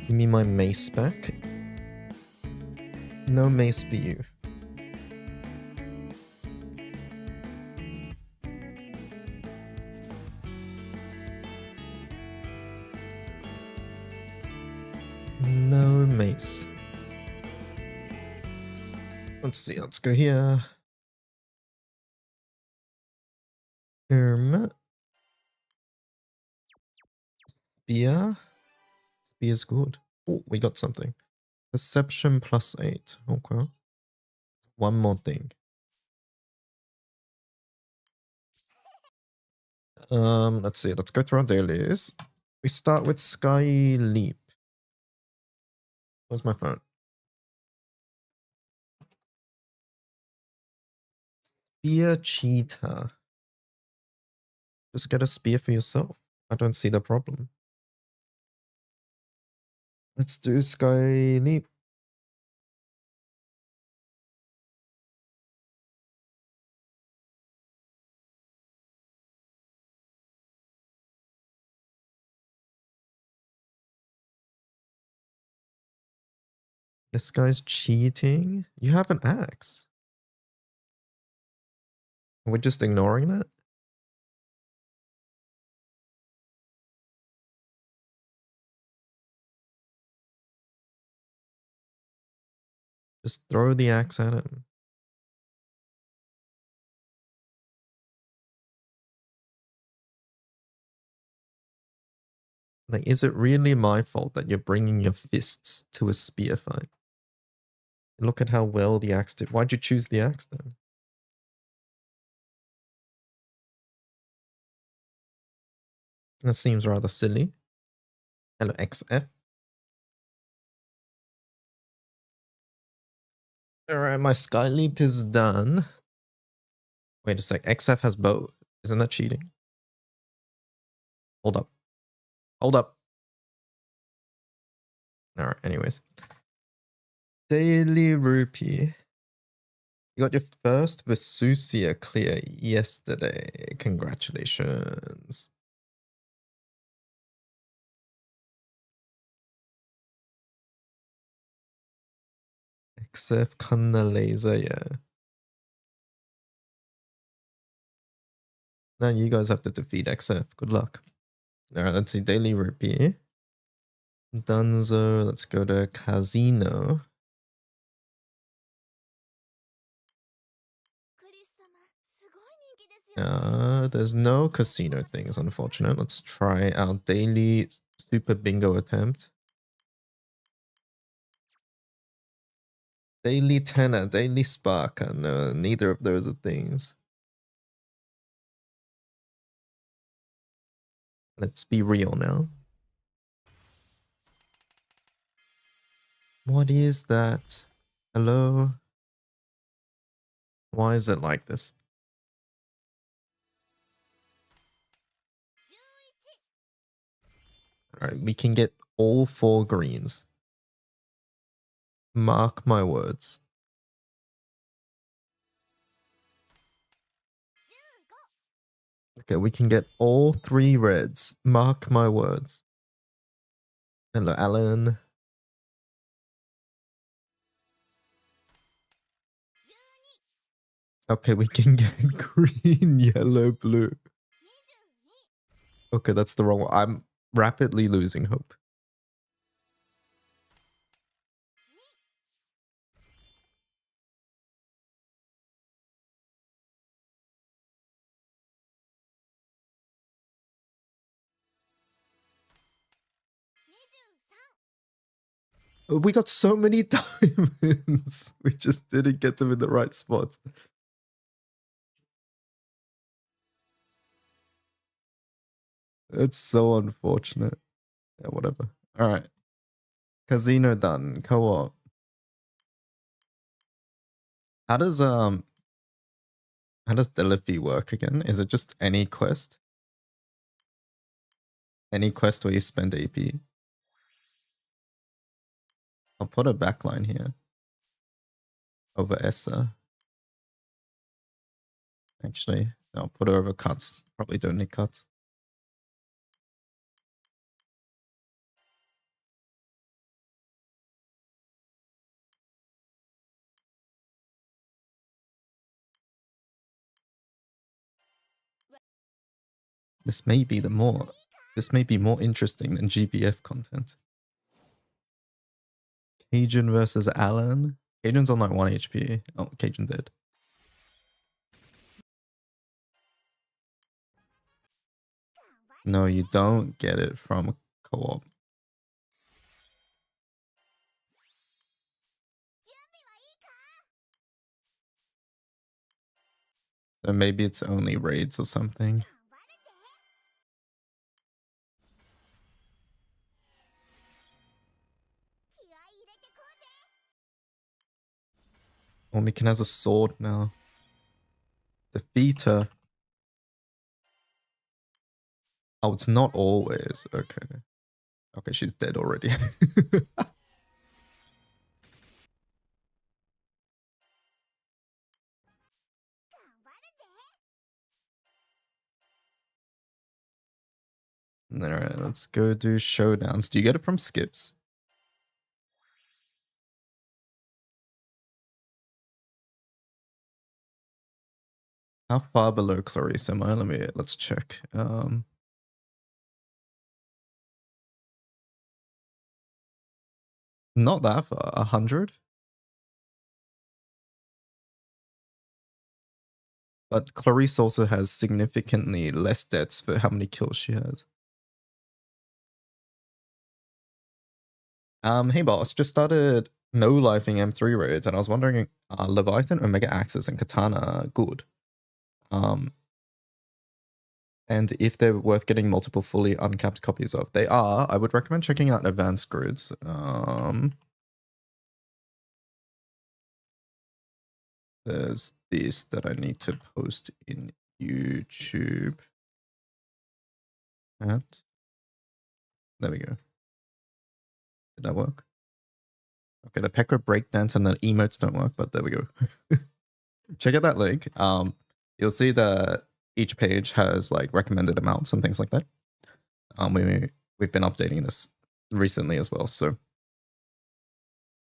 Give me my mace back. No mace for you. No mace. Let's see, let's go here. Spear. Spear's good. Oh, we got something. Perception +8. Okay. One more thing. Let's see. Let's go through our dailies. We start with Sky Leap. Where's my phone? Spear Cheetah. Just get a spear for yourself. I don't see the problem. Let's do Sky Leap. This guy's cheating. You have an axe. We're just ignoring that? Just throw the axe at him. Like, is it really my fault that you're bringing your fists to a spear fight? Look at how well the axe did. Why'd you choose the axe then? That seems rather silly. Hello, XF. Alright, my Sky Leap is done. Wait a sec, XF has bow. Isn't that cheating? Hold up. Hold up. Alright, anyways. Daily Rupee. You got your first Vesusia clear yesterday. Congratulations. XF Kanna Laser, yeah. Now you guys have to defeat XF. Good luck. Alright, let's see. Daily Rupee. Dunzo. Let's go to Casino. There's no casino things, unfortunate. Let's try our daily super bingo attempt. Daily tenor, daily sparker. No, neither of those are things. Let's be real now. What is that? Hello? Why is it like this? Alright, we can get all 4 greens. Mark my words. Okay, we can get all 3 reds. Mark my words. Hello, Alan. Okay, we can get green, yellow, blue. Okay, that's the wrong one. I'm rapidly losing hope. We got so many diamonds. We just didn't get them in the right spots. It's so unfortunate. Yeah, whatever. All right. Casino done. Co-op. How does Delphi work again? Is it just any quest? Any quest where you spend AP? I'll put a backline here. Over Hexa. Actually, I'll put her over cuts. Probably don't need cuts. This may be more interesting than GBF content. Cajun versus Alan. Cajun's on like 1 HP. Oh, Cajun dead. No, you don't get it from a co-op. So maybe it's only raids or something. Omikin has a sword now. Defeat her. Oh, it's not always. Okay. Okay, she's dead already. Alright, let's go do showdowns. Do you get it from skips? How far below Clarice am I? Let's check. Not that far. 100? But Clarice also has significantly less deaths for how many kills she has. Hey boss, just started no-lifing M3 raids, and I was wondering, Leviathan, Omega Axis, and Katana good? And if they're worth getting multiple fully uncapped copies of. They are. I would recommend checking out Advanced Grids. There's this that I need to post in YouTube. There we go. Did that work? Okay, the Pekka breakdance and the emotes don't work, but there we go. Check out that link. You'll see that each page has like recommended amounts and things like that. We've been updating this recently as well, so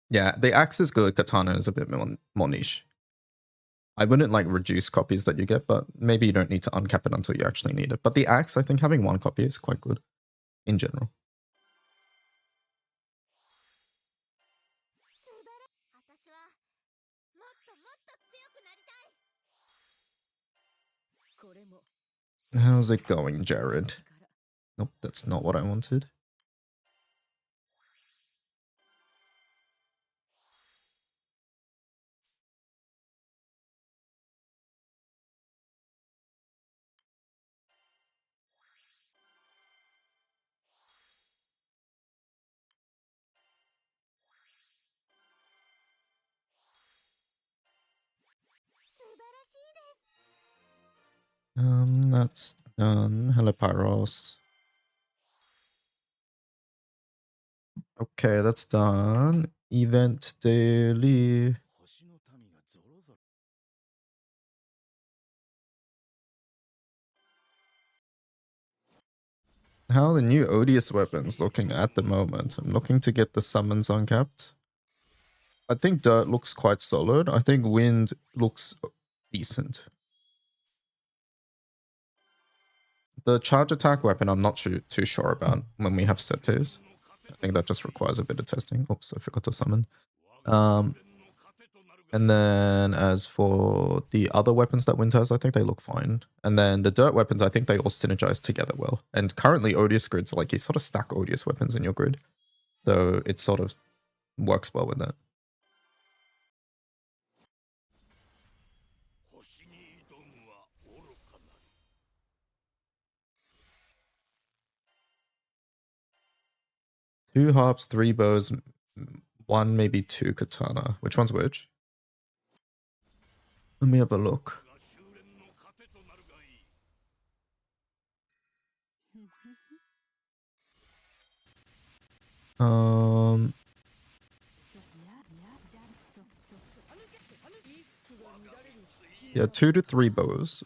yeah, the axe is good. Katana is a bit more niche. I wouldn't like reduce copies that you get, but maybe you don't need to uncap it until you actually need it. But the axe, I think having 1 copy is quite good in general. How's it going, Jared? Nope, that's not what I wanted. That's done. Hello, Pyros. Okay, that's done. Event daily. How are the new Odious weapons looking at the moment? I'm looking to get the summons uncapped. I think Dirt looks quite solid. I think Wind looks decent. The charge attack weapon, I'm not too sure about when we have setters. I think that just requires a bit of testing. Oops, I forgot to summon. And then as for the other weapons that Wind has, I think they look fine. And then the Dirt weapons, I think they all synergize together well. And currently Odious grids, like you sort of stack Odious weapons in your grid. So it sort of works well with that. Two harps, three bows, one, maybe two katana. Which one's which? Let me have a look. Yeah, 2 to 3 bows.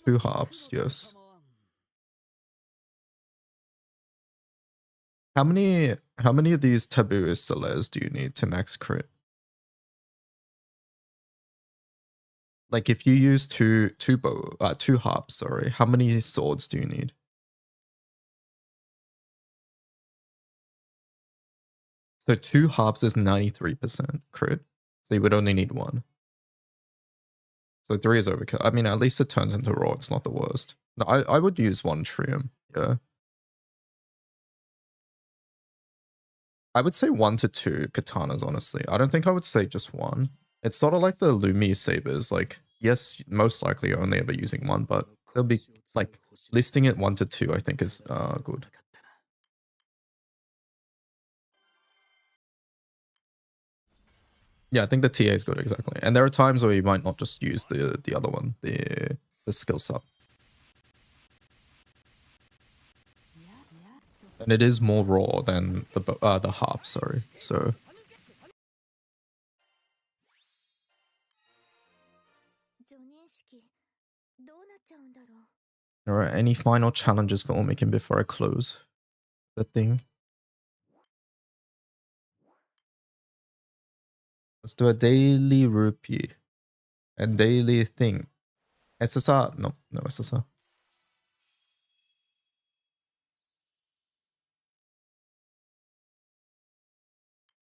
2 harps, yes. How many of these taboo Celeste do you need to max crit? Like if you use two harps, sorry, how many swords do you need? So 2 harps is 93% crit. So you would only need 1. So 3 is overkill. I mean, at least it turns into raw. It's not the worst. No, I would use 1 trium. Yeah. I would say 1 to 2 katanas, honestly. I don't think I would say just 1. It's sort of like the Lumi sabers. Like, yes, most likely you're only ever using 1, but they'll be like listing it 1 to 2, I think is good. Yeah, I think the TA is good, exactly. And there are times where you might not just use the other one, the skill sub. And it is more raw than the harp, sorry. So all right, any final challenges for Omikin before I close the thing? Let's do a daily rupee and daily thing. SSR? No, no SSR.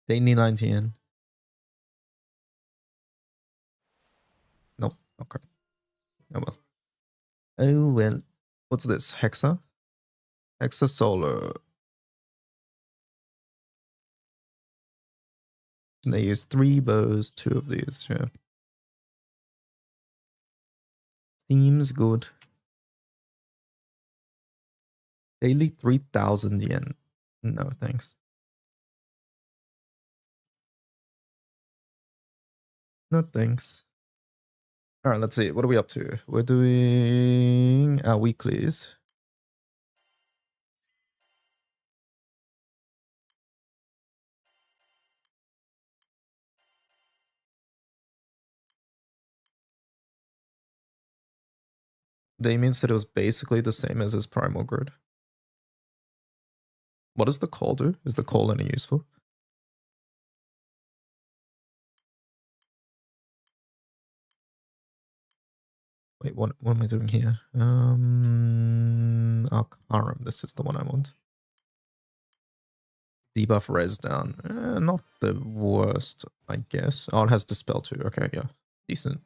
Daily 19. Nope. Okay. Oh well. Oh well. What's this? Hexa? Hexa solo. And they use 3 bows, 2 of these, yeah. Seems good. Daily 3,000 yen. No, thanks. No, thanks. All right, let's see. What are we up to? We're doing our weeklies. Damien said it was basically the same as his primal grid. What does the call do? Is the call any useful? Wait, what am I doing here? Arcarum. This is the one I want. Debuff res down. Not the worst, I guess. Oh, it has dispel too. Okay, yeah. Decent.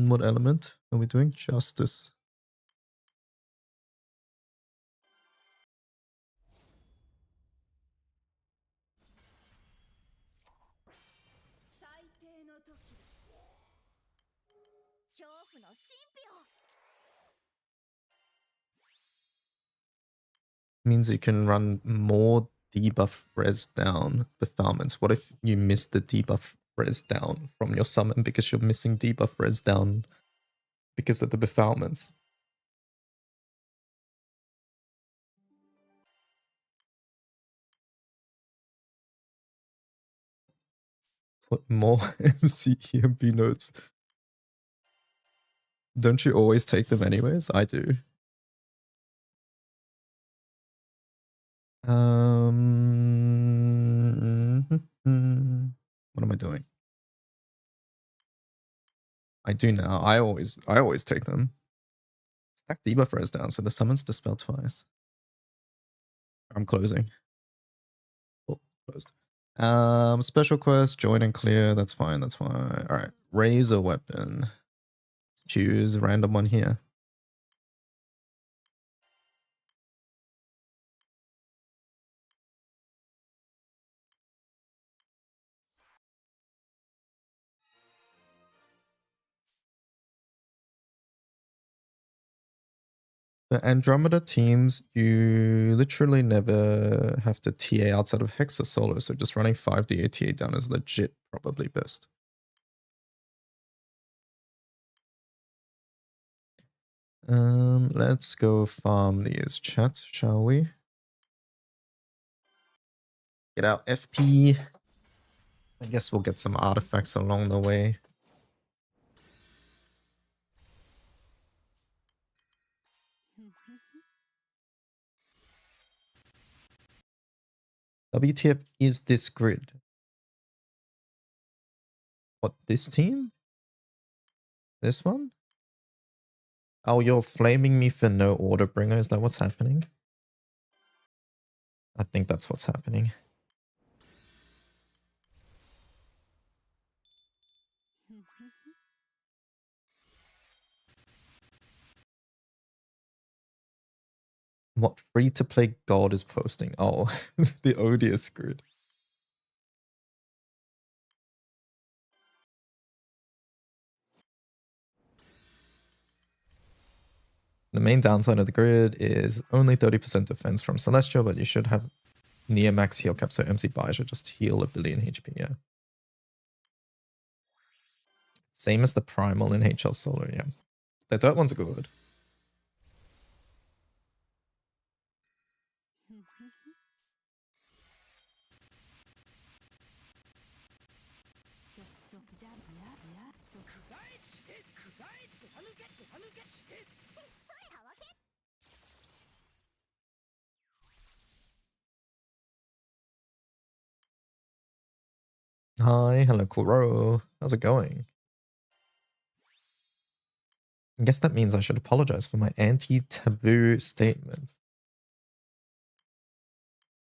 What element are we doing? Justice. Means you can run more debuff res down befoulments. What if you miss the debuff res down from your summon because you're missing debuff res down because of the befoulments? Put more MCEMB notes. Don't you always take them anyways? I do. What am I doing? I do now. I always take them. Stack debuff res down so the summons dispel twice. I'm closing. Oh, closed. Special quest, join and clear. That's fine. That's fine. All right. Raise a weapon. Choose a random one here. The Andromeda teams, you literally never have to TA outside of Hexa solo, so just running 5 DA TA down is legit probably best. Let's go farm these, chat, shall we? Get out FP. I guess we'll get some artifacts along the way. WTF is this grid? What, this team? This one? Oh, you're flaming me for no order bringer? Is that what's happening? I think that's what's happening. What free-to-play god is posting? Oh, the Odious grid. The main downside of the grid is only 30% defense from Celestial, but you should have near max heal cap, so MC Bai should just heal a billion HP, yeah. Same as the Primal in HL Solo, yeah. The dirt ones are good. Hi, hello Kuro. How's it going? I guess that means I should apologize for my anti-taboo statements.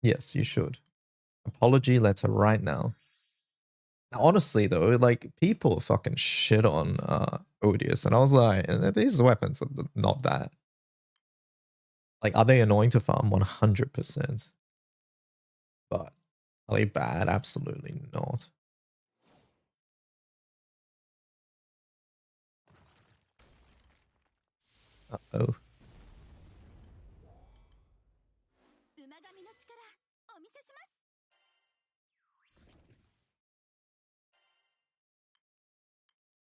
Yes, you should. Apology letter right now. Now, honestly, though, like, people fucking shit on Odious, and I was like, these weapons are not that. Like, are they annoying to farm? 100%. But are they bad? Absolutely not. Uh-oh.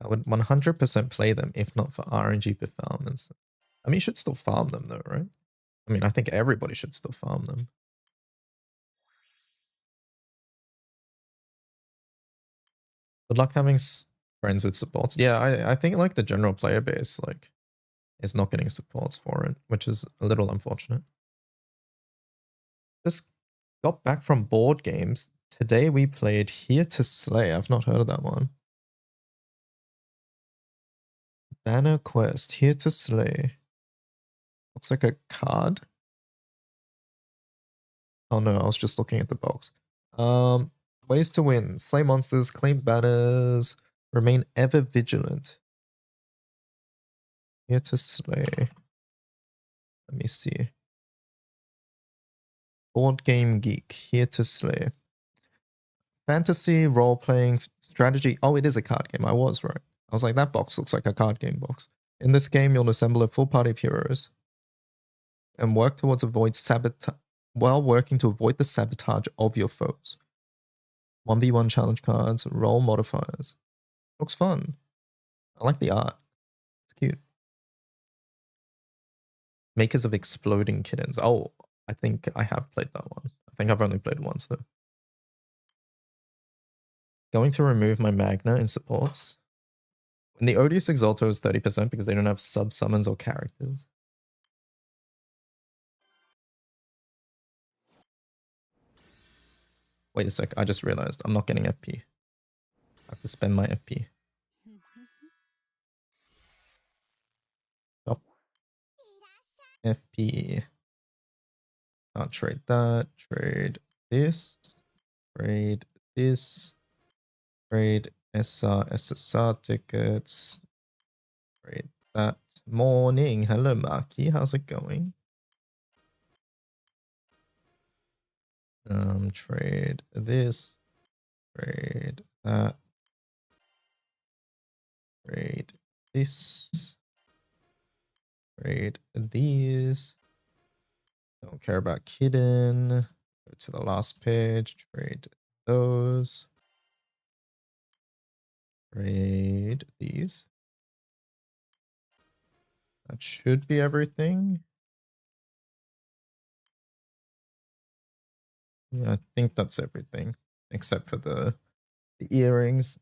I would 100% play them if not for RNG performance. I mean, you should still farm them though, right? I mean, I think everybody should still farm them. Good luck having friends with supports. Yeah, I think like the general player base like is not getting supports for it, which is a little unfortunate. Just got back from board games. Today we played Here to Slay. I've not heard of that one. Banner Quest, Here to Slay. Looks like a card. Oh no, I was just looking at the box. Ways to win. Slay monsters, claim banners, remain ever vigilant. Here to Slay. Let me see. Board Game Geek, Here to Slay. Fantasy, role-playing, strategy. Oh, it is a card game. I was right. I was like, that box looks like a card game box. In this game, you'll assemble a full party of heroes. And work towards avoid sabotage while working to avoid the sabotage of your foes. 1v1 challenge cards, roll modifiers. Looks fun. I like the art. It's cute. Makers of Exploding Kittens. Oh, I think I have played that one. I think I've only played once though. Going to remove my Magna in supports. When the Odious Exalto is 30% because they don't have sub-summons or characters. Wait a sec, I just realized I'm not getting FP. I have to spend my FP. Oh. FP. Can't trade that. Trade this. Trade this. Trade SSR tickets. Trade that. Morning. Hello, Marky. How's it going? Trade this. Trade that. Trade this. Trade these. Don't care about Kitten. Go to the last page. Trade those. Trade these. That should be everything. Yeah, I think that's everything. Except for the earrings.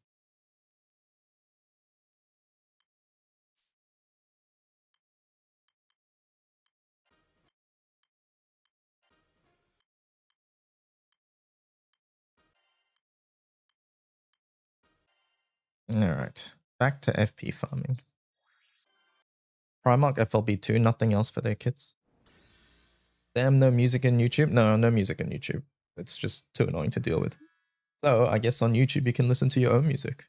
Alright. Back to FP farming. Primark FLB2, nothing else for their kits. Damn, no music in YouTube? No, no music in YouTube. It's just too annoying to deal with. So I guess on YouTube you can listen to your own music.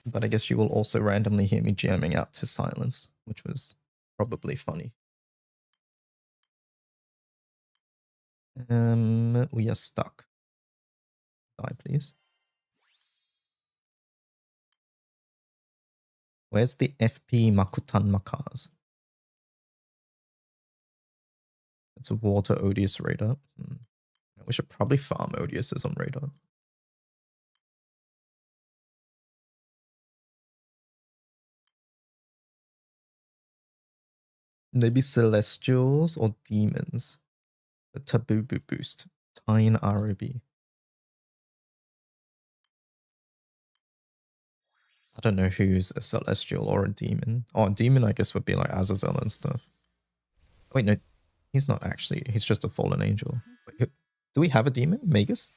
But I guess you will also randomly hear me jamming out to silence, which was probably funny. We are stuck. Die, please. Where's the FP Makutan Makars? It's a water Odious radar. We should probably farm Odiouses on radar. Maybe Celestials or Demons. The Taboo boost. Tyne ROB. I don't know who's a Celestial or a Demon. Oh, a Demon I guess would be like Azazel and stuff. Wait, no. He's not actually. He's just a fallen angel. Wait, do we have a Demon? Magus?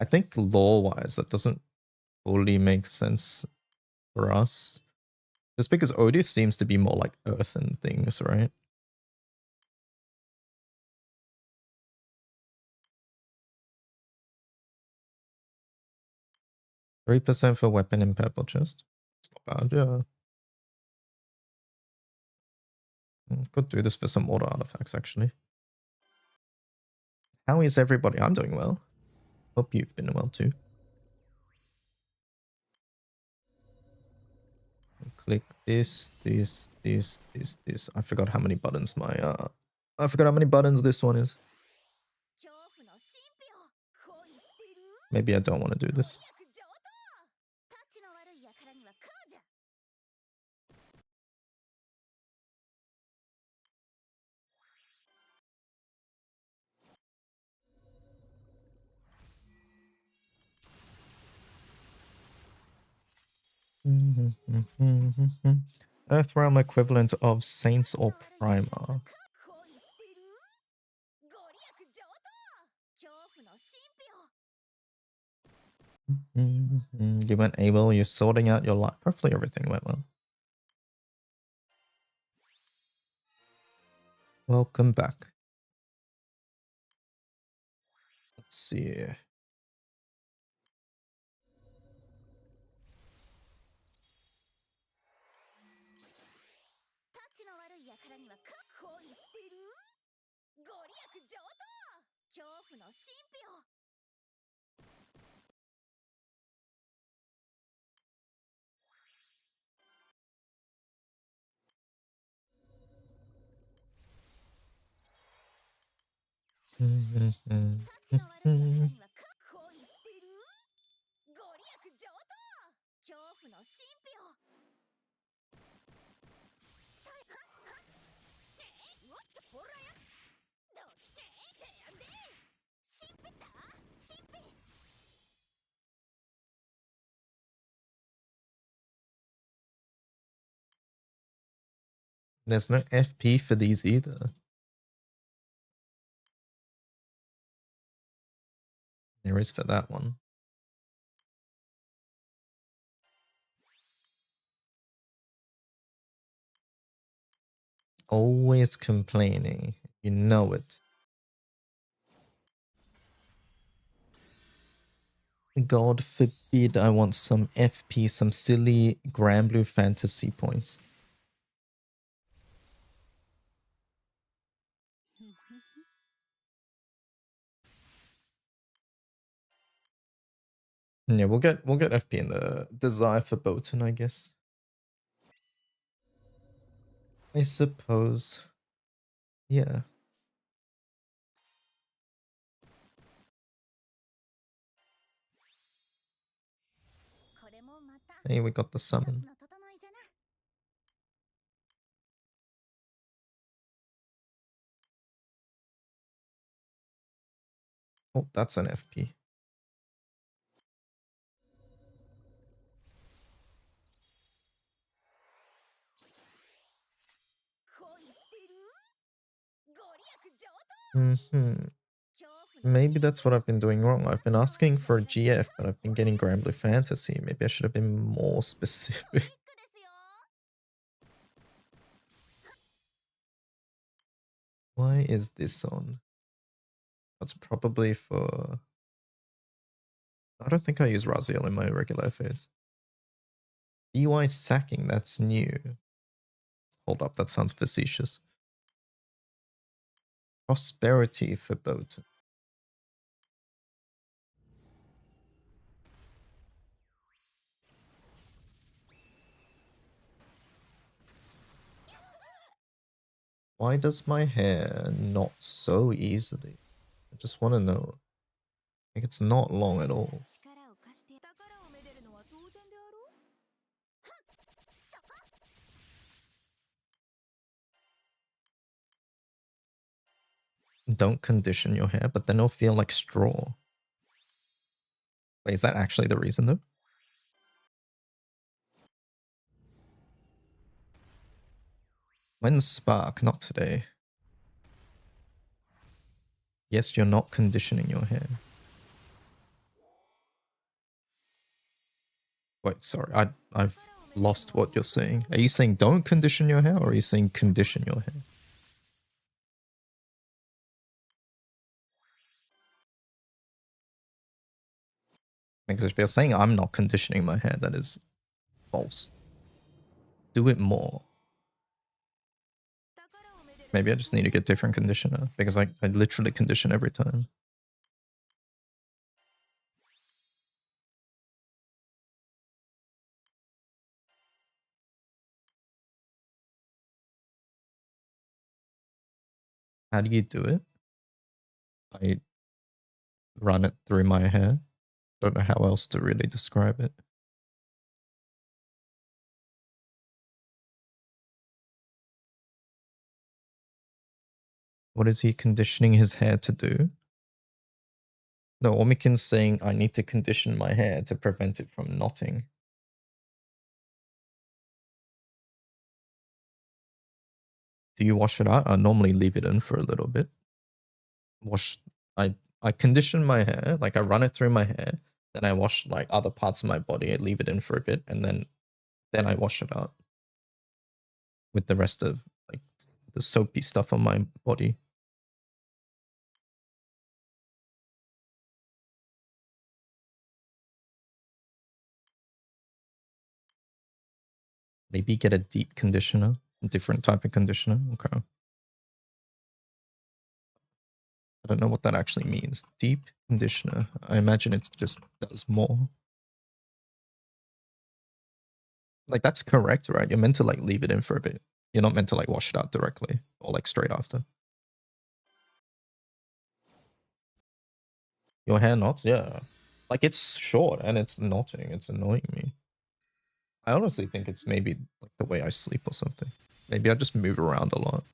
I think lore-wise that doesn't fully make sense for us. Just because Odious seems to be more like earthen things, right? %3 for weapon in purple chest. It's not bad, yeah. Could do this for some water artifacts, actually. How is everybody? I'm doing well. Hope you've been well too. Click this. I forgot how many buttons my I forgot how many buttons this one is. Maybe I don't want to do this. Earthrealm equivalent of Saints or Primarchs. You went able, you're sorting out your life. Hopefully everything went well. Welcome back. Let's see. There's no FP for these either. There is for that one. Always complaining. You know it. God forbid I want some FP, some silly Grand Blue Fantasy points. Yeah, we'll get FP in the desire for Botan, I guess. I suppose. Yeah. Hey, we got the summon. Oh, that's an FP. Maybe that's what I've been doing wrong. I've been asking for a GF, but I've been getting Grand Blue Fantasy. Maybe I should have been more specific. Why is this on? That's probably for... I don't think I use Raziel in my regular phase. EY sacking, that's new. Hold up, that sounds facetious. Prosperity for Botan. Why does my hair not so easily? I just want to know. Like, it's not long at all. Don't condition your hair, but then it'll feel like straw. Wait, is that actually the reason though? When's Spark? Not today. Yes, you're not conditioning your hair. Wait, sorry, I've lost what you're saying. Are you saying don't condition your hair, or are you saying condition your hair? Because if you're saying I'm not conditioning my hair, that is false. Do it more. Maybe I just need to get different conditioner, because I literally condition every time. How do you do it? I run it through my hair. Don't know how else to really describe it. What is he conditioning his hair to do? No, Omikin's saying I need to condition my hair to prevent it from knotting. Do you wash it out? I normally leave it in for a little bit. I condition my hair, like I run it through my hair, then I wash like other parts of my body, I leave it in for a bit, and then I wash it out with the rest of like the soapy stuff on my body. Maybe get a deep conditioner, a different type of conditioner. Okay. I don't know what that actually means. Deep conditioner. I imagine it just does more. Like, that's correct, right? You're meant to, like, leave it in for a bit. You're not meant to, like, wash it out directly or, like, straight after. Your hair knots? Yeah. Like, it's short and it's knotting. It's annoying me. I honestly think it's maybe, like, the way I sleep or something. Maybe I just move around a lot.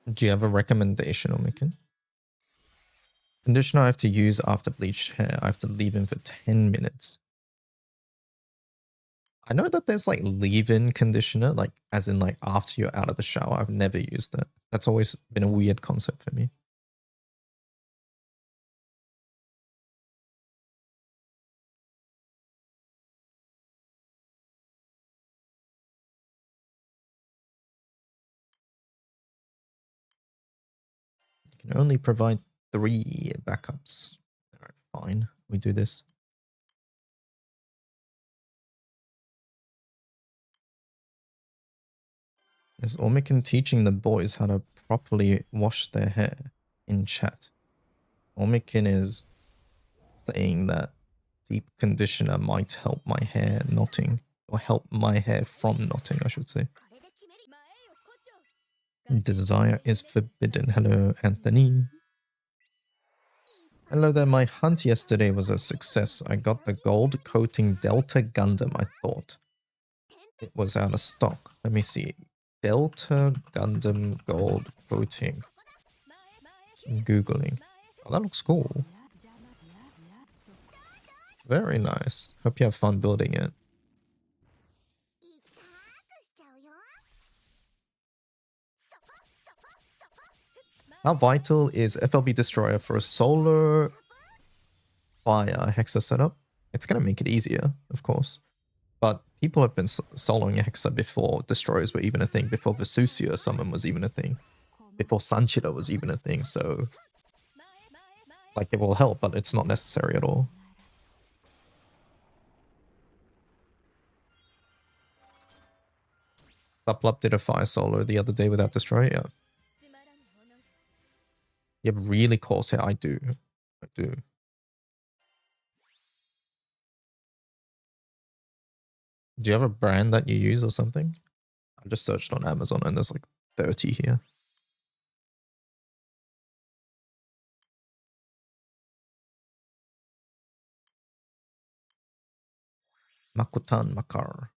Do you have a recommendation, Omikin? Conditioner I have to use after bleached hair. I have to leave in for 10 minutes. I know that there's like leave-in conditioner, like as in like after you're out of the shower. I've never used that. That's always been a weird concept for me. You can only provide 3 backups. All right, fine. We do this. Is Omikin teaching the boys how to properly wash their hair in chat? Omikin is saying that deep conditioner might help my hair knotting, or help my hair from knotting, I should say. Desire is forbidden. Hello, Anthony. Hello there, my hunt yesterday was a success. I got the gold coating Delta Gundam, I thought. It was out of stock. Let me see. Delta Gundam gold coating. I'm Googling. Oh, that looks cool. Very nice. Hope you have fun building it. How vital is FLB Destroyer for a solar fire Hexa setup? It's going to make it easier, of course. But people have been soloing Hexa before Destroyers were even a thing, before Vesusia Summon was even a thing, before Sanchita was even a thing, so like it will help, but it's not necessary at all. Suplup did a fire solo the other day without Destroyer, yeah. You have really coarse hair, I do. I do. Do you have a brand that you use or something? I just searched on Amazon and there's like 30 here. Makutan Makar.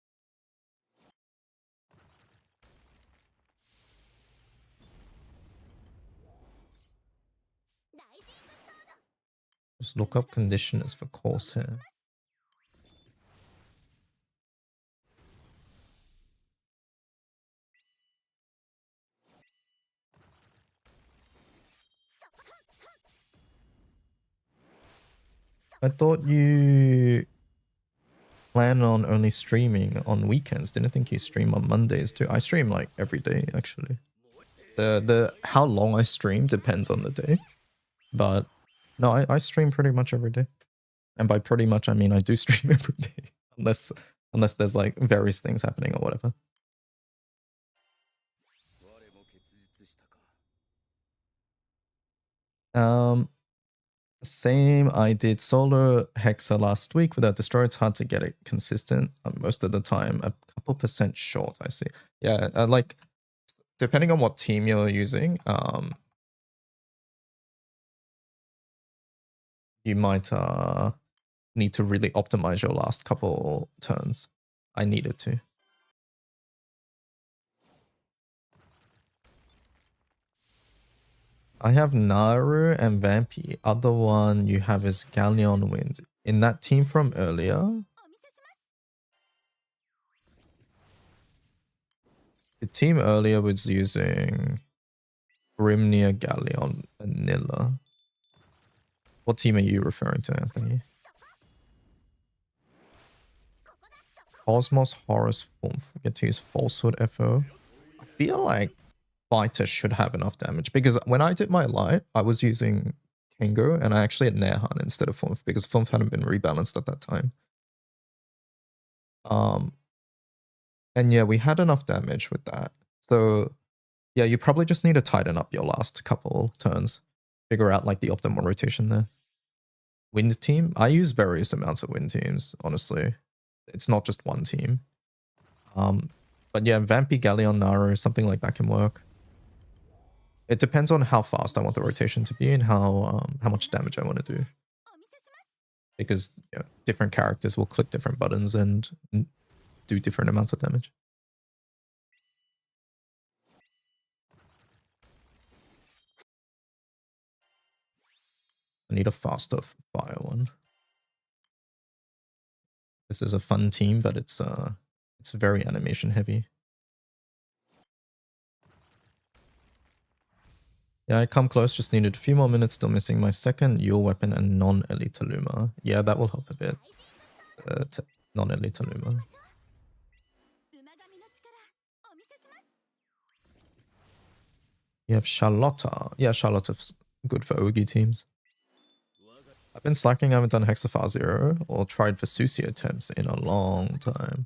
Just look up conditioners for coarse hair. I thought you plan on only streaming on weekends. Didn't think you stream on Mondays too. I stream like every day actually. The how long I stream depends on the day. But no, I stream pretty much every day. And by pretty much I mean I do stream every day. Unless there's like various things happening or whatever. Same. I did solo Hexa last week without Destroyer. It's hard to get it consistent. Most of the time, a couple % short, I see. Yeah, like, depending on what team you're using, you might need to really optimize your last couple turns. I needed to. I have Naru and Vampy. Other one you have is Galleon Wind. In that team from earlier, the team earlier was using Grimnir, Galleon, and Nilla. What team are you referring to, Anthony? Cosmos, Horus, Forget to use Falsehood, FO. I feel like fighter should have enough damage. Because when I did my light, I was using Kengo, and I actually had Nehan instead of Funf, because Funf hadn't been rebalanced at that time. And yeah, we had enough damage with that. So yeah, you probably just need to tighten up your last couple turns. Figure out like the optimal rotation there. Wind team? I use various amounts of wind teams, honestly. It's not just one team. But yeah, Vampy, Galleon, Naru, something like that can work. It depends on how fast I want the rotation to be and how much damage I want to do. Because different characters will click different buttons and do different amounts of damage. I need a faster fire one. This is a fun team, but it's very animation heavy. Yeah, I come close, just needed a few more minutes, still missing my second Yule weapon and non-elite Luma. Yeah, that will help a bit. Non-elite Luma. You have Charlotta. Yeah, Charlotta's good for Ogi teams. I've been slacking, I haven't done Hexa 0 or tried Vesusia attempts in a long time.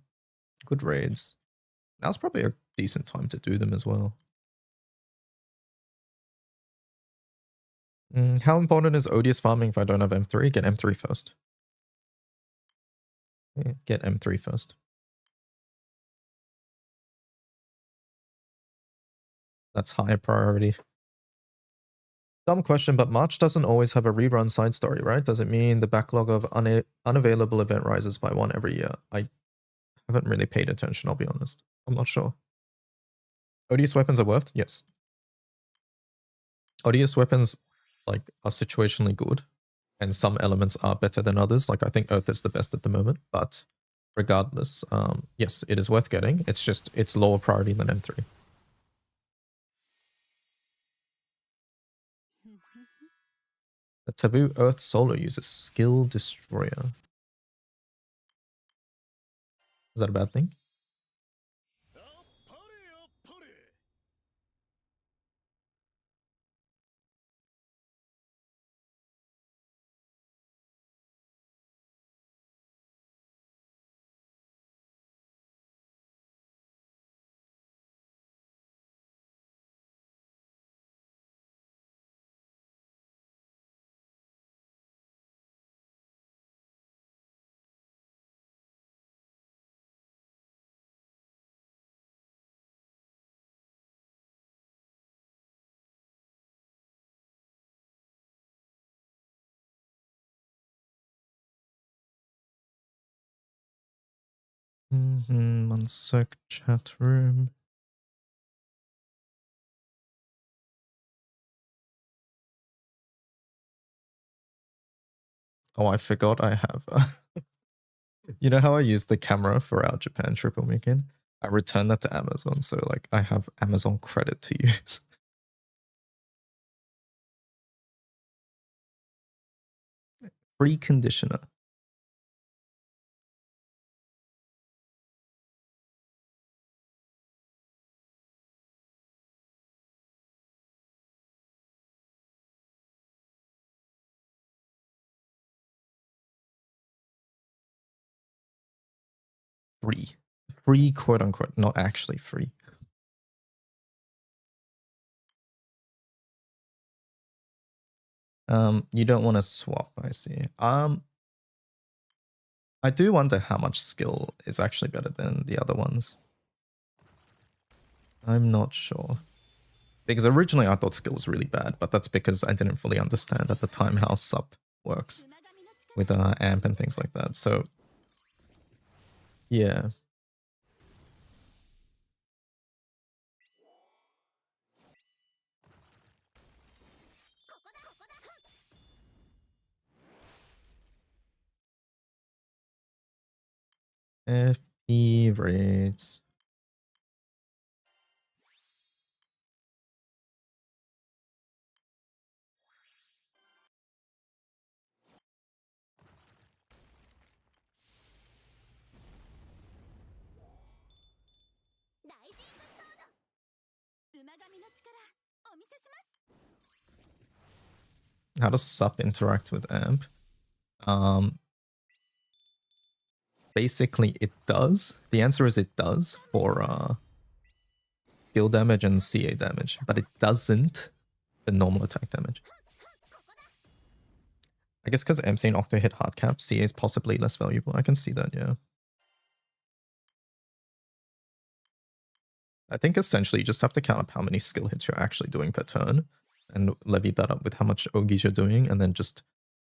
Good raids. Now's probably a decent time to do them as well. How important is Odious farming if I don't have M3? Get M3 first. Yeah, get M3 first. That's high priority. Dumb question, but March doesn't always have a rerun side story, right? Does it mean the backlog of unavailable event rises by 1 every year? I haven't really paid attention, I'll be honest. I'm not sure. Odious weapons are worth? Yes. Odious weapons like are situationally good, and some elements are better than others. Like I think Earth is the best at the moment, but regardless, yes, it is worth getting. It's just it's lower priority than M3. The Taboo Earth Solo uses Skill Destroyer. Is that a bad thing? One sec, chat room. Oh, I forgot I have. You know how I use the camera for our Japan trip on weekend? I returned that to Amazon, so like I have Amazon credit to use. Free conditioner. Free. Free, quote unquote, not actually free. You don't want to swap, I see. I do wonder how much skill is actually better than the other ones. I'm not sure. Because originally I thought skill was really bad, but that's because I didn't fully understand at the time how sup works with amp and things like that. So yeah. FP rates. How does sup interact with amp? Basically it does. The answer is it does for skill damage and CA damage, but it doesn't the normal attack damage. I guess because MC and Octo hit hard cap, CA is possibly less valuable. I can see that, yeah. I think essentially you just have to count up how many skill hits you're actually doing per turn and levy that up with how much Ogies you're doing and then just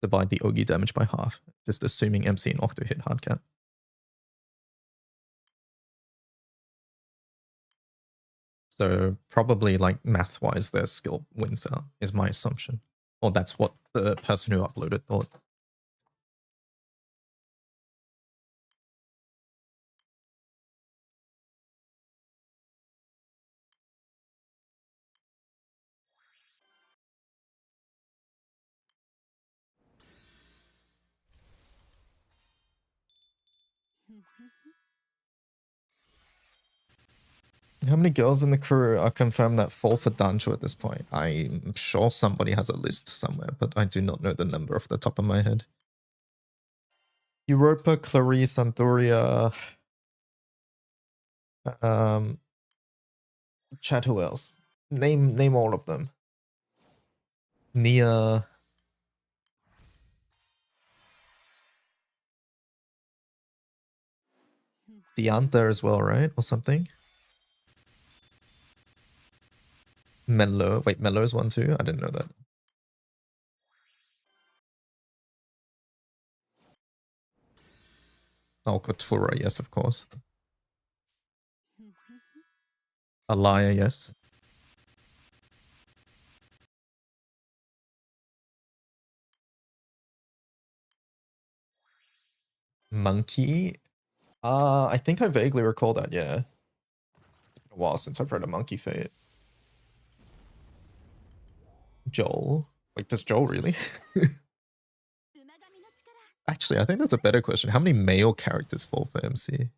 divide the Ogi damage by half, just assuming MC and Octo hit hard cap. So probably like math-wise their skill wins out is my assumption. Or that's what the person who uploaded thought. How many girls in the crew are confirmed that fall for Dancho at this point? I'm sure somebody has a list somewhere, but I do not know the number off the top of my head. Europa, Clarice, Andoria. Chat, who else? Name all of them. Nia. Diantha as well, right? Or something? Mello. Wait, Mello is one too? I didn't know that. Oh, Kotura, yes, of course. Alaya, yes. Monkey? I think I vaguely recall that, yeah. It's been a while since I've read a Monkey Fate. Joel? Wait, does Joel really? Actually, I think that's a better question. How many male characters fall for MC?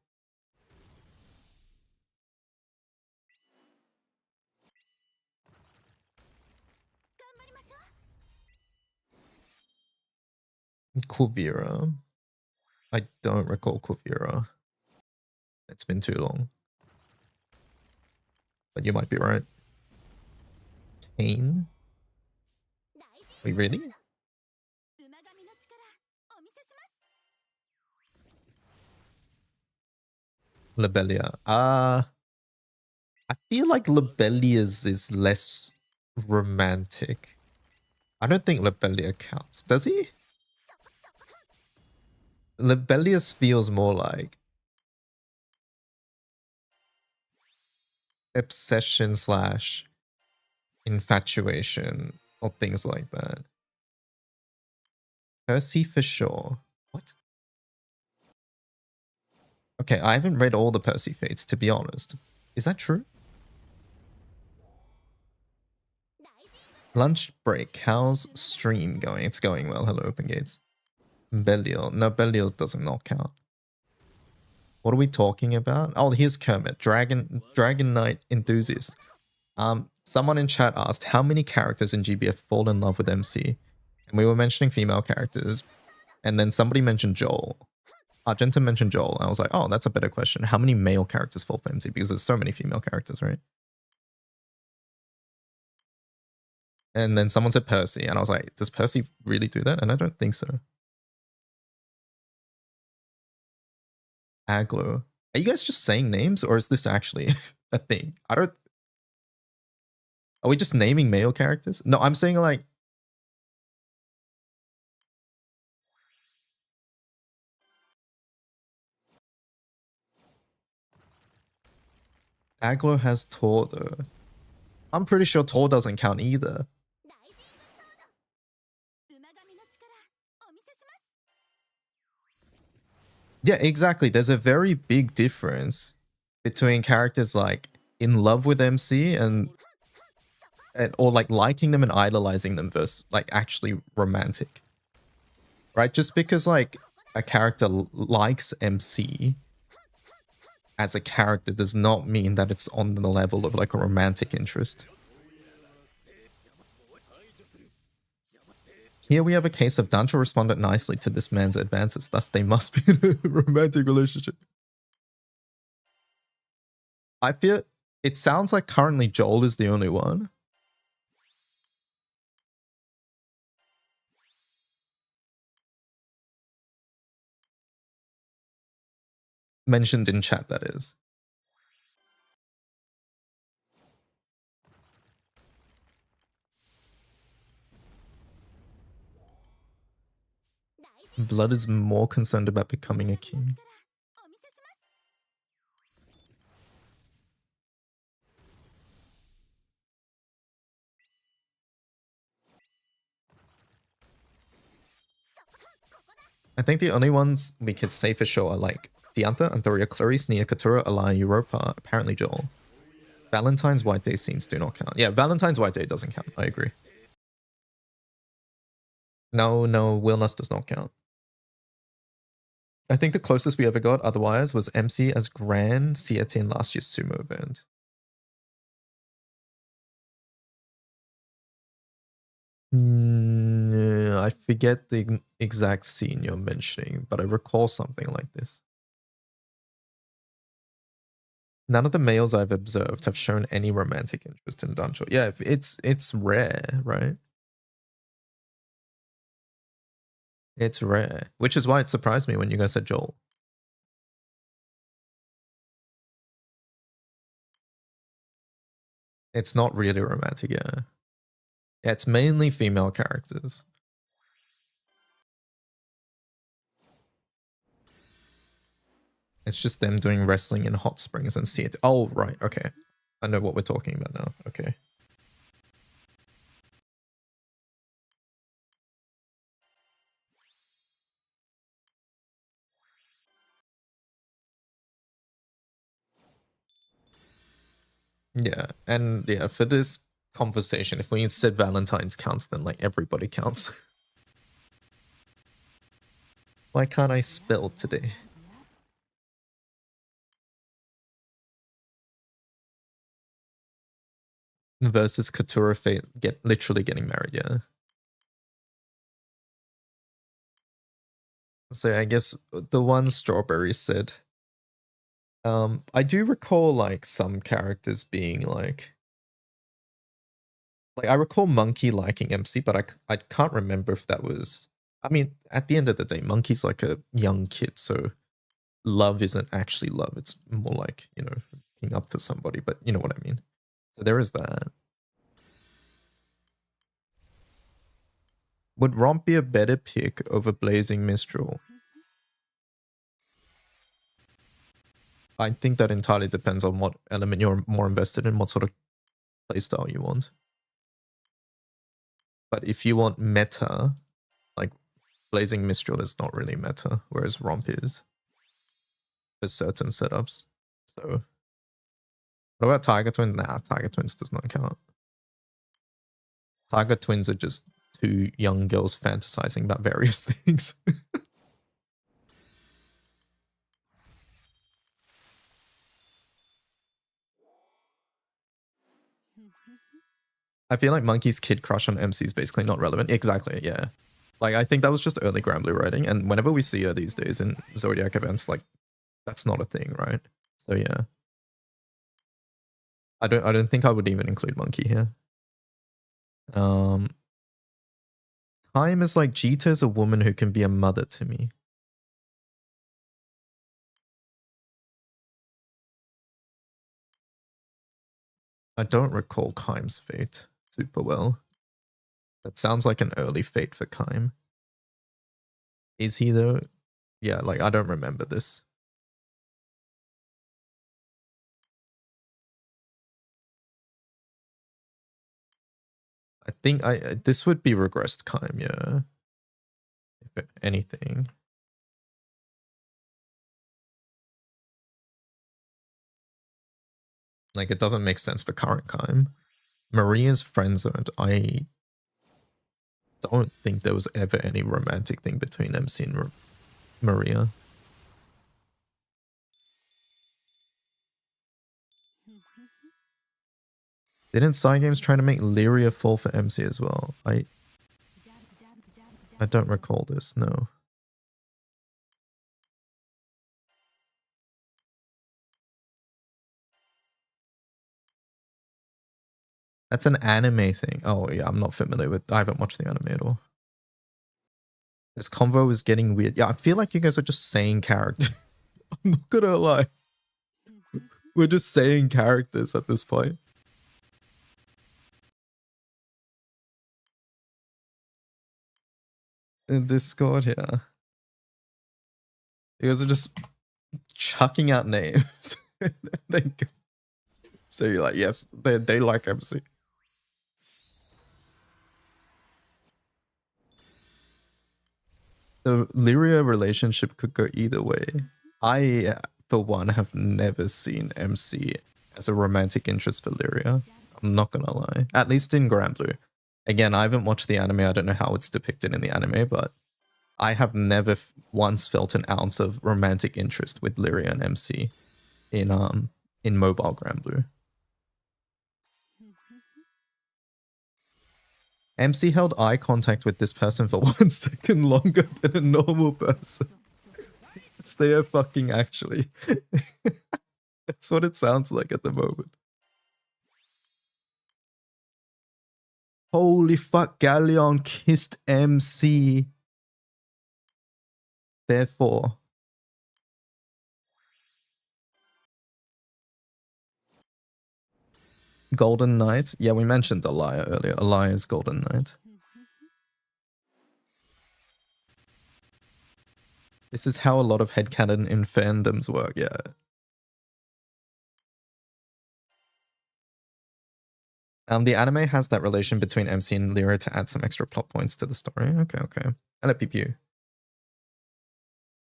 Kuvira. I don't recall Kuvira. It's been too long. But you might be right. Kane? Wait, really? Lobelia. I feel like Lobelia's is less romantic. I don't think Lobelia counts. Does he? Lobelia's feels more like obsession slash infatuation or things like that. Percy for sure. What? Okay, I haven't read all the Percy fates, to be honest. Is that true? Lunch break. How's stream going? It's going well. Hello, Open Gates. Belial. No, Belial doesn't not count. What are we talking about? Oh, here's Kermit. Dragon Knight enthusiast. Someone in chat asked how many characters in GBF fall in love with MC, and we were mentioning female characters, and then somebody mentioned Joel. Argenta mentioned Joel. I was like, oh, that's a better question. How many male characters fall for MC? Because there's so many female characters, right? And then someone said Percy, and I was like, does Percy really do that? And I don't think so. Aglo. Are you guys just saying names, or is this actually a thing? I don't... Are we just naming male characters? No, I'm saying like... Aglo has Tor, though. I'm pretty sure Tor doesn't count either. Yeah, exactly. There's a very big difference between characters like in love with MC and or like liking them and idolizing them versus like actually romantic. Right? Just because like a character likes MC as a character does not mean that it's on the level of like a romantic interest. Here we have a case of Dancho responded nicely to this man's advances, thus they must be in a romantic relationship. I feel it sounds like currently Joel is the only one. Mentioned in chat, that is. Blood is more concerned about becoming a king. I think the only ones we could say for sure are like Diantha, Antoria, Clarice, Nia, Katura, Alaya, Europa, apparently Joel. Valentine's White Day scenes do not count. Yeah, Valentine's White Day doesn't count. I agree. No, Wilness does not count. I think the closest we ever got otherwise was MC as Grand Siete in last year's sumo event. I forget the exact scene you're mentioning, but I recall something like this. None of the males I've observed have shown any romantic interest in Dancho. Yeah, it's rare, right? It's rare, which is why it surprised me when you guys said Joel. It's not really romantic, yeah. Yeah, it's mainly female characters. It's just them doing wrestling in hot springs and see it. Oh, right, okay. I know what we're talking about now. Okay. Yeah, and yeah, for this conversation, if we said Valentine's counts, then like everybody counts. Why can't I spell today? Versus Katura Fate literally getting married, yeah. So I guess the one Strawberry said, I do recall like some characters being like I recall Monkey liking MC, but I can't remember if that was. I mean, at the end of the day, Monkey's like a young kid, so love isn't actually love. It's more like, you know, looking up to somebody, but you know what I mean. So there is that. Would Romp be a better pick over Blazing Mistral? I think that entirely depends on what element you're more invested in, what sort of playstyle you want. But if you want meta, like Blazing Mistral is not really meta, whereas Romp is for certain setups. So what about Tiger Twins? Nah, Tiger Twins does not count. Tiger Twins are just two young girls fantasizing about various things. I feel like Monkey's kid crush on MC is basically not relevant. Exactly, yeah. Like, I think that was just early Granblue writing, and whenever we see her these days in Zodiac events, like, that's not a thing, right? So yeah. I don't think I would even include Monkey here. Time is like Jita is a woman who can be a mother to me. I don't recall Kaim's fate super well. That sounds like an early fate for Kaim. Is he though? Yeah, like I don't remember this. I think this would be regressed Kaim, yeah. If anything. Like it doesn't make sense for current Kaim. Maria's friend zoned. I don't think there was ever any romantic thing between MC and Maria. Didn't Cygames try to make Lyria fall for MC as well? I don't recall this, no. That's an anime thing. Oh yeah, I'm not familiar with, I haven't watched the anime at all. This convo is getting weird. Yeah, I feel like you guys are just saying character. I'm not gonna lie. We're just saying characters at this point. In Discord, yeah. You guys are just chucking out names. So you're like, yes, they like MC. The Lyria relationship could go either way. I, for one, have never seen MC as a romantic interest for Lyria. I'm not gonna lie. At least in Grand Blue. Again, I haven't watched the anime. I don't know how it's depicted in the anime, but I have never once felt an ounce of romantic interest with Lyria and MC in mobile Grand Blue. MC held eye contact with this person for 1 second longer than a normal person. It's there fucking actually. That's what it sounds like at the moment. Holy fuck, Galleon kissed MC. Therefore. Golden Knight. Yeah, we mentioned Elia earlier. Elia's Golden Knight. This is how a lot of headcanon in fandoms work, yeah. The anime has that relation between MC and Lyra to add some extra plot points to the story. Okay, okay. I let peep.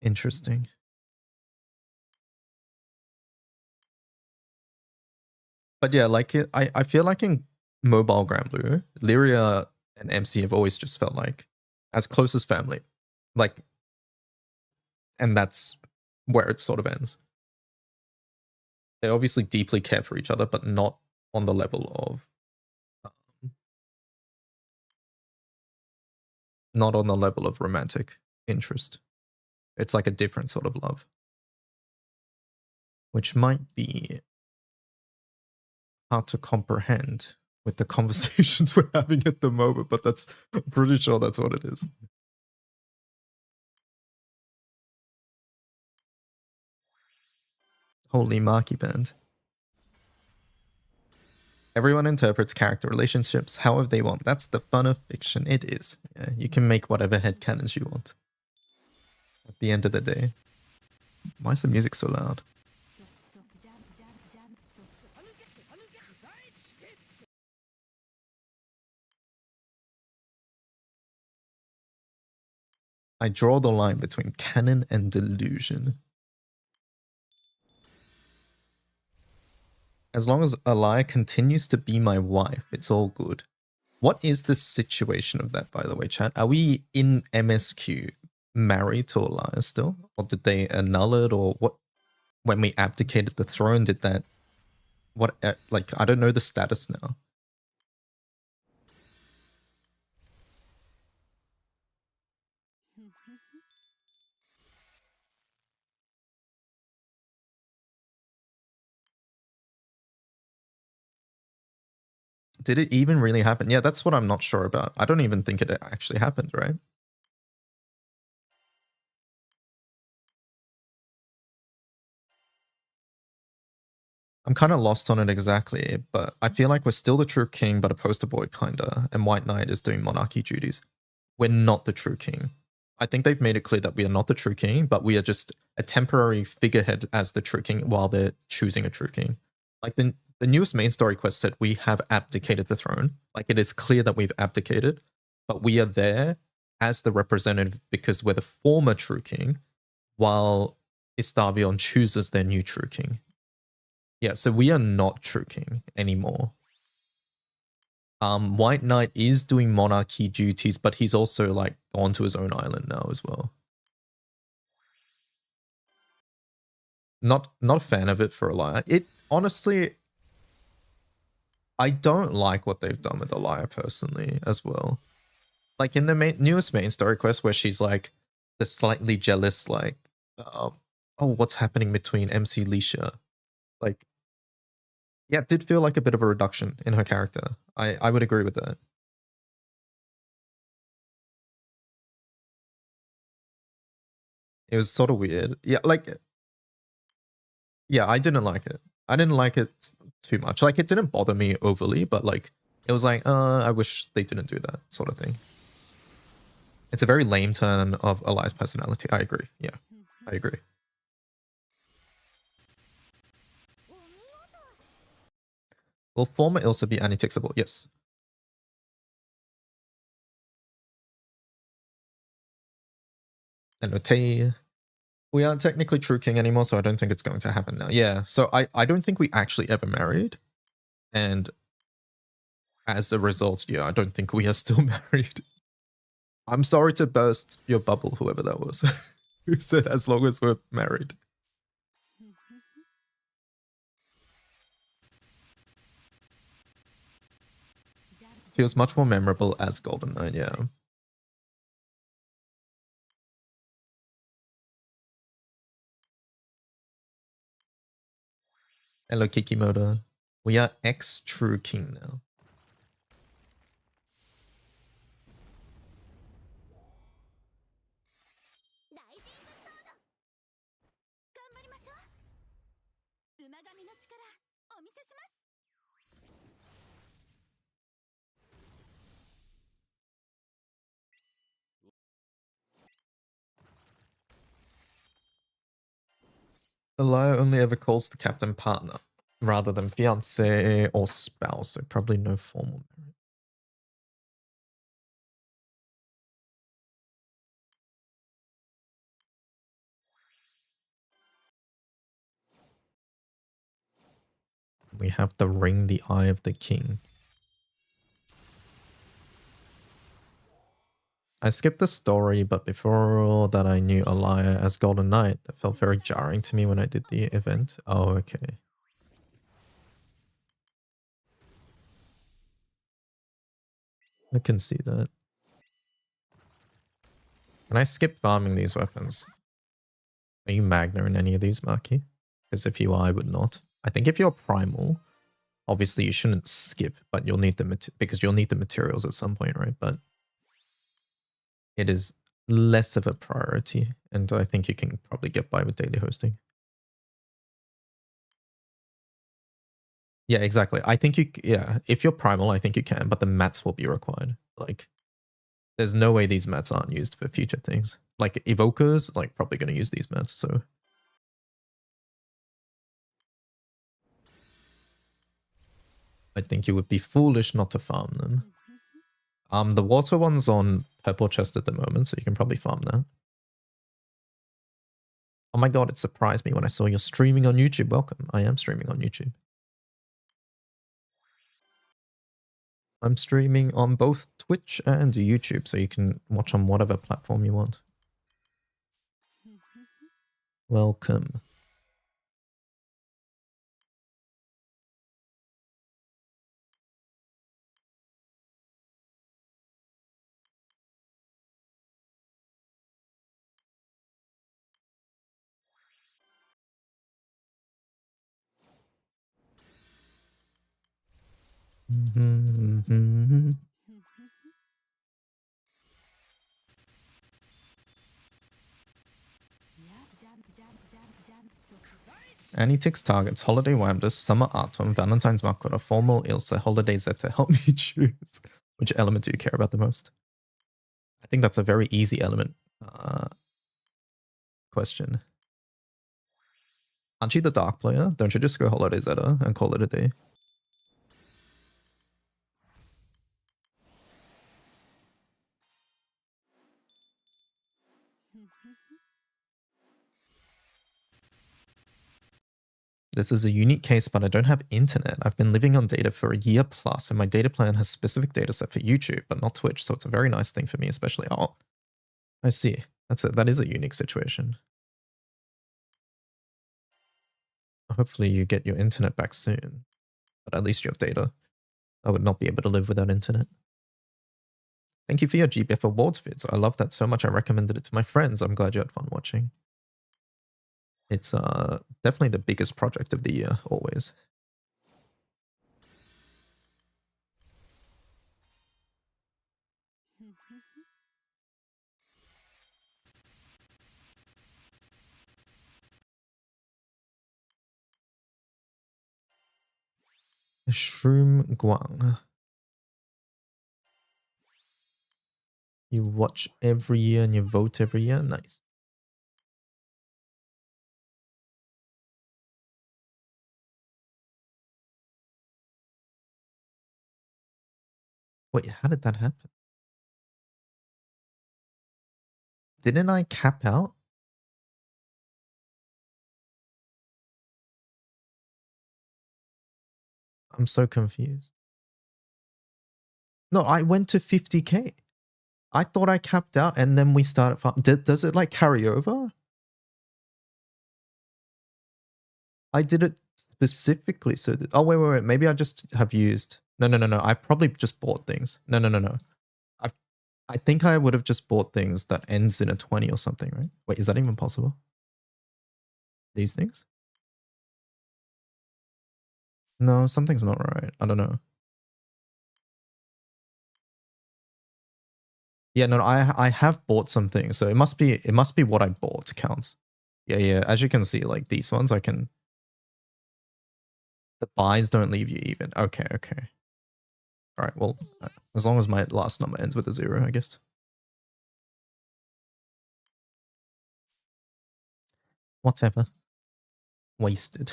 Interesting. But yeah, like I feel like in mobile Grand Blue, Lyria and MC have always just felt like as close as family. Like, and that's where it sort of ends. They obviously deeply care for each other, but not on the level of not on the level of romantic interest. It's like a different sort of love, which might be hard to comprehend with the conversations we're having at the moment, but I'm pretty sure that's what it is. Holy Marky Band. Everyone interprets character relationships however they want. That's the fun of fiction. It is. Yeah, you can make whatever headcanons you want. At the end of the day. Why is the music so loud? I draw the line between canon and delusion. As long as Elia continues to be my wife, it's all good. What is the situation of that, by the way, chat? Are we in MSQ married to Elia still? Or did they annul it? Or what? When we abdicated the throne, did that... What? Like, I don't know the status now. Did it even really happen? Yeah, that's what I'm not sure about. I don't even think it actually happened, right? I'm kind of lost on it exactly, but I feel like we're still the true king, but a poster boy kinda, and White Knight is doing monarchy duties. We're not the true king. I think they've made it clear that we are not the true king, but we are just a temporary figurehead as the true king while they're choosing a true king. Like the newest main story quest said we have abdicated the throne. Like it is clear that we've abdicated, but we are there as the representative because we're the former true king, while Istavion chooses their new true king. Yeah, so we are not true king anymore. White Knight is doing monarchy duties, but he's also like gone to his own island now as well. Not a fan of it for a lie. It honestly, I don't like what they've done with Elia personally as well. Like in the newest main story quest where she's like the slightly jealous, like, oh, what's happening between MC Leisha? Like, yeah, it did feel like a bit of a reduction in her character. I would agree with that. It was sort of weird. Yeah, like, yeah, I didn't like it. I didn't like it too much. Like, it didn't bother me overly, but like, it was like, I wish they didn't do that sort of thing. It's a very lame turn of Eli's personality. I agree. Yeah, I agree. Will former Ilsa be anti-tixable? Yes. And Otei. We aren't technically True King anymore, so I don't think it's going to happen now. Yeah, so I don't think we actually ever married. And as a result, yeah, I don't think we are still married. I'm sorry to burst your bubble, whoever that was, who said as long as we're married. Feels much more memorable as Golden Knight, yeah. Hello, Kikimoto. We are ex-True King now. Elia only ever calls the captain partner rather than fiance or spouse, so probably no formal marriage. We have the ring, the eye of the king. I skipped the story, but before that I knew Elia as Golden Knight. That felt very jarring to me when I did the event. Oh, okay. I can see that. Can I skip farming these weapons? Are you Magna in any of these, Marky? Because if you are, I would not. I think if you're Primal, obviously you shouldn't skip, but you'll need because you'll need the materials at some point, right? But it is less of a priority, and I think you can probably get by with daily hosting. Yeah, exactly. I think if you're Primal, I think you can, but the mats will be required. Like, there's no way these mats aren't used for future things. Like, Evokers, like, probably going to use these mats, so... I think you would be foolish not to farm them. The water one's on purple chest at the moment, so you can probably farm that. Oh my god, it surprised me when I saw you're streaming on YouTube. Welcome. I am streaming on YouTube. I'm streaming on both Twitch and YouTube, so you can watch on whatever platform you want. Welcome. Annie-Tix targets Holiday Wamdus, Summer Autumn, Valentine's Makura, Formal Ilsa, Holiday Zeta. Help me choose. Which element do you care about the most? I think that's a very easy element question. Aren't you the Dark player? Don't you just go Holiday Zeta and call it a day? This is a unique case, but I don't have internet. I've been living on data for a year plus, and my data plan has specific data set for YouTube, but not Twitch, so it's a very nice thing for me, especially. Oh, I see. That is a unique situation. Hopefully you get your internet back soon, but at least you have data. I would not be able to live without internet. Thank you for your GBF awards vids. I love that so much. I recommended it to my friends. I'm glad you had fun watching. It's definitely the biggest project of the year, always. Shroom Guang. You watch every year and you vote every year? Nice. Wait, how did that happen? Didn't I cap out? I'm so confused. No, I went to 50k. I thought I capped out and then we started farm. Does it like carry over? I did it specifically so that... Oh, wait. Maybe I just have used... No. I probably just bought things. No. I think I would have just bought things that ends in a 20 or something, right? Wait, is that even possible? These things? No, something's not right. I don't know. Yeah, no, I have bought something, so it must be what I bought counts. Yeah. As you can see, like these ones, I can... The buys don't leave you even. Okay. All right, well, as long as my last number ends with a 0, I guess. Whatever. Wasted.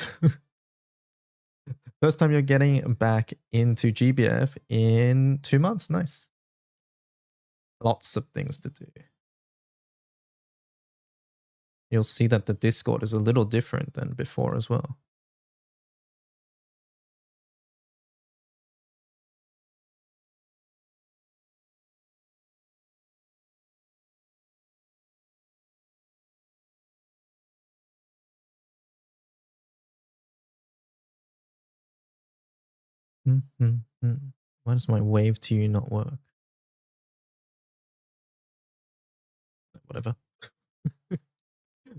First time you're getting back into GBF in 2 months. Nice. Lots of things to do. You'll see that the Discord is a little different than before as well. Why does my wave to you not work? Whatever.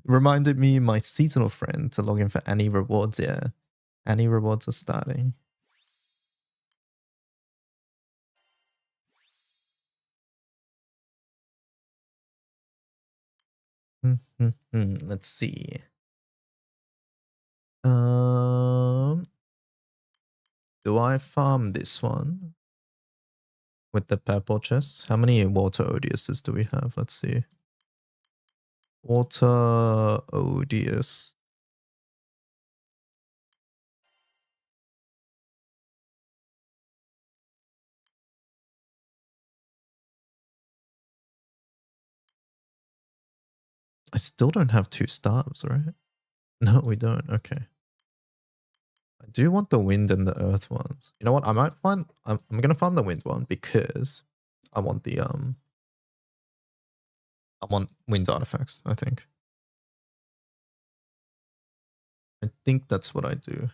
Reminded me my seasonal friend to log in for Annie rewards. Yeah, Annie rewards are starting. Let's see. Do I farm this one with the purple chests? How many water Odiouses do we have? Let's see. Water Odious. I still don't have 2 stars, right? No, we don't. Okay. I do want the wind and the earth ones. You know what? I might find... I'm gonna farm the wind one because I want the I want wind artifacts, I think. I think that's what I do.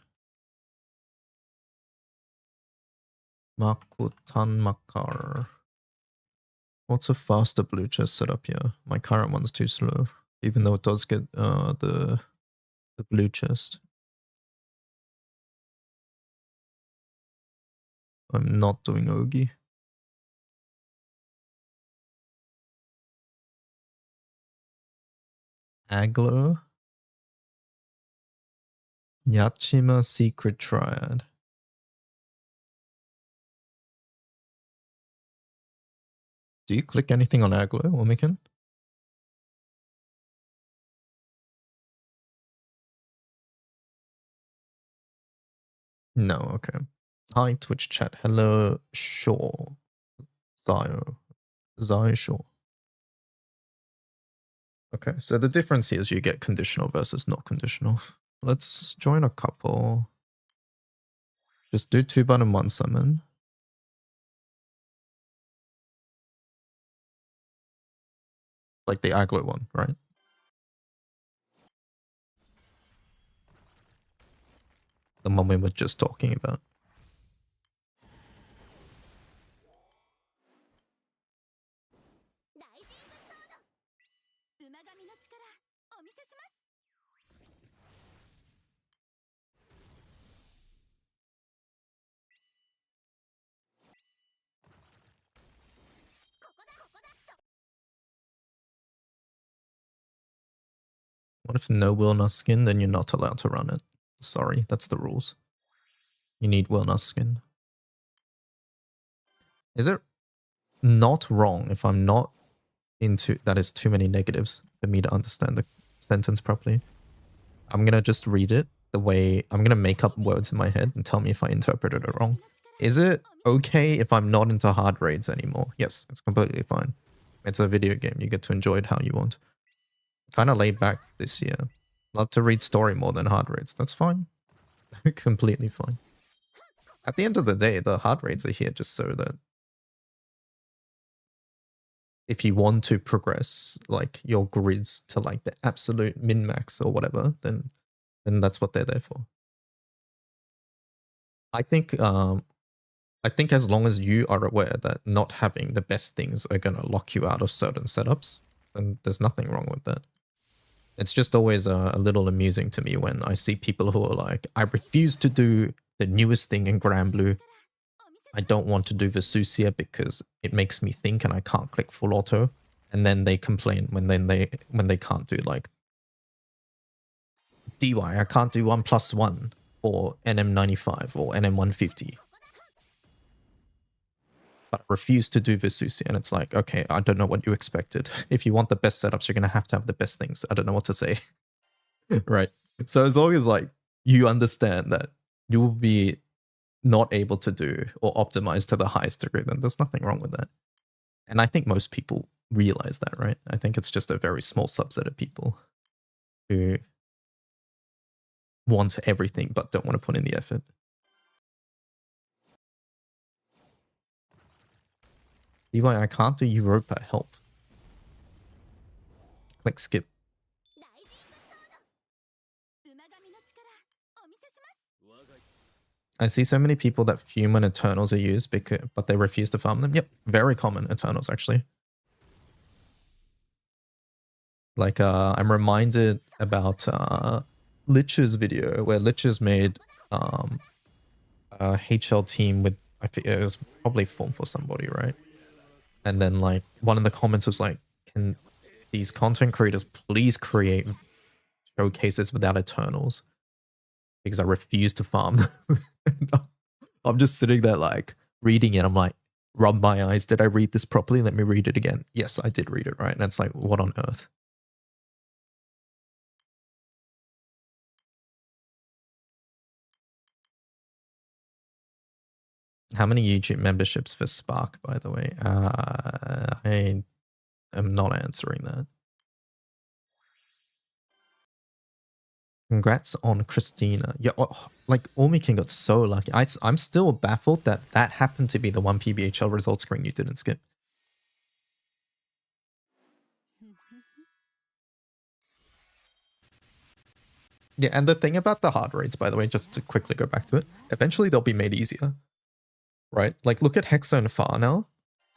Makutan Makar. What's a faster blue chest setup here? My current one's too slow, even though it does get the blue chest. I'm not doing Ogi. Aglo. Yachima Secret Triad. Do you click anything on Aglo, Omikan? No, okay. Hi, Twitch chat. Hello, Shaw. Zio Shaw. Okay, so the difference here is you get conditional versus not conditional. Let's join a couple. Just do 2 button 1 summon. Like the Aglo one, right? The one we were just talking about. What if no Wilna skin, then you're not allowed to run it? Sorry, that's the rules. You need Wilna skin. Is it not wrong if I'm not into... That is too many negatives for me to understand the sentence properly. I'm gonna just read it the way... I'm gonna make up words in my head and tell me if I interpreted it wrong. Is it okay if I'm not into hard raids anymore? Yes, it's completely fine. It's a video game. You get to enjoy it how you want. Kind of laid back this year. Love to read story more than hard raids. That's fine. Completely fine. At the end of the day, the hard raids are here just so that if you want to progress like your grids to like the absolute min-max or whatever, then that's what they're there for. I think as long as you are aware that not having the best things are going to lock you out of certain setups, then there's nothing wrong with that. It's just always a little amusing to me when I see people who are like, I refuse to do the newest thing in Grand Blue. I don't want to do Vesusia because it makes me think and I can't click full auto. And then they complain when they can't do like DY. I can't do 1+1 or NM95 or NM150. But I refuse to do Vesusia. And it's like, okay, I don't know what you expected. If you want the best setups, you're going to have the best things. I don't know what to say. Right. So as long as like you understand that you will be not able to do or optimize to the highest degree, then there's nothing wrong with that. And I think most people realize that, right? I think it's just a very small subset of people who want everything but don't want to put in the effort. Levi, I can't do Europa, help. Click skip. I see so many people that fume when Eternals are used, but they refuse to farm them. Yep, very common, Eternals, actually. Like, I'm reminded about Lich's video, where Lich's made a HL team with, I think it was probably Form for somebody, right? And then, like, one of the comments was like, can these content creators please create showcases without Eternals? Because I refuse to farm them. I'm just sitting there like reading it. I'm like, rub my eyes. Did I read this properly? Let me read it again. Yes, I did read it right. And it's like, what on earth? How many YouTube memberships for Spark, by the way? I am not answering that. Congrats on Christina. Yeah, like Ormikin got so lucky. I'm still baffled that happened to be the one PBHL result screen you didn't skip. Yeah, and the thing about the hard raids, by the way, just to quickly go back to it, eventually they'll be made easier, right? Like, look at Hexa and Far now.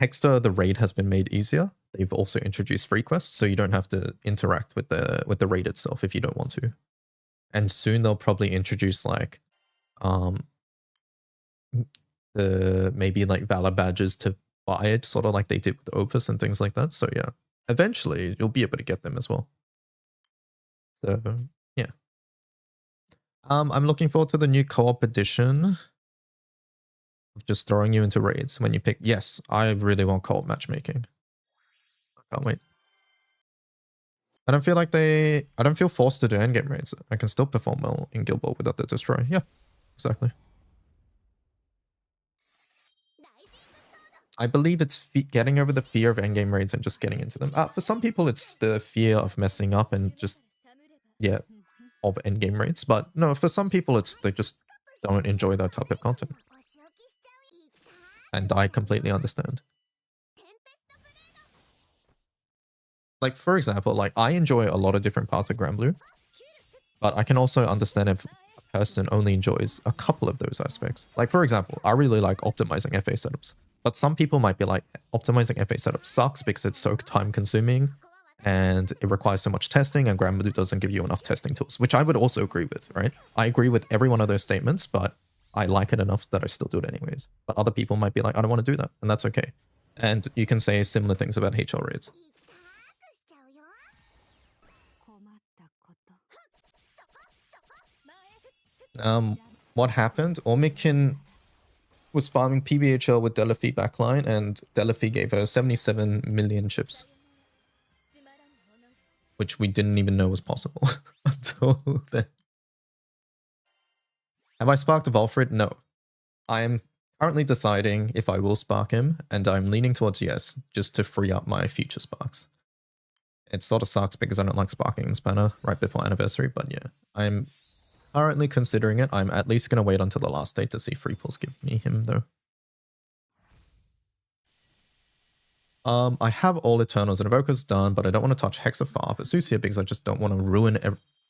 Hexa, the raid has been made easier. They've also introduced free quests, so you don't have to interact with the raid itself if you don't want to. And soon they'll probably introduce like the maybe like Valor badges to buy it, sort of like they did with Opus and things like that. So yeah, eventually you'll be able to get them as well. So yeah. I'm looking forward to the new co-op edition of just throwing you into raids when you pick. Yes, I really want co-op matchmaking. I can't wait. I don't feel forced to do endgame raids. I can still perform well in Guild Ball without the destroy. Yeah, exactly. I believe it's getting over the fear of endgame raids and just getting into them. For some people, it's the fear of messing up and just, yeah, of endgame raids. But no, for some people, they just don't enjoy that type of content. And I completely understand. Like, for example, like I enjoy a lot of different parts of Grand Blue, but I can also understand if a person only enjoys a couple of those aspects. Like, for example, I really like optimizing FA setups, but some people might be like, optimizing FA setups sucks because it's so time consuming. and it requires so much testing, and Grandmother doesn't give you enough testing tools, which I would also agree with, right? I agree with every one of those statements, but I like it enough that I still do it anyways. But other people might be like, I don't want to do that, and that's okay. And you can say similar things about HL raids. What happened? Ormikin was farming PBHL with Delaphi backline, and Delaphi gave her 77 million chips, which we didn't even know was possible until then. Have I sparked Volfred? No. I am currently deciding if I will spark him, and I'm leaning towards yes, just to free up my future sparks. It sort of sucks because I don't like sparking in Spanner right before anniversary, but yeah, I'm currently considering it. I'm at least going to wait until the last day to see free pulls give me him, though. I have all Eternals and Evokers done, but I don't want to touch Hexa far for Susia because I just don't want to ruin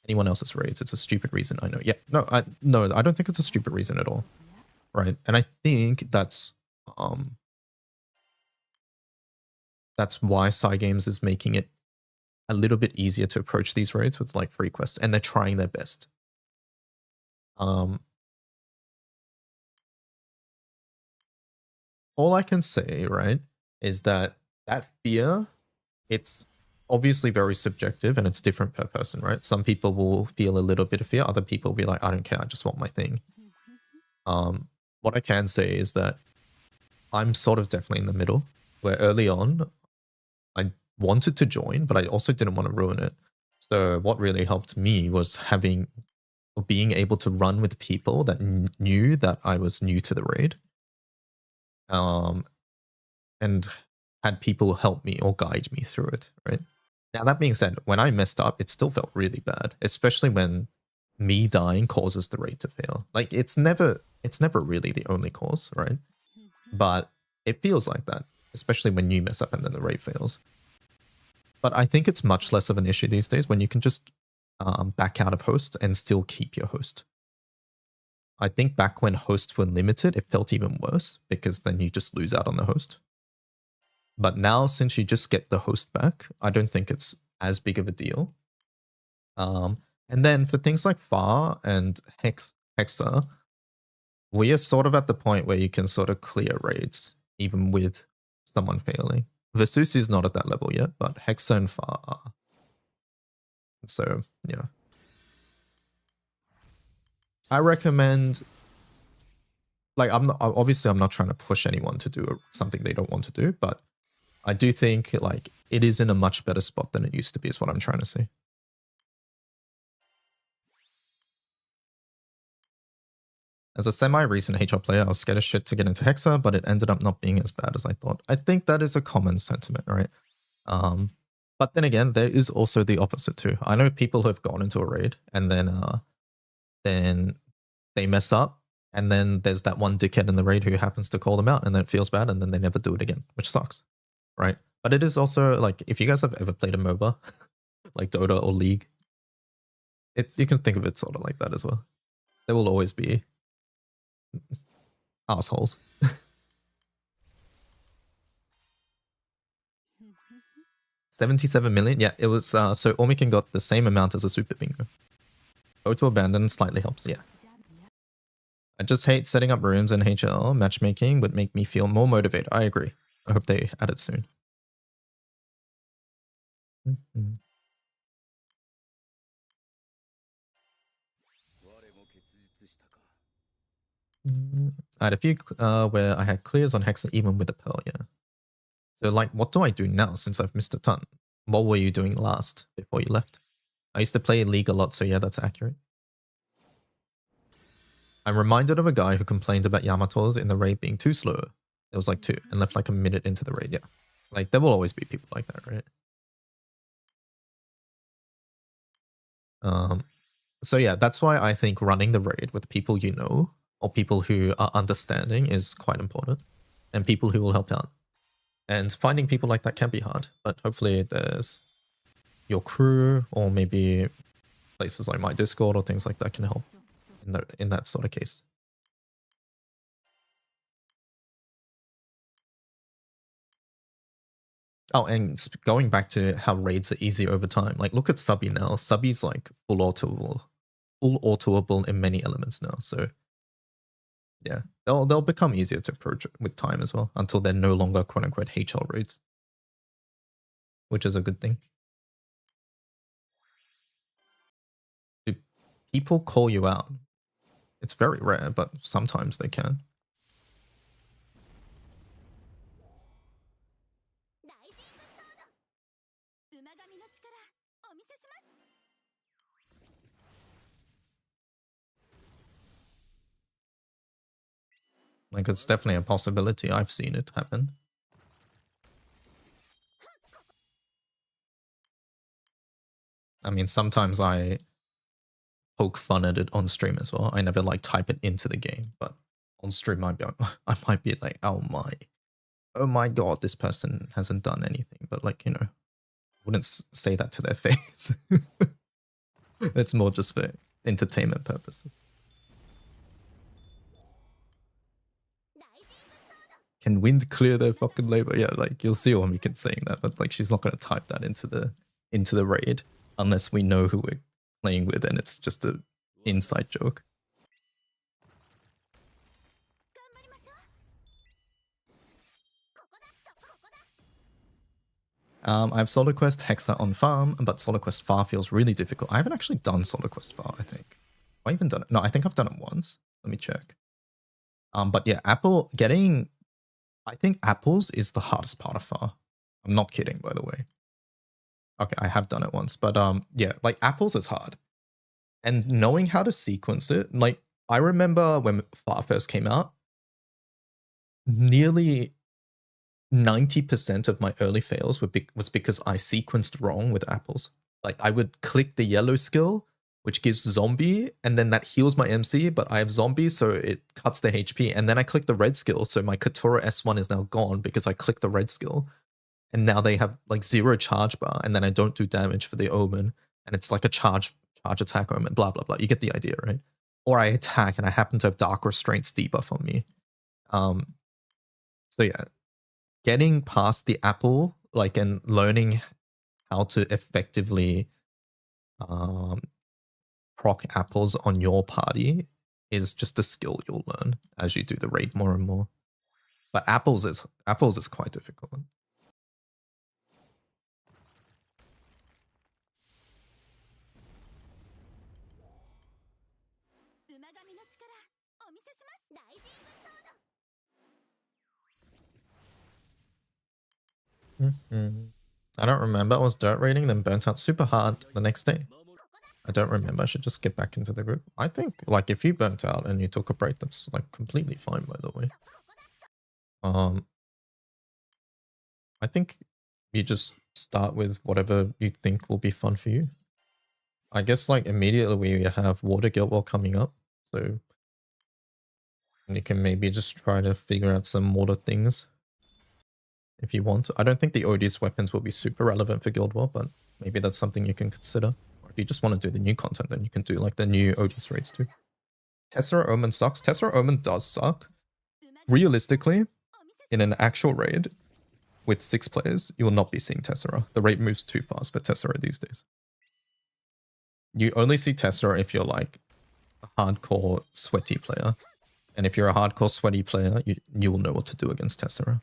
anyone else's raids. It's a stupid reason, I know. Yeah, no, I don't think it's a stupid reason at all. Right, and I think that's why Cygames is making it a little bit easier to approach these raids with like free quests, and they're trying their best. All I can say, right, is that fear, it's obviously very subjective and it's different per person, right? Some people will feel a little bit of fear, other people will be like, I don't care, I just want my thing. What I can say is that I'm sort of definitely in the middle, where early on, I wanted to join, but I also didn't want to ruin it. So what really helped me was being able to run with people that knew that I was new to the raid. And had people help me or guide me through it, right? Now, that being said, when I messed up, it still felt really bad, especially when me dying causes the raid to fail. Like, it's never really the only cause, right? But it feels like that, especially when you mess up and then the raid fails. But I think it's much less of an issue these days when you can just back out of hosts and still keep your host. I think back when hosts were limited, it felt even worse because then you just lose out on the host. But now, since you just get the host back, I don't think it's as big of a deal. And then for things like Far and Hexa, we are sort of at the point where you can sort of clear raids, even with someone failing. Versus is not at that level yet, but Hexa and Far are. So, yeah. I recommend, like, I'm not trying to push anyone to do something they don't want to do, but I do think, like, it is in a much better spot than it used to be, is what I'm trying to say. As a semi-recent HL player, I was scared as shit to get into Hexa, but it ended up not being as bad as I thought. I think that is a common sentiment, right? But then again, there is also the opposite too. I know people who have gone into a raid and then they mess up, and then there's that one dickhead in the raid who happens to call them out, and then it feels bad, and then they never do it again, which sucks, right? But it is also, like, if you guys have ever played a MOBA, like Dota or League, you can think of it sort of like that as well. There will always be assholes. 77 million? Yeah, it was, so Ormikin got the same amount as a Super Bingo. Go to Abandon slightly helps, yeah. I just hate setting up rooms in HL. Matchmaking would make me feel more motivated. I agree. I hope they add it soon. I had a few where I had clears on Hexa even with a Pearl, yeah. So, like, what do I do now since I've missed a ton? What were you doing last before you left? I used to play League a lot, so yeah, that's accurate. I'm reminded of a guy who complained about Yamato's in the raid being too slow. It was like 2 and left like a minute into the raid, yeah. Like, there will always be people like that, right? So yeah, that's why I think running the raid with people you know, or people who are understanding, is quite important. And people who will help out. And finding people like that can be hard, but hopefully there's your crew, or maybe places like my Discord or things like that can help in that sort of case. Oh, and going back to how raids are easy over time. Like, look at Subby now. Subby's like full autoable in many elements now. So yeah, they'll become easier to approach with time as well, until they're no longer quote unquote HL raids, which is a good thing. Do people call you out? It's very rare, but sometimes they can. Like, it's definitely a possibility. I've seen it happen. I mean, sometimes I poke fun at it on stream as well. I never like type it into the game, but on stream I might be like, oh my god, this person hasn't done anything. But like, you know, I wouldn't say that to their face. It's more just for entertainment purposes. Can wind clear their fucking labor? Yeah, like you'll see Omikid saying that, but like she's not gonna type that into the raid unless we know who we're playing with and it's just a inside joke. I have Solo Quest Hexa on farm, but Solo Quest Far feels really difficult. I haven't actually done Solo Quest Far, I think. Have I even done it? No, I think I've done it once. Let me check. But yeah, I think apples is the hardest part of Far. I'm not kidding, by the way. Okay, I have done it once, but yeah, like apples is hard. And knowing how to sequence it, like I remember when Far first came out, nearly 90% of my early fails was because I sequenced wrong with apples. Like I would click the yellow skill, which gives zombie, and then that heals my MC, but I have zombie, so it cuts the HP. And then I click the red skill, so my Katura S1 is now gone because I clicked the red skill. And now they have like 0 charge bar, and then I don't do damage for the omen, and it's like a charge attack omen, blah blah blah. You get the idea, right? Or I attack and I happen to have Dark Restraints debuff on me. So yeah, getting past the apple, like, and learning how to effectively proc apples on your party is just a skill you'll learn as you do the raid more and more. But apples is quite difficult. I don't remember. I was dirt raiding, then burnt out super hard the next day. I don't remember. I should just get back into the group. I think, like, if you burnt out and you took a break, that's like completely fine, by the way. I think you just start with whatever you think will be fun for you. I guess like immediately we have Water Guild War coming up, so you can maybe just try to figure out some water things if you want. I don't think the Odious weapons will be super relevant for Guild War, but maybe that's something you can consider. Or if you just want to do the new content, then you can do like the new Odious raids too. Tessera Omen sucks. Tessera Omen does suck. Realistically, in an actual raid with 6 players, you will not be seeing Tessera. The raid moves too fast for Tessera these days. You only see Tessera if you're like a hardcore sweaty player. And if you're a hardcore sweaty player, you will know what to do against Tessera.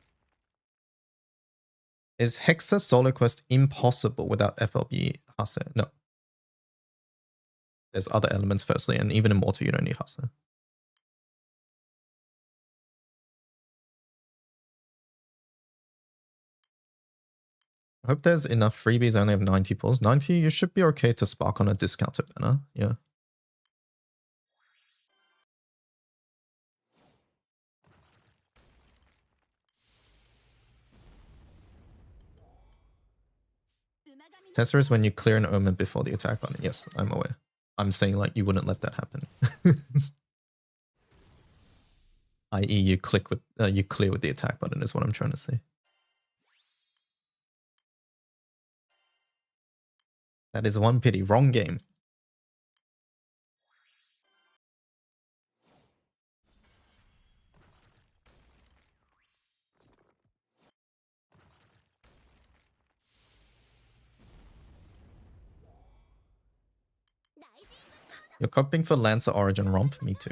Is Hexa Solo Quest impossible without FLB Hase? No. There's other elements firstly, and even in Mortar you don't need Hase. I hope there's enough freebies. I only have 90 pulls. 90, you should be okay to spark on a discounted banner. Yeah. Tessera is when you clear an omen before the attack button. Yes, I'm aware. I'm saying like you wouldn't let that happen. I.e. you clear with the attack button is what I'm trying to say. That is one pity. Wrong game. You're coping for Lancer Origin Romp? Me too.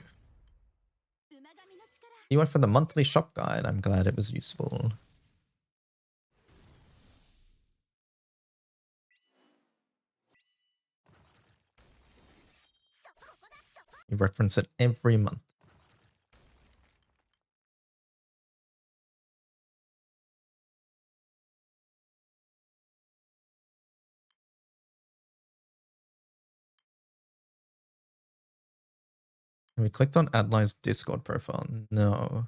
You went for the monthly shop guide. I'm glad it was useful. You reference it every month. We clicked on Adline's Discord profile. No.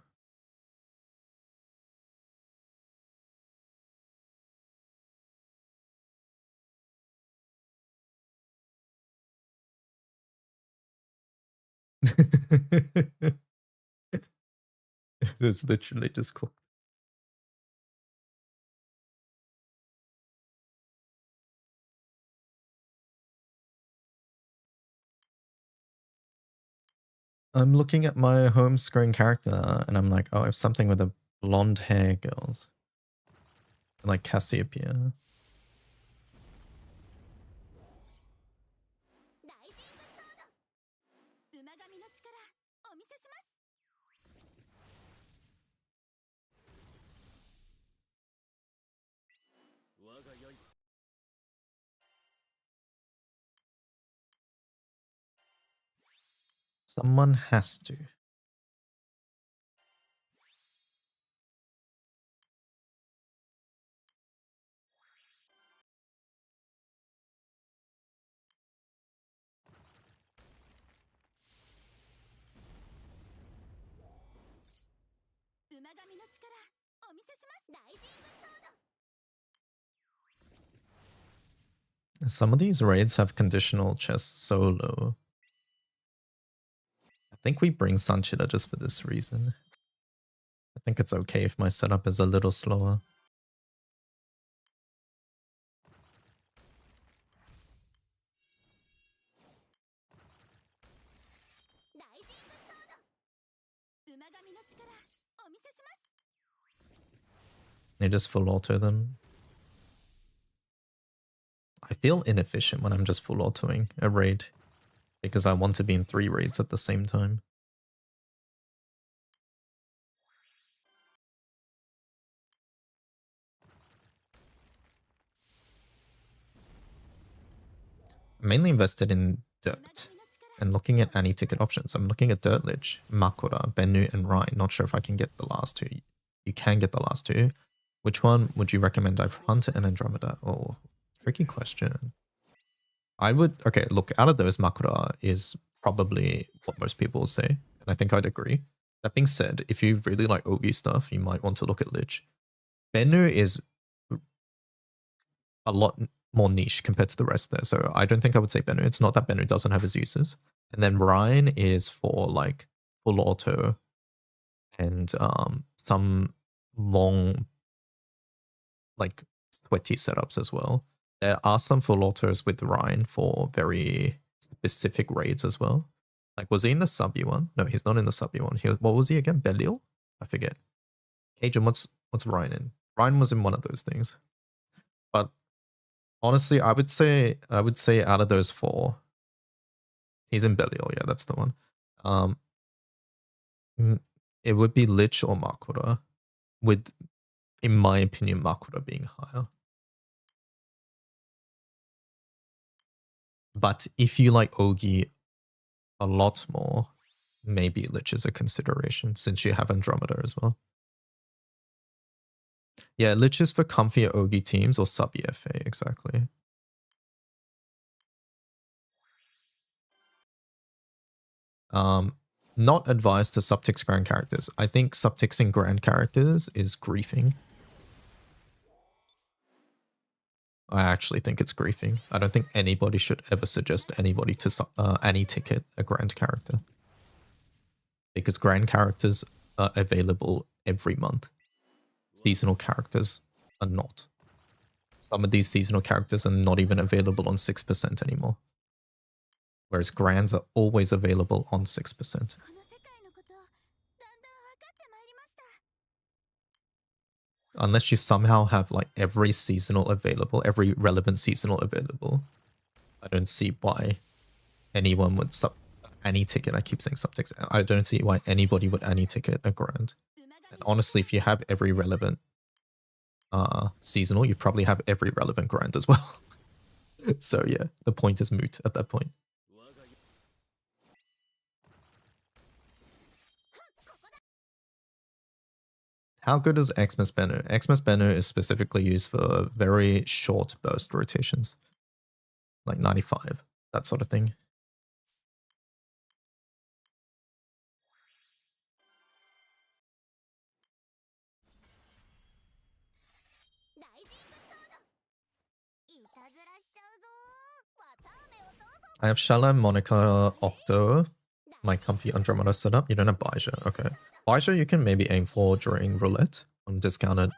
It is literally Discord. I'm looking at my home screen character and I'm like, oh, I have something with a blonde hair girls. Like Cassiopeia. Someone has to. Some of these raids have conditional chests so low. I think we bring Sanchita just for this reason. I think it's okay if my setup is a little slower. They just full auto them. I feel inefficient when I'm just full autoing a raid because I want to be in 3 raids at the same time. I'm mainly invested in Dirt and looking at any ticket options. I'm looking at Dirt Lich, Makura, Bennu, and Ryan. Not sure if I can get the last 2. You can get the last 2. Which one would you recommend? I've Hunter and Andromeda. Oh, tricky question. I would, okay, look, out of those, Makura is probably what most people will say, and I think I'd agree. That being said, if you really like Ogi stuff, you might want to look at Lich. Bennu is a lot more niche compared to the rest there, so I don't think I would say Bennu. It's not that Bennu doesn't have his uses. And then Ryan is for like full auto and some long, like sweaty setups as well. There are some full autos with Ryan for very specific raids as well. Like, was he in the subby one? No, he's not in the subby one. What was he again? Belial? I forget. Cajun, what's Ryan in? Ryan was in one of those things. But honestly, I would say out of those 4, he's in Belial. Yeah, that's the one. It would be Lich or Makura, with, in my opinion, Makura being higher. But if you like Ogi a lot more, maybe Lich is a consideration since you have Andromeda as well. Yeah, Lich is for comfier Ogi teams or sub EFA, exactly. Not advised to subtix grand characters. I think subtixing grand characters is griefing. I actually think it's griefing. I don't think anybody should ever suggest anybody to any ticket a grand character. Because grand characters are available every month. Seasonal characters are not. Some of these seasonal characters are not even available on 6% anymore. Whereas grands are always available on 6%. Unless you somehow have like every seasonal available, every relevant seasonal available, I don't see why anyone would any ticket. I keep saying subtext. I don't see why anybody would any ticket a grand. And honestly, if you have every relevant seasonal, you probably have every relevant grand as well. So yeah, the point is moot at that point. How good is Xmas Banner? Xmas Banner is specifically used for very short burst rotations. Like 95, that sort of thing. I have Shala, Monica, Octo, my comfy Andromeda setup. You don't have Baija. Okay. Baija you can maybe aim for during roulette on discounted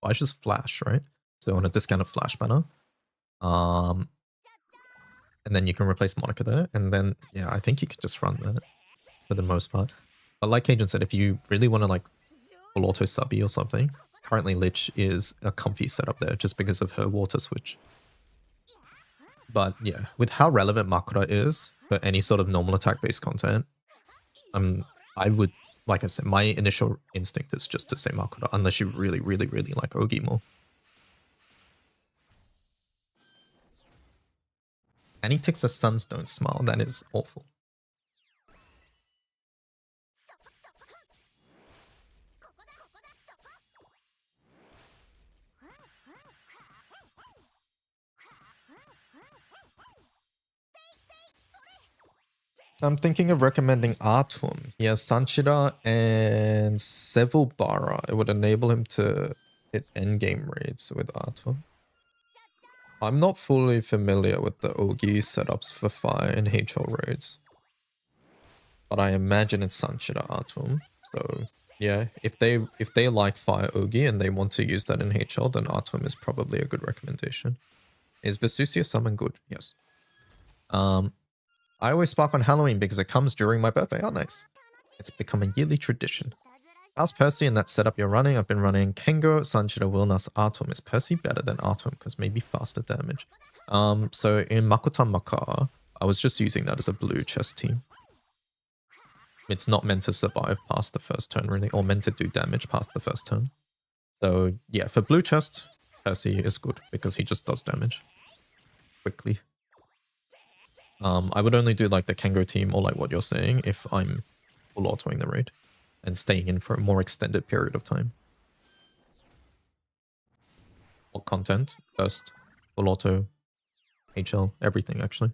Baija's flash, right? So on a discounted flash banner. And then you can replace Monica there. And then yeah, I think you could just run that for the most part. But like Agent said, if you really want to like full auto subby or something, currently Lich is a comfy setup there just because of her water switch. But yeah, with how relevant Makura is for any sort of normal attack based content, I would, like I said, my initial instinct is just to say Makura, unless you really, really, really like Ogi more. And he takes the suns don't smile, that is awful. I'm thinking of recommending Atum. He has Sanchida and Sevulbara. It would enable him to hit endgame raids with Atum. I'm not fully familiar with the Ogi setups for fire and HL raids. But I imagine it's Sanchida Atum. So yeah, if they like fire Ogi and they want to use that in HL, then Atum is probably a good recommendation. Is Vesusia summon good? Yes. I always spark on Halloween because it comes during my birthday. Oh, nice. It's become a yearly tradition. How's Percy in that setup you're running? I've been running Kengo, Sanchida, Wilnas, Atum. Is Percy better than Atum? Because maybe faster damage. So in Makotan Makar, I was just using that as a blue chest team. It's not meant to survive past the first turn, really, or meant to do damage past the first turn. So yeah, for blue chest, Percy is good because he just does damage quickly. I would only do like the Kengo team or like what you're saying if I'm full autoing the raid and staying in for a more extended period of time. What content? Burst, full auto, HL, everything actually.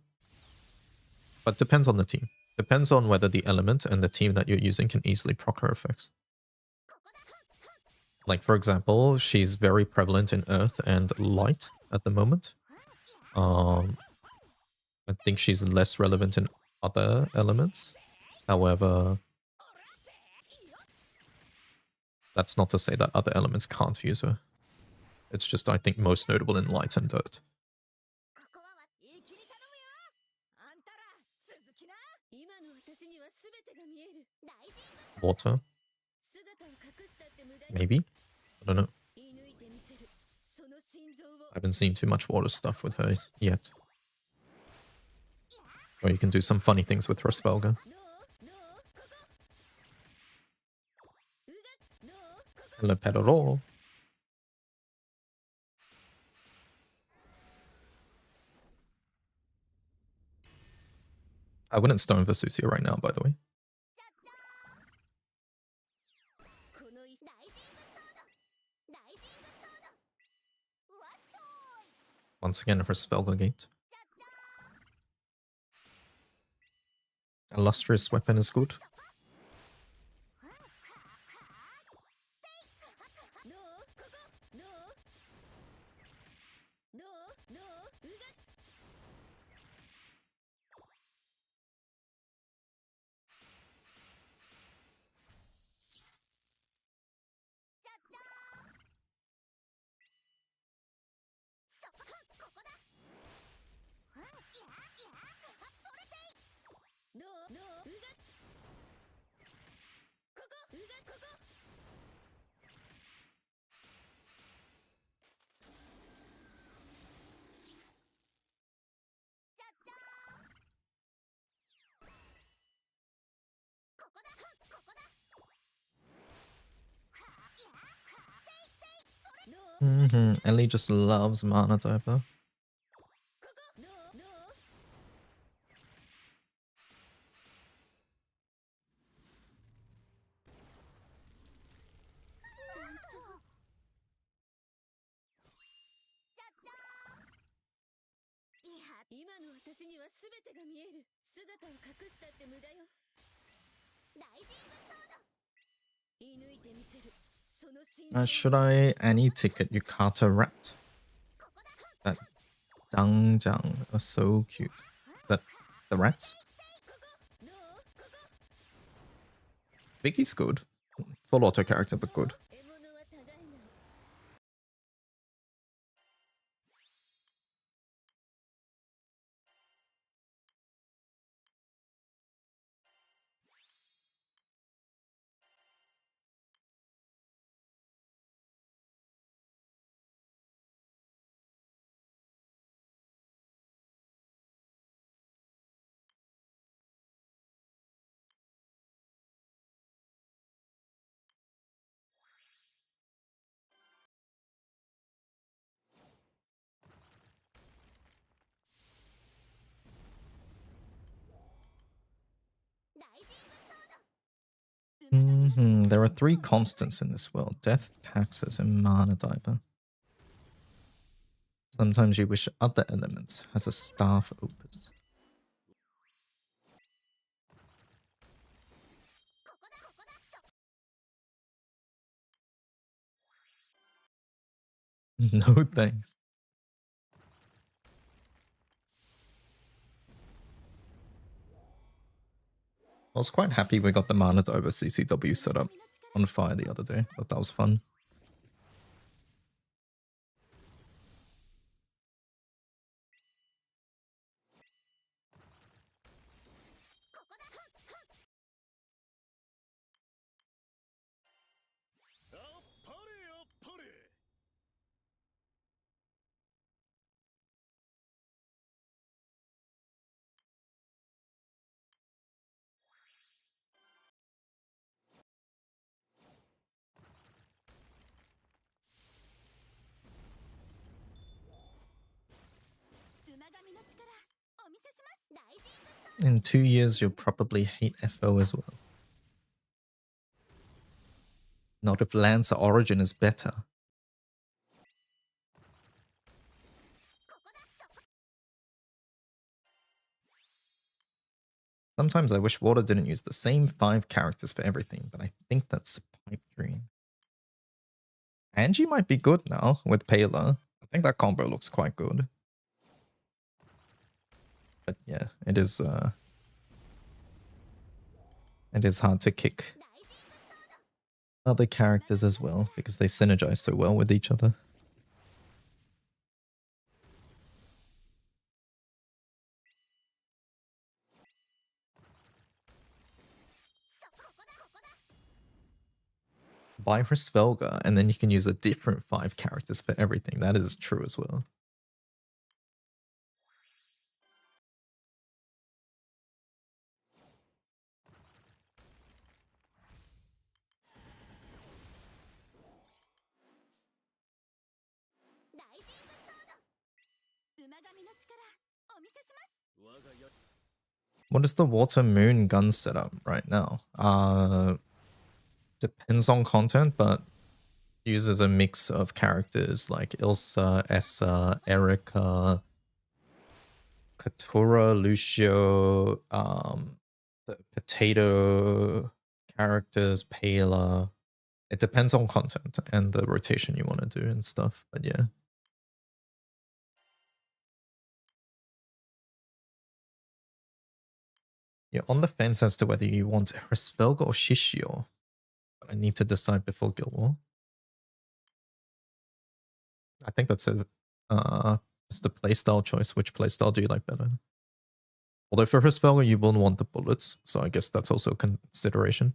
But depends on the team. Depends on whether the element and the team that you're using can easily proc her effects. Like for example, she's very prevalent in earth and light at the moment. I think she's less relevant in other elements. However, that's not to say that other elements can't use her. It's just, I think, most notable in light and dirt. Water? Maybe? I don't know. I haven't seen too much water stuff with her yet. Or you can do some funny things with her Svelga. Hello, Pedro. I wouldn't stone Vesusia right now, by the way. Once again, her Svelga gate. Illustrious weapon is good. Ellie just loves mana diver. Should I any ticket Yukata rat? That Dangjang are so cute. That the rats? Vicky's good. Full auto character, but good. There are 3 constants in this world: death, taxes, and mana diver. Sometimes you wish other elements has a staff opus. No thanks. I was quite happy we got the mana diver CCW set up on fire the other day. Thought that was fun. In 2 years, you'll probably hate FO as well. Not if Lancer Origin is better. Sometimes I wish Water didn't use the same 5 characters for everything, but I think that's a pipe dream. Angie might be good now with Payla. I think that combo looks quite good. But yeah, it is hard to kick other characters as well because they synergize so well with each other. Buy her Svelga, and then you can use a different 5 characters for everything. That is true as well. What is the Water Moon gun setup right now? Depends on content, but uses a mix of characters like Ilsa, Essa, Erika, Katura, Lucio, the potato characters, Payla. It depends on content and the rotation you want to do and stuff, but yeah. You're on the fence as to whether you want Hrisvelga or Shishio. But I need to decide before Guild War. I think that's just a playstyle choice. Which playstyle do you like better? Although for Hrisvelga you will want the bullets, so I guess that's also a consideration.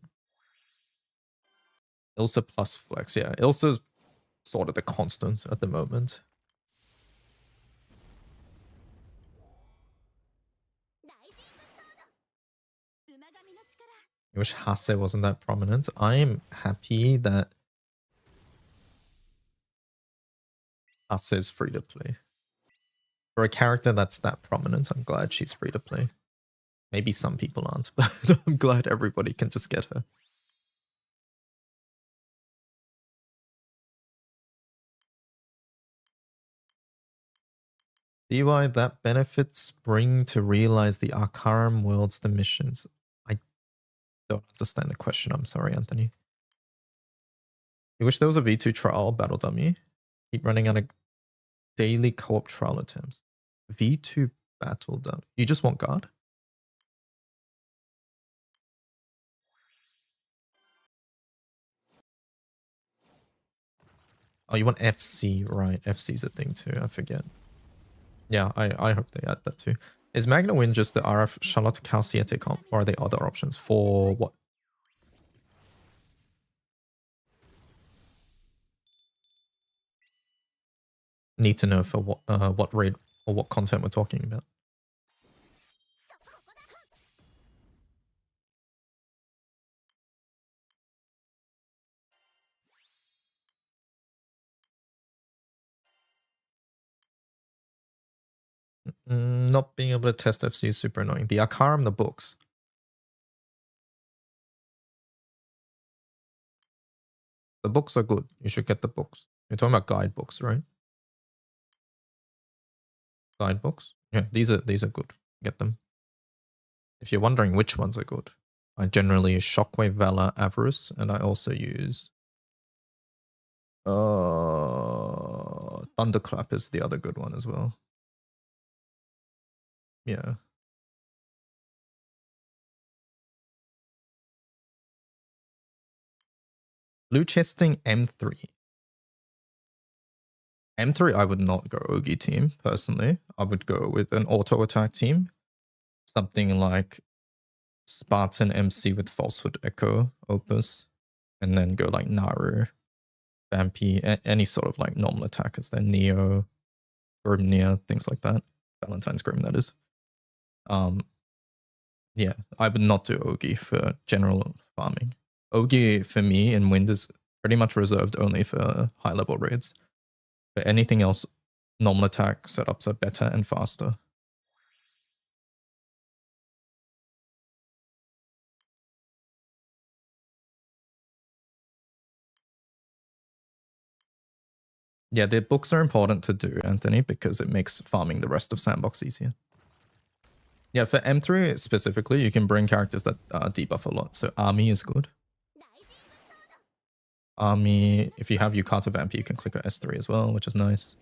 Ilsa plus flex, yeah. Ilsa's sort of the constant at the moment. I wish Hase wasn't that prominent. I'm happy that Us is free to play. For a character that's that prominent, I'm glad she's free to play. Maybe some people aren't, but I'm glad everybody can just get her. DY that benefits bring to realize the Arcarum worlds, the missions. I don't understand the question. I'm sorry, Anthony. I wish there was a V2 trial battle dummy. Keep running out of daily co-op trial attempts. V2 battle dummy. You just want guard? Oh, you want FC, right. FC's a thing too, I forget. Yeah, I hope they add that too. Is Magna Win just the RF Charlotte Calciete comp, or are there other options? For what? Need to know for what raid or what content we're talking about. Not being able to test FC is super annoying. The Arcarum, the books. The books are good. You should get the books. You're talking about guidebooks, right? Guidebooks? Yeah, these are good. Get them. If you're wondering which ones are good, I generally use Shockwave, Valor, Avarice, and I also use Thunderclap is the other good one as well. Yeah. Blue chesting M3. M3, I would not go Ogi team, personally. I would go with an auto attack team. Something like Spartan MC with Falsehood Echo, Opus. And then go like Naru, Vampy, any sort of like normal attackers. Then Neo, Grimnir, things like that. Valentine's Grim, that is. Yeah, I would not do Ogi for general farming. Ogi for me in Wind is pretty much reserved only for high level raids. But anything else, normal attack setups are better and faster. Yeah, the books are important to do, Anthony, because it makes farming the rest of Sandbox easier. Yeah, for M3 specifically, you can bring characters that debuff a lot. So Army is good. Army, if you have Yukata Vamp, you can click her S3 as well, which is nice.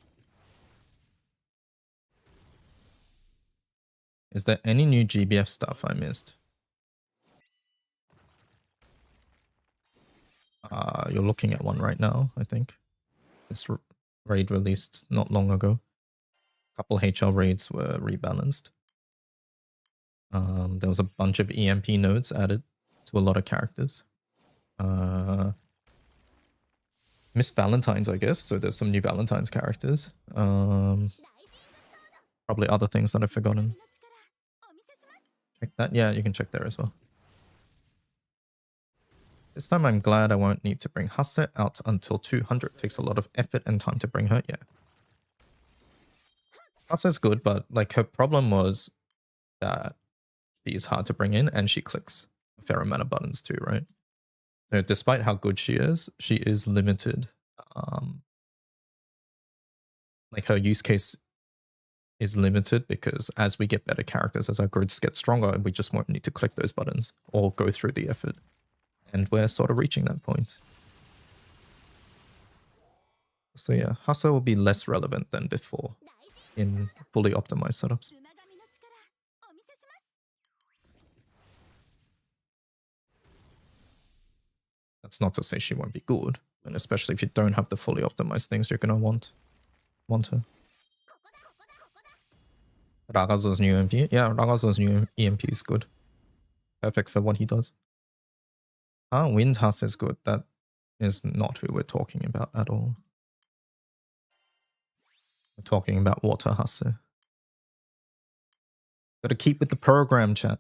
Is there any new GBF stuff I missed? You're looking at one right now, I think. This raid released not long ago. A couple HL raids were rebalanced. There was a bunch of EMP nodes added to a lot of characters. Miss Valentine's, I guess. So there's some new Valentine's characters. Probably other things that I've forgotten. Check that. Yeah, you can check there as well. This time I'm glad I won't need to bring Hexa out until 200. Takes a lot of effort and time to bring her. Yeah. Hexa's good, but like her problem was that she is hard to bring in and she clicks a fair amount of buttons too, right? So despite how good she is limited. Like her use case is limited because as we get better characters, as our grids get stronger, we just won't need to click those buttons or go through the effort. And we're sort of reaching that point. So yeah, Hexa will be less relevant than before in fully optimized setups. That's not to say she won't be good, and especially if you don't have the fully optimized things, you're gonna want her. Ragazo's new EMP? Yeah, Ragazo's new EMP is good. Perfect for what he does. Wind Hexa is good. That is not who we're talking about at all. We're talking about Water Hexa. Gotta keep with the program, chat.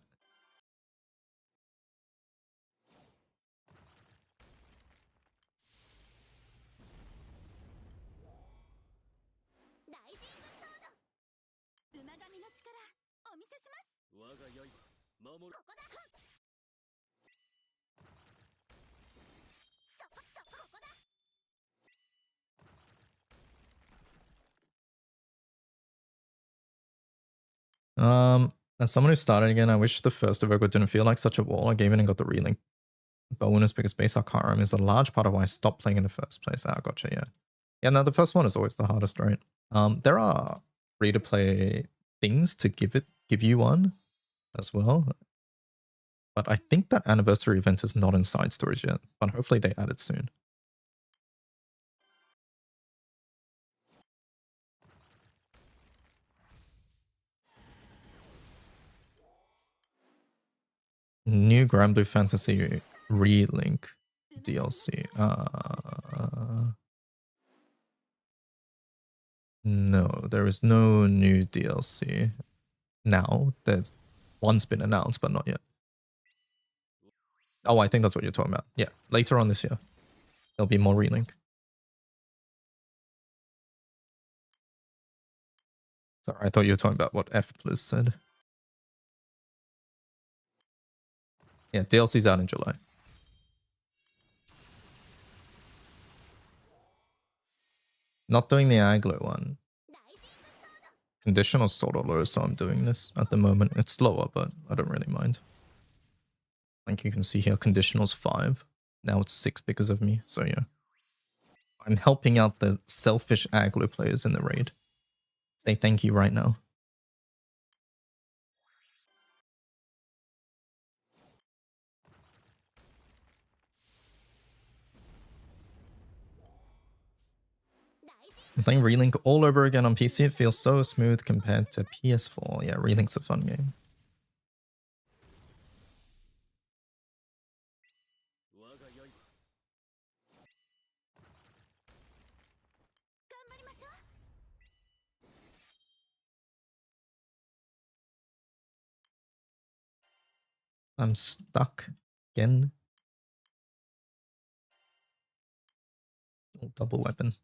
As someone who started again, I wish the first Evoker didn't feel like such a wall. I gave it and got the relink bonus because base Arcarum is a large part of why I stopped playing in the first place. Ah, gotcha, yeah. Yeah, no, the first one is always the hardest, right? There are free-to-play things to give you one as well. But I think that anniversary event is not in side stories yet, but hopefully they add it soon. New Grand Blue Fantasy Relink DLC. No, there is no new DLC now. There's one's been announced, but not yet. Oh, I think that's what you're talking about. Yeah, later on this year, there'll be more relink. Sorry, I thought you were talking about what F Plus said. Yeah, DLC's out in July. Not doing the Aglo one. Conditional's sort of low, so I'm doing this at the moment. It's slower, but I don't really mind. Like you can see here, conditional's 5. Now it's 6 because of me, so yeah. I'm helping out the selfish Aglo players in the raid. Say thank you right now. Playing Relink all over again on PC, it feels so smooth compared to PS4. Yeah, Relink's a fun game. I'm stuck again. Oh, double weapon.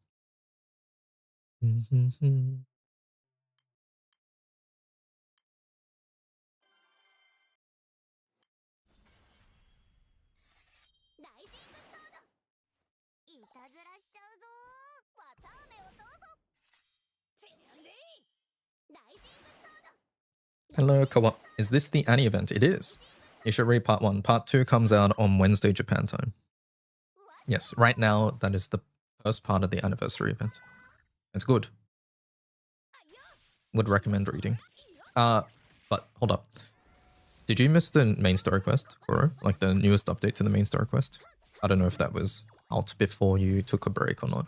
Hello, co-op. Is this the Annie event? It is. You should read part 1. Part 2 comes out on Wednesday, Japan time. Yes, right now, that is the first part of the anniversary event. It's good. Would recommend reading. But hold up. Did you miss the main story quest, Kuro? Like the newest update to the main story quest? I don't know if that was out before you took a break or not.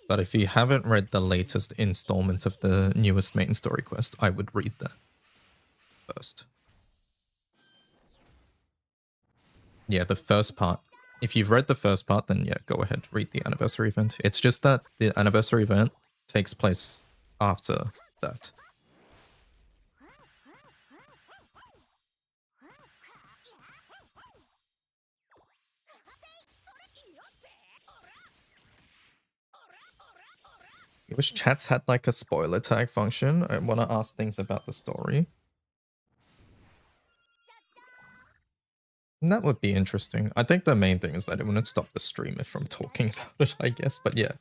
But if you haven't read the latest installment of the newest main story quest, I would read that first. Yeah, the first part. If you've read the first part, then yeah, go ahead, read the anniversary event. It's just that the anniversary event takes place after that. I wish chats had like a spoiler tag function. I want to ask things about the story. And that would be interesting. I think the main thing is that it wouldn't stop the streamer from talking about it, I guess. But yeah,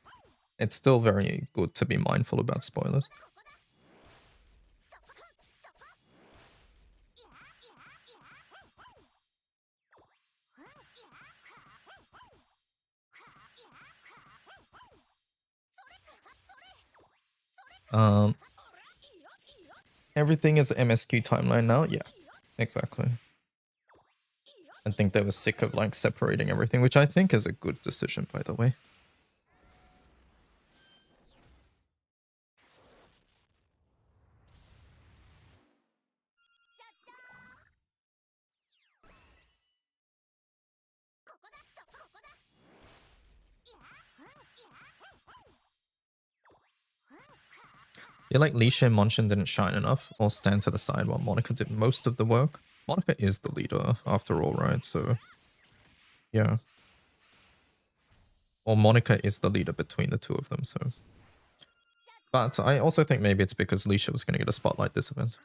it's still very good to be mindful about spoilers. Everything is MSQ timeline now? Yeah, exactly. I think they were sick of like separating everything, which I think is a good decision, by the way. I feel like Leisha and Monshin didn't shine enough or stand to the side while Monica did most of the work. Monica is the leader after all, right? So, yeah. or Monica is the leader between the two of them, so. But I also think maybe it's because Leisha was going to get a spotlight this event.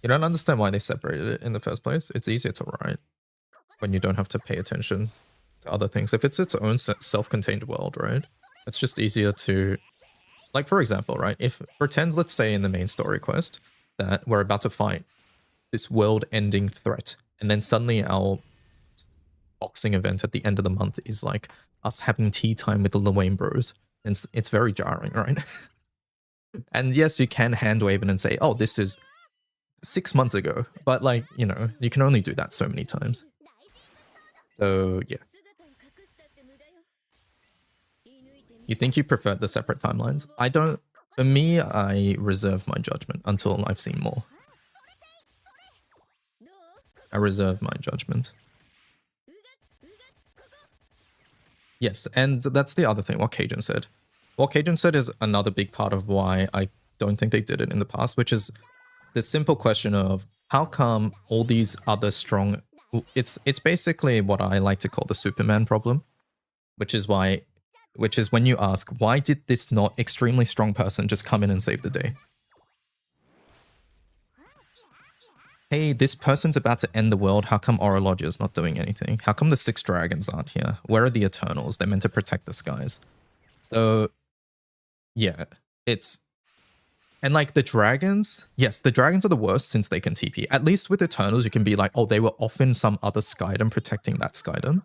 You don't understand why they separated it in the first place. It's easier to write when you don't have to pay attention to other things. If it's its own self-contained world, right? It's just easier to... Like, for example, right? If pretend, let's say in the main story quest, that we're about to fight this world-ending threat, and then suddenly our boxing event at the end of the month is like us having tea time with the Llewellyn bros. And it's very jarring, right? And yes, you can hand wave it and say, oh, this is 6 months ago. But like, you know, you can only do that so many times. So yeah. You think you prefer the separate timelines? I don't. For me, I reserve my judgment until I've seen more. I reserve my judgment. Yes, and that's the other thing, what Cajun said. What Cajun said is another big part of why I don't think they did it in the past, which is the simple question of how come all these other strong... It's basically what I like to call the Superman problem, which is when you ask, why did this not extremely strong person just come in and save the day? Hey, this person's about to end the world. How come Orologia is not doing anything? How come the 6 dragons aren't here? Where are the Eternals? They're meant to protect the skies. So, yeah, it's... And like the dragons, yes, the dragons are the worst since they can TP. At least with Eternals, you can be like, oh, they were off in some other Skydom protecting that Skydom.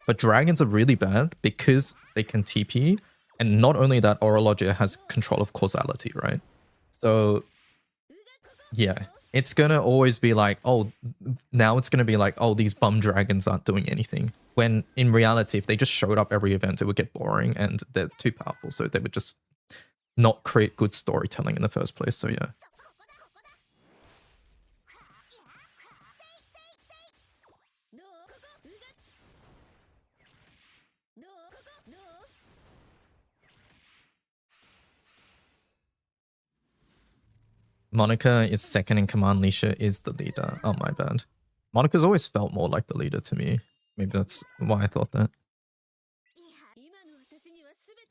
But dragons are really bad because they can TP. And not only that, Orologia has control of causality, right? So, yeah. It's going to always be like, oh, now it's going to be like, oh, these bum dragons aren't doing anything. When in reality, if they just showed up every event, it would get boring and they're too powerful. So they would just not create good storytelling in the first place. So yeah. Monica is second in command. Leisha is the leader. Oh, my bad. Monica's always felt more like the leader to me. Maybe that's why I thought that.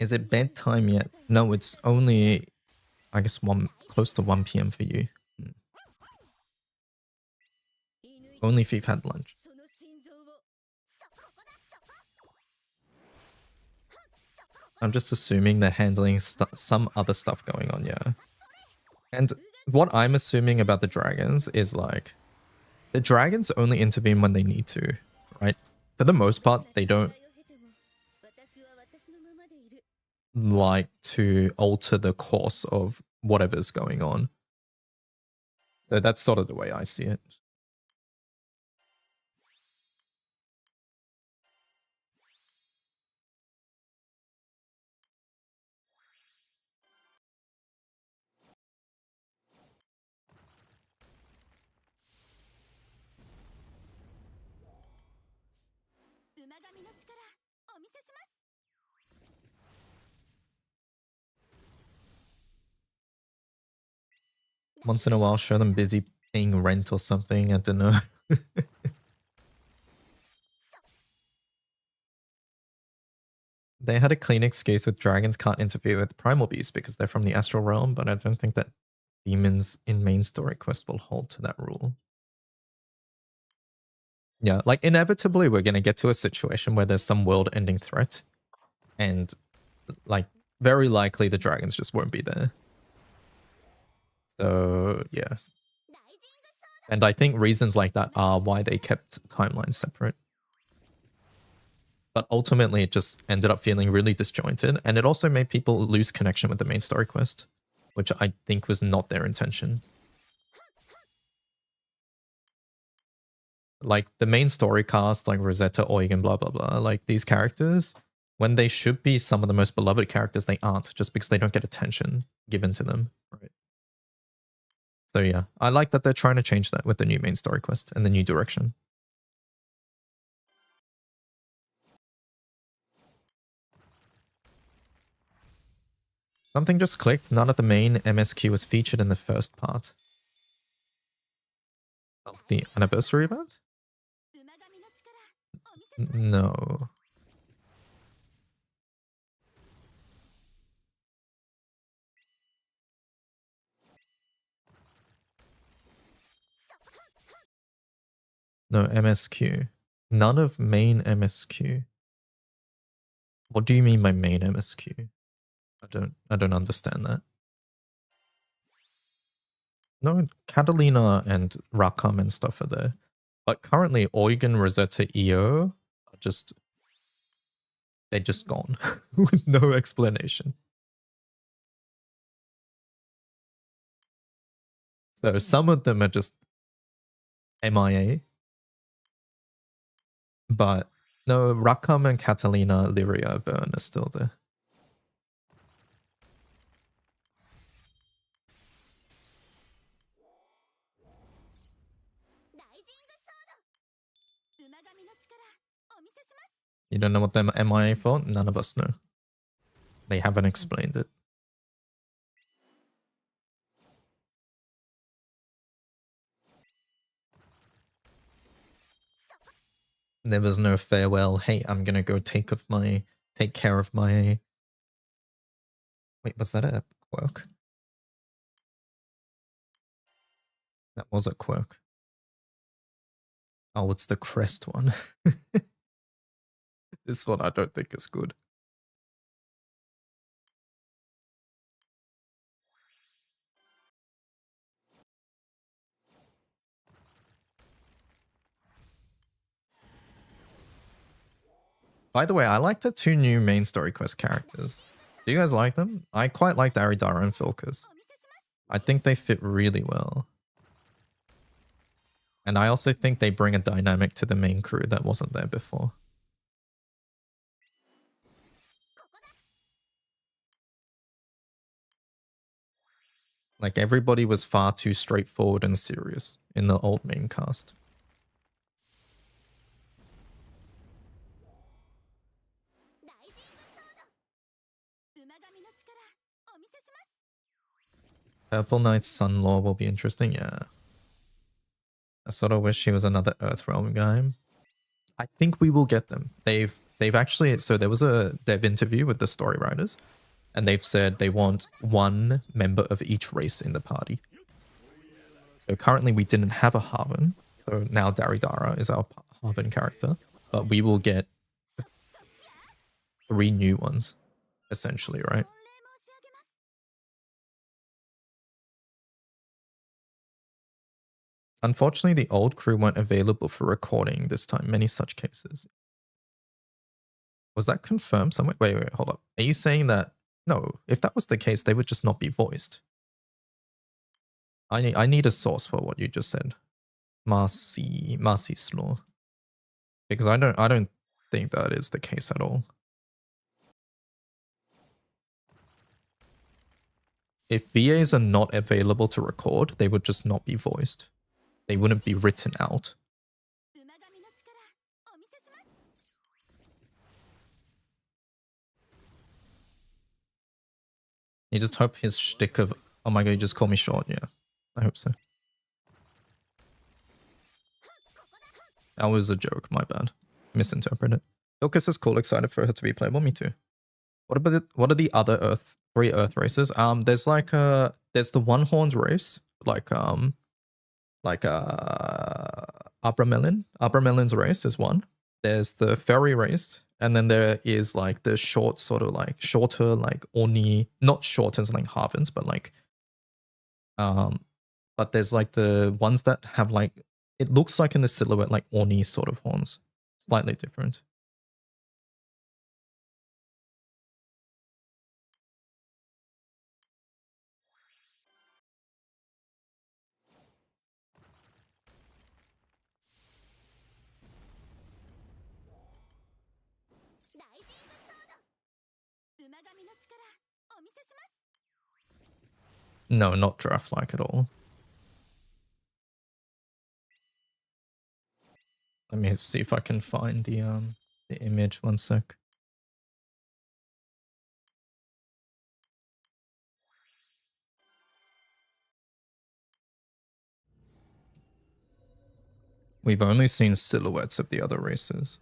Is it bedtime yet? No, it's only, I guess, close to 1 PM for you. Only if you've had lunch. I'm just assuming they're handling some other stuff going on, yeah. And what I'm assuming about the dragons is like, the dragons only intervene when they need to, right? For the most part, they don't like to alter the course of whatever's going on. So that's sort of the way I see it. Once in a while, show them busy paying rent or something. I don't know. They had a clean excuse with dragons can't interfere with primal beasts because they're from the astral realm, but I don't think that demons in main story quest will hold to that rule. Yeah, like inevitably we're going to get to a situation where there's some world-ending threat, and like very likely the dragons just won't be there. So yeah. And I think reasons like that are why they kept timelines separate. But ultimately it just ended up feeling really disjointed, and it also made people lose connection with the main story quest, which I think was not their intention. Like the main story cast, like Rosetta, Eugen, blah, blah, blah, like these characters, when they should be some of the most beloved characters, they aren't, just because they don't get attention given to them. Right. So yeah, I like that they're trying to change that with the new main story quest and the new direction. Something just clicked. None of the main MSQ was featured in the first part of the anniversary event? No. No, MSQ. None of main MSQ. What do you mean by main MSQ? I don't understand that. No, Catalina and Rakam and stuff are there. But currently Eugen, Rosetta, EO are just they're just gone with no explanation. So some of them are just MIA. But no, Rakam and Catalina, Lyria, Vern are still there. You don't know what they're MIA for? None of us know. They haven't explained it. There was no farewell. Hey, I'm gonna go take care of my. Wait, was that a quirk? That was a quirk. Oh, it's the crest one. This one I don't think is good. By the way, I like the 2 new main story quest characters. Do you guys like them? I quite liked Aridara and Filcus. I think they fit really well. And I also think they bring a dynamic to the main crew that wasn't there before. Like, everybody was far too straightforward and serious in the old main cast. Purple Knight's son-in-law will be interesting, yeah. I sort of wish he was another Earthrealm guy. I think we will get them. They've actually, so there was a dev interview with the story writers, and they've said they want 1 member of each race in the party. So currently we didn't have a Haven, so now Daridara is our Haven character, but we will get 3 new ones, essentially, right? Unfortunately, the old crew weren't available for recording this time. Many such cases. Was that confirmed somewhere? Wait, hold up. Are you saying that? No, if that was the case, they would just not be voiced. I need a source for what you just said. Marcy's law. Because I don't think that is the case at all. If VAs are not available to record, they would just not be voiced. They wouldn't be written out. You just hope his shtick of, oh my god, you just call me short, yeah. I hope so. That was a joke, my bad. Misinterpreted. Ilkis is cool, excited for her to be playable, me too. What are the other 3 Earth races? There's like there's the One Horned race, like Abramelin. Abramelin's race is one. There's the Fairy race, and then there is like the shorter like Oni, not short as like Harvens, but like but there's like the ones that have like, it looks like in the silhouette like Oni sort of horns. Slightly different. No, not draft-like at all. Let me see if I can find the image. One sec. We've only seen silhouettes of the other races.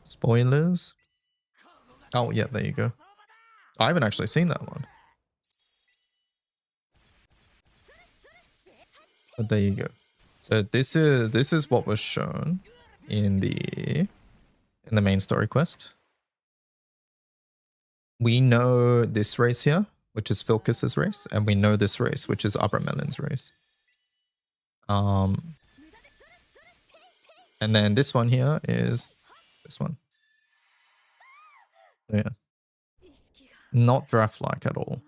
Spoilers. Oh yeah, there you go. I haven't actually seen that one. But there you go. So this is what was shown in the main story quest. We know this race here, which is Filkis's race, and we know this race, which is Abramelon's race. And then this one here is this one. Yeah. Not draft-like at all.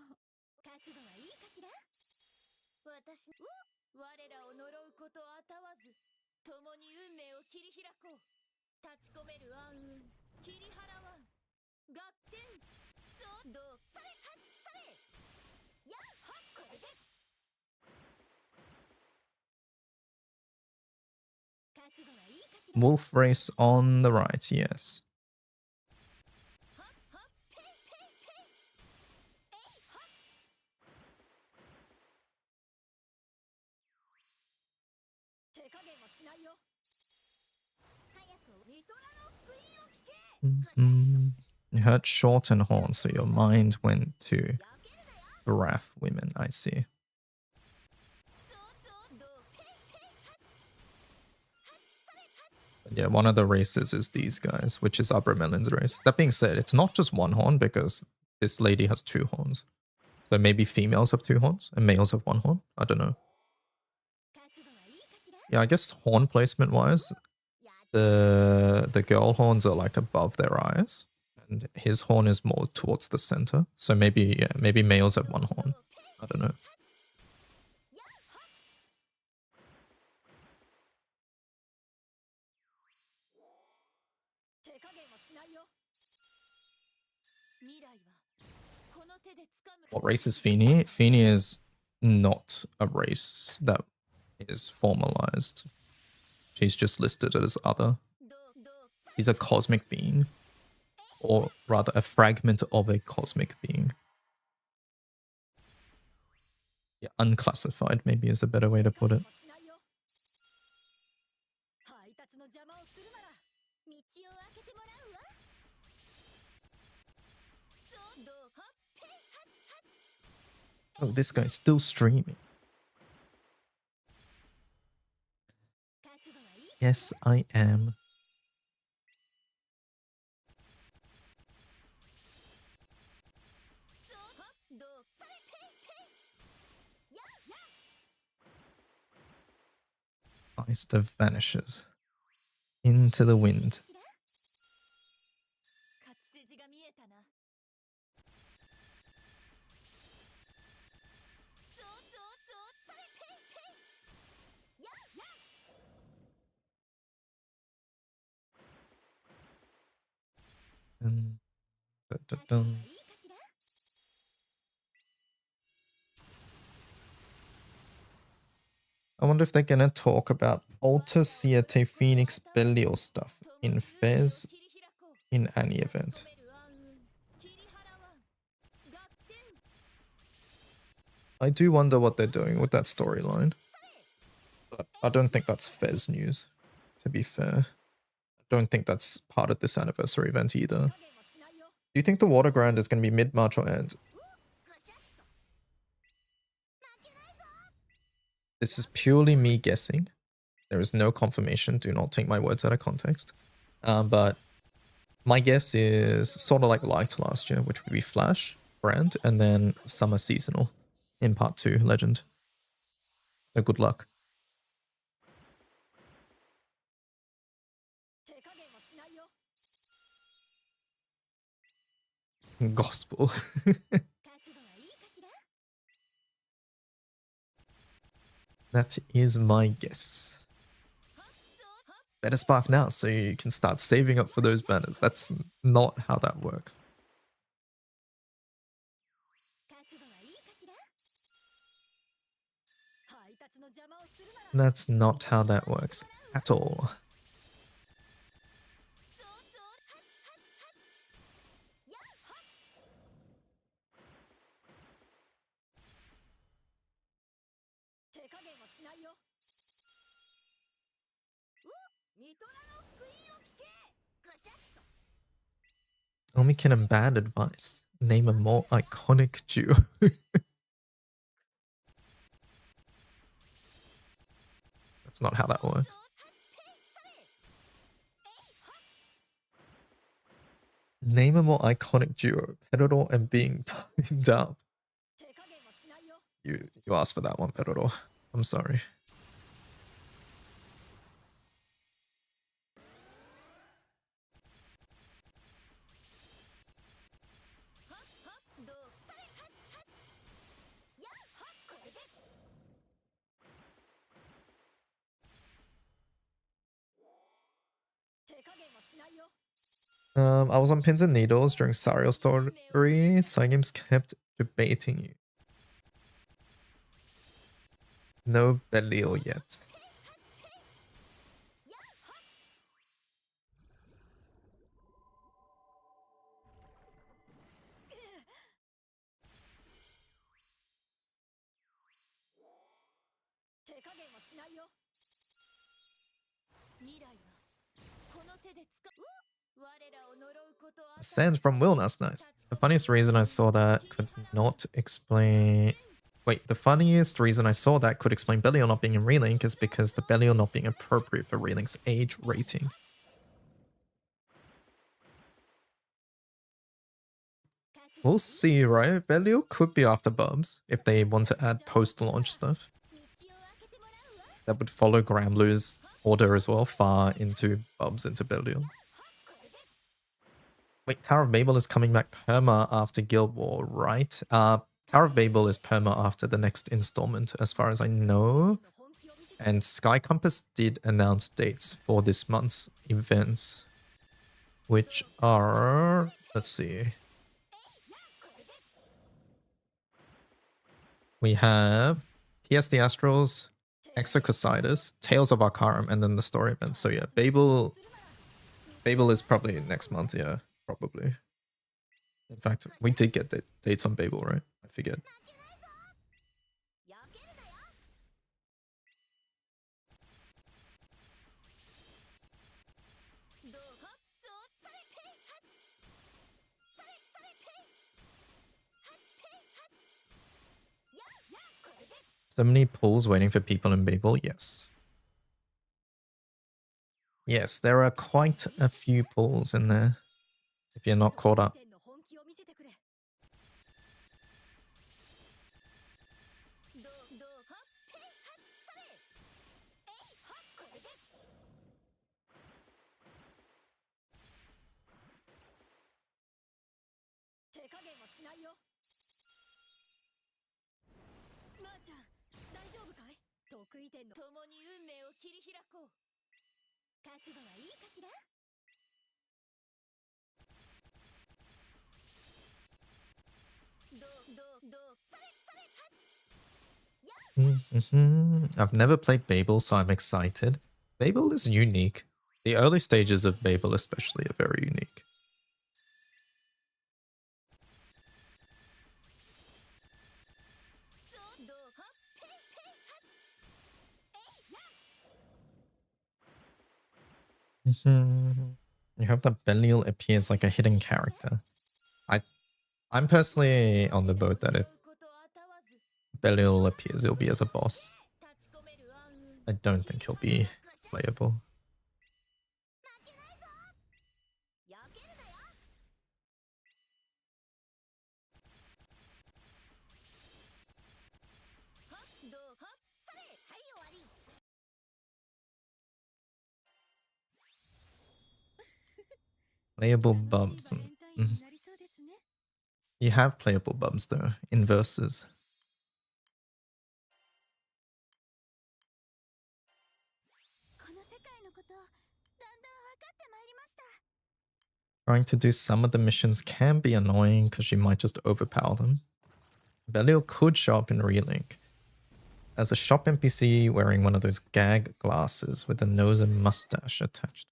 Wolf race on the right, yes. You heard short and horn, so your mind went to giraffe women, I see. But yeah, one of the races is these guys, which is Abramelon's race. That being said, it's not just one horn because this lady has 2 horns. So maybe females have 2 horns and males have 1 horn. I don't know. Yeah, I guess horn placement wise, the girl horns are like above their eyes, and his horn is more towards the center. So maybe, yeah, maybe males have 1 horn. I don't know. What race is Feeny? Feeny is not a race that is formalized. She's just listed as other. He's a cosmic being. Or rather, a fragment of a cosmic being. Yeah, unclassified maybe is a better way to put it. Oh, this guy's still streaming. Yes, I am. Meister vanishes into the wind. I wonder if they're gonna talk about Alter Siete Phoenix Belial stuff in Fez in any event. I do wonder what they're doing with that storyline. But I don't think that's Fez news, to be fair. I don't think that's part of this anniversary event either. Do you think the Water Grind is going to be mid-March or end? This is purely me guessing. There is no confirmation. Do not take my words out of context. But my guess is sort of like Light last year, which would be Flash, Brand, and then Summer Seasonal in Part 2, Legend. So good luck. Gospel. That is my guess. better spark now so you can start saving up for those banners. That's not how that works. That's not how that works at all. Omikin and bad advice. Name a more iconic duo. That's not how that works. Name a more iconic duo. Pedodor and being timed out. You asked for that one, Pedodor. I'm sorry. I was on pins and needles during Sariel's story. Cygames kept debating you. No Belial yet. Sand from Will, that's nice. The funniest reason I saw that could not explain... Wait, the funniest reason I saw that could explain Belial not being in Relink is because the Belial not being appropriate for Relink's age rating. We'll see, right? Belial could be after Bubs if they want to add post-launch stuff. That would follow Gramblew's order as well, far into Bubs into Belial. Wait, Tower of Babel is coming back perma after Guild War, right? Tower of Babel is perma after the next installment, as far as I know. And Sky Compass did announce dates for this month's events, which are... let's see. We have TS the Astrals, Exocytus, Tales of Arcarum, and then the story event. So yeah, Babel is probably next month, yeah, probably. In fact, we did get dates on Babel, right? I forget. So many pools waiting for people in Babel? Yes. Yes, there are quite a few pools in there, if you're not caught up. I've never played Babel, so I'm excited. Babel is unique. The early stages of Babel especially are very unique. You hope that Belial appears like a hidden character. I'm personally on the boat that if Belial appears, it'll be as a boss. I don't think he'll be playable. Playable bubs. You have playable bubs though, in verses. Trying to do some of the missions can be annoying because you might just overpower them. Belial could show up in Relink as a shop NPC wearing one of those gag glasses with a nose and mustache attached.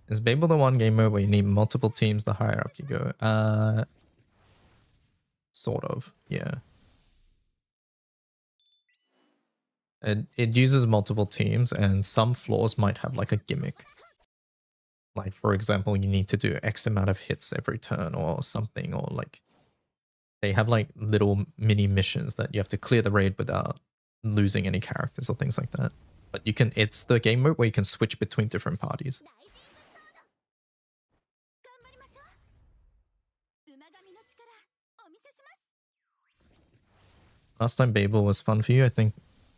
Is Babel the one game mode where you need multiple teams the higher up you go? Sort of, yeah. It uses multiple teams, and some floors might have like a gimmick. Like, for example, you need to do X amount of hits every turn or something, or like they have like little mini missions that you have to clear the raid without losing any characters or things like that. But you can, it's the game mode where you can switch between different parties. Last time Babel was fun for you, I think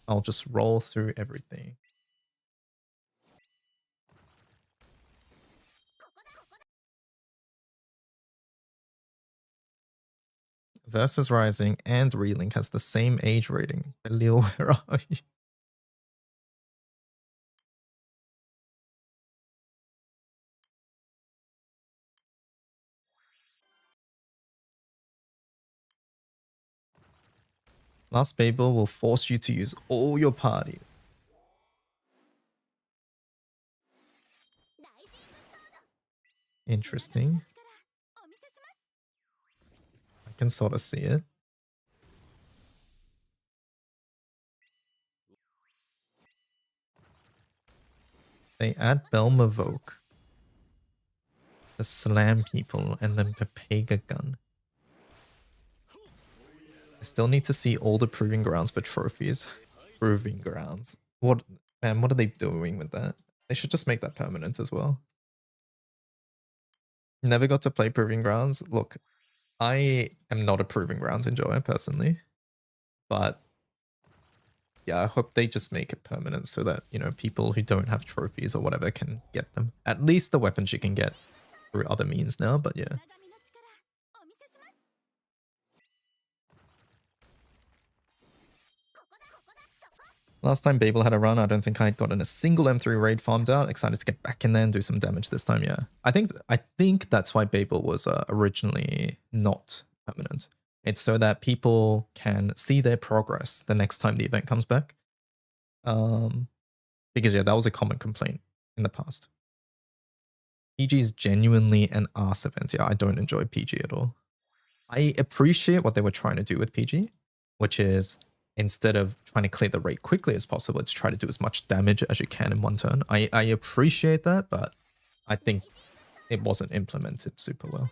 I'll just roll through everything. Versus Rising and Relink has the same age rating. Belial, where are you? Last Babel will force you to use all your party. Interesting. I can sort of see it. They add Belmavoke to slam people and then Pepega Gun. I still need to see all the Proving Grounds for trophies. Proving Grounds. What, man, what are they doing with that? They should just make that permanent as well. Never got to play Proving Grounds. Look, I am not a Proving Grounds enjoyer personally, but yeah, I hope they just make it permanent so that, you know, people who don't have trophies or whatever can get them. At least the weapons you can get through other means now, but yeah. Last time Babel had a run, I don't think I had gotten a single M3 raid farmed out. Excited to get back in there and do some damage this time, yeah. I think that's why Babel was originally not permanent. It's so that people can see their progress the next time the event comes back. Because yeah, that was a common complaint in the past. PG is genuinely an arse event. Yeah, I don't enjoy PG at all. I appreciate what they were trying to do with PG, which is instead of trying to clear the raid quickly as possible, it's try to do as much damage as you can in one turn. I appreciate that, but I think it wasn't implemented super well.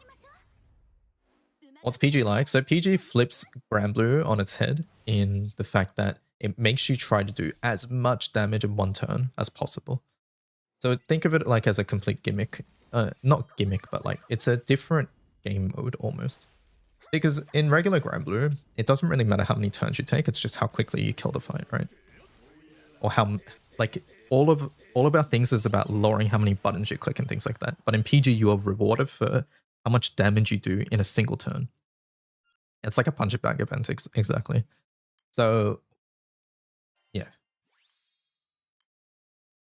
What's PG like? So PG flips Granblue on its head in the fact that it makes you try to do as much damage in one turn as possible. So think of it like as a complete gimmick. Not gimmick, but like it's a different game mode almost. Because in regular Granblue, it doesn't really matter how many turns you take, it's just how quickly you kill the fight, right? Or how, like, all of our things is about lowering how many buttons you click and things like that. But in PG, you are rewarded for how much damage you do in a single turn. It's like a punch bag event, exactly. So, yeah.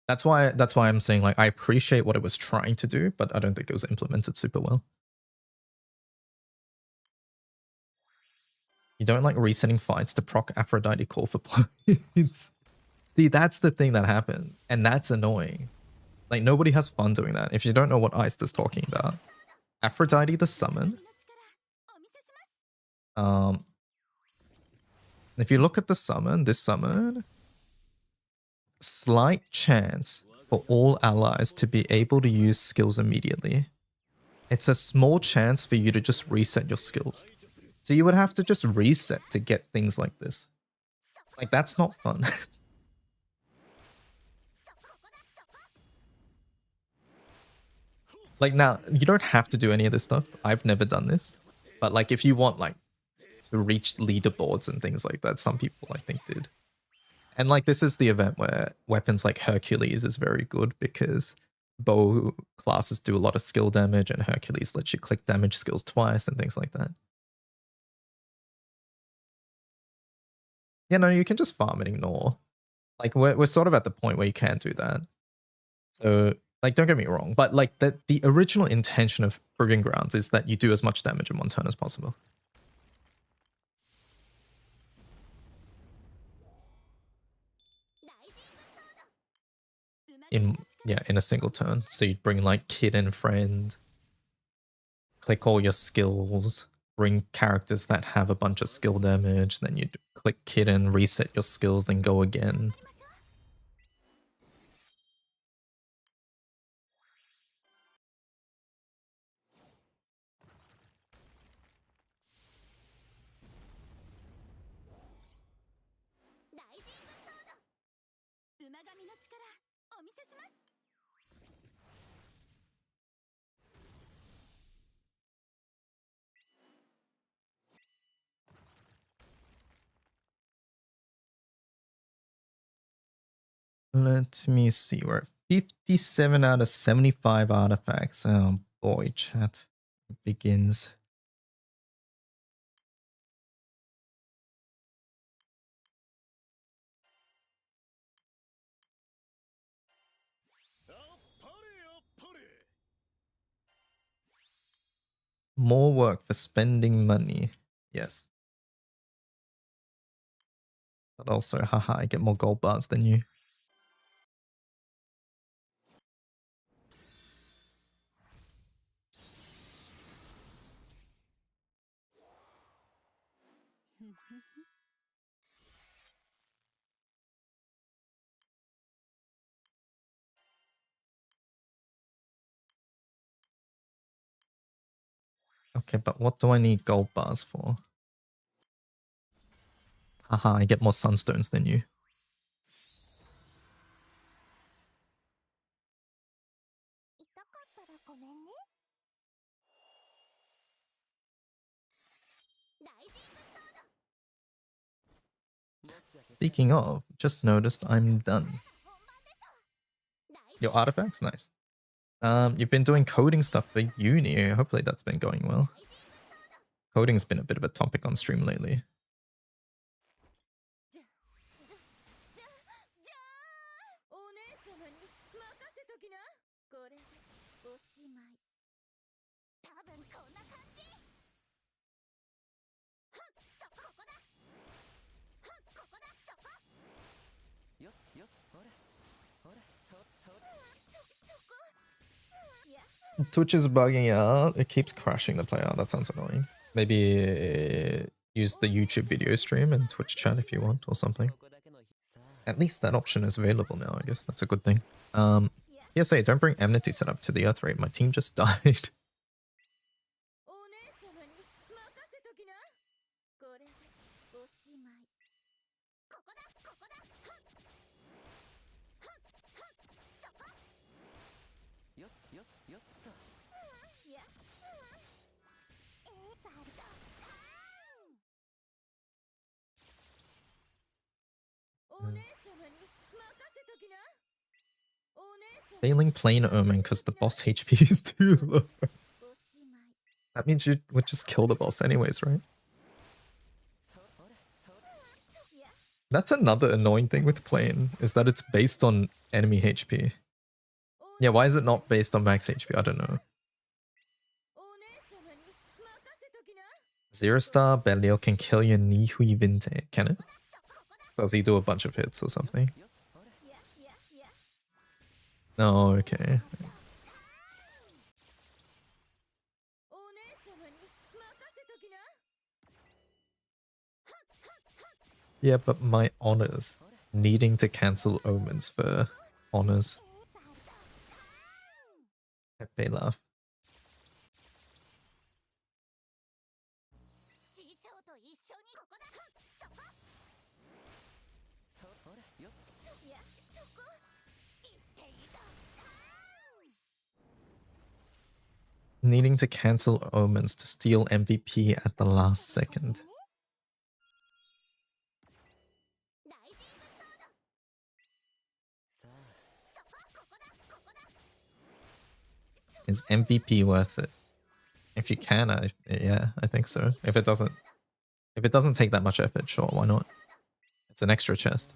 That's why I'm saying, like, I appreciate what it was trying to do, but I don't think it was implemented super well. You don't like resetting fights to proc Aphrodite call for points. See, that's the thing that happened, and that's annoying. Like, nobody has fun doing that. If you don't know what Iced is talking about, Aphrodite the summon. If you look at the summon, this summon, slight chance for all allies to be able to use skills immediately. It's a small chance for you to just reset your skills. So you would have to just reset to get things like this. Like, that's not fun. Like, now, you don't have to do any of this stuff. I've never done this. But, like, if you want, like, to reach leaderboards and things like that, some people, I think, did. And, like, this is the event where weapons like Hercules is very good because bow classes do a lot of skill damage and Hercules lets you click damage skills twice and things like that. Yeah, no, you can just farm and ignore. Like, we're sort of at the point where you can't do that. So, Like, don't get me wrong, but like the original intention of Proving Grounds is that you do as much damage in one turn as possible. In a single turn. So you'd bring like Kid and Friend, click all your skills, bring characters that have a bunch of skill damage, then you'd click Kid and reset your skills, then go again. Let me see. We're at 57 out of 75 artifacts. Oh boy, chat. It begins. More work for spending money. Yes. But also, haha, I get more gold bars than you. Okay, but what do I need gold bars for? Haha, I get more sunstones than you. Speaking of, just noticed I'm done. Your artifacts? Nice. You've been doing coding stuff for uni. Hopefully that's been going well. Coding's been a bit of a topic on stream lately. Twitch is bugging out. It keeps crashing the player. That sounds annoying. Maybe use the YouTube video stream and Twitch chat if you want or something. At least that option is available now, I guess. That's a good thing. PSA, don't bring Enmity setup to the Earth Raid. My team just died. Failing Plane Omen because the boss HP is too low. That means you would just kill the boss anyways, right? That's another annoying thing with Plane, is that it's based on enemy HP. Yeah, why is it not based on max HP? I don't know. 0-star Belial can kill your Nihui Vinte. Can it? Does he do a bunch of hits or something? Oh, okay. Yeah, but my honors. Needing to cancel omens for honors. Pepe laugh. Needing to cancel omens to steal MVP at the last second. Is MVP worth it? If you can, yeah, I think so. If it doesn't take that much effort, sure, why not? It's an extra chest.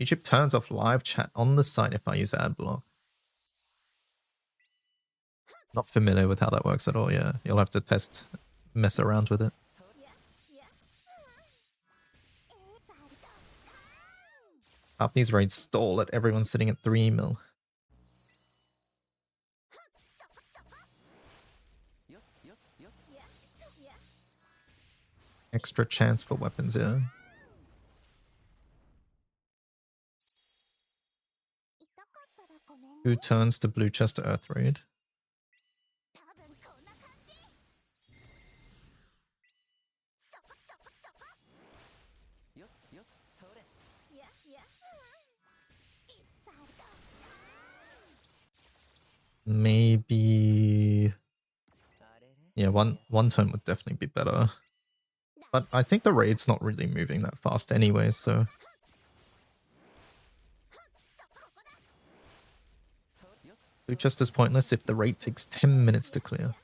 YouTube turns off live chat on the site if I use ad block. Not familiar with how that works at all, yeah. You'll have to mess around with it. Half these raids stall at everyone sitting at 3 mil. Extra chance for weapons, yeah. 2 turns to blue chest to earth raid. Maybe... Yeah, one turn would definitely be better. But I think the raid's not really moving that fast anyway, so... Blue chest is pointless if the raid takes 10 minutes to clear.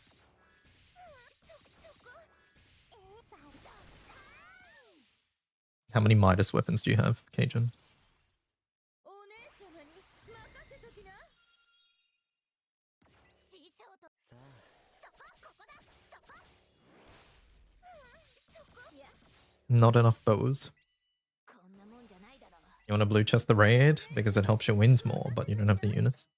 How many Midas weapons do you have, Cajun? Not enough bows. You want to blue chest the raid because it helps your wins more, but you don't have the units.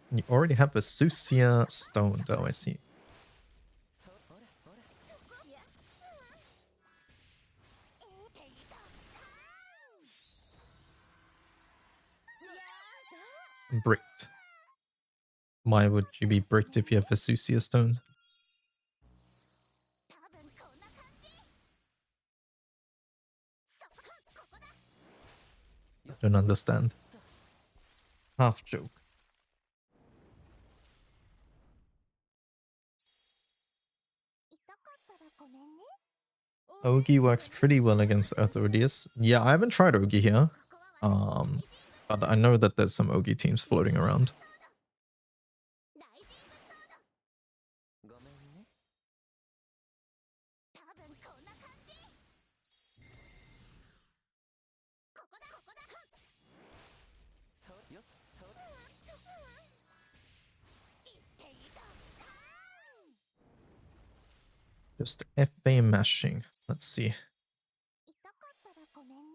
You already have a Susia stone. Oh, I see. Bricked. Why would you be bricked if you have Vesusia stones? I don't understand. Half joke. Ogi works pretty well against Earth Odious. Yeah, I haven't tried Ogi here. But I know that there's some Ogi teams floating around. Just FA mashing. Let's see.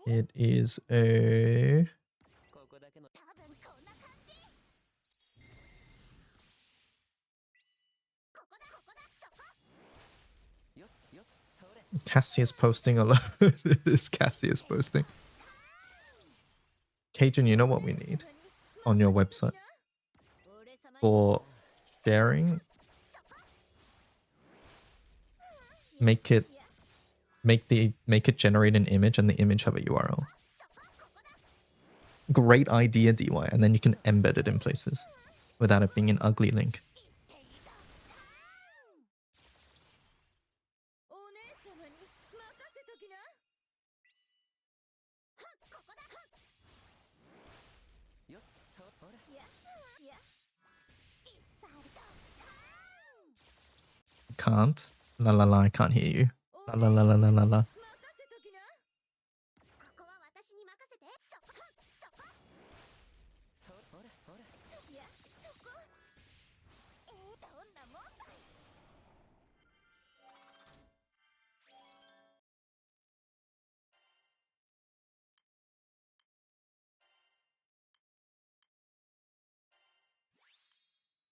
It is a... Cassius posting a lot. It is Cassius posting. Cajun, you know what we need on your website for sharing? Make it generate an image and the image have a URL. Great idea, DY, and then you can embed it in places without it being an ugly link. Can't. La la la, I can't hear you. La la la la la la la.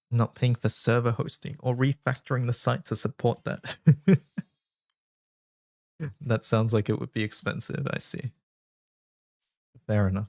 Not paying for server hosting or refactoring the site to support that. That sounds like it would be expensive, I see. Fair enough.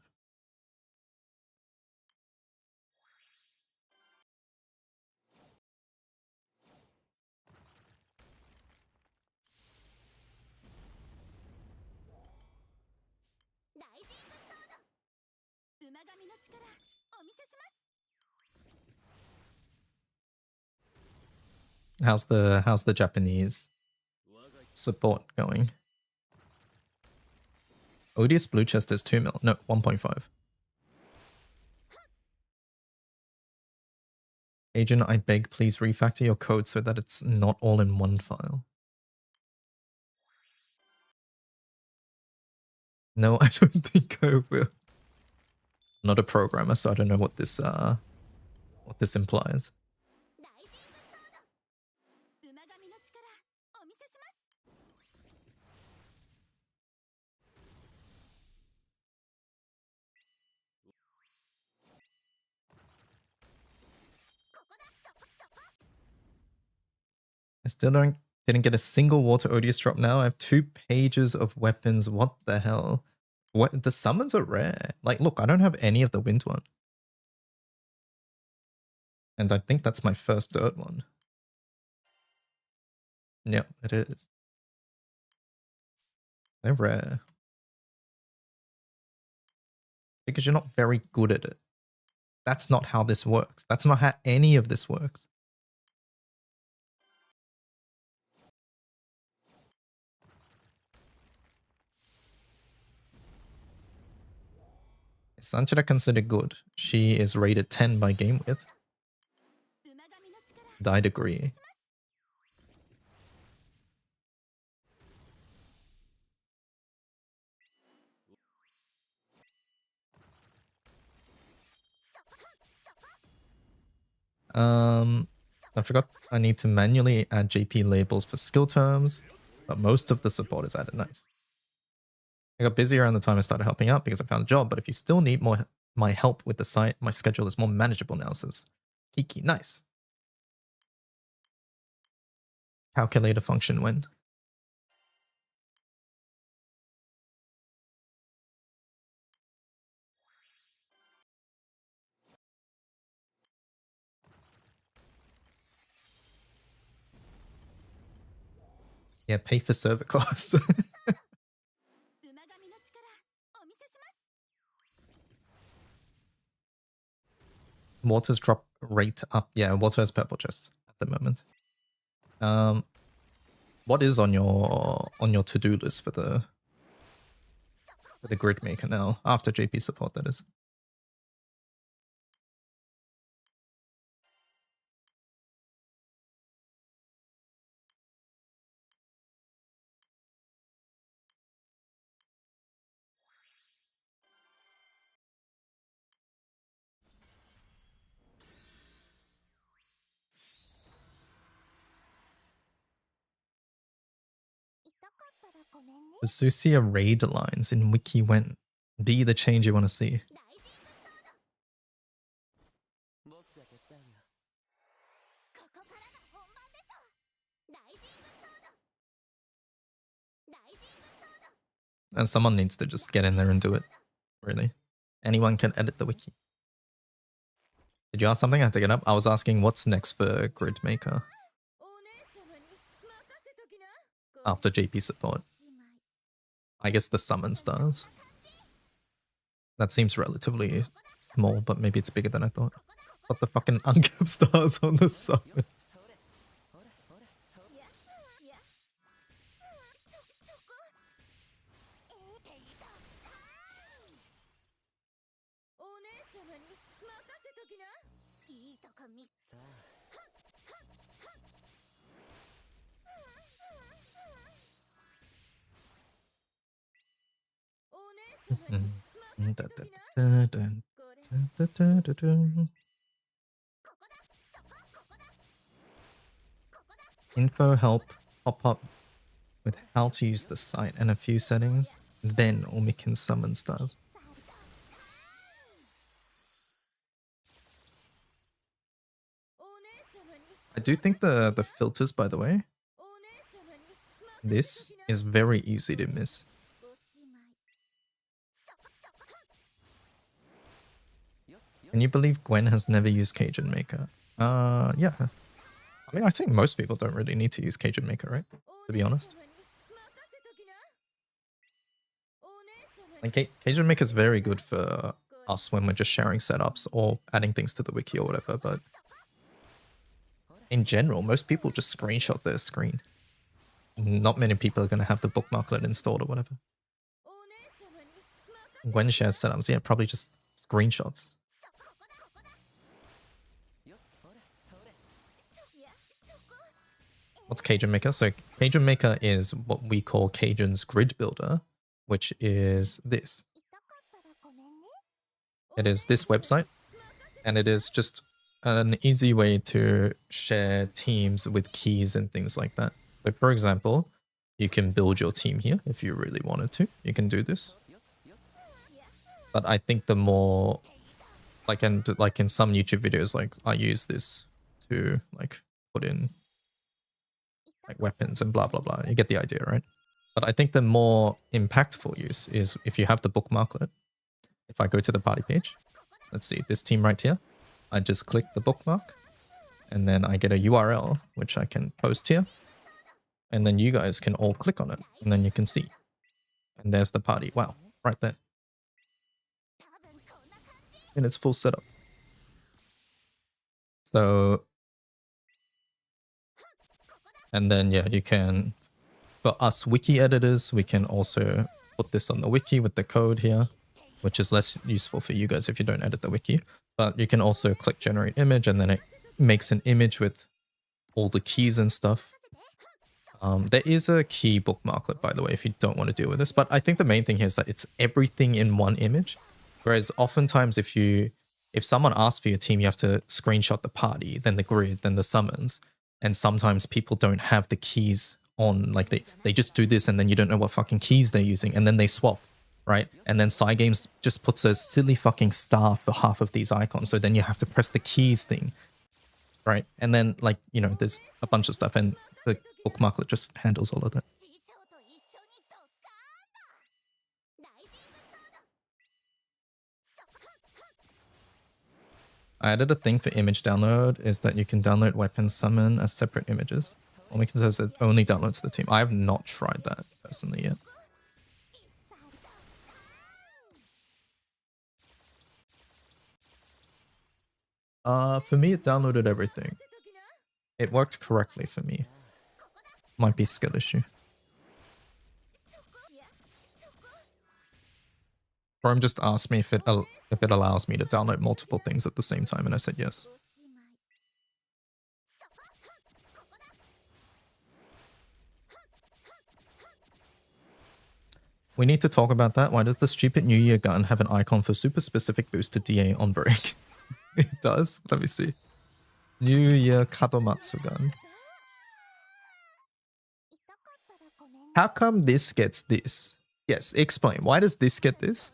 How's the Japanese support going? Odious blue chest is 2 mil. No, 1.5. Agent, I beg please refactor your code so that it's not all in one file. No, I don't think I will. I'm not a programmer, so I don't know what this implies. I still didn't get a single water Odious drop now. I have 2 pages of weapons. What the hell? What, the summons are rare. Like, look, I don't have any of the wind one. And I think that's my first dirt one. Yep, it is. They're rare. Because you're not very good at it. That's not how this works. That's not how any of this works. Is Sanchira considered good? She is rated 10 by game width. I'd agree. I forgot I need to manually add JP labels for skill terms, but most of the support is added. Nice. I got busy around the time I started helping out because I found a job, but if you still need my help with the site, my schedule is more manageable now, says Kiki. Nice. Calculator function when? Yeah, pay for server costs. Water's drop rate up. Yeah, water has purple chests at the moment. What is on your to-do list for the grid maker now? After JP support, that is. Azusia raid lines in wiki when be the change you want to see. And someone needs to just get in there and do it, really. Anyone can edit the wiki. Did you ask something? I had to get up. I was asking what's next for grid maker after JP support. I guess the summon stars. That seems relatively small, but maybe it's bigger than I thought. Put the fucking uncapped stars on the summons. Info help pop up with how to use the site and a few settings, then Omi can summon stars. I do think the filters, by the way, this is very easy to miss. Can you believe Gwen has never used Cajun Maker? Yeah. I mean, I think most people don't really need to use Cajun Maker, right? To be honest. Like, Cajun Maker is very good for us when we're just sharing setups or adding things to the wiki or whatever, but in general, most people just screenshot their screen. Not many people are going to have the bookmarklet installed or whatever. Gwen shares setups, yeah, probably just screenshots. What's Cajun Maker? So Cajun Maker is what we call Cajun's grid builder, which is this. It is this website, and it is just an easy way to share teams with keys and things like that. So for example, you can build your team here if you really wanted to. You can do this. But I think the more like in some YouTube videos, like I use this to like put in like weapons and blah blah blah. You get the idea, right? But I think the more impactful use is if you have the bookmarklet. If I go to the party page, let's see this team right here. I just click the bookmark, and then I get a URL which I can post here, and then you guys can all click on it, and then you can see. And there's the party. Wow, right there. In its full setup. So, and then yeah, you can, for us wiki editors, we can also put this on the wiki with the code here, which is less useful for you guys if you don't edit the wiki. But you can also click generate image, and then it makes an image with all the keys and stuff. There is a key bookmarklet, by the way, if you don't want to deal with this. But I think the main thing here is that it's everything in one image. Whereas oftentimes if someone asks for your team, you have to screenshot the party, then the grid, then the summons. And sometimes people don't have the keys on, like they just do this and then you don't know what fucking keys they're using, and then they swap, right? And then Cygames just puts a silly fucking star for half of these icons. So then you have to press the keys thing, right? And then like, you know, there's a bunch of stuff, and the bookmarklet just handles all of that. I added a thing for image download, is that you can download weapons summon as separate images. Only says it only downloads the team. I have not tried that personally yet. For me, it downloaded everything. It worked correctly for me. Might be skill issue. Chrome just asked me if it allows me to download multiple things at the same time, and I said yes. We need to talk about that. Why does the stupid New Year gun have an icon for super specific boost to DA on break? It does? Let me see. New Year Kadomatsu gun. How come this gets this? Yes, explain. Why does this get this?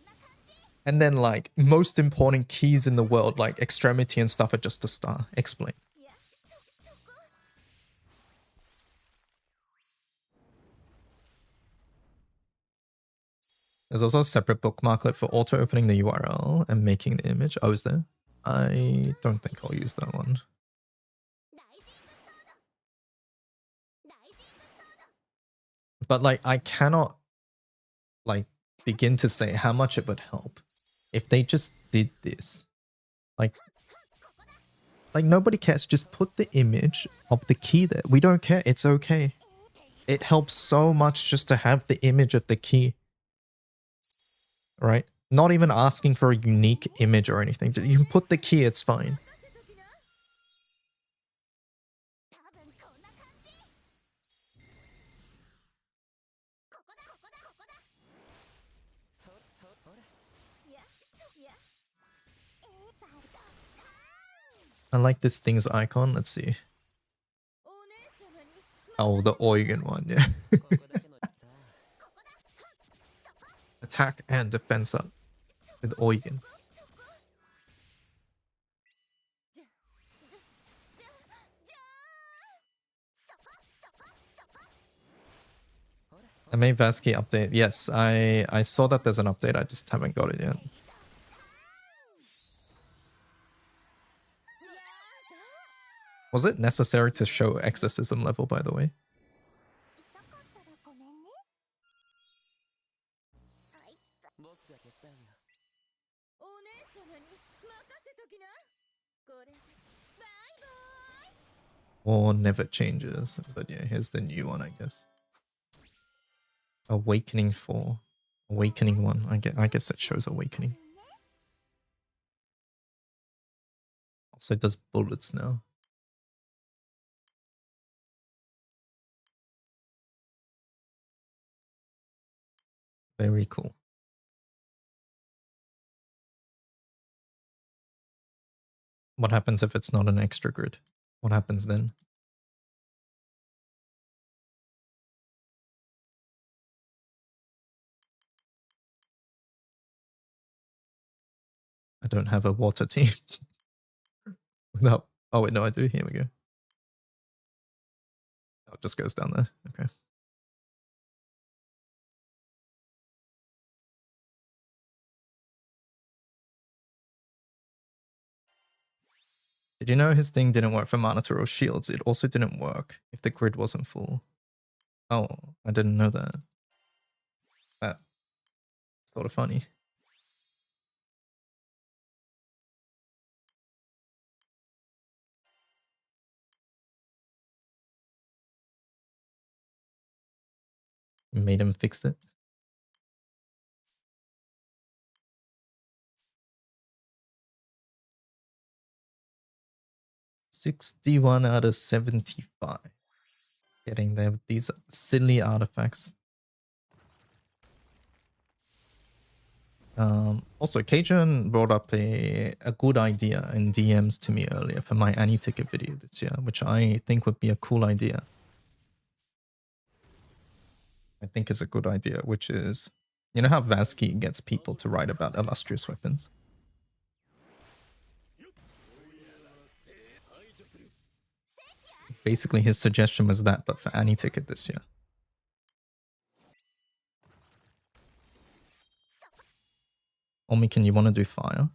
And then like most important keys in the world, like extremity and stuff, are just a star. Explain. There's also a separate bookmarklet for auto opening the URL and making the image. Oh, is there? I don't think I'll use that one. But like, I cannot like begin to say how much it would help if they just did this. Like nobody cares. Just put the image of the key there. We don't care. It's okay. It helps so much just to have the image of the key. Right? Not even asking for a unique image or anything. You can put the key, it's fine. I like this thing's icon. Let's see. Oh, the Oigan one, yeah. Attack and defense up with Oigan. I made Vasky update. Yes, I saw that there's an update. I just haven't got it yet. Was it necessary to show exorcism level, by the way? Or never changes. But yeah, here's the new one, I guess. Awakening 4. Awakening 1. I guess that shows Awakening. Also does bullets now. Very cool. What happens if it's not an extra grid? What happens then? I don't have a water team. No. Oh wait, no, I do. Here we go. Oh, it just goes down there. Okay. Did you know his thing didn't work for Monitor or Shields? It also didn't work if the grid wasn't full. Oh, I didn't know that. That's sort of funny. Made him fix it. $61 out of 75. Getting there with these silly artifacts. Also, Cajun brought up a good idea in DMs to me earlier for my Annie ticket video this year, which I think would be a cool idea. I think is a good idea, which is, you know how Vasky gets people to write about illustrious weapons? Basically, his suggestion was that, but for Annie ticket this year. Omikin, you want to do fire?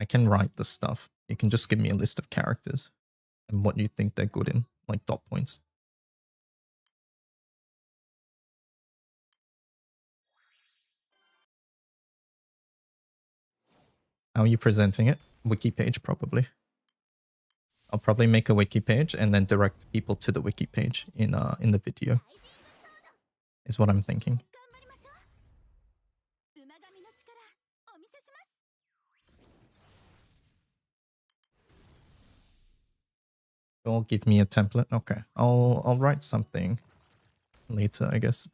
I can write the stuff. You can just give me a list of characters and what you think they're good in, like dot points. How are you presenting it? Wiki page, probably. I'll probably make a wiki page and then direct people to the wiki page in the video. Is what I'm thinking. Or give me a template. Okay, I'll write something later, I guess.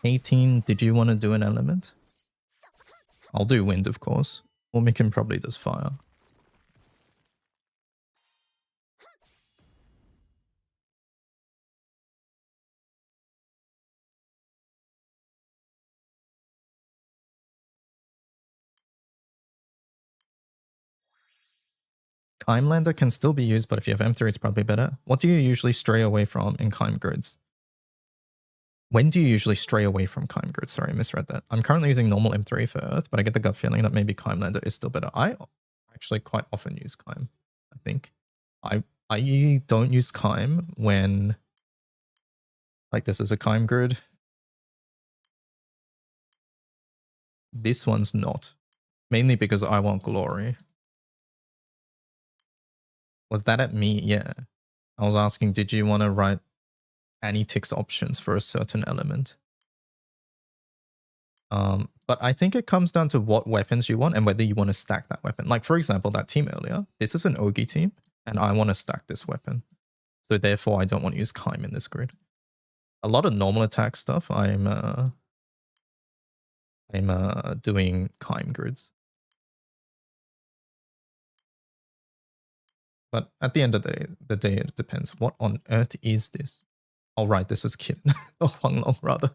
18, did you want to do an element? I'll do wind, of course. Or we can probably does fire. Keimlander can still be used, but if you have M3, it's probably better. What do you usually stray away from in Keim grids? When do you usually stray away from Keim grids? Sorry, I misread that. I'm currently using normal M3 for Earth, but I get the gut feeling that maybe Keimlander is still better. I actually quite often use Keim, I think. I don't use Keim when, like, this is a Keim grid. This one's not. Mainly because I want glory. Was that at me? Yeah. I was asking, did you want to write any ticks options for a certain element? But I think it comes down to what weapons you want and whether you want to stack that weapon. Like, for example, that team earlier, this is an Ogi team, and I want to stack this weapon. So therefore, I don't want to use Keim in this grid. A lot of normal attack stuff, I'm doing Keim grids. But at the end of the day, it depends. What on earth is this? Oh, right, this was Kit. Oh, Huang Long, rather.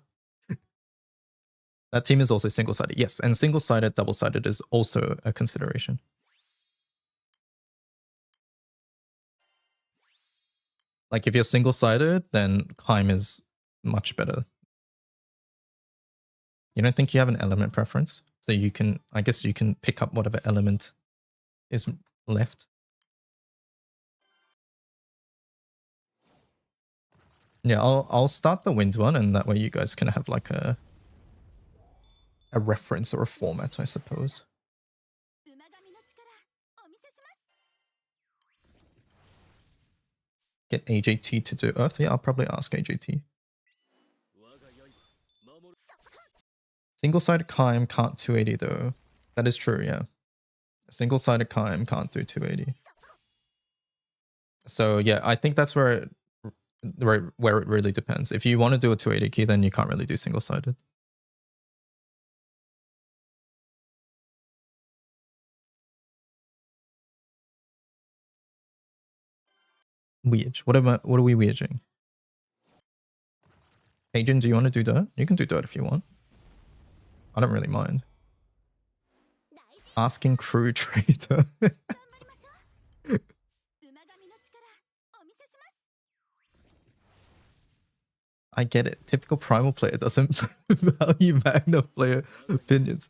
That team is also single-sided. Yes, and single-sided, double-sided is also a consideration. Like, if you're single-sided, then Keim is much better. You don't think you have an element preference? So you can, I guess you can pick up whatever element is left. Yeah, I'll start the wind one, and that way you guys can have like a reference or a format, I suppose. Get AJT to do Earth? Yeah, I'll probably ask AJT. Single-sided Keim can't 280 though. That is true, yeah. A single-sided Keim can't do 280. So yeah, I think that's where it really depends. If you want to do a 280 key, then you can't really do single-sided. Weird. What are we weirding? Cajun, do you want to do dirt? You can do dirt if you want. I don't really mind. Asking crew trader. I get it. Typical primal player doesn't value Magna player opinions.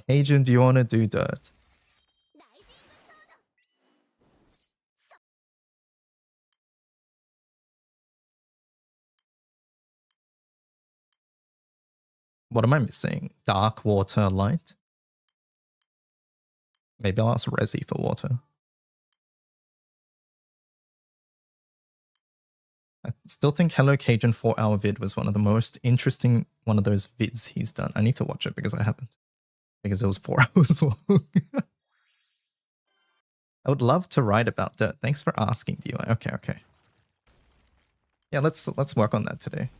Cajun, do you want to do dirt? What am I missing? Dark, water, light? Maybe I'll ask Resi for water. I still think Hello Cajun 4-hour vid was one of the most interesting one of those vids he's done. I need to watch it because I haven't. Because it was 4 hours long. I would love to write about dirt. Thanks for asking, DUI. Okay. Yeah, let's work on that today.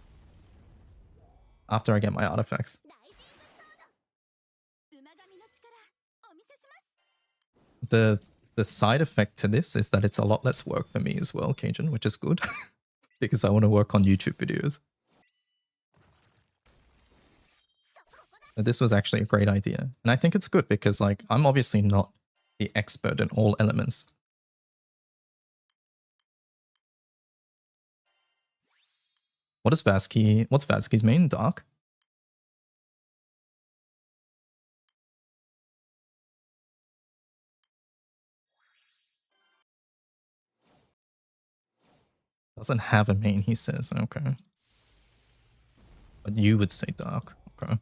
After I get my artifacts. The side effect to this is that it's a lot less work for me as well, Cajun, which is good. Because I want to work on YouTube videos. But this was actually a great idea. And I think it's good because like I'm obviously not the expert in all elements. What is Vasky? What's Vasky's main? Dark? Doesn't have a main, he says. Okay. But you would say dark. Okay.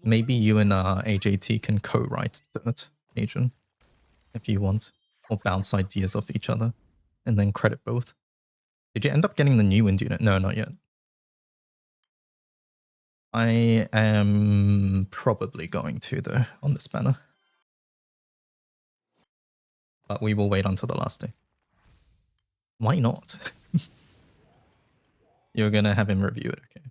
Maybe you and AJT can co-write Dirt, Cajun, if you want. Or bounce ideas off each other. And then credit both. Did you end up getting the new wind unit? No, not yet. I am probably going to, though, on this banner. But we will wait until the last day. Why not? You're gonna have him review it, okay.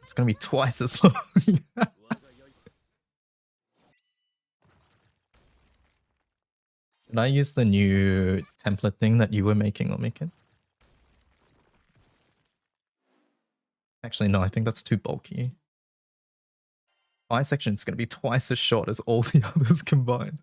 It's gonna be twice as long. Did I use the new template thing that you were making or make it? Actually, no, I think that's too bulky. My section is going to be twice as short as all the others combined.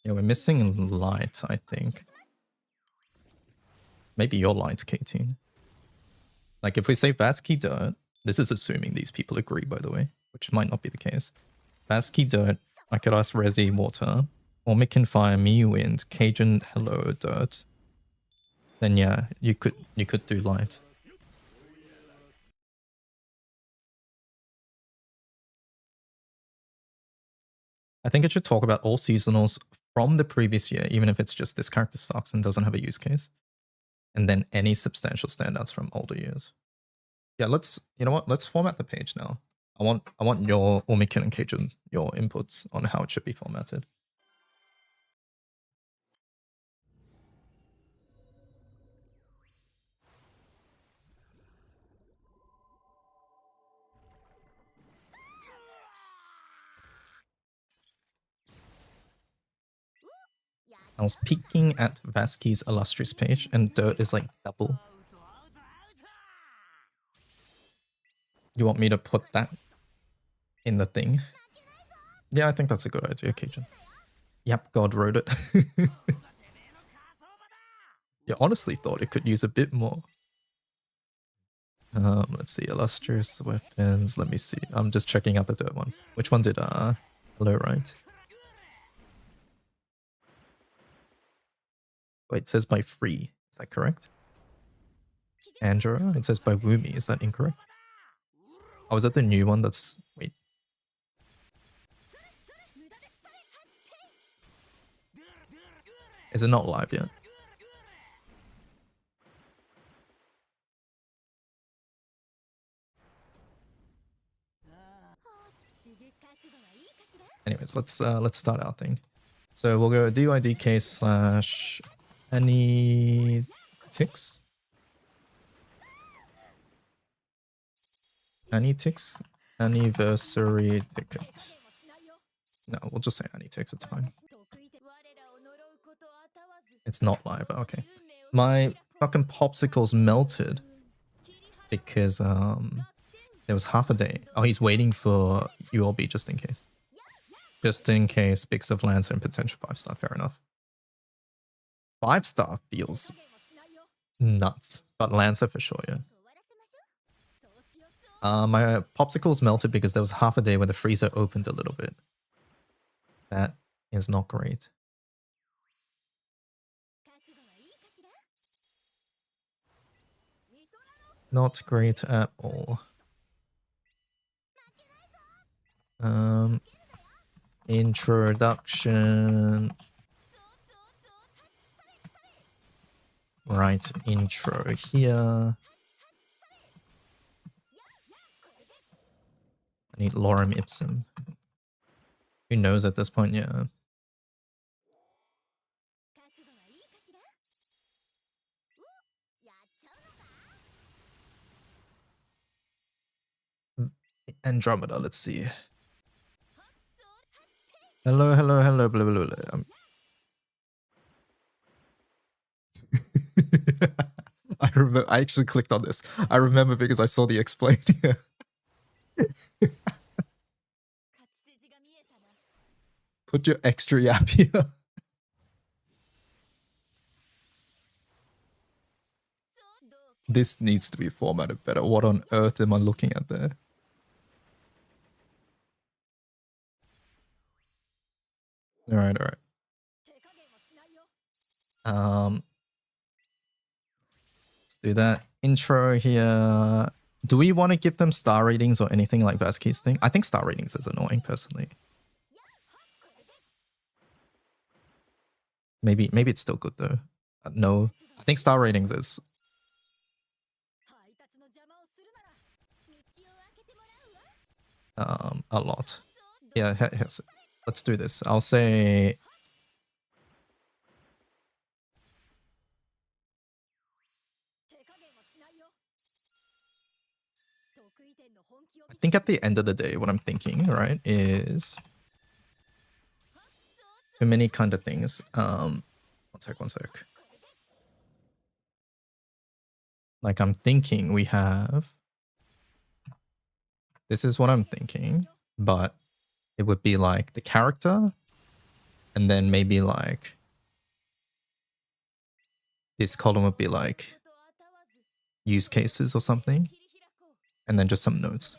Yeah, we're missing light, I think. Maybe your light, K-Teen. Like, if we say Vasky Dirt, this is assuming these people agree, by the way, which might not be the case. Vasky Dirt, I could ask Resi Water, Ormic can Fire, me Wind, Cajun Hello Dirt. Then yeah, you could do light. I think it should talk about all seasonals from the previous year, even if it's just this character sucks and doesn't have a use case. And then any substantial standouts from older years. Yeah, you know what? Let's format the page now. I want your Ormikin and Cajun, your inputs on how it should be formatted. I was peeking at Vasky's illustrious page and Dirt is like double. You want me to put that in the thing? Yeah, I think that's a good idea, Cajun. Yep, God wrote it. You honestly thought it could use a bit more. Let's see, illustrious weapons. Let me see. I'm just checking out the Dirt one. Which one did Hello, right? Wait, it says by free. Is that correct? Andra, it says by Woomy. Is that incorrect? Oh, is that the new one that's... Wait. Is it not live yet? Anyways, let's start our thing. So we'll go DYDK slash any ticks. Any ticks? Anniversary ticket. No, we'll just say any ticks, it's fine. It's not live, okay. My fucking popsicles melted because there was half a day. Oh, he's waiting for ULB just in case. Just in case Bix of Lancer and potential 5-star, fair enough. 5-star feels nuts, but Lancer for sure, yeah. My popsicles melted because there was half a day where the freezer opened a little bit. That is not great. Not great at all. Introduction. Right, intro here. I need lorem ipsum. Who knows at this point? Yeah. Andromeda, let's see. Hello, hello, hello, blah, blah, blah. I remember. I actually clicked on this. I remember because I saw the explain here. Put your extra yap here. This needs to be formatted better. What on earth am I looking at there? All right, all right. Let's do that intro here. Do we want to give them star ratings or anything like Vasquez thing? I think star ratings is annoying personally. Maybe it's still good though. No, I think star ratings is a lot. Yeah, let's do this. I'll say I think at the end of the day, what I'm thinking, right, is too many kind of things. One sec. Like I'm thinking we have, this is what I'm thinking, but it would be like the character and then maybe like this column would be like use cases or something, and then just some notes.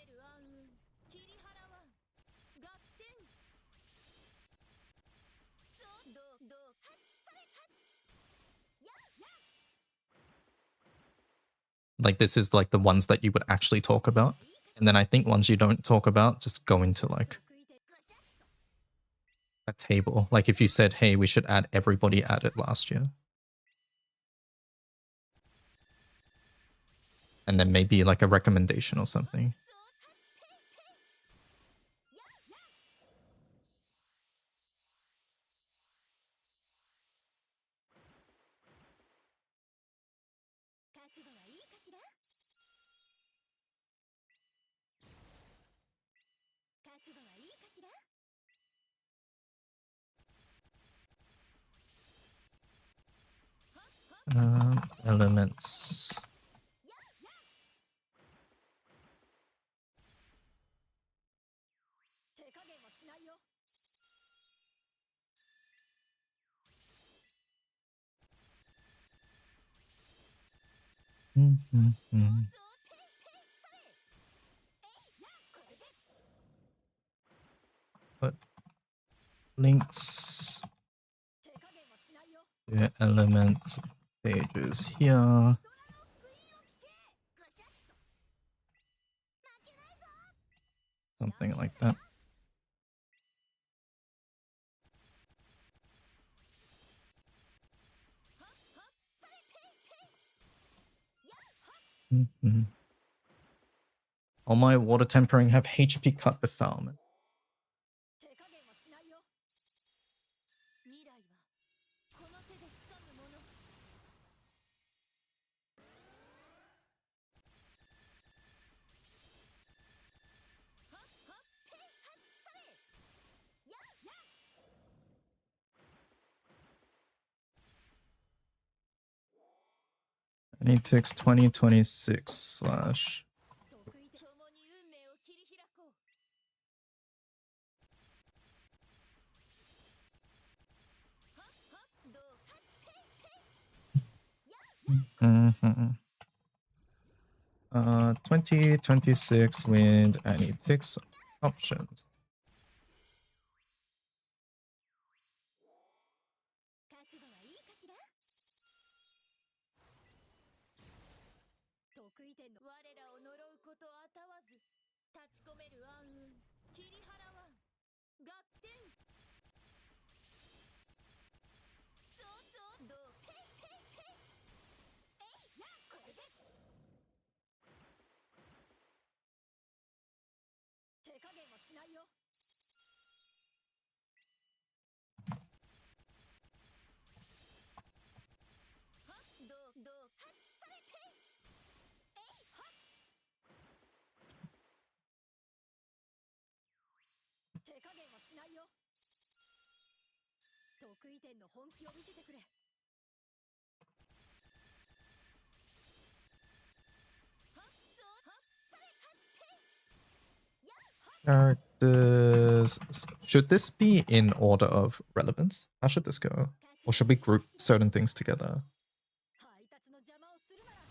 Like this is like the ones that you would actually talk about. And then I think ones you don't talk about, just go into like a table. Like if you said, hey, we should add everybody added last year. And then maybe like a recommendation or something. Elements. Put links to element pages here. Something like that. Mm-hmm. All my water tempering have HP cut befoulment. I need ticks 2026 slash. Mm-hmm. 2026 wind. I need ticks options. Characters. Should this be in order of relevance? How should this go? Or should we group certain things together?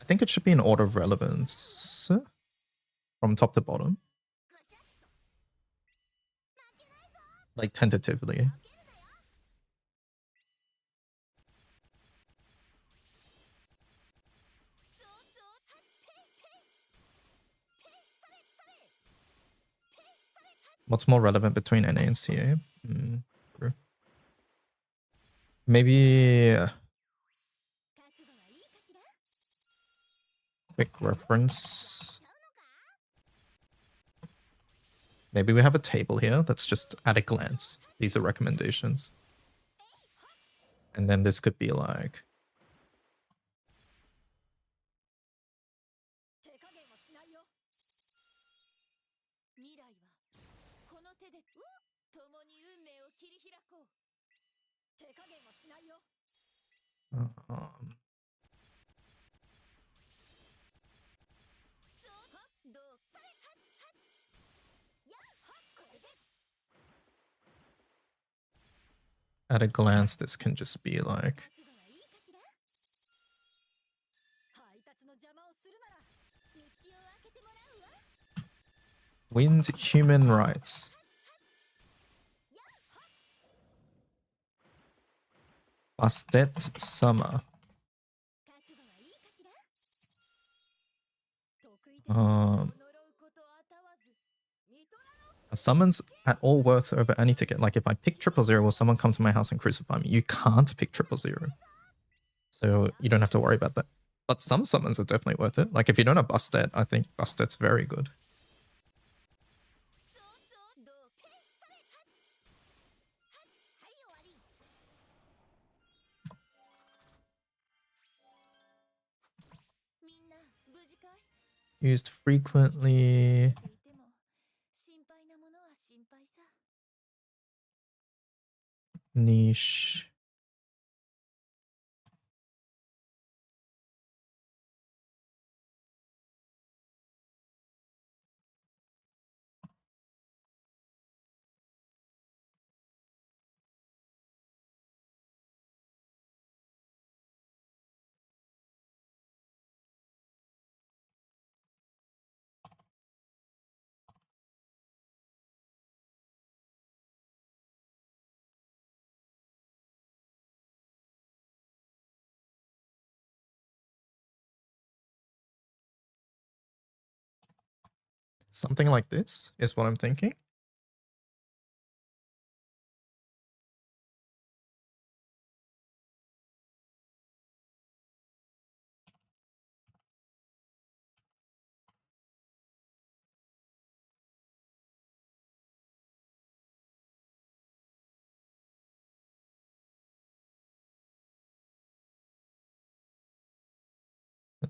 I think it should be in order of relevance. From top to bottom. Like tentatively. What's more relevant between NA and CA? Maybe quick reference. Maybe we have a table here that's just at a glance. These are recommendations. And then this could be like at a glance, this can just be like wind human rights. Bastet summer. Are summons at all worth over any ticket? Like if I pick 000, will someone come to my house and crucify me? You can't pick 000. So you don't have to worry about that. But some summons are definitely worth it. Like if you don't have Busted, I think Busted's very good. Used frequently. Niche. Something like this is what I'm thinking.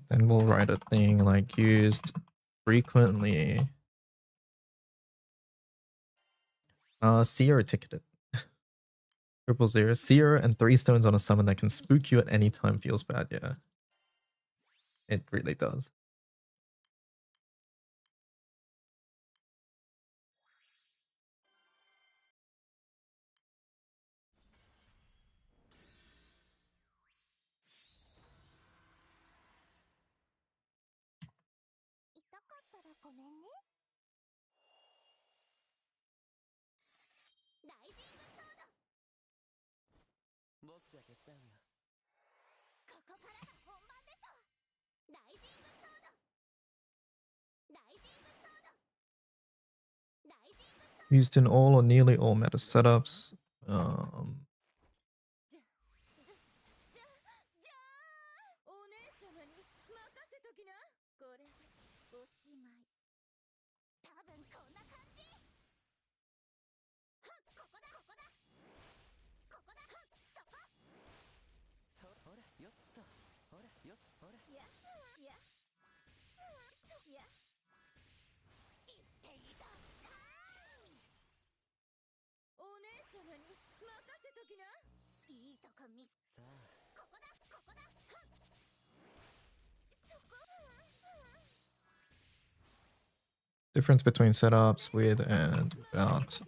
Then we'll write a thing like used frequently. Seer ticketed. 000. Seer and 3 stones on a summon that can spook you at any time feels bad, yeah. It really does. Used in all or nearly all meta setups. Difference between setups with and without.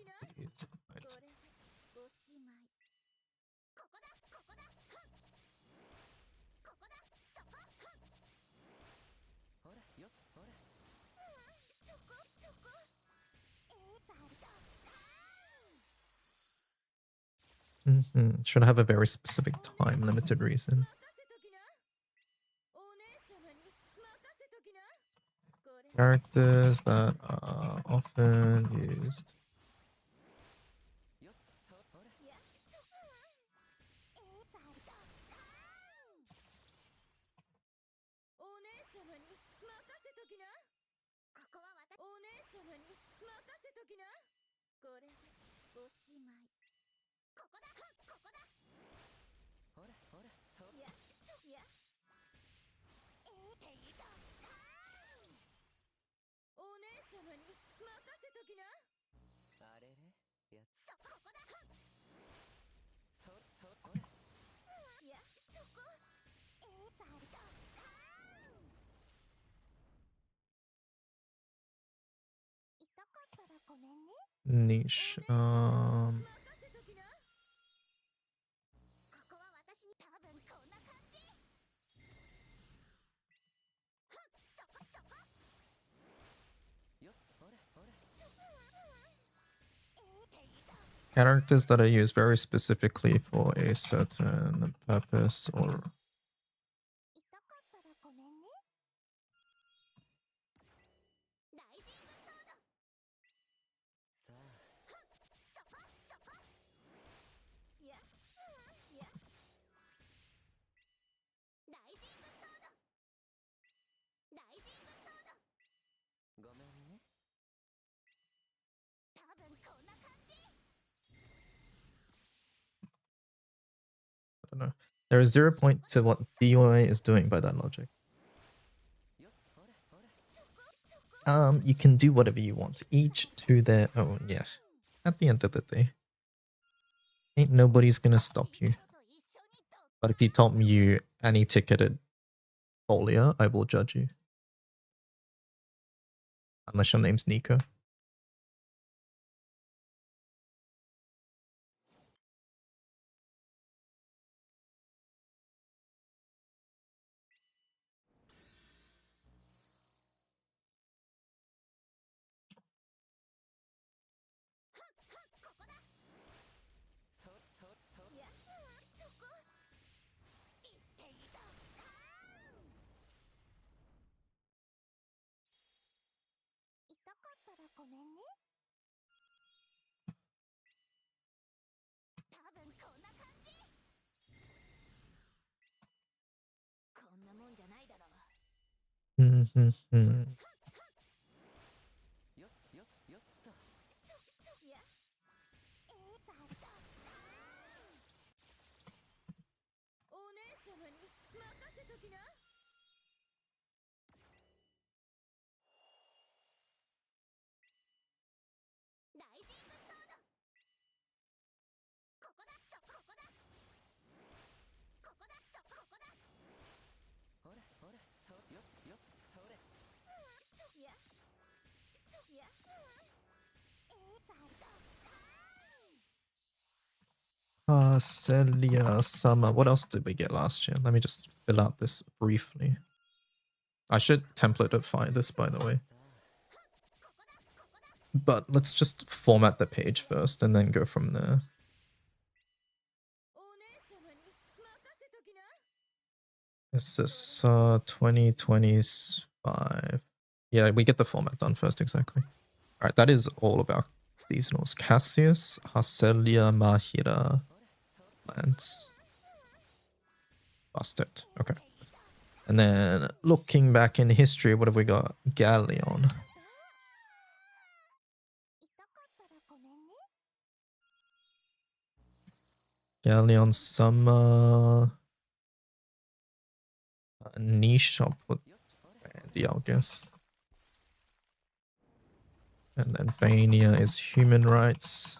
Should have a very specific time limited reason. Characters that are often used. Niche. Characters that are used very specifically for a certain purpose or I don't know. There is 0 point to what DOA is doing by that logic. You can do whatever you want, each to their own, yeah. At the end of the day. Ain't nobody's gonna stop you. But if you told me you any ticketed Folia, I will judge you. Unless your name's Nico. Celia Summer. What else did we get last year? Let me just fill out this briefly. I should templateify this, by the way. But let's just format the page first and then go from there. This is 2025. Yeah, we get the format done first, exactly. All right, that is all of our seasonals. Cassius, Hacelia, Mahira, Lance. Busted. Okay. And then looking back in history, what have we got? Galleon. Galleon Summer. Niche, I'll put Sandy, I'll guess. And then Vania is human rights.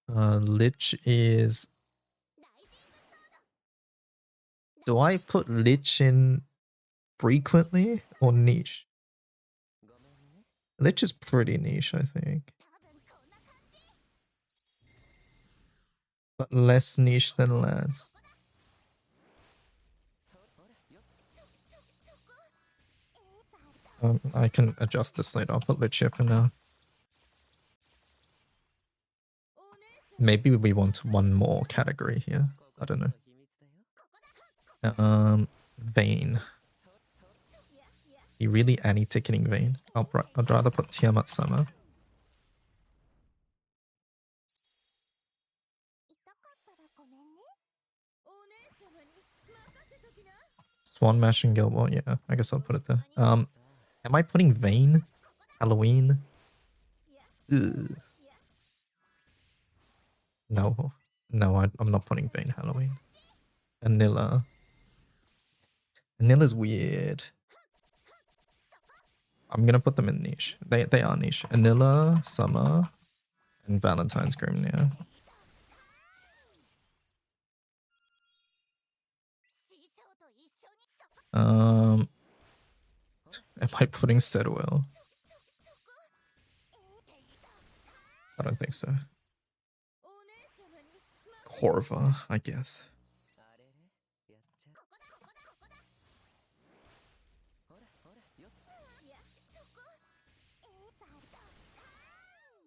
Lich is... Do I put Lich in frequently or niche? Lich is pretty niche, I think. But less niche than Lance. I can adjust this later. I'll put Lich here for now. Maybe we want one more category here. I don't know. Vayne. You really anti-ticketing Vayne? I'd rather put Tiamat Summer. Swan Mash and Gilmore. Yeah, I guess I'll put it there. Am I putting Vayne? Halloween? Ugh. No. No, I'm not putting Vayne Halloween. Anilla. Anilla's weird. I'm gonna put them in niche. They are niche. Anilla, Summer, and Valentine's Grimnir. Am I putting Setwell? I don't think so. Corva, I guess.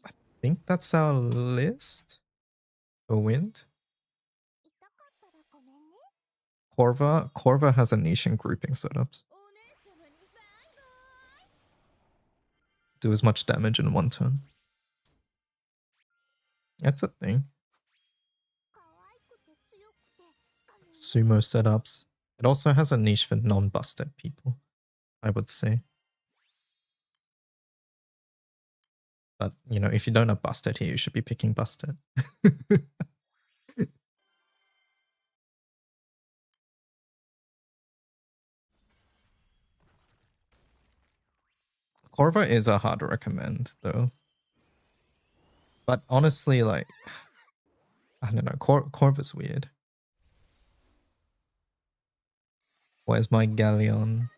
I think that's our list. A wind. Corva has a niche in grouping setups. Do as much damage in one turn. That's a thing. Sumo setups. It also has a niche for non-busted people, I would say. But, you know, if you don't have busted here, you should be picking busted. Corva is a hard to recommend, though. But honestly, like, I don't know, Corva's weird. Where's my Galleon?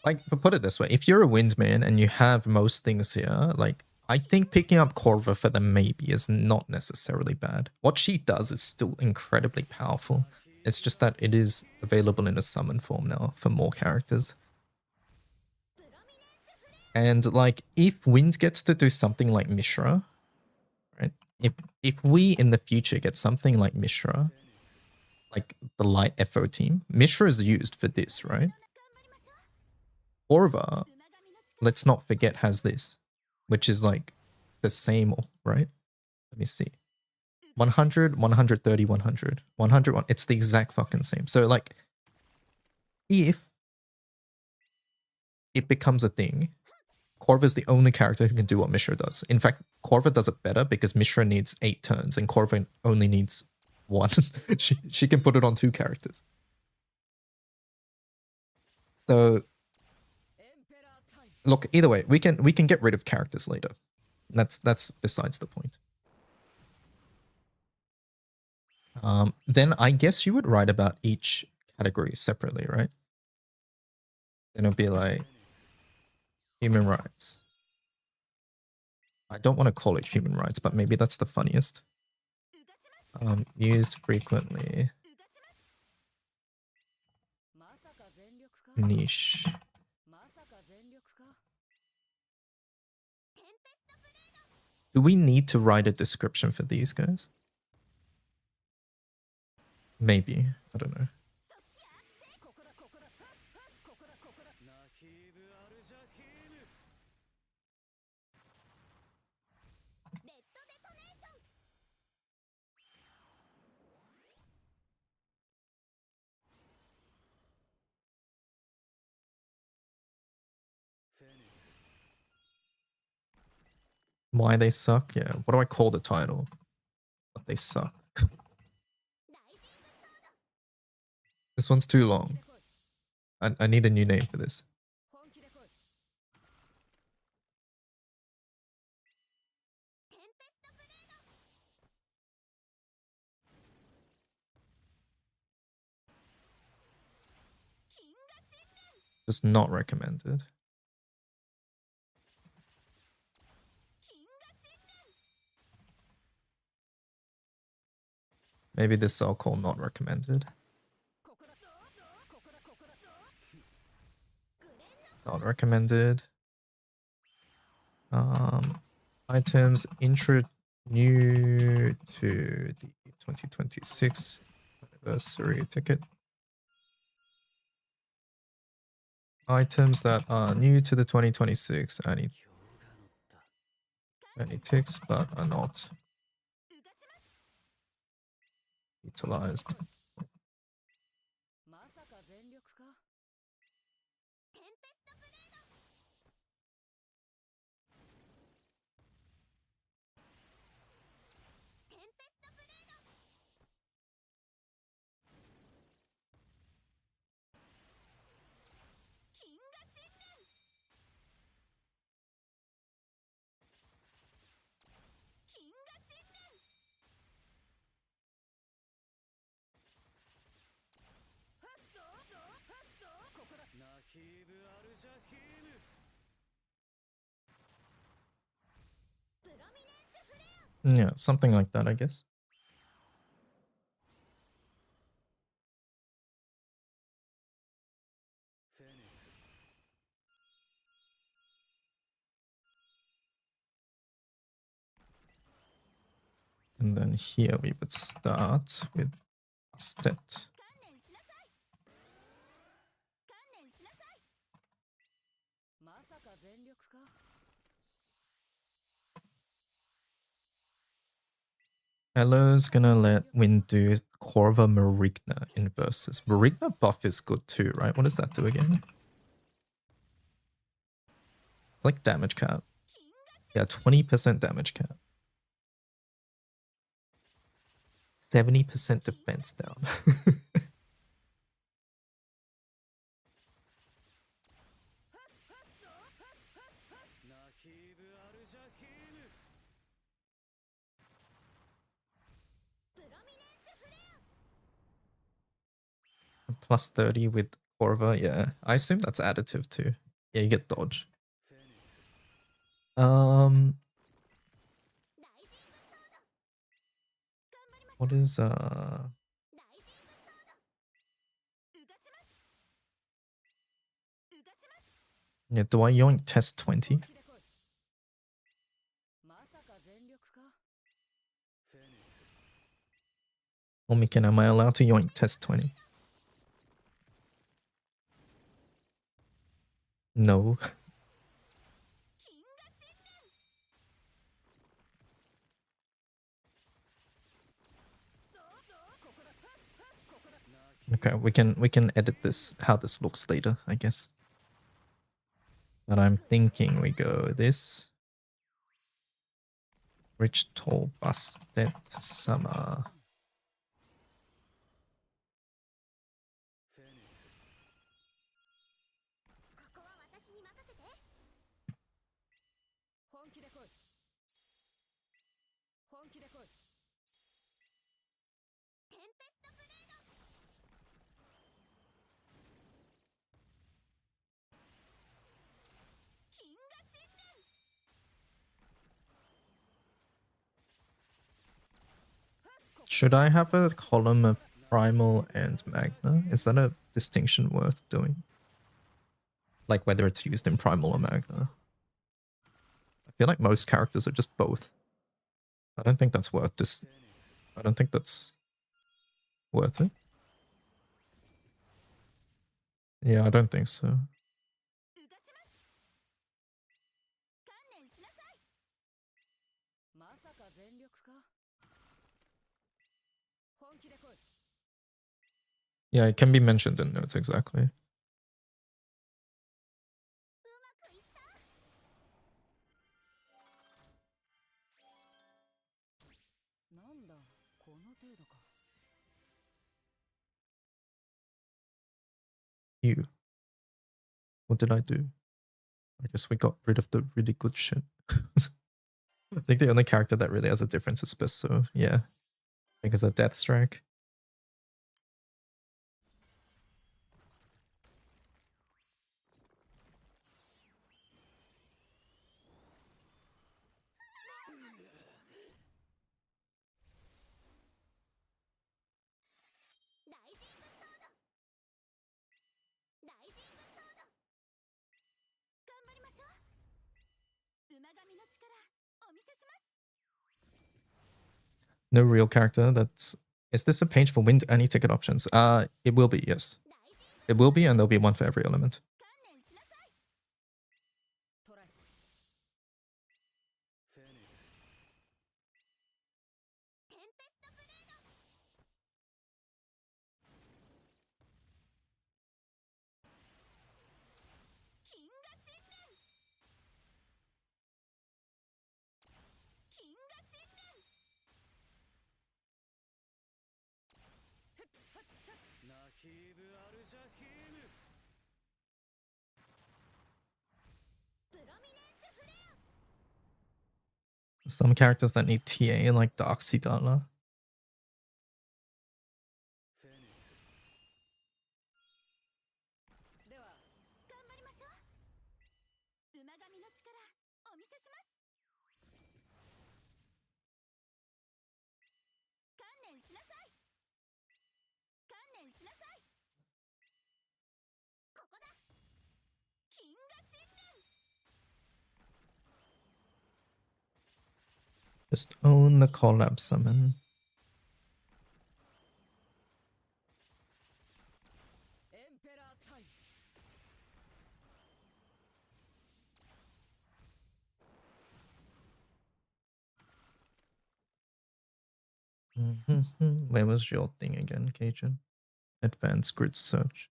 Like, but put it this way, if you're a windman and you have most things here, like, I think picking up Corva for the maybe is not necessarily bad. What she does is still incredibly powerful. It's just that it is available in a summon form now for more characters. And like, if Wind gets to do something like Mishra, right? If we in the future get something like Mishra, like the light FO team, Mishra is used for this, right? Corva, let's not forget, has this, which is like the same, right? Let me see. 100, 130, 100. 100, it's the exact fucking same. So like, if it becomes a thing, Corva is the only character who can do what Mishra does. In fact, Corva does it better because Mishra needs 8 turns and Corva only needs 1. she can put it on 2 characters. So look, either way, we can get rid of characters later. That's besides the point. Then I guess you would write about each category separately, right? Then it'll be like human rights. I don't want to call it human rights, but maybe that's the funniest. Used frequently. Niche. Do we need to write a description for these guys? Maybe. I don't know. Why they suck? Yeah. What do I call the title? But they suck. This one's too long. I need a new name for this. Just not recommended. Maybe this I'll call not recommended. Not recommended. Items intro new to the 2026 anniversary ticket. Items that are new to the 2026 any ticks but are not utilized. Yeah, something like that, I guess. And then here we would start with a stat. Hello's gonna let Win do Corva Marigna in versus. Marigna buff is good too, right? What does that do again? It's like damage cap. Yeah, 20% damage cap. 70% defense down. Plus 30 with Corva, yeah. I assume that's additive too. Yeah, you get dodge. What is yeah, do I yoink test 20? Omiken, am I allowed to yoink test 20? No. Okay, we can edit this how this looks later, I guess. But I'm thinking we go this. Rich, tall, busted, summer. Should I have a column of Primal and Magna? Is that a distinction worth doing? Like whether it's used in Primal or Magna? I feel like most characters are just both. I don't think that's worth this. I don't think that's worth it. Yeah, I don't think so. Yeah, it can be mentioned in notes, exactly. You. What did I do? I guess we got rid of the really good shit. I think the only character that really has a difference is Spiss, so yeah. Because of Death Strike. No real character that's... Is this a page for win any ticket options? It will be, yes. It will be, and there'll be one for every element. Some characters that need TA, like Darkseidala. Just own the collab summon. Where was your thing again, Cajun? Advanced grid search.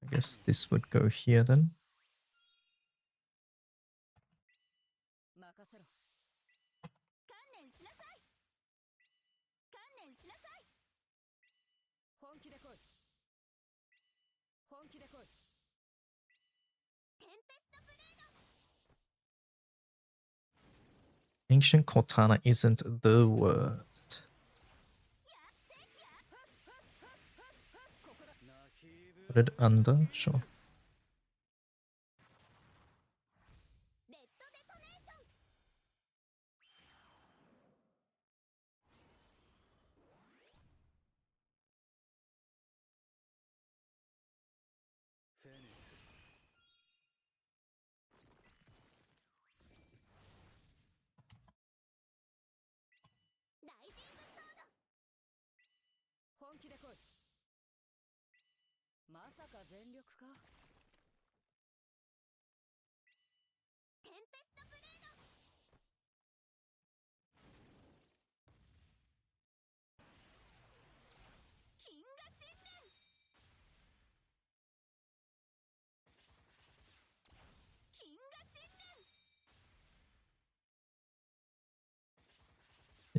I guess this would go here then. Ancient Cortana isn't the worst. Put it under? Sure.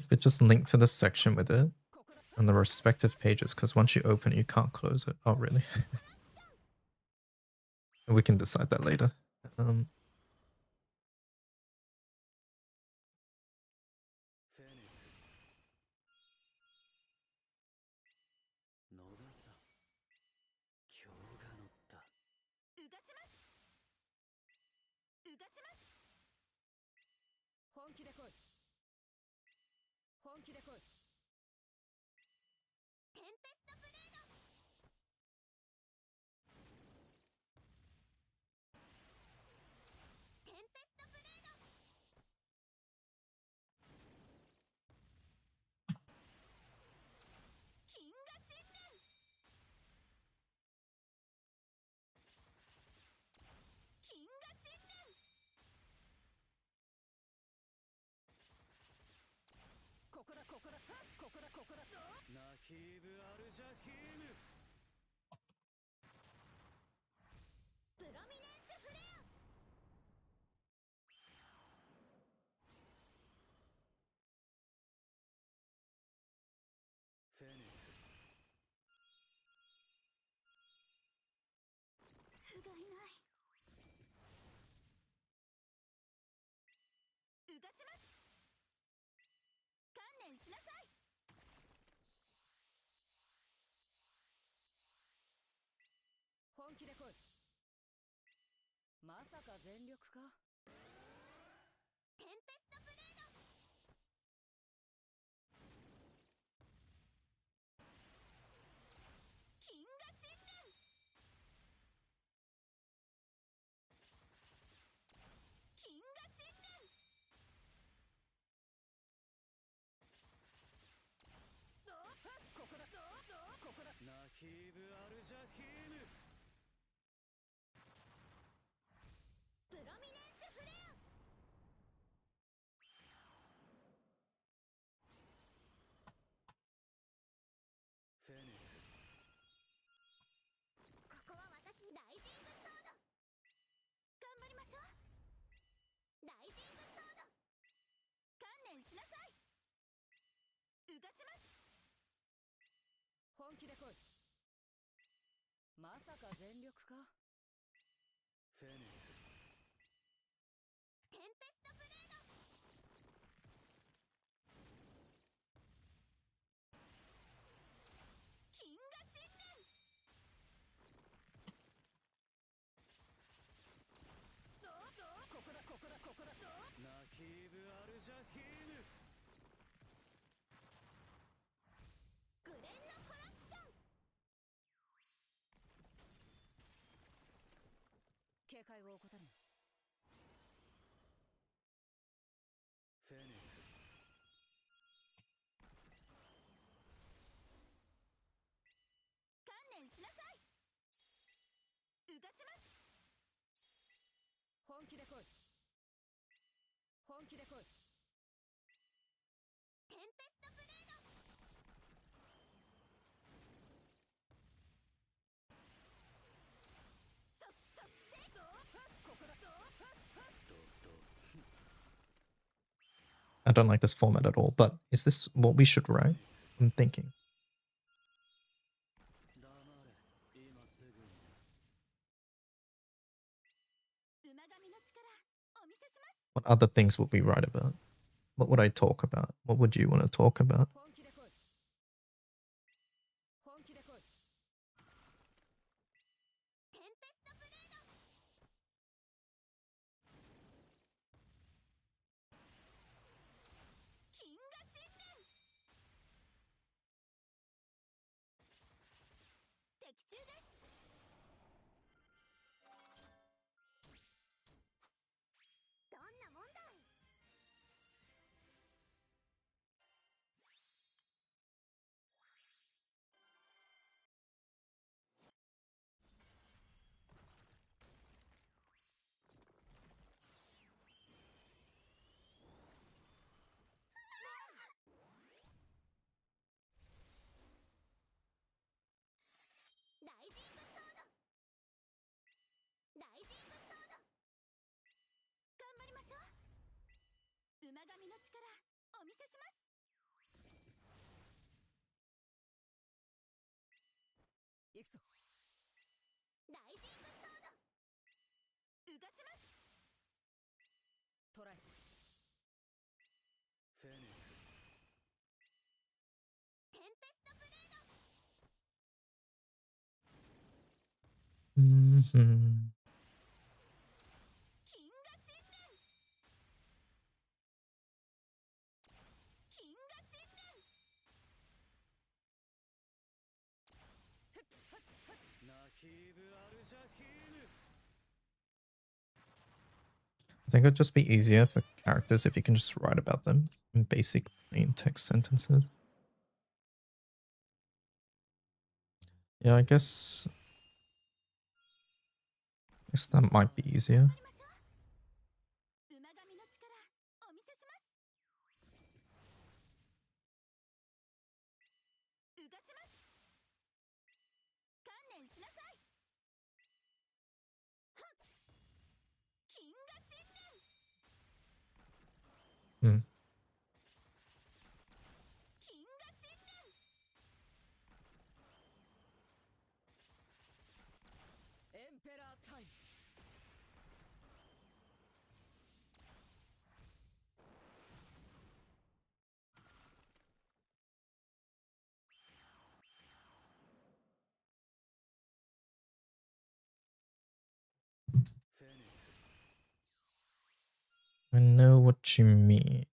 But just link to the section with it on the respective pages, because once you open it, you can't close it. Oh, really? We can decide that later. I don't like this format at all, but is this what we should write? I'm thinking. What other things would we write about? What would I talk about? What would you want to talk about? I think it'd just be easier for characters if you can just write about them in basic plain text sentences. Yeah, I guess that might be easier. Hmm. I know what you mean.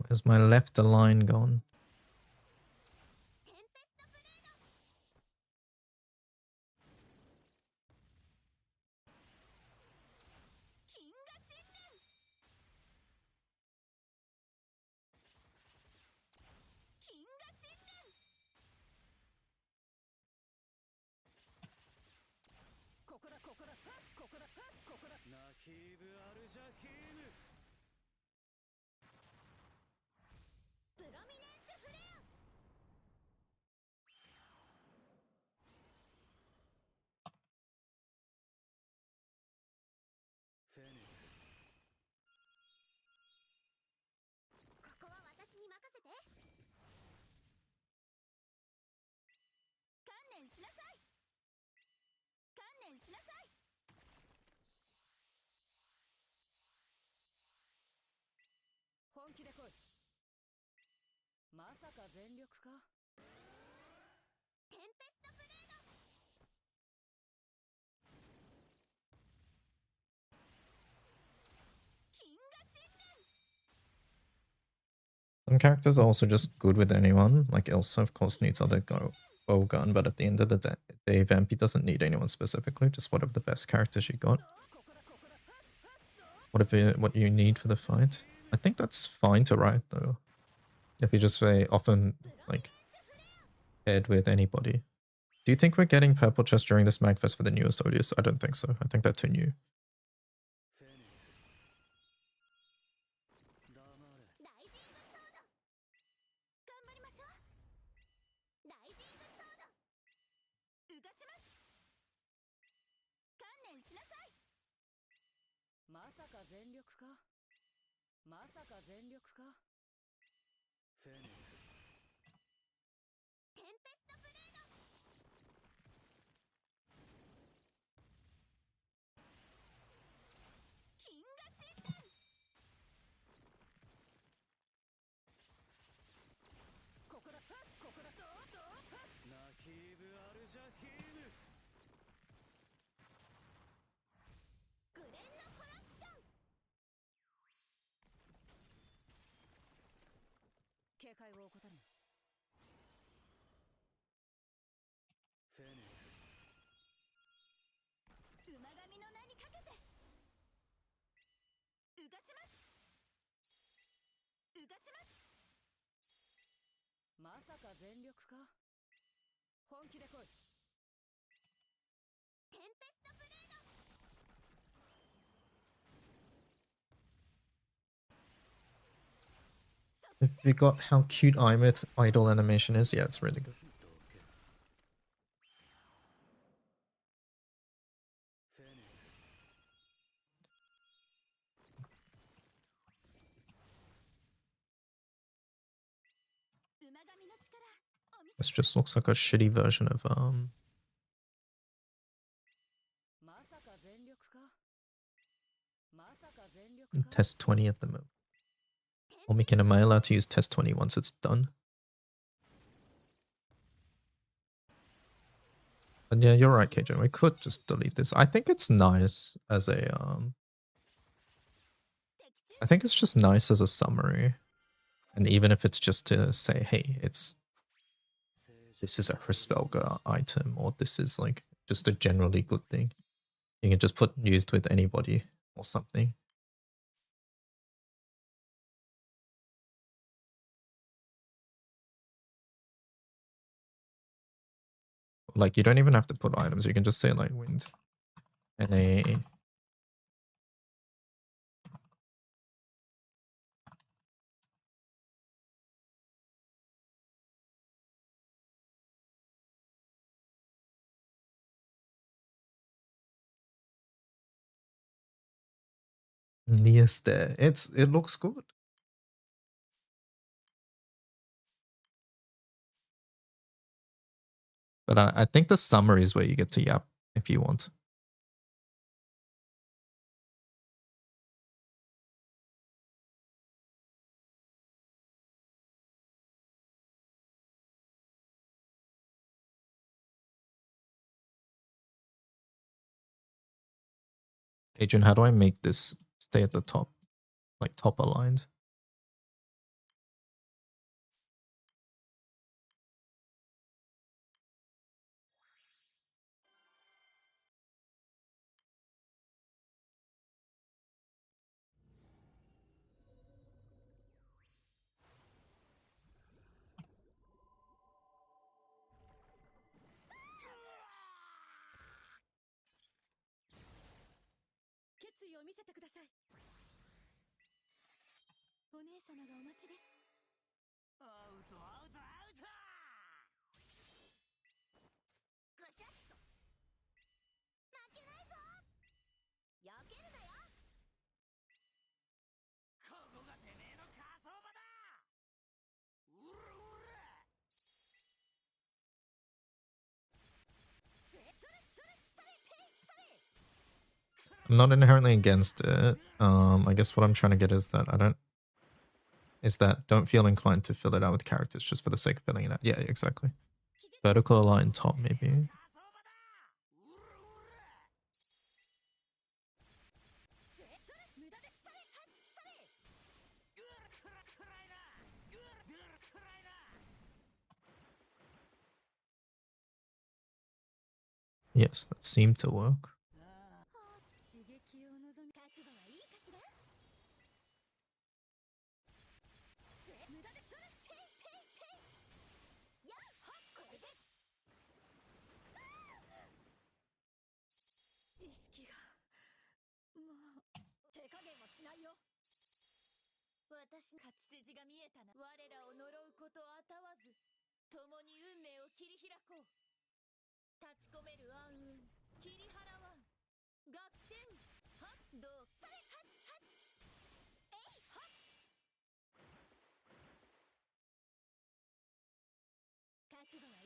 Where's my left line gone? Some characters are also just good with anyone. Like Elsa, of course, needs other bow gun, but at the end of the day, Vampy doesn't need anyone specifically, just whatever the best character she got. what you need for the fight. I think that's fine to write though. If you just say often like paired with anybody. Do you think we're getting purple chest during this magfest for the newest Odious? I don't think so. I think they're too new. If we got how cute Imith idol animation is, yeah, it's really good. This just looks like a shitty version of test 20 at the moment. Or am I allowed to use test 20 once it's done? And yeah, you're right, Cajun. We could just delete this. I think it's nice as a I think it's just nice as a summary. And even if it's just to say, hey, this is a Hrisvelga item, or this is like just a generally good thing. You can just put used with anybody or something. Like you don't even have to put items. You can just say like wind NA. Nieste. It looks good. But I think the summary is where you get to yap if you want. Adrian, how do I make this stay at the top? Like top aligned? I'm not inherently against it. I guess what I'm trying to get is that don't feel inclined to fill it out with characters just for the sake of filling it out. Yeah, exactly. Vertical align top, maybe. Yes, that seemed to work.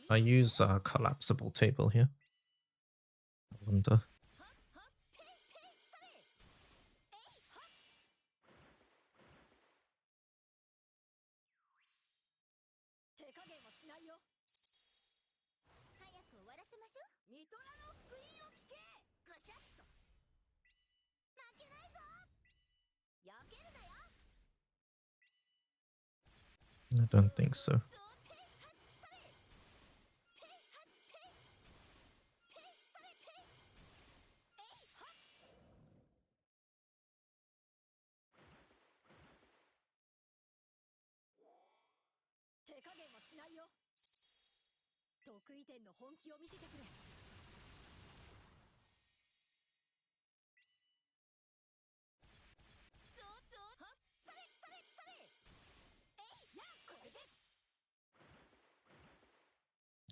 I use a collapsible table here. I wonder. I don't think so.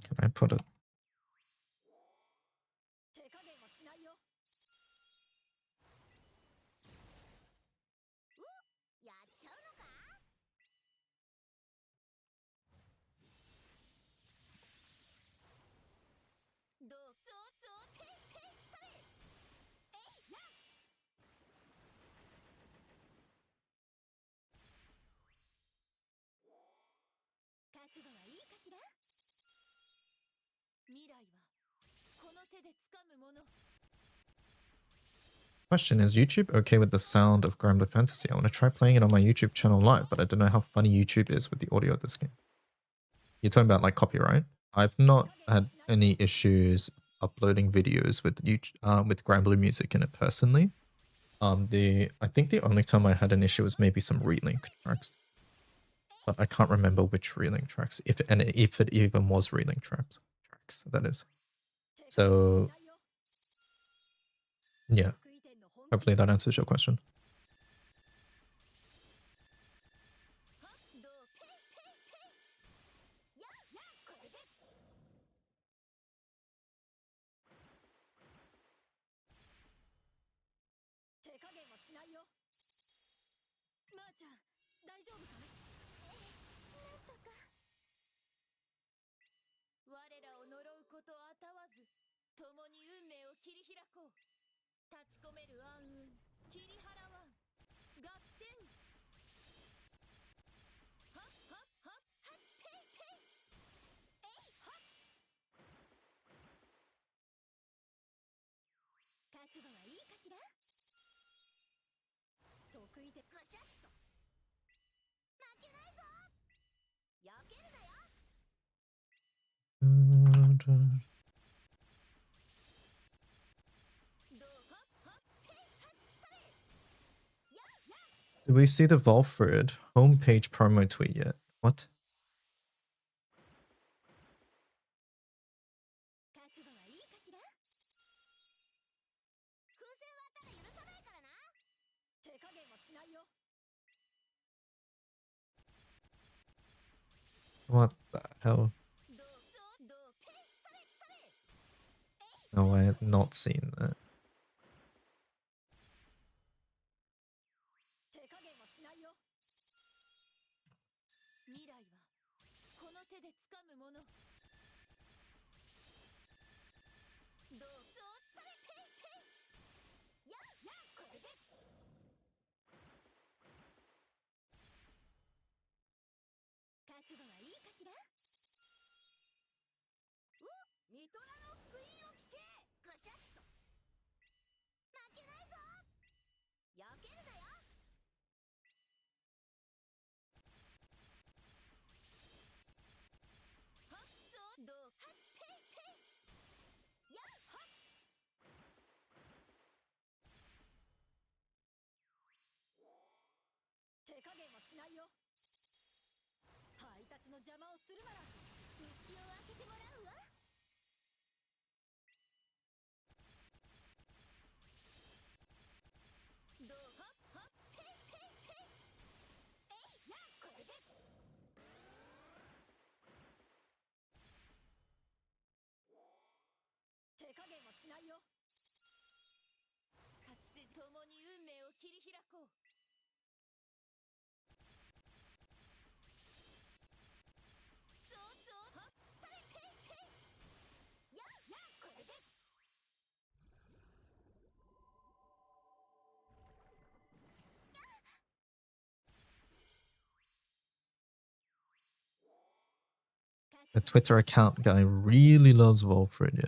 Can I put it? Question, is YouTube okay with the sound of Grimble Fantasy? I want to try playing it on my YouTube channel live, but I don't know how funny YouTube is with the audio of this game. You're talking about like copyright? I've not had any issues uploading videos with YouTube, with Grimble music in it personally. I think the only time I had an issue was maybe some relink tracks, but I can't remember which relink tracks, if it even was relink tracks, that is. So yeah, hopefully that answers your question. Did we see the Volfrid homepage promo tweet yet? What? What the hell? No, I had not seen that. The Twitter account guy really loves Volfrid.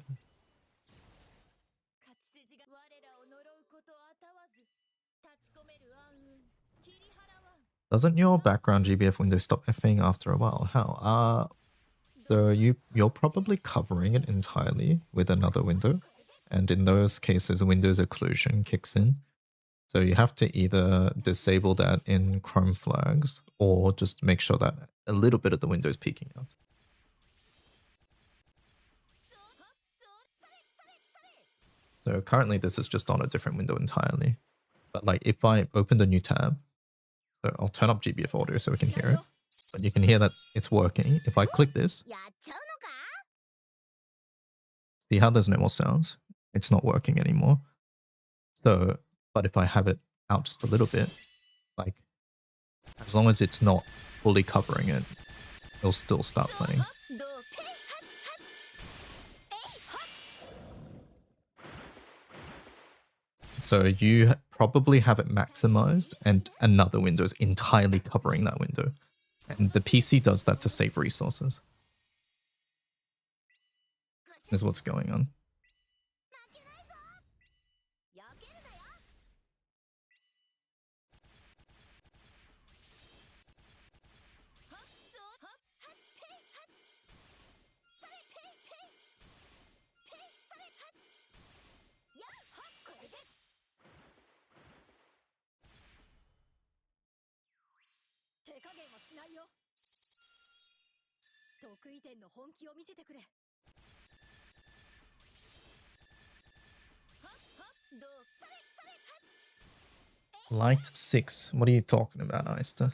Doesn't your background GBF window stop effing after a while? How? So you're probably covering it entirely with another window. And in those cases, Windows occlusion kicks in. So you have to either disable that in Chrome flags or just make sure that a little bit of the window is peeking out. So currently this is just on a different window entirely. But like if I open the new tab, so I'll turn up GBF audio so we can hear it. But you can hear that it's working. If I click this, see how there's no more sounds? It's not working anymore. So, but if I have it out just a little bit, like as long as it's not fully covering it, it'll still start playing. So you probably have it maximized and another window is entirely covering that window. And the PC does that to save resources. Is what's going on. Light 6. What are you talking about, Eister?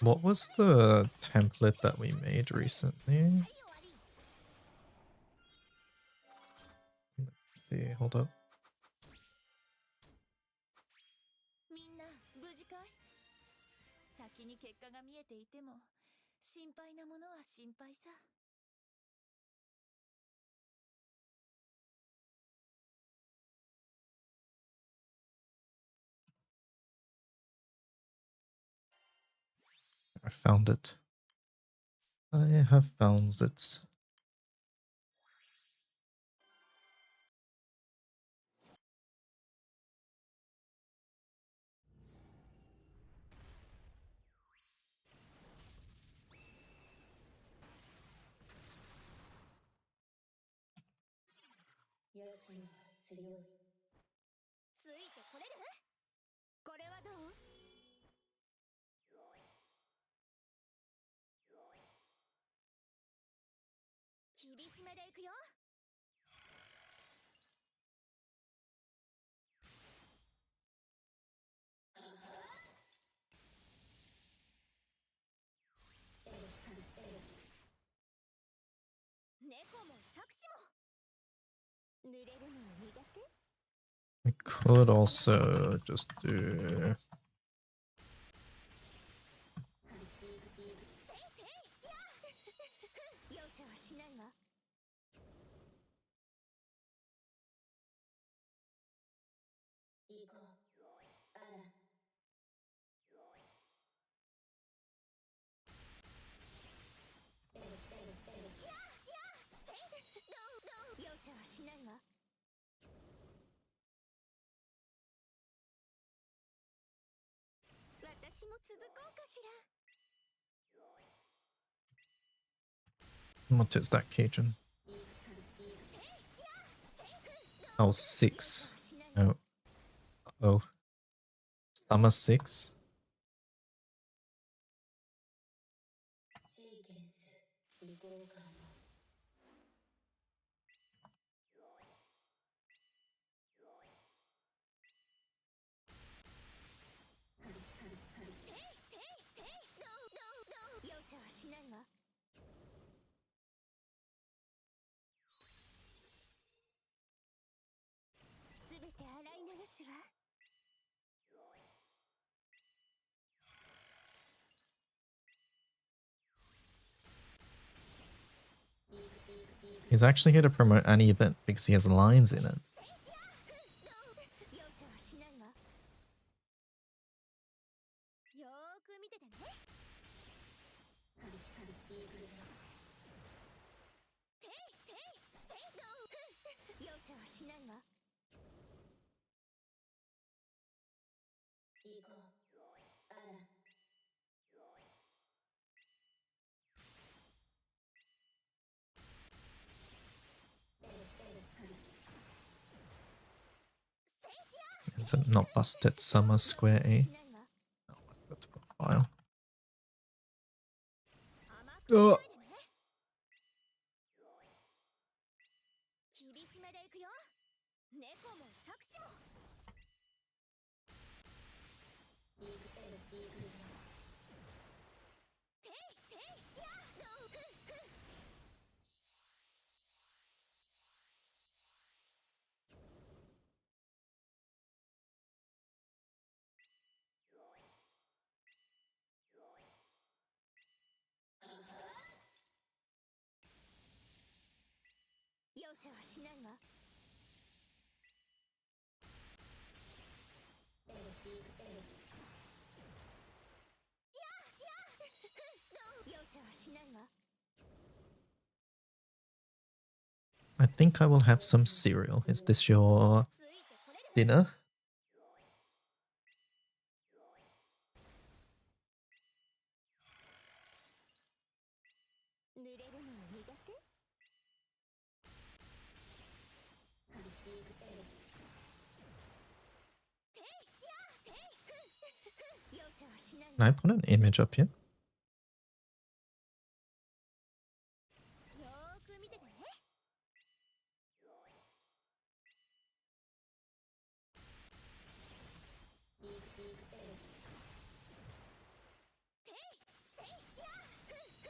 What was the template that we made recently? Let's see, hold up. I found it. I have found it. We could also just do... What is that, Cajun? Oh, 6. Oh. Oh. Summer 6? He's actually here to promote any event because he has lines in it. Is it not busted summer square A? Oh, I forgot to put file. Oh. I think I will have some cereal. Is this your dinner? Can I put an image up here?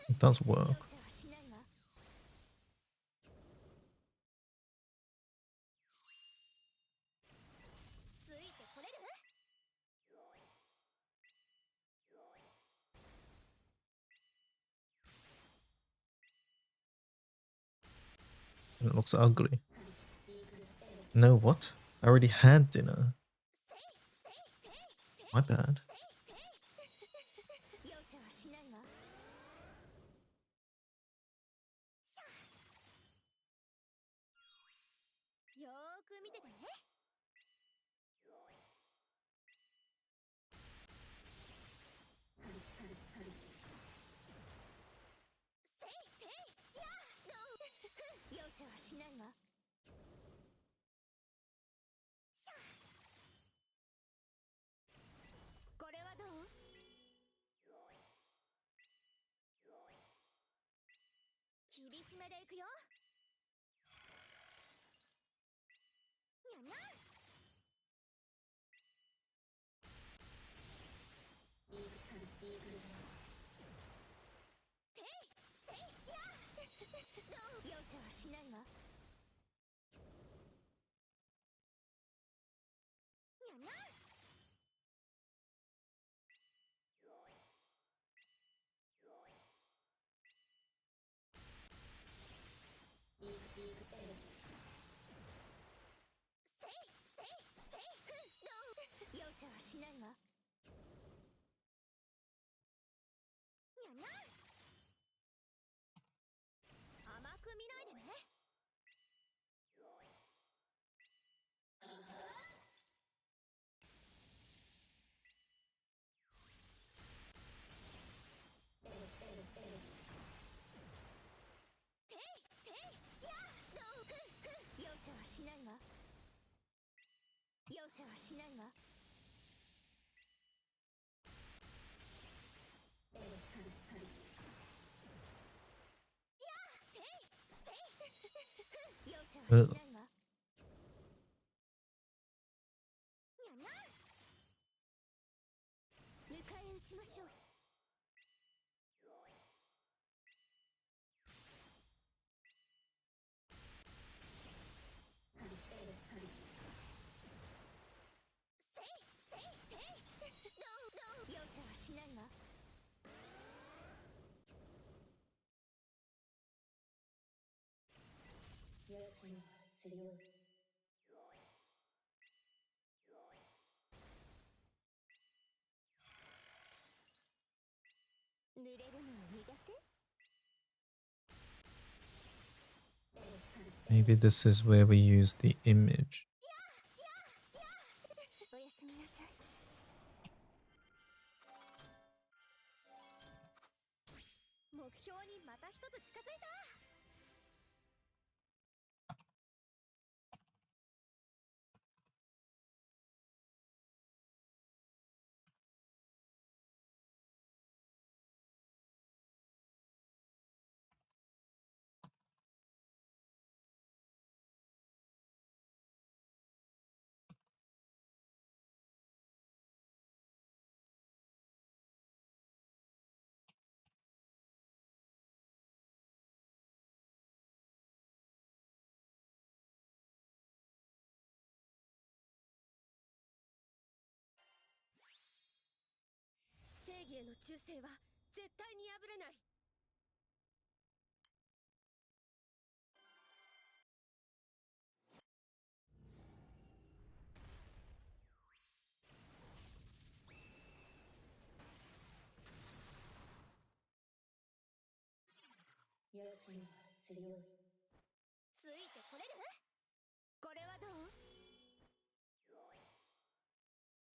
It does work. It looks ugly. No, what? I already had dinner. My bad. Ugh. Maybe this is where we use the image.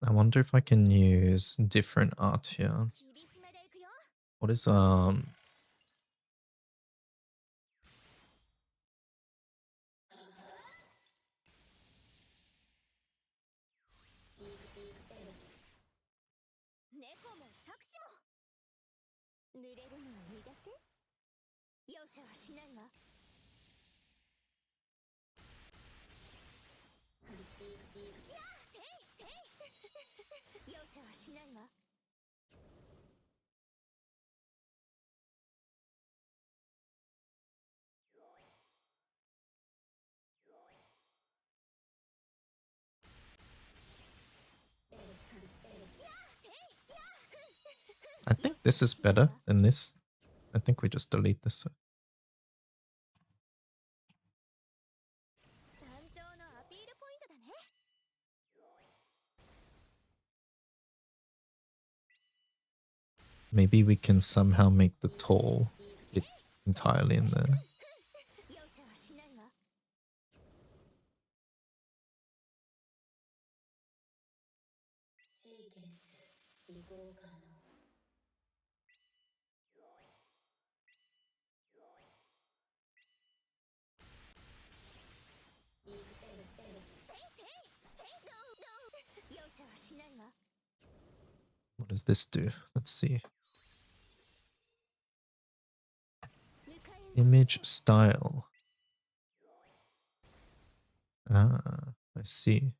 I wonder if I can use different art here. What is I think this is better than this. I think we just delete this. Maybe we can somehow make the toll fit entirely in there. What does this do? Let's see. Image style. Ah, I see.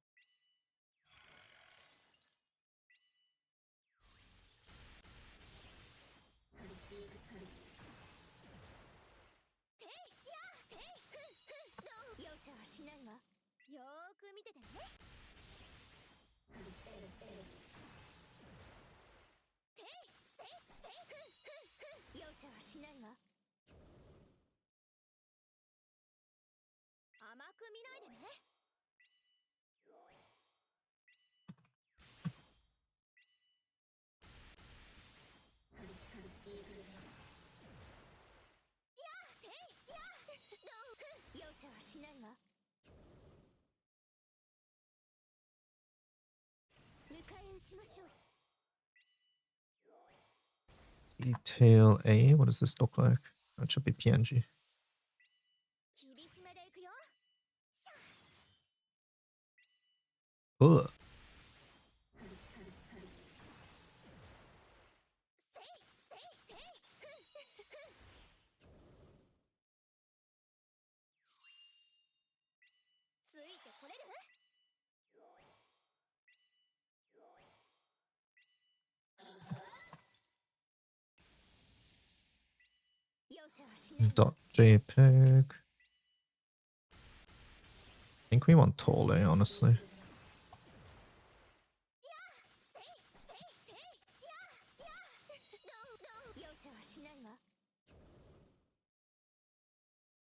Detail A. What does this look like? That should be PNG. Ugh. .jpg. I think we want tall, honestly.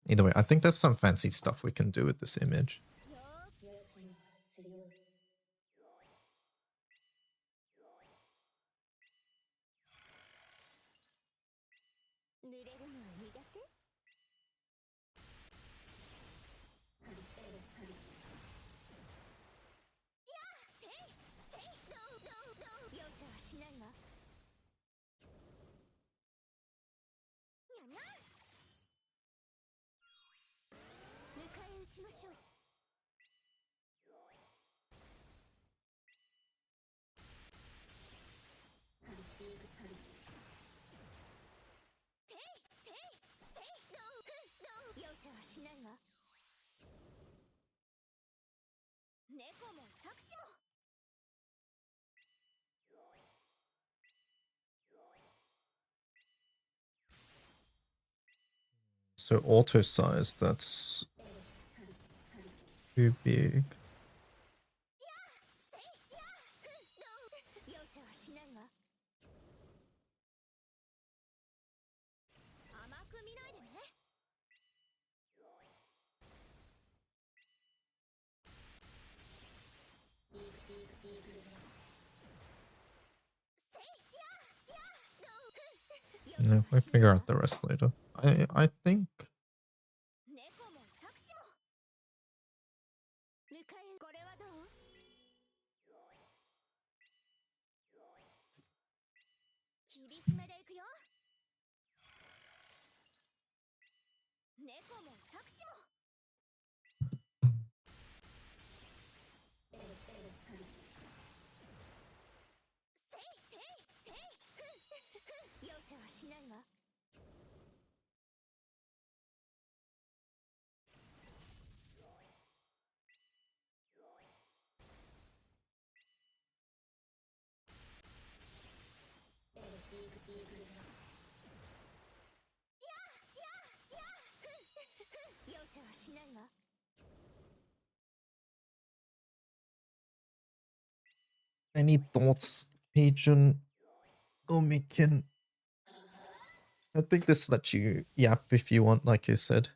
Either way, I think there's some fancy stuff we can do with this image. So auto size, that's too big. Yeah, we'll figure out the rest later. I think any thoughts, Agent Omikin? I think this lets you yap if you want, like you said.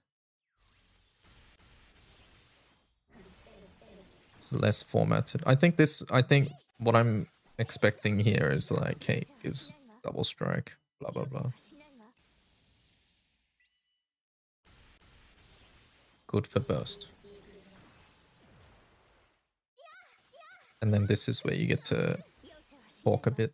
It's less formatted. I think what I'm expecting here is like, hey, gives double strike, blah blah blah. Good for burst. And then this is where you get to talk a bit.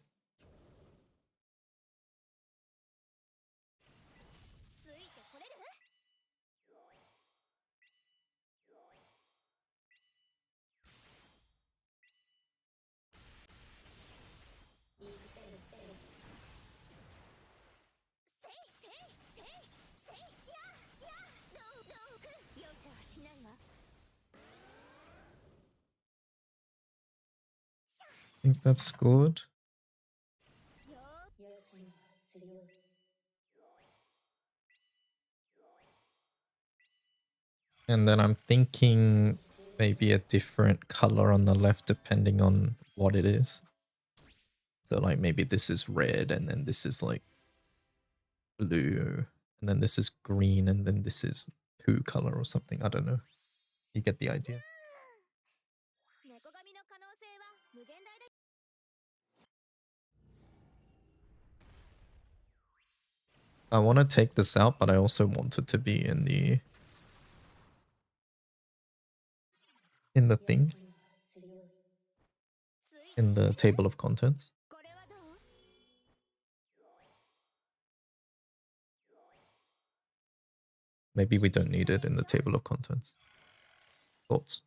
I think that's good. And then I'm thinking maybe a different color on the left depending on what it is. So like maybe this is red and then this is like blue and then this is green and then this is 2 color or something. I don't know. You get the idea. I want to take this out, but I also want it to be in the thing, in the table of contents. Maybe we don't need it in the table of contents. Thoughts?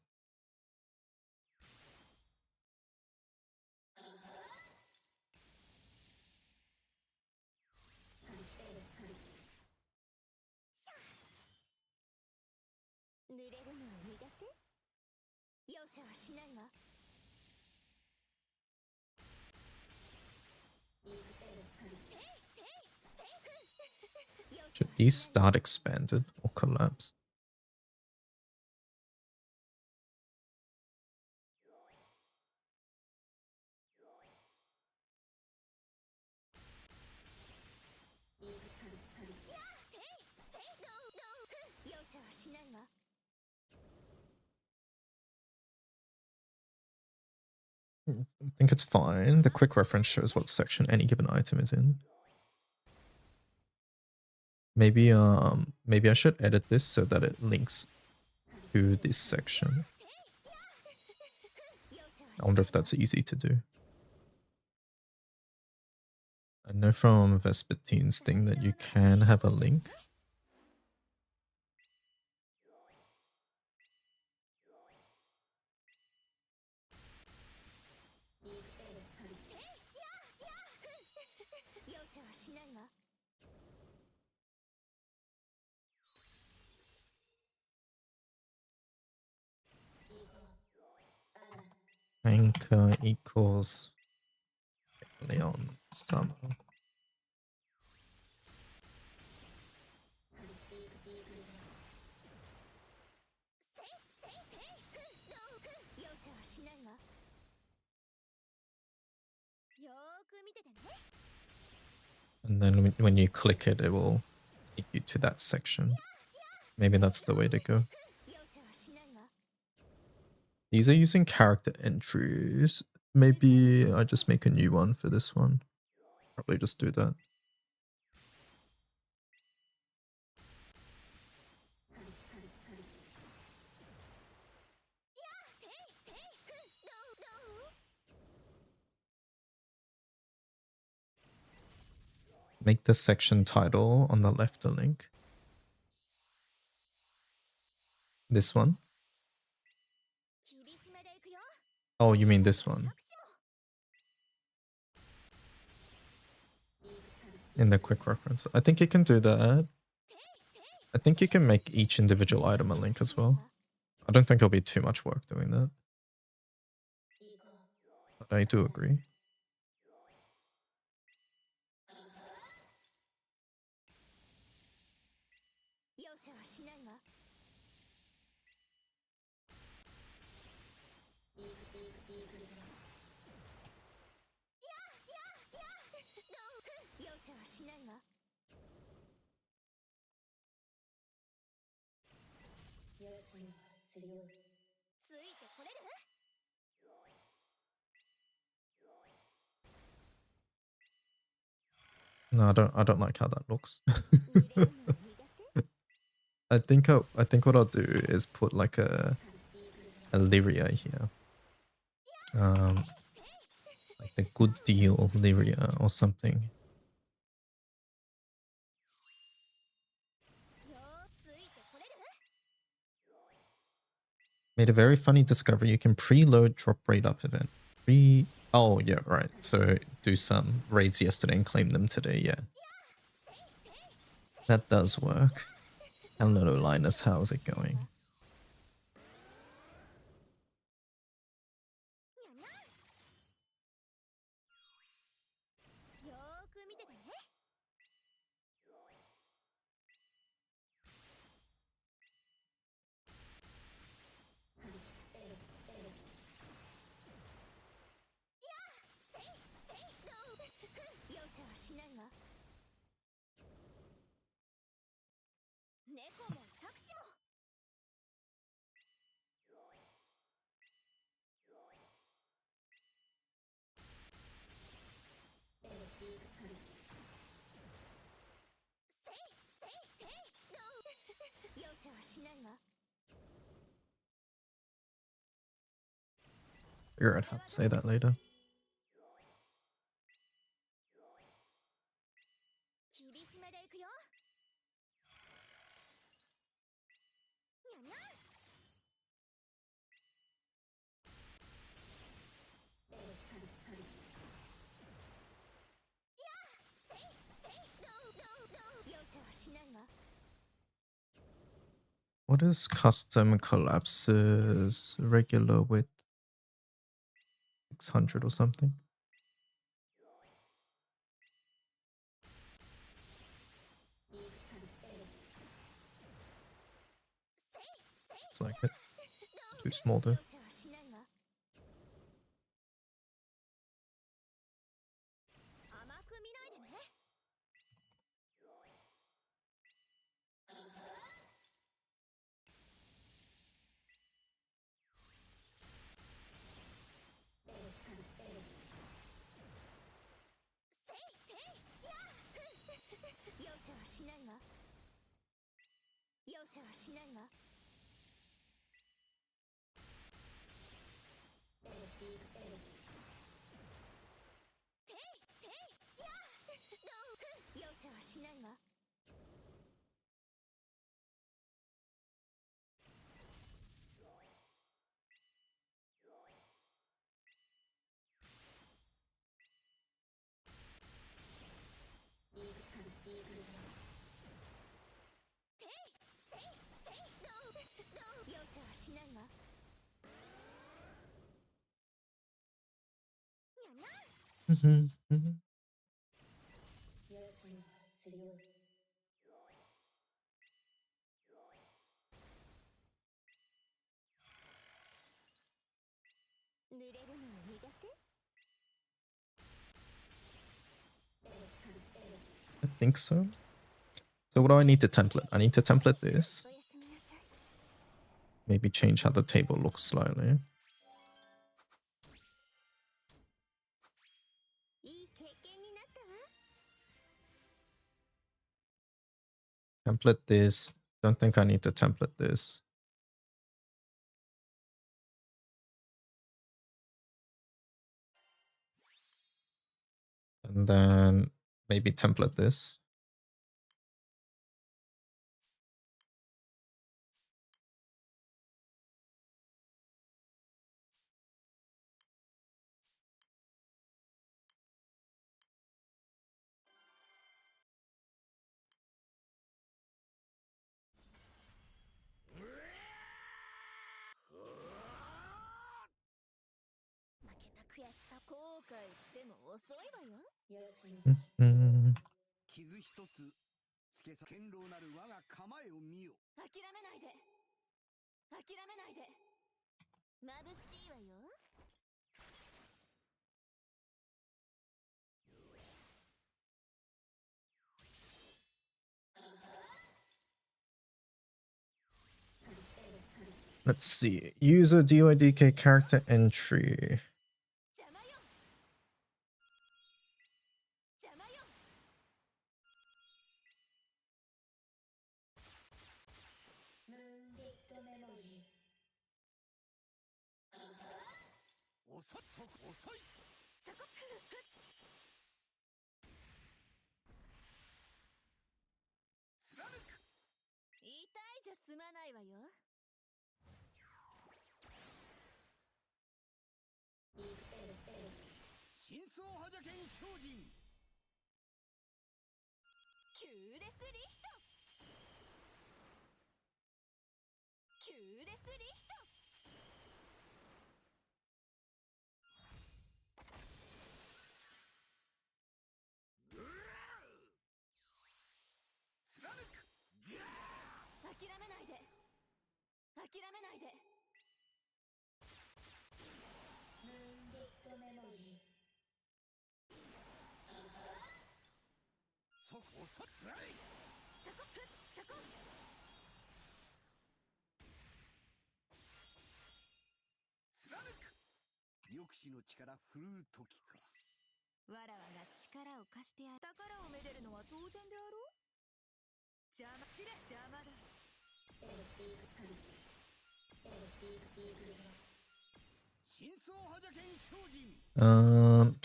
Should these start expanded or collapse? I think it's fine. The quick reference shows what section any given item is in. Maybe maybe I should edit this so that it links to this section. I wonder if that's easy to do. I know from Vespatine's thing that you can have a link. Anchor equals Leon Summer. And then when you click it, it will take you to that section. Maybe that's the way to go. These are using character entries. Maybe I just make a new one for this one. Probably just do that. Make the section title on the left a link. This one? Oh, you mean this one? In the quick reference. I think you can do that. I think you can make each individual item a link as well. I don't think it'll be too much work doing that. But I do agree. No, I don't like how that looks. I think what I'll do is put like a Lyria here. Like the good deal Lyria or something. Made a very funny discovery. You can preload drop rate up event. Oh yeah, right. So do some raids yesterday and claim them today, yeah. That does work. Hello Linus, how's it going? Figure out how to say that later. What is custom collapses? Regular with 600 or something? It's like it. It's too small though. I think so. So what do I need to template? I need to template this. Maybe change how the table looks slightly. Template this. Don't think I need to template this. And then maybe template this. Mm-hmm. 堅牢なる我が構えを見よ。諦めないで。諦めないで。眩しいわよ。Let's see. User DYDK character entry.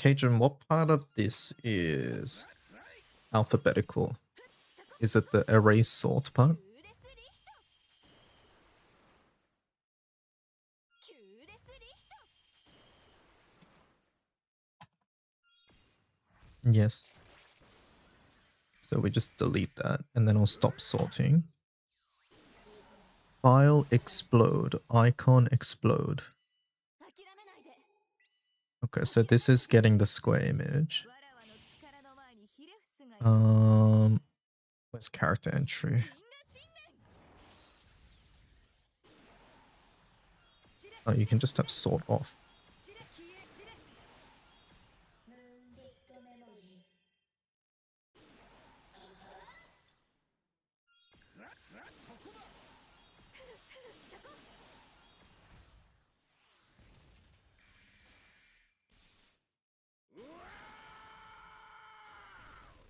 Cajun, what part of this is alphabetical? Is it the erase sort part? Yes. So we just delete that and then I'll stop sorting. File explode, icon explode. Okay, so this is getting the square image. Where's character entry? Oh, you can just have sort off.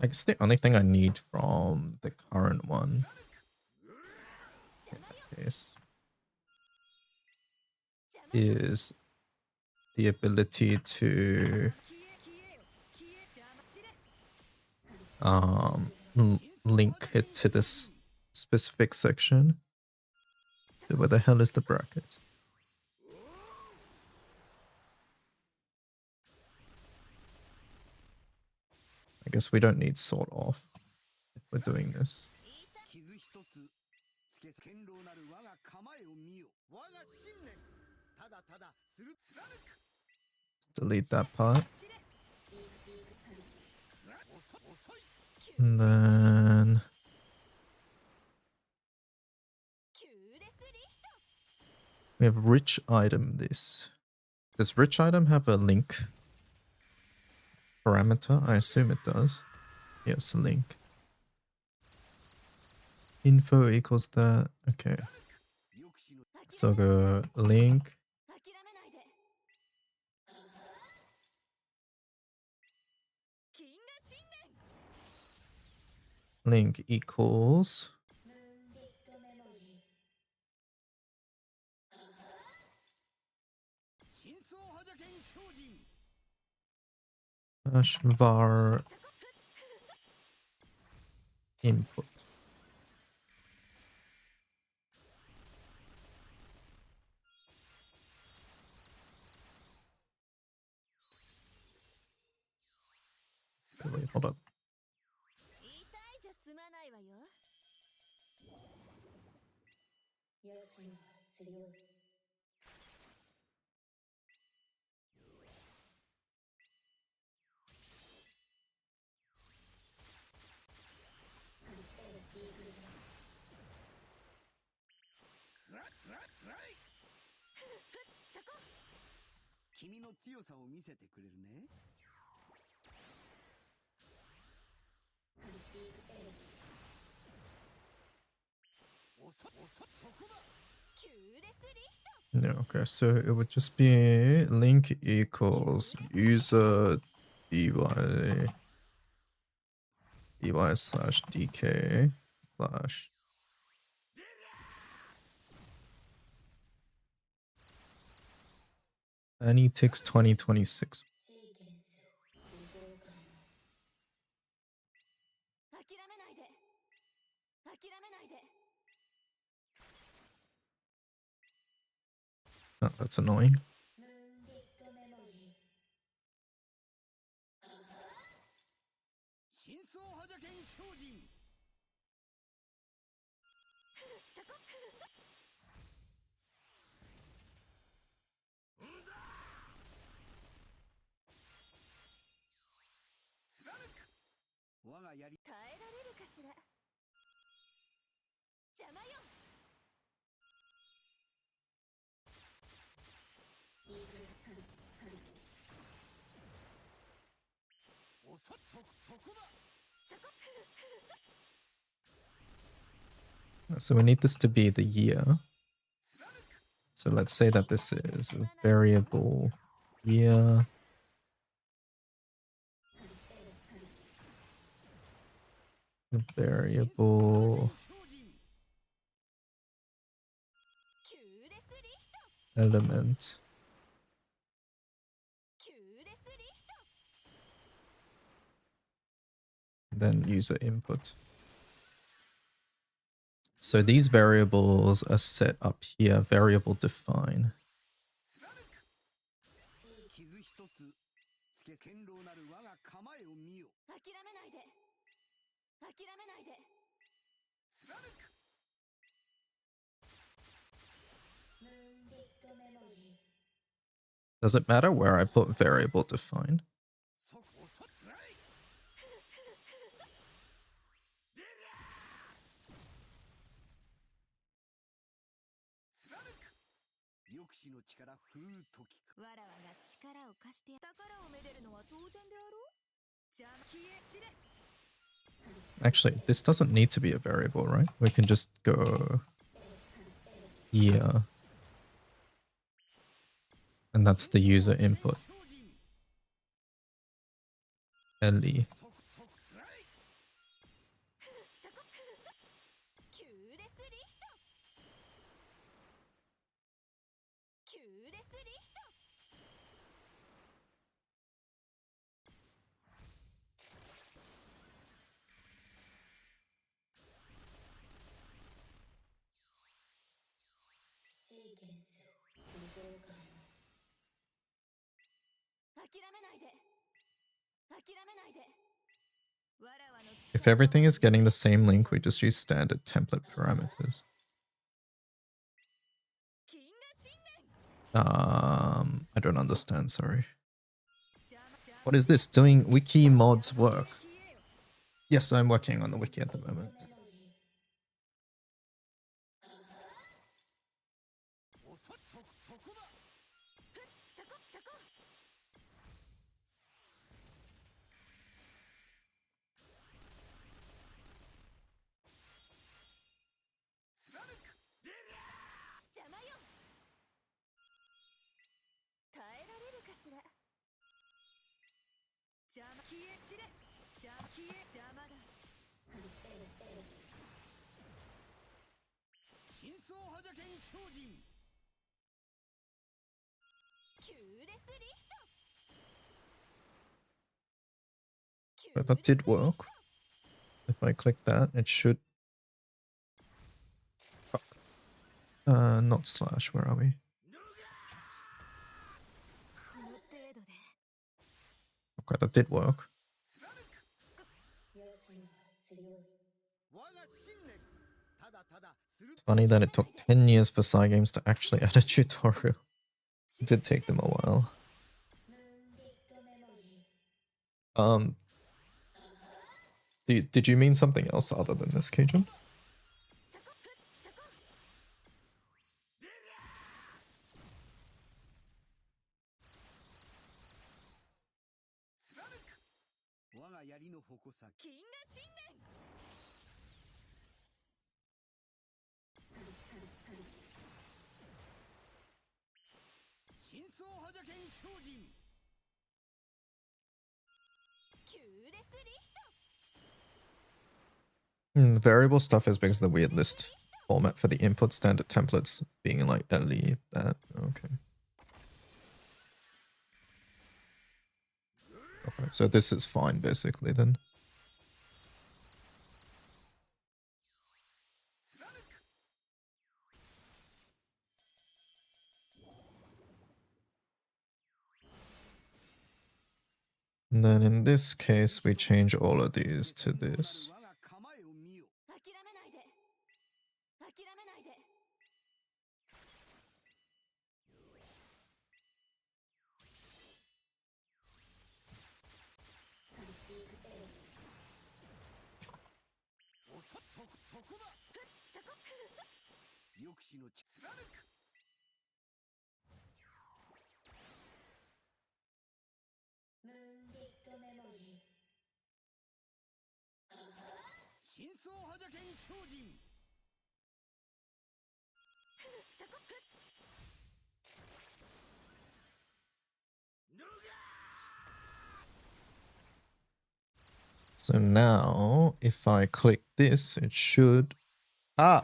I guess the only thing I need from the current one in that case is the ability to link it to this specific section. So where the hell is the bracket? I guess we don't need sort off if we're doing this. Delete that part. And then we have rich item this. Does rich item have a link parameter? I assume it does. Yes, link. Info equals that. Okay. So go link. Link equals var input. Wait, hold up. No, okay, so it would just be link equals user dy slash dk slash anytix 2026. Oh, that's annoying. So we need this to be the year. So let's say that this is a variable year. Variable element. Then user input. So these variables are set up here, variable define. Does it matter where I put variable define? Actually, this doesn't need to be a variable, right? We can just go here. And that's the user input. Ellie. If everything is getting the same link, we just use standard template parameters. I don't understand, sorry. What is this? Doing wiki mods work? Yes, I'm working on the wiki at the moment. But that did work. If I click that, it should... not slash, where are we? Okay, that did work. It's funny that it took 10 years for Cygames to actually add a tutorial. It did take them a while. Did you mean something else other than this, Cajun? Variable stuff is because of the weird list format for the input standard templates being like LE, that. Okay. Okay, so this is fine basically then. And then in this case, we change all of these to this. So now, if I click this, it should... Ah!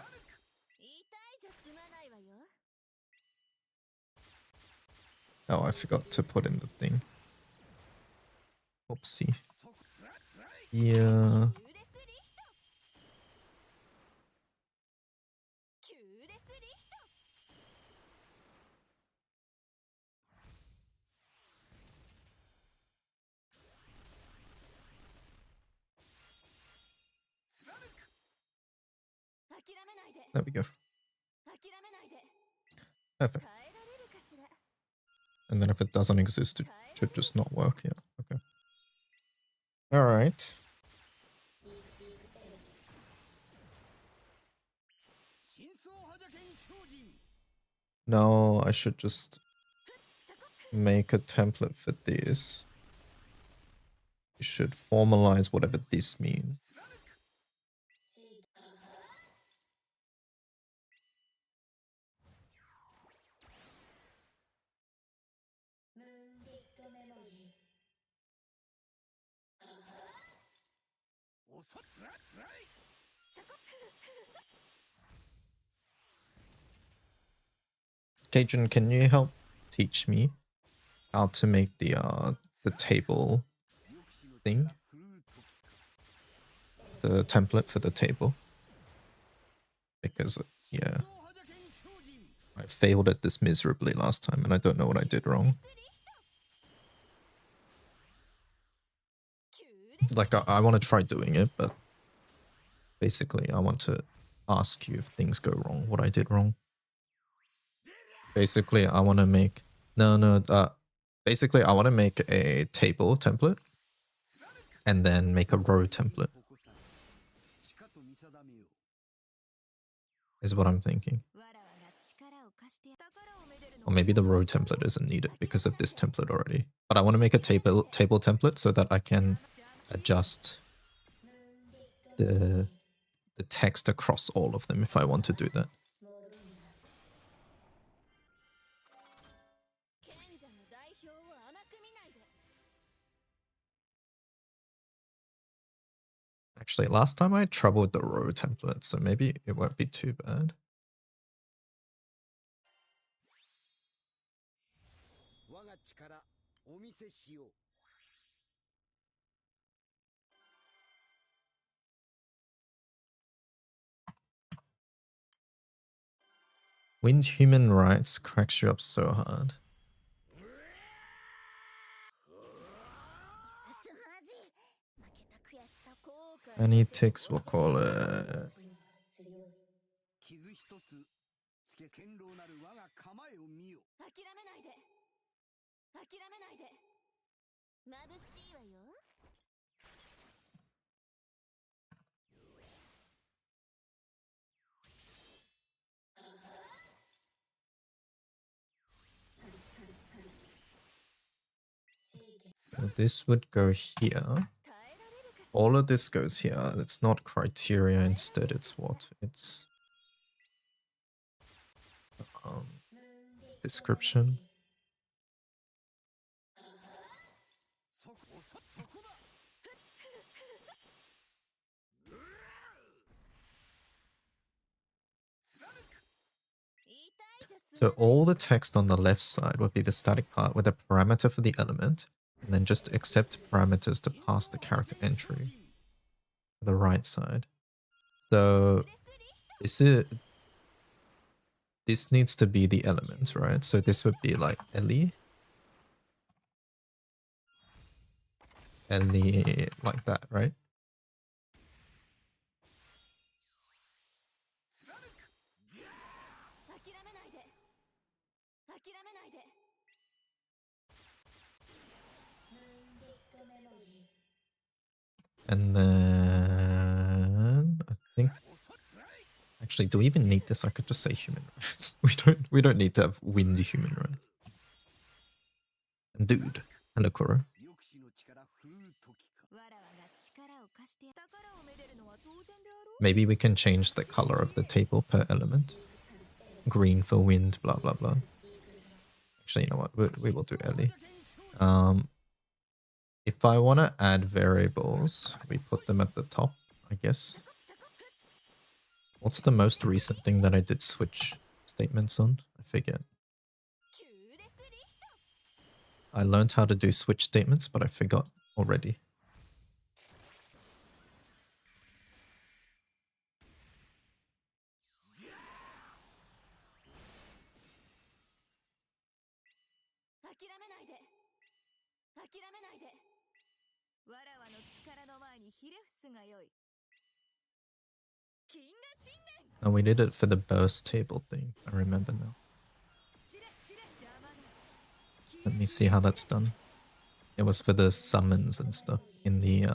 Oh, I forgot to put in the thing. Oopsie. Yeah. There we go. Perfect. And then if it doesn't exist, it should just not work. Yeah, okay. Alright. Now I should just make a template for this. You should formalize whatever this means. Cajun, can you help teach me how to make the table thing? The template for the table. Because, yeah, I failed at this miserably last time and I don't know what I did wrong. Like, I want to try doing it, but basically I want to ask you if things go wrong, what I did wrong. Basically, I want to make... basically, I want to make a table template and then make a row template. Is what I'm thinking. Or maybe the row template isn't needed because of this template already. But I want to make a table template so that I can adjust the text across all of them if I want to do that. Actually, last time I had trouble with the row template, so maybe it won't be too bad. Wind human rights cracks you up so hard. Any ticks, we'll call it. So this would go here. All of this goes here. It's not criteria, instead it's what? It's description. So all the text on the left side would be the static part with a parameter for the element, and then just accept parameters to pass the character entry to the right side. So this needs to be the element, right? So this would be like Ellie like that, right? And then I think, actually, do we even need this? I could just say human rights. We don't need to have wind human rights. And dude, hello Koro. Maybe we can change the color of the table per element. Green for wind, blah blah blah. Actually, you know what? We will do Ellie. If I want to add variables, we put them at the top, I guess. What's the most recent thing that I did switch statements on? I forget. I learned how to do switch statements, but I forgot already. And we did it for the burst table thing. I remember now. Let me see how that's done. It was for the summons and stuff in the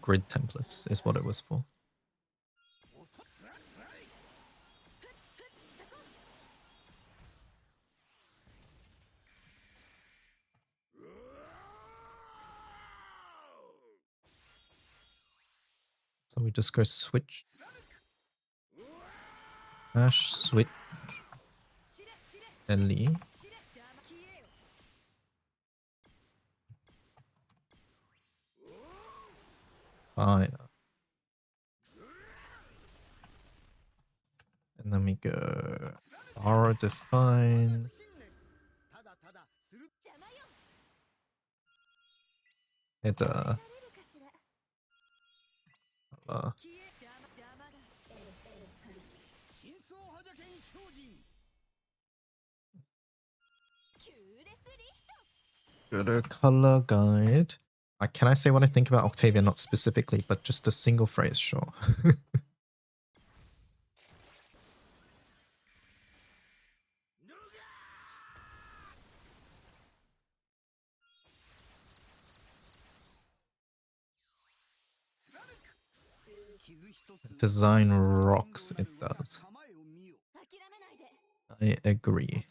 grid templates is what it was for. So we just go switch. Dash, switch. Ellie. Fire. And then we go Aura Define. Header. Go to color guide. Can I say what I think about Octavia? Not specifically, but just a single phrase, sure. Design rocks, it does. I agree.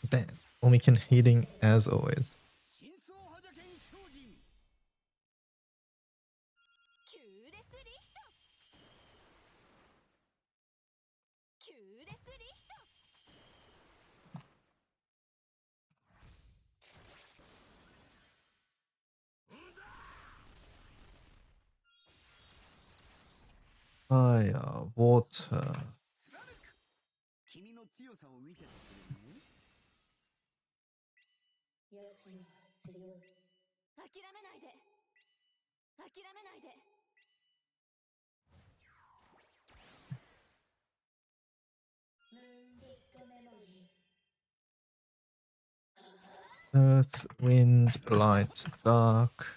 Bad. Omikin healing as always. Fire, water. Earth, wind, light, dark.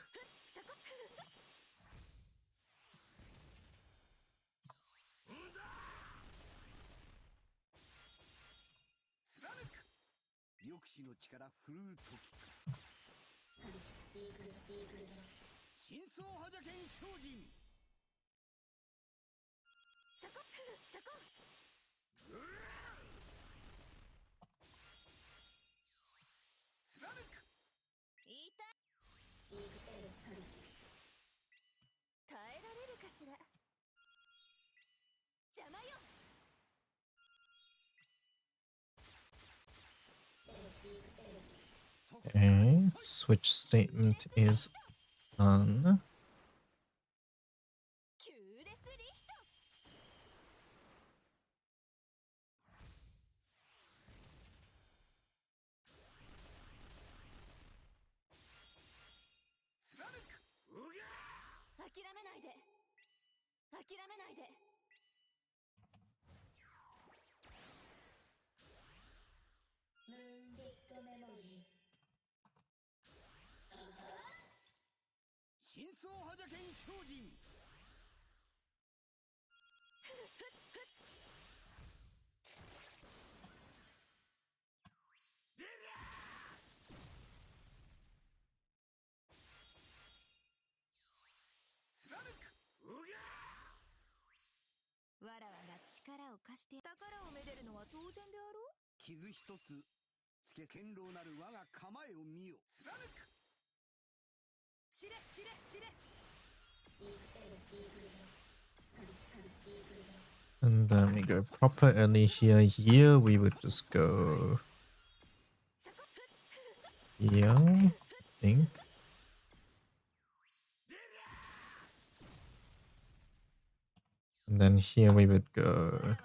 Okay, switch statement is done. And then we go proper early here. Here we would just go here. think. And then here we would go.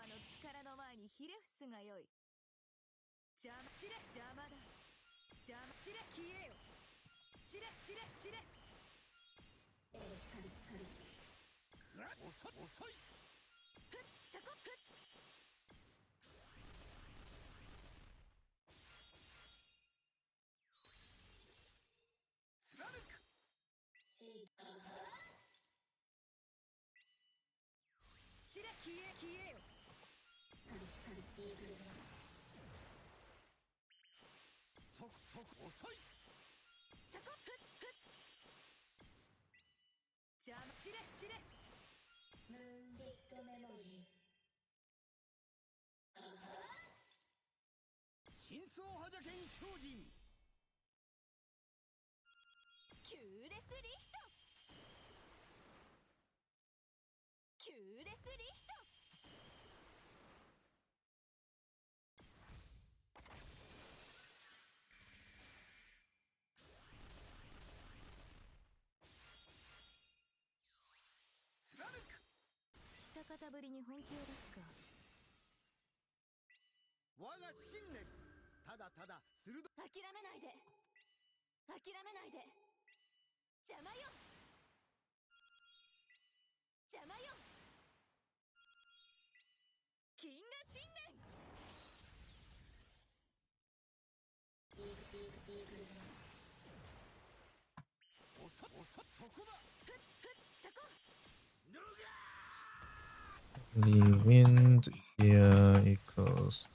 The wind here equals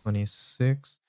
26.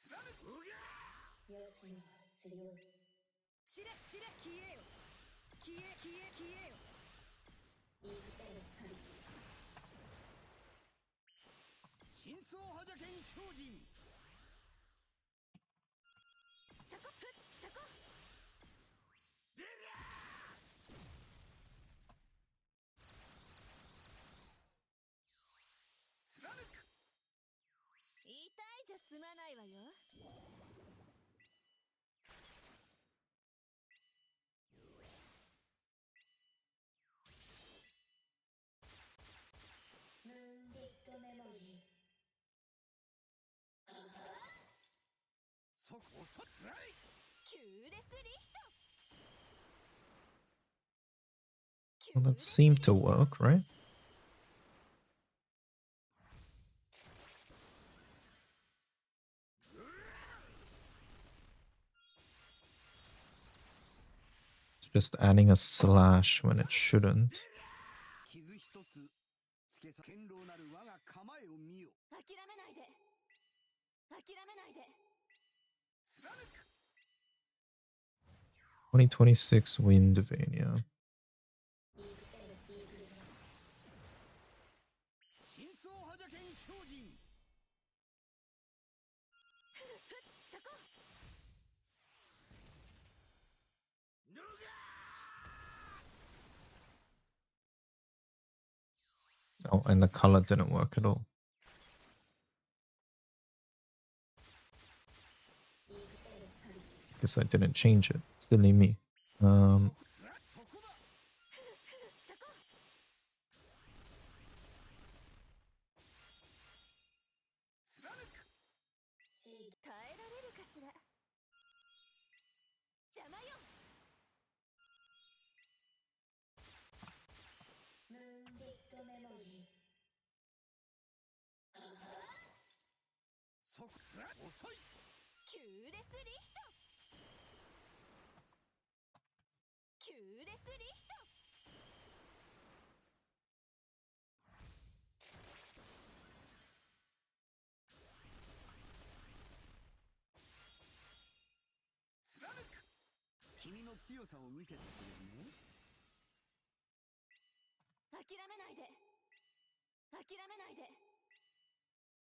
Well, that seemed to work, right? It's just adding a slash when it shouldn't. "2026 Windvania." Oh, and the color didn't work at all. Guess I didn't change it. Silly me.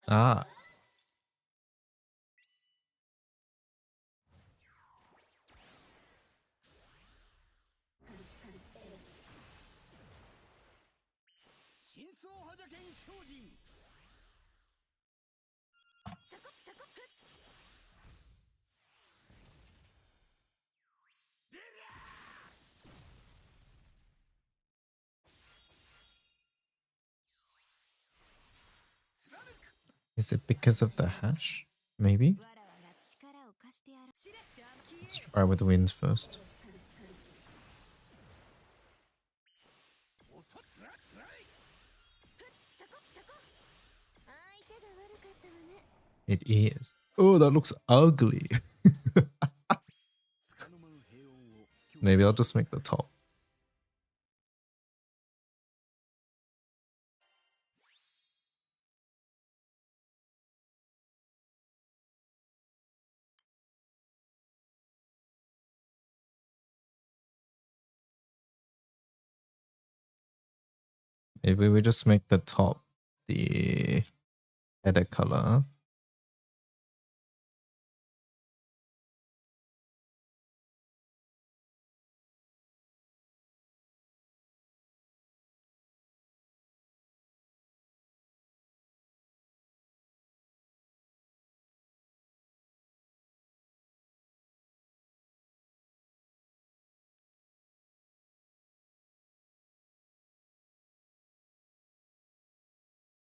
Ah. Is it because of the hash? Maybe? Let's try with the winds first. It is. Oh, that looks ugly. Maybe I'll just make the top. Maybe we just make the top the header color.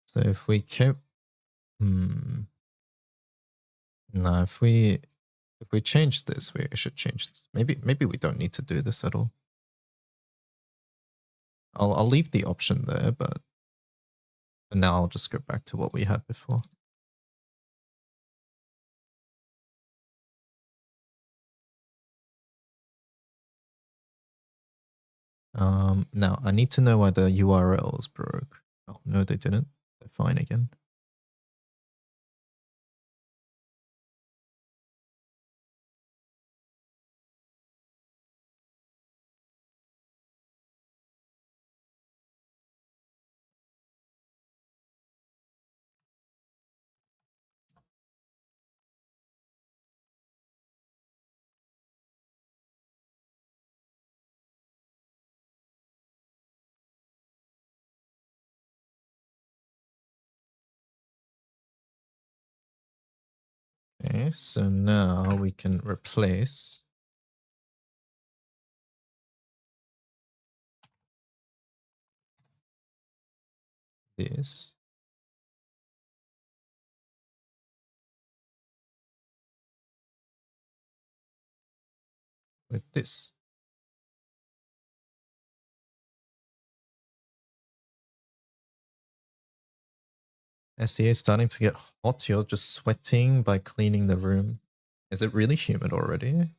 So if we kept, no, if we change this, we should change this. Maybe we don't need to do this at all. I'll leave the option there, but for now I'll just go back to what we had before. Now I need to know why the URLs broke. Oh no, they didn't. They're fine again. Okay, so now we can replace this with this. SEA is starting to get hot. You're just sweating by cleaning the room. Is it really humid already?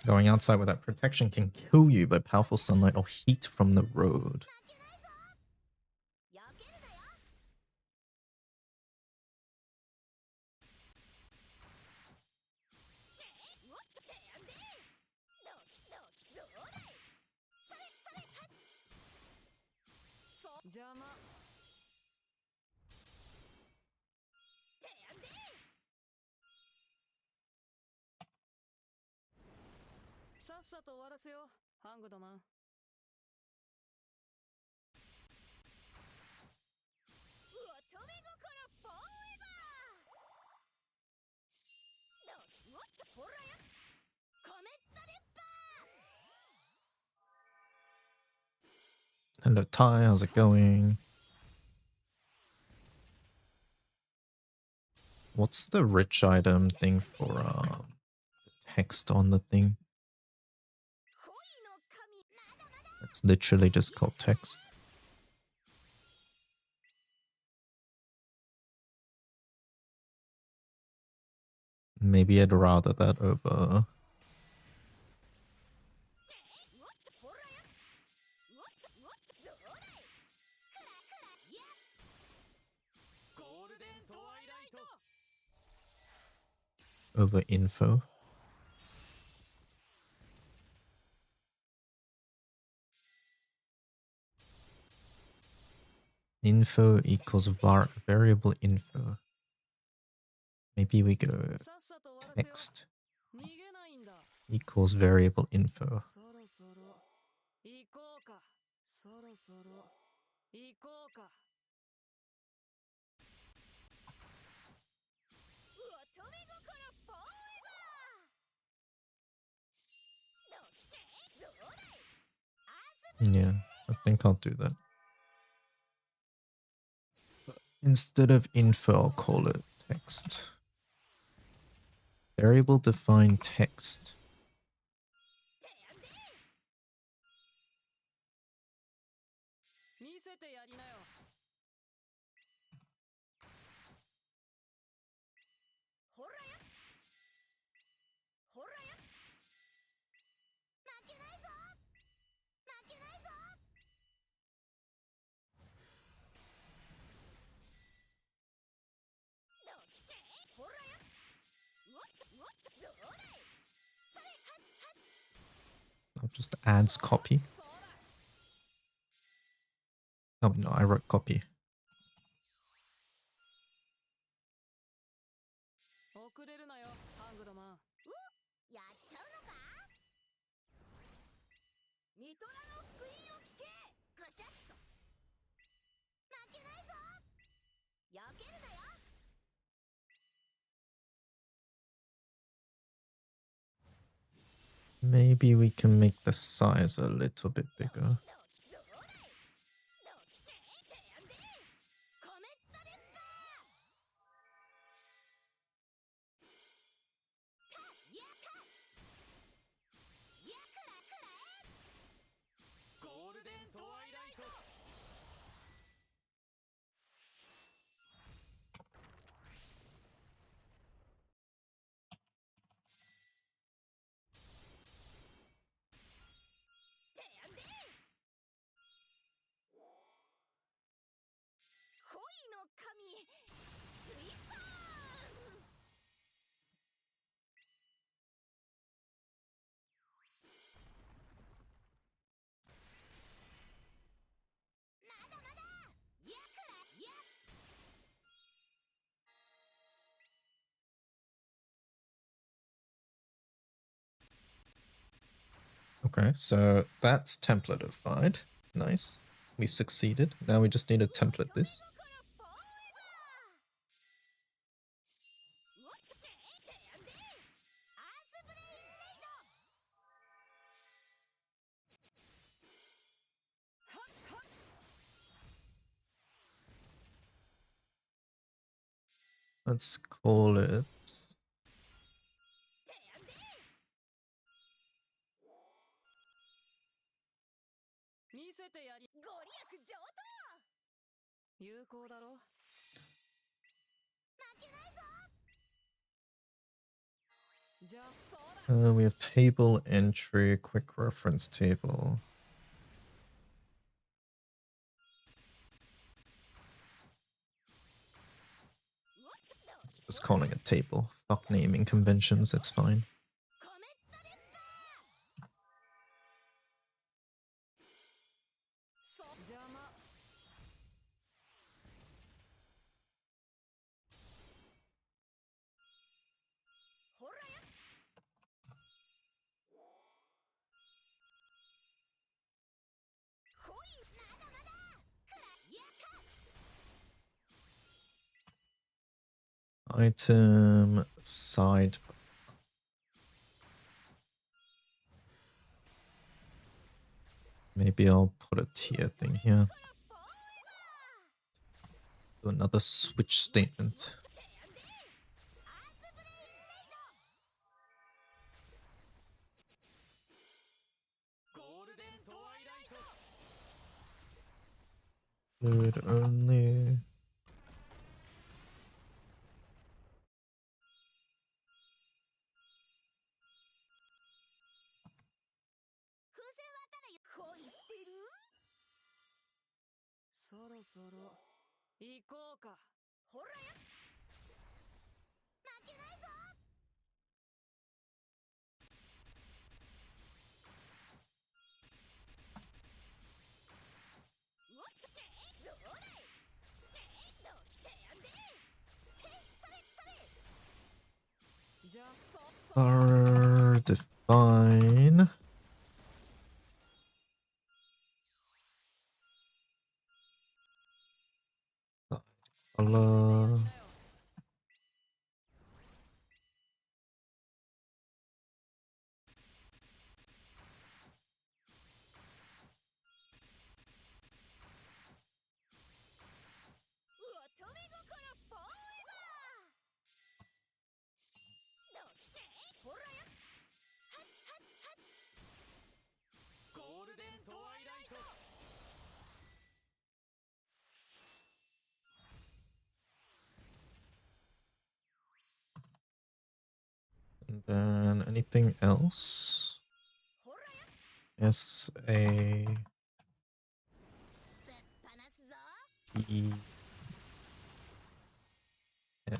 Going outside without protection can kill you by powerful sunlight or heat from the road. Hello Ty, how's it going? What's the rich item thing for text on the thing? It's literally just called text. Maybe I'd rather that over. Over info. Info equals variable info. Maybe we go text equals variable info. Yeah, I think I'll do that. Instead of info, I'll call it text. Variable define text. I'll just adds copy. Oh no, I wrote copy. Maybe we can make the size a little bit bigger. Okay, so that's templatified. Nice. We succeeded. Now we just need to template this. Let's call it we have table entry, quick reference table. Just calling it table. Fuck naming conventions, it's fine. Item side. Maybe I'll put a tier thing here. Do another switch statement. Fluid only. Define. Color. And then anything else? Yes, a E. Yeah.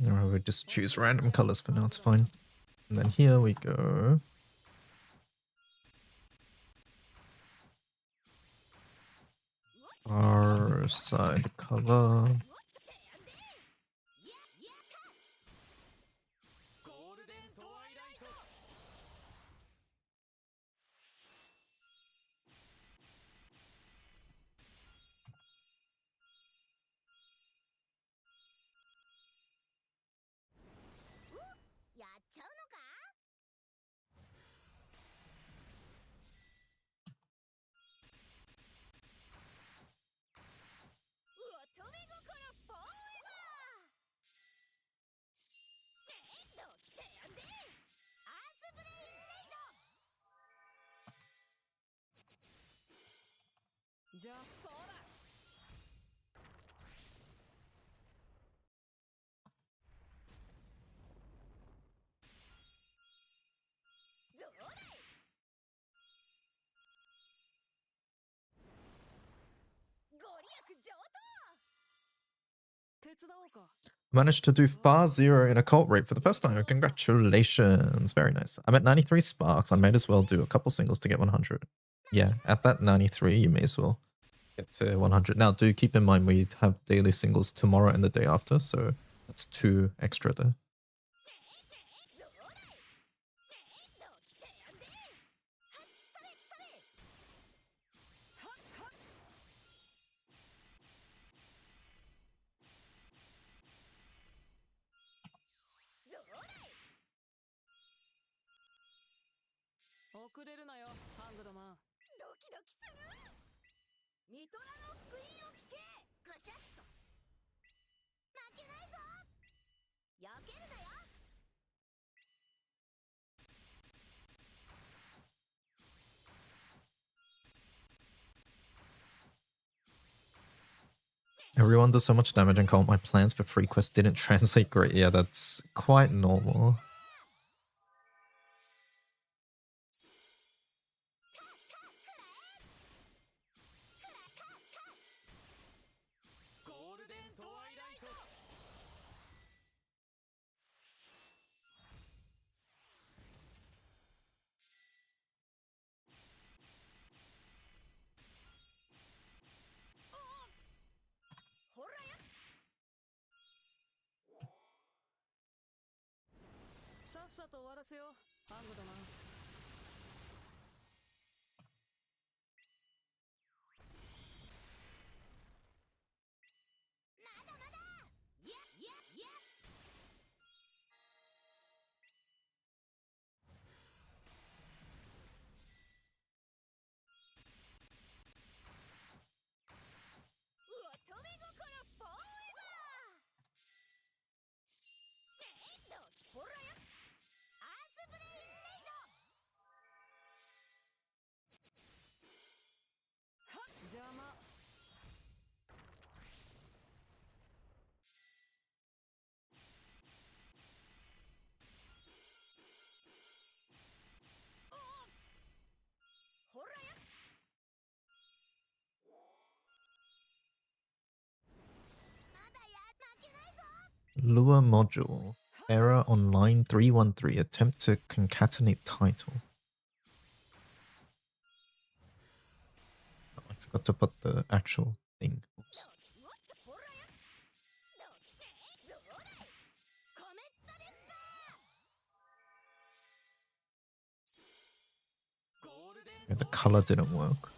Alright, we'll just choose random colors for now, it's fine. And then here we go. Our side color. Managed to do far zero in occult rate for the first time. Congratulations. Very nice. I'm at 93 sparks. I might as well do a couple singles to get 100. Yeah, at that 93, you may as well get to 100. Now, do keep in mind we have daily singles tomorrow and the day after, so that's 2 extra there. Everyone does so much damage and cult. My plans for free quest didn't translate great. Yeah, that's quite normal. Lure module. Error on line 313. Attempt to concatenate title. Oh, I forgot to put the actual thing. Oops. Yeah, the color didn't work.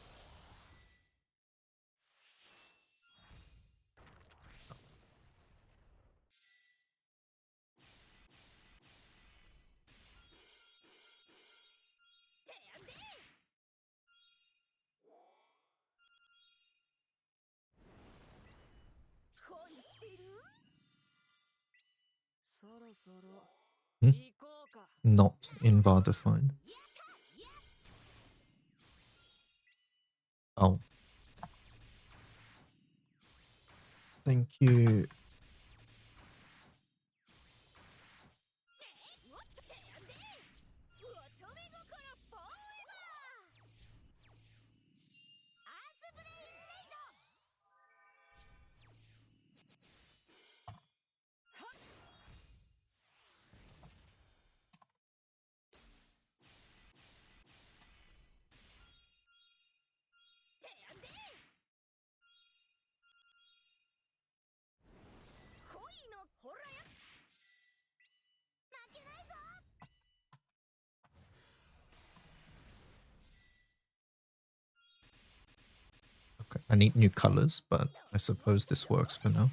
Hmm? Not in bar define. Oh. Thank you. Okay, I need new colors, but I suppose this works for now.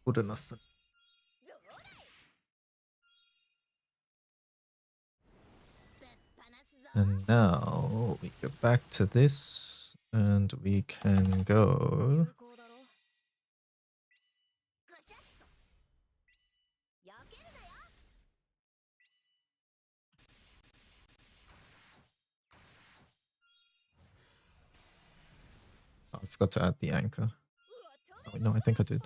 Good enough. And now we go back to this and we can go. Oh, I forgot to add the anchor. Oh, wait, no, I think I did.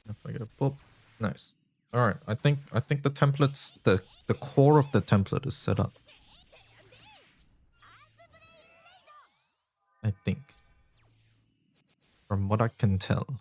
If I get a pop, nice. All right, I think the templates, the core of the template is set up. I think, from what I can tell.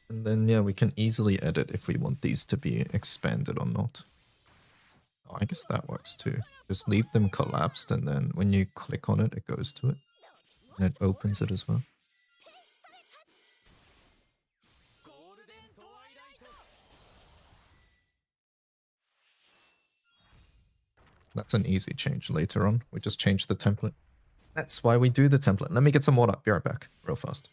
And then, yeah, we can easily edit if we want these to be expanded or not. Oh, I guess that works too. Just leave them collapsed, and then when you click on it, it goes to it. And it opens it as well. That's an easy change later on. We just change the template. That's why we do the template. Let me get some water. Be right back. Real fast.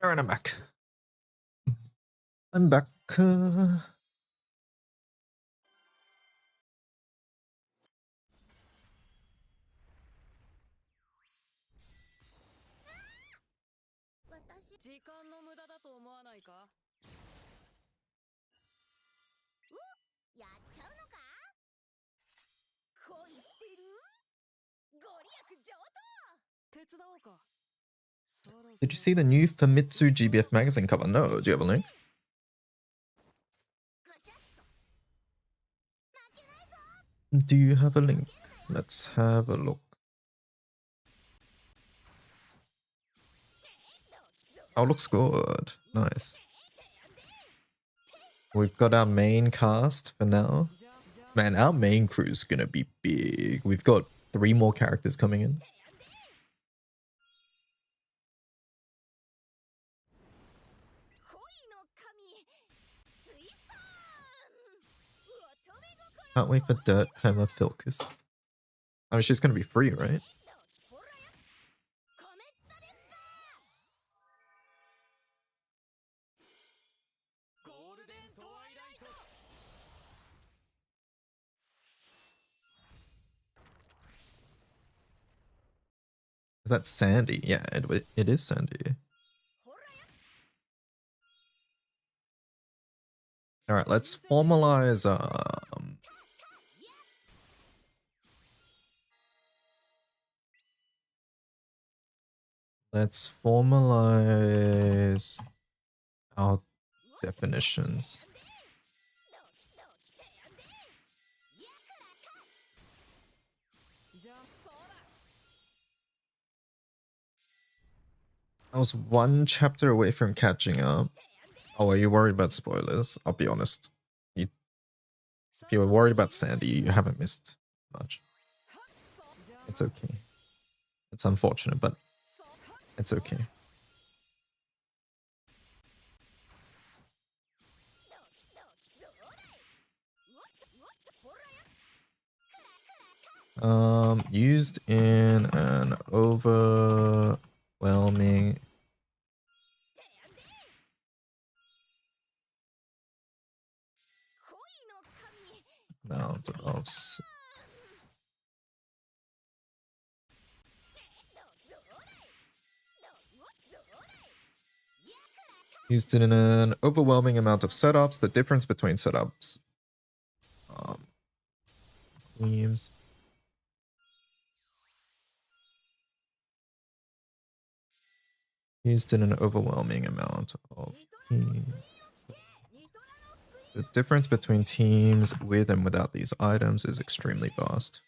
Alright, I'm back. I'm back. Did you see the new Famitsu GBF magazine cover? No. Do you have a link? Do you have a link? Let's have a look. Oh, looks good. Nice. We've got our main cast for now. Man, our main crew's gonna be big. We've got 3 more characters coming in. Can't wait for Dirt Hammer Filcus. I mean, she's gonna be free, right? Is that Sandy? Yeah, it is Sandy. All right, let's formalize. Let's formalize our definitions. I was 1 chapter away from catching up. Oh, are you worried about spoilers? I'll be honest. If you were worried about Sandy, you haven't missed much. It's okay. It's unfortunate, but it's okay. Used in an overwhelming amount of used in an overwhelming amount of setups. The difference between setups, themes. Used in an overwhelming amount of teams. The difference between teams with and without these items is extremely vast.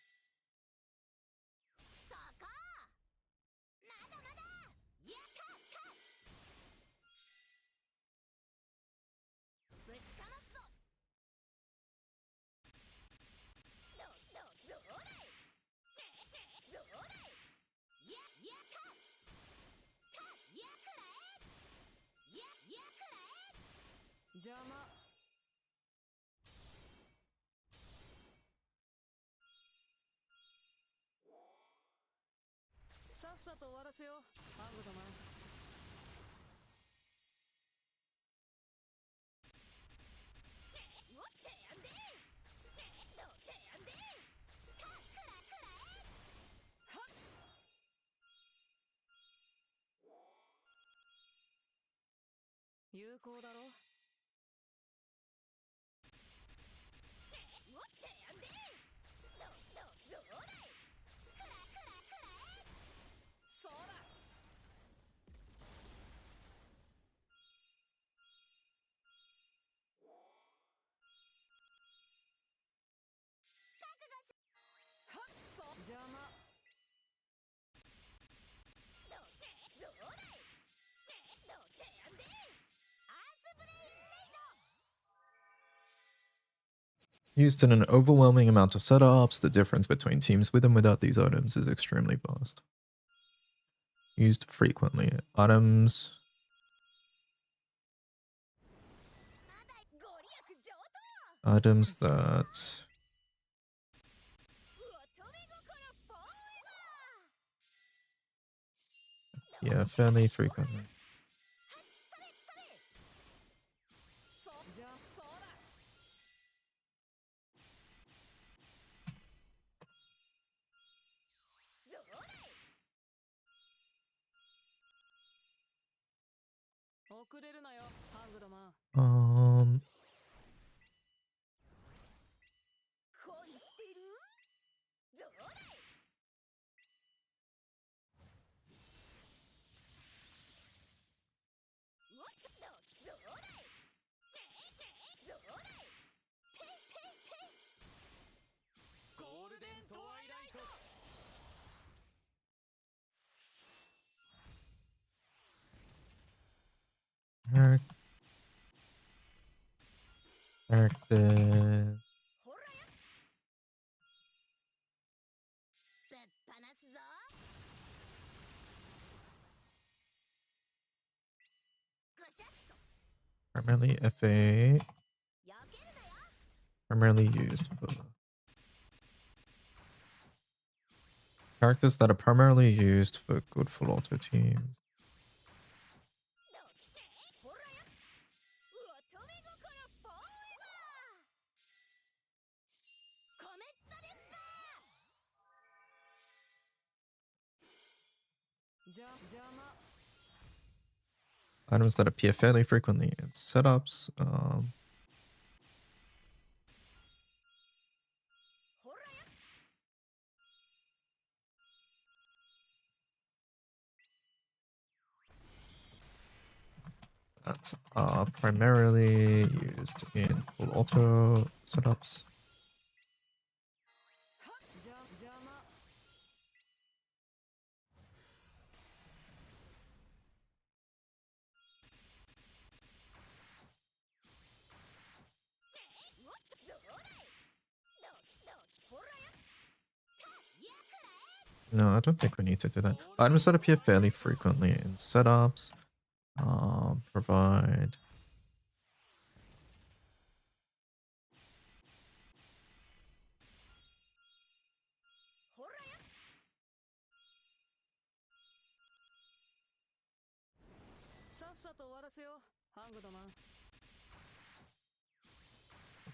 Used in an overwhelming amount of setups, the difference between teams with and without these items is extremely vast. Used frequently. Items. Items that... Yeah, fairly frequently. Um, character. Primarily FA. Primarily used for characters that are primarily used for good full auto teams. Items that appear fairly frequently in setups. That are primarily used in full auto setups. No, I don't think we need to do that. Items that appear fairly frequently in setups. Provide.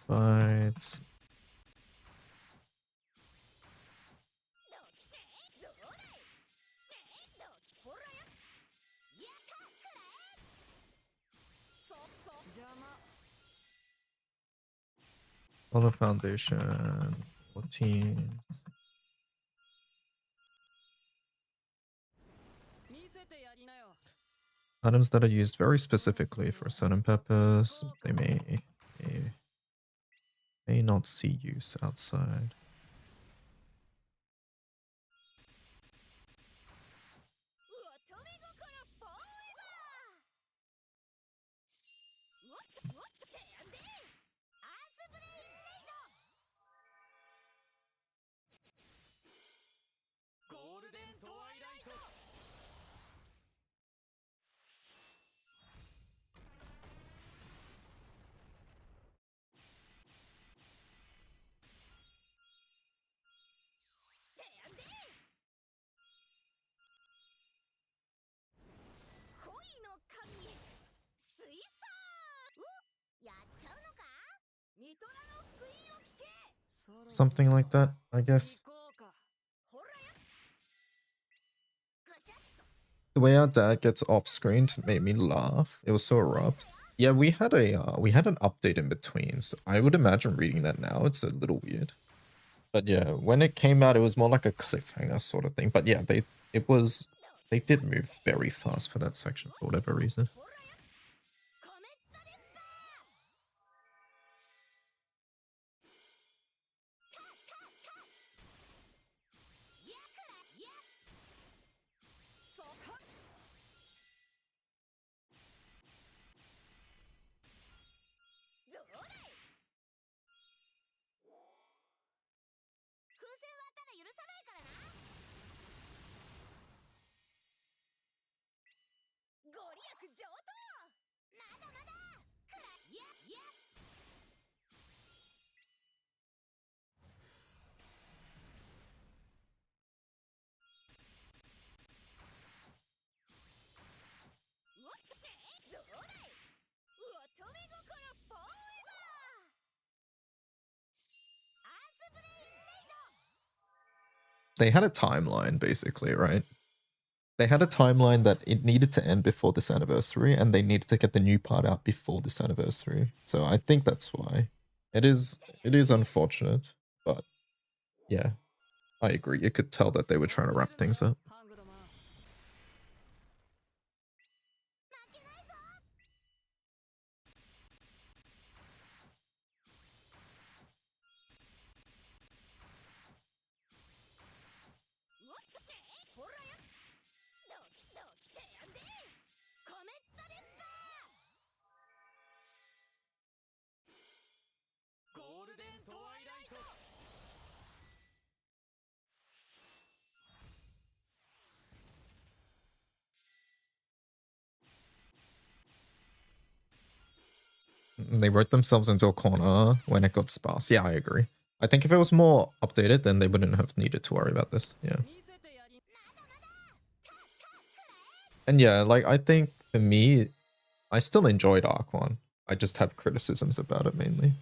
Provides. Follow foundation. 14. Items that are used very specifically for a certain purpose. They may not see use outside. Something like that, I guess. The way our dad gets off screen made me laugh. It was so abrupt. Yeah, we had an update in between, so I would imagine reading that now it's a little weird. But yeah, when it came out, it was more like a cliffhanger sort of thing. But yeah, they did move very fast for that section for whatever reason. They had a timeline basically, right? They had a timeline that it needed to end before this anniversary, and they needed to get the new part out before this anniversary. So I think that's why. It is unfortunate, but yeah, I agree. You could tell that they were trying to wrap things up. They wrote themselves into a corner when it got sparse. Yeah, I agree. I think if it was more updated, then they wouldn't have needed to worry about this. Yeah. And yeah, like, I think for me, I still enjoyed Arc 1. I just have criticisms about it mainly.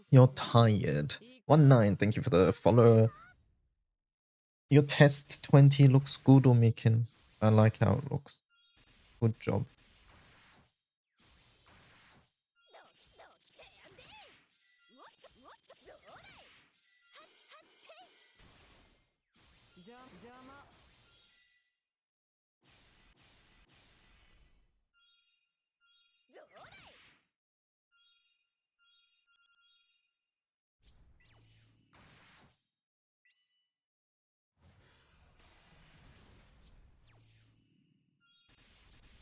You're tired. 19, thank you for the follow. Your test 20 looks good, Omikin. I like how it looks. Good job.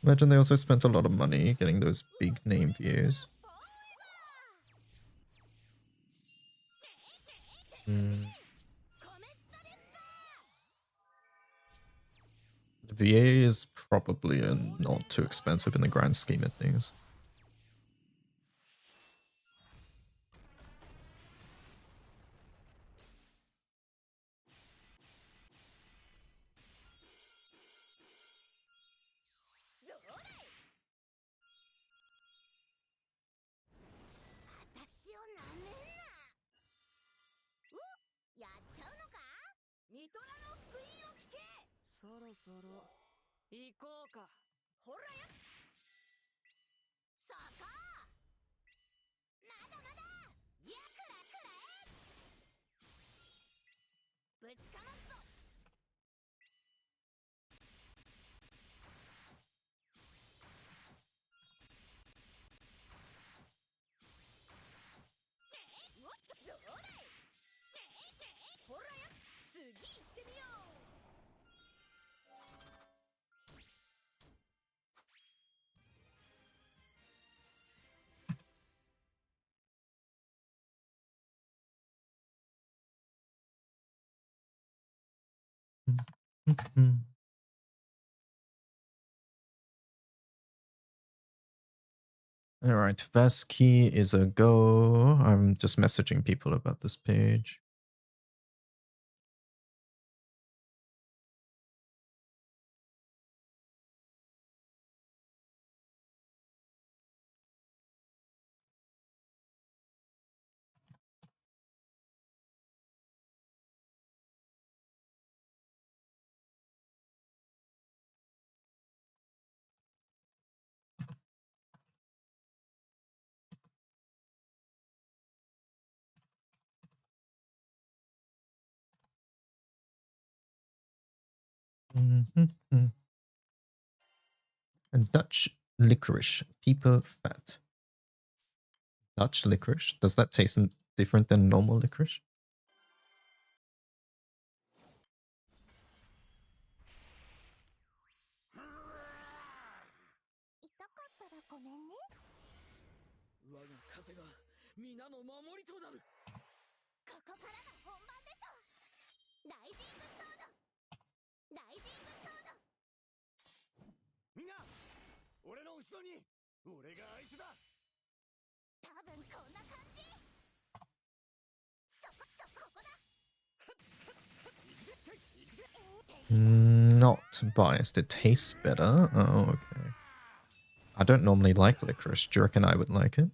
Imagine they also spent a lot of money getting those big name views. VA is probably not too expensive in the grand scheme of things. Alright, Vasky is a go. I'm just messaging people about this page. And Dutch licorice, people fat. Dutch licorice? Does that taste different than normal licorice? Not biased. It tastes better. Oh, okay. I don't normally like licorice. Do you reckon I would like it?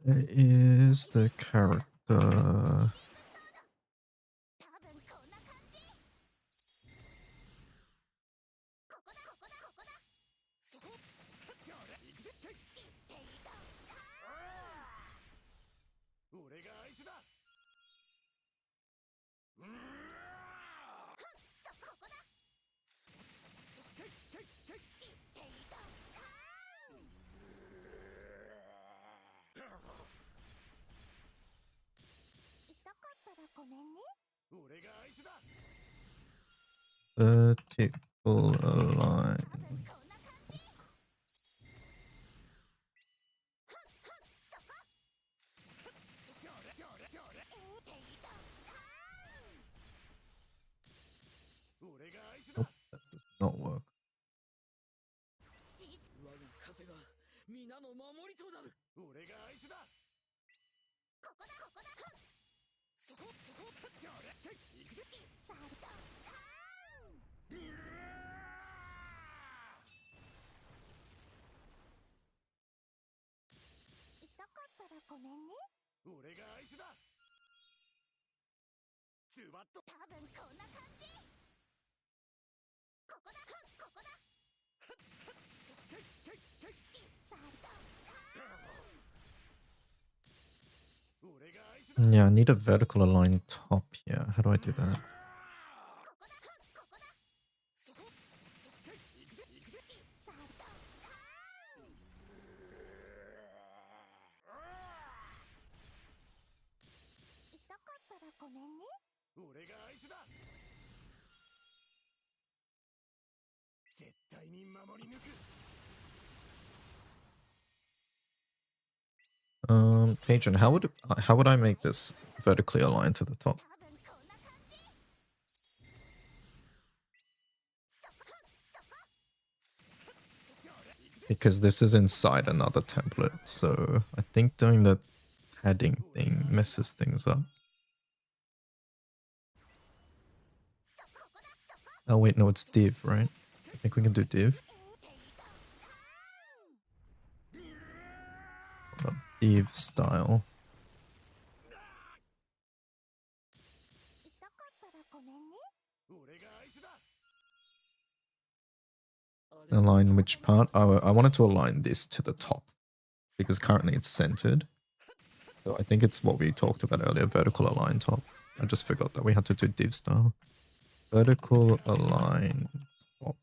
Where is the character? Vertical align. Nope, that does not work. Yeah, I need a vertical align top here. How do I do that? Patron, how would I make this vertically aligned to the top? Because this is inside another template, so I think doing the padding thing messes things up. Oh wait, no, it's div, right? I think we can do div. Div style. Align which part? I wanted to align this to the top because currently it's centered. So I think it's what we talked about earlier, vertical align top. I just forgot that we had to do div style. Vertical align top.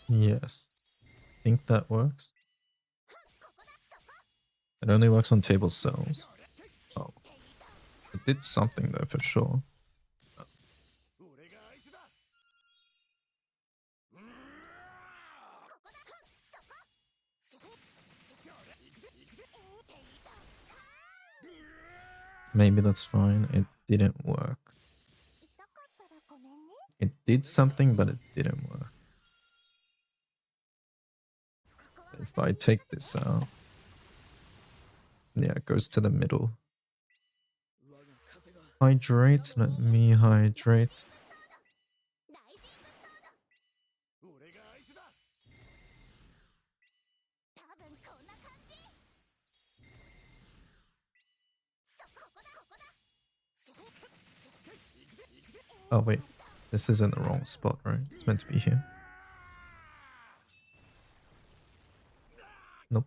Yes. Think that works? It only works on table cells. Oh. It did something though, for sure. Maybe that's fine. It didn't work. It did something, but it didn't work. If I take this out, yeah, it goes to the middle. Hydrate, let me hydrate. Oh wait, this is in the wrong spot, right? It's meant to be here. Nope.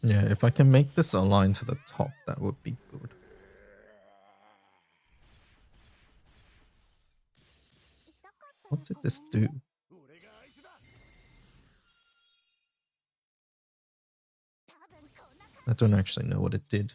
Yeah, if I can make this align to the top, that would be good. What did this do? I don't actually know what it did.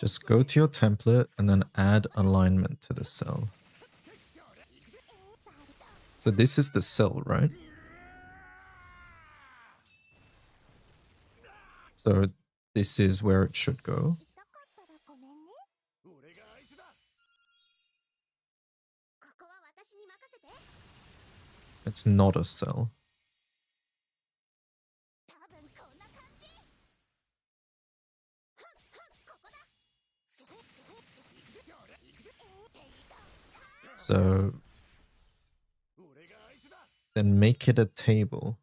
Just go to your template and then add alignment to the cell. So this is the cell, right? So this is where it should go. It's not a cell. So then make it a table.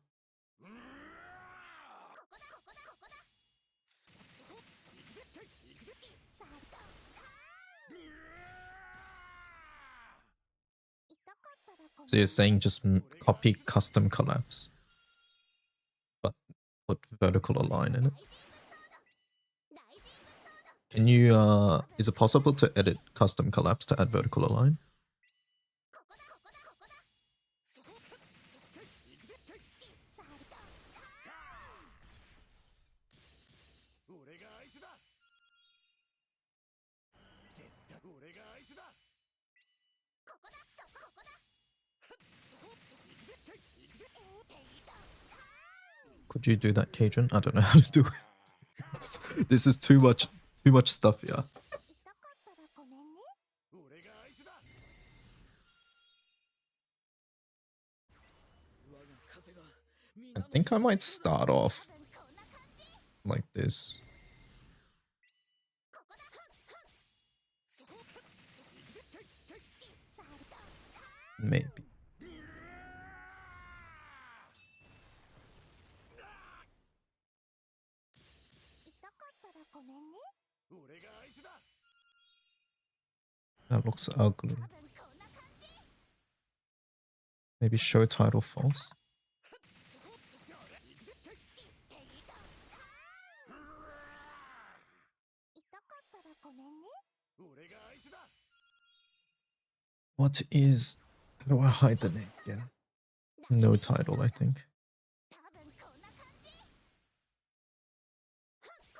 So you're saying just copy custom collapse, but put vertical align in it. Can you, is it possible to edit custom collapse to add vertical align? Could you do that, Cajun? I don't know how to do it. This is too much stuff here. I think I might start off like this. Maybe. That looks ugly. Maybe show title false. What is do I hide the name again? No title, I think.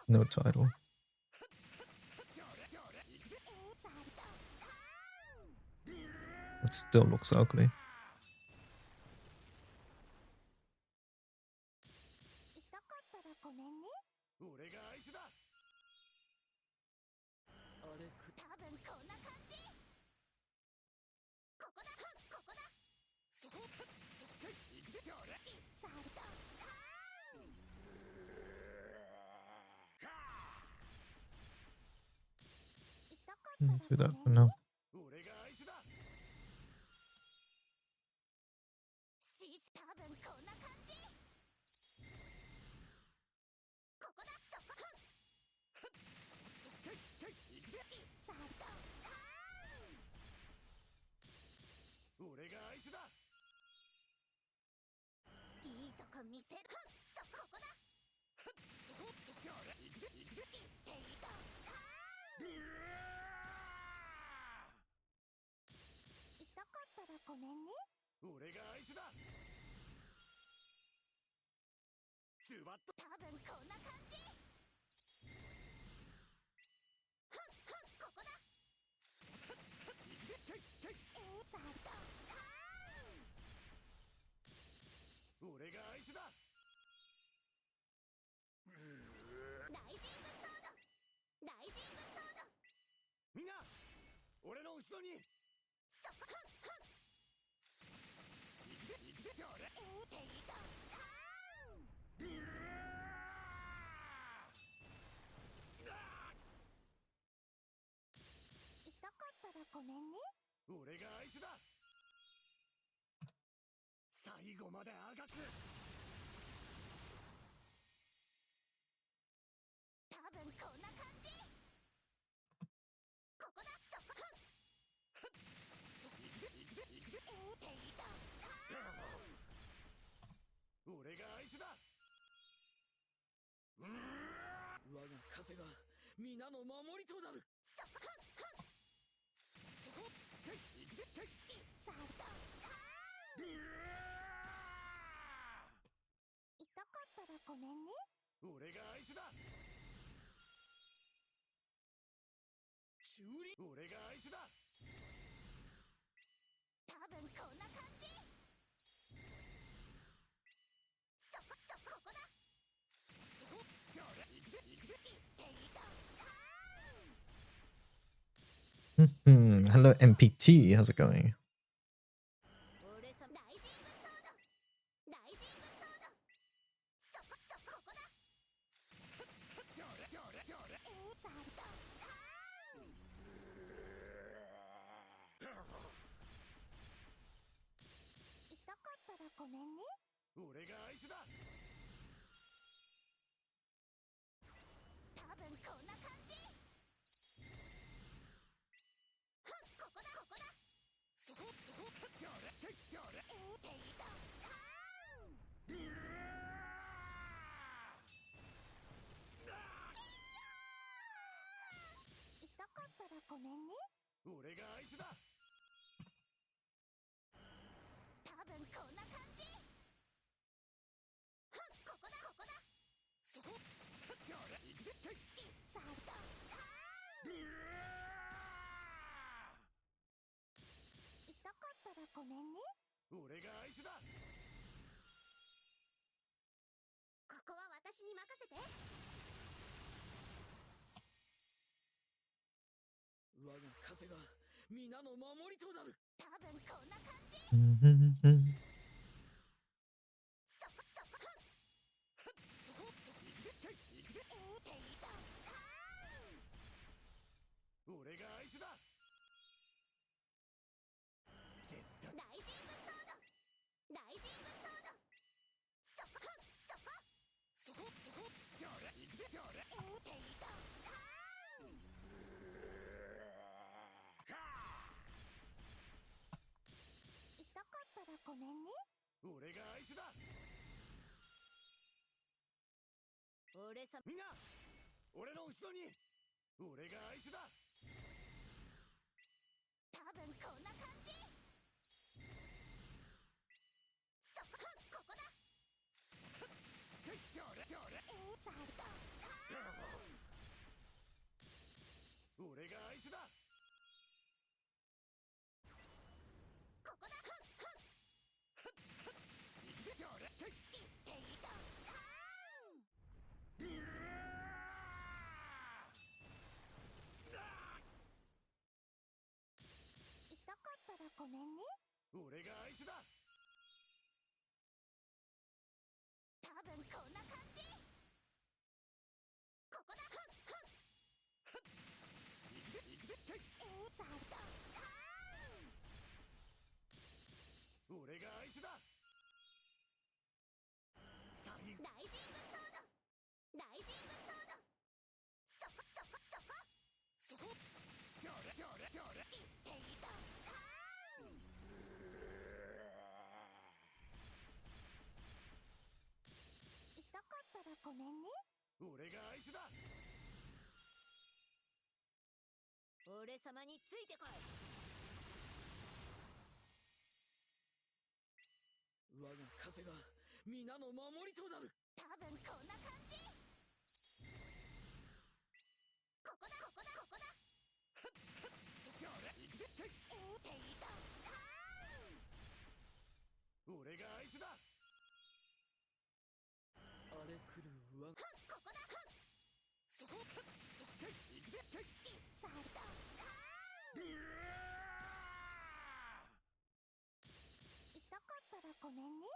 No title. It still looks ugly. Do that for now. Hello MPT, how's it going? 俺が相手だ。ここだ。痛かったらごめんね。俺が相手だ。多分こんな感じ。ここだ。俺が相手だ。ライジングソード。ライジングソード。そこ。どれ。言っていた。痛かったらごめんね。俺が相手だ。俺様についてこい。我が風が皆の守りとなる。多分こんな感じ。ここだ。俺が相手だ。荒れ狂うわ。ここだ。そこ。行くぜ。痛かったらごめんね。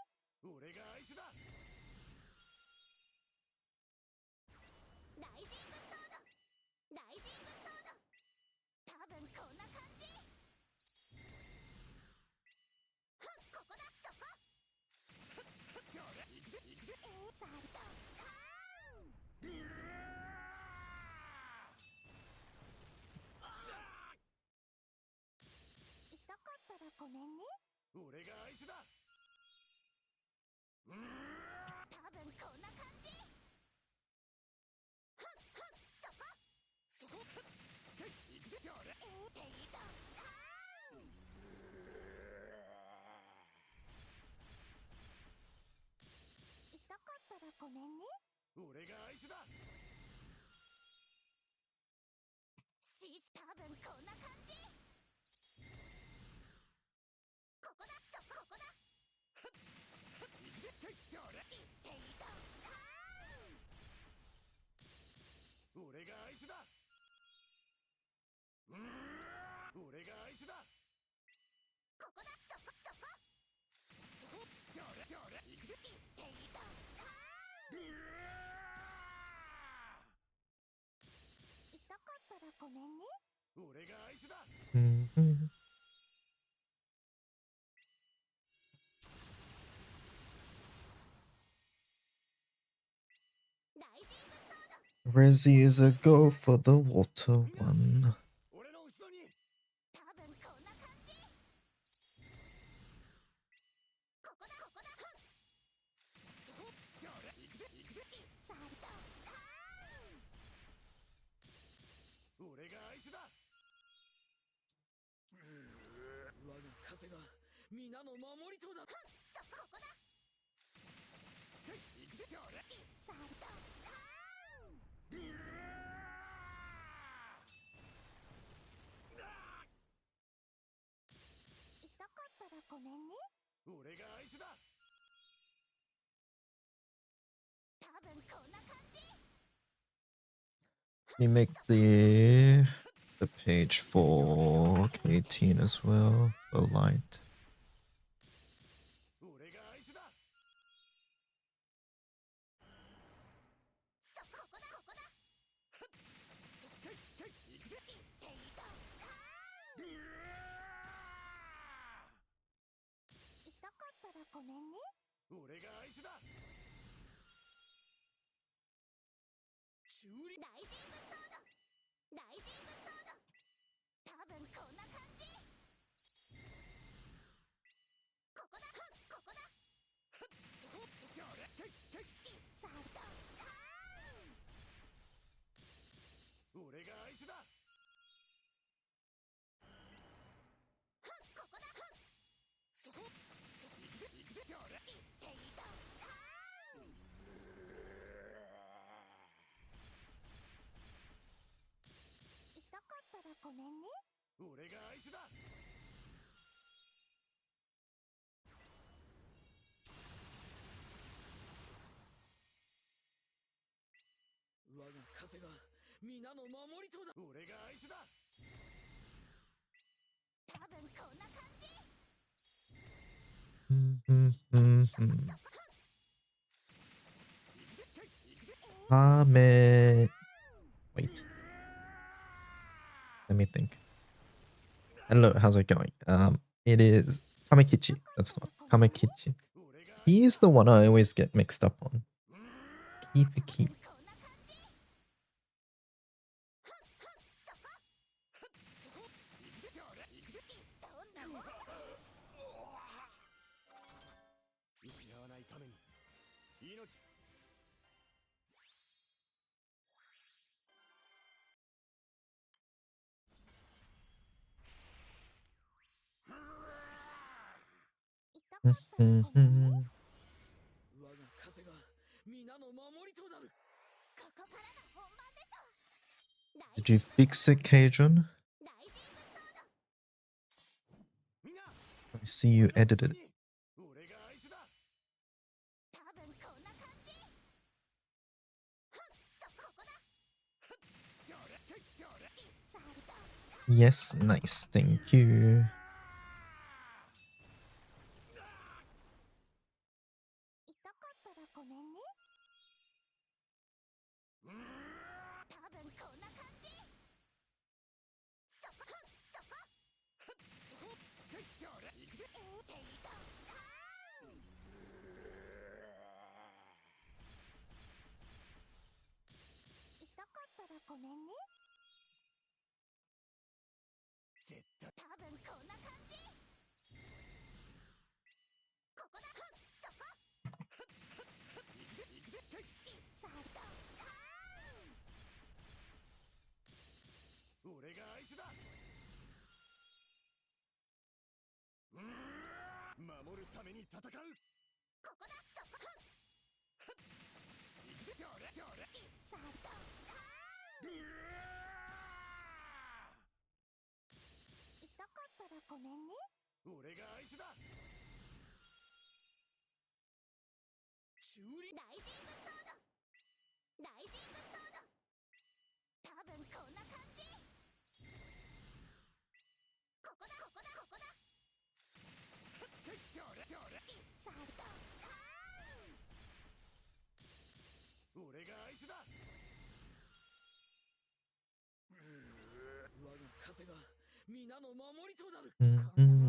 俺が相手だ。ライジングソード。ライジングソード。多分こんな感じ。ここだ。そこ。行くぜ。痛かったらごめんね。俺が相手だ。多分こんな感じ。そこ。行くぜ。痛かったらごめんね。俺が相手だ。多分こんな感じ。ここだ。ここだ。行くぜ。言っていた。俺が相手だ。俺が相手だ。ここだ。そこ。行くぜ。言っていた。痛かったらごめんね。俺が相手だ。ライジングソード。Rezzy is a go for the water one. 俺の後ろに。多分こんな感じ。ここだ。そこ。行くぜ。俺が相手だ。我が風が皆の守りとなる。ここだ。行くぜ。痛かったらごめんね。俺が相手だ。多分こんな感じ。Can you make the page for K18 as well for light? 俺が相手だ。ここだ。行くぜ。痛かったらごめんね。俺が相手だ。修理。ライジングソード。多分こんな感じ。ここだ。そこ。俺が相手だ。ここだ。そこ。行くぜ。言っていた。Wait. Let me think. Hello, how's it going? It is Kamekichi. That's not Kamekichi. He's the one I always get mixed up on. Keep. Did you fix it, Cajun? I see you edited it. Yes, nice, thank you.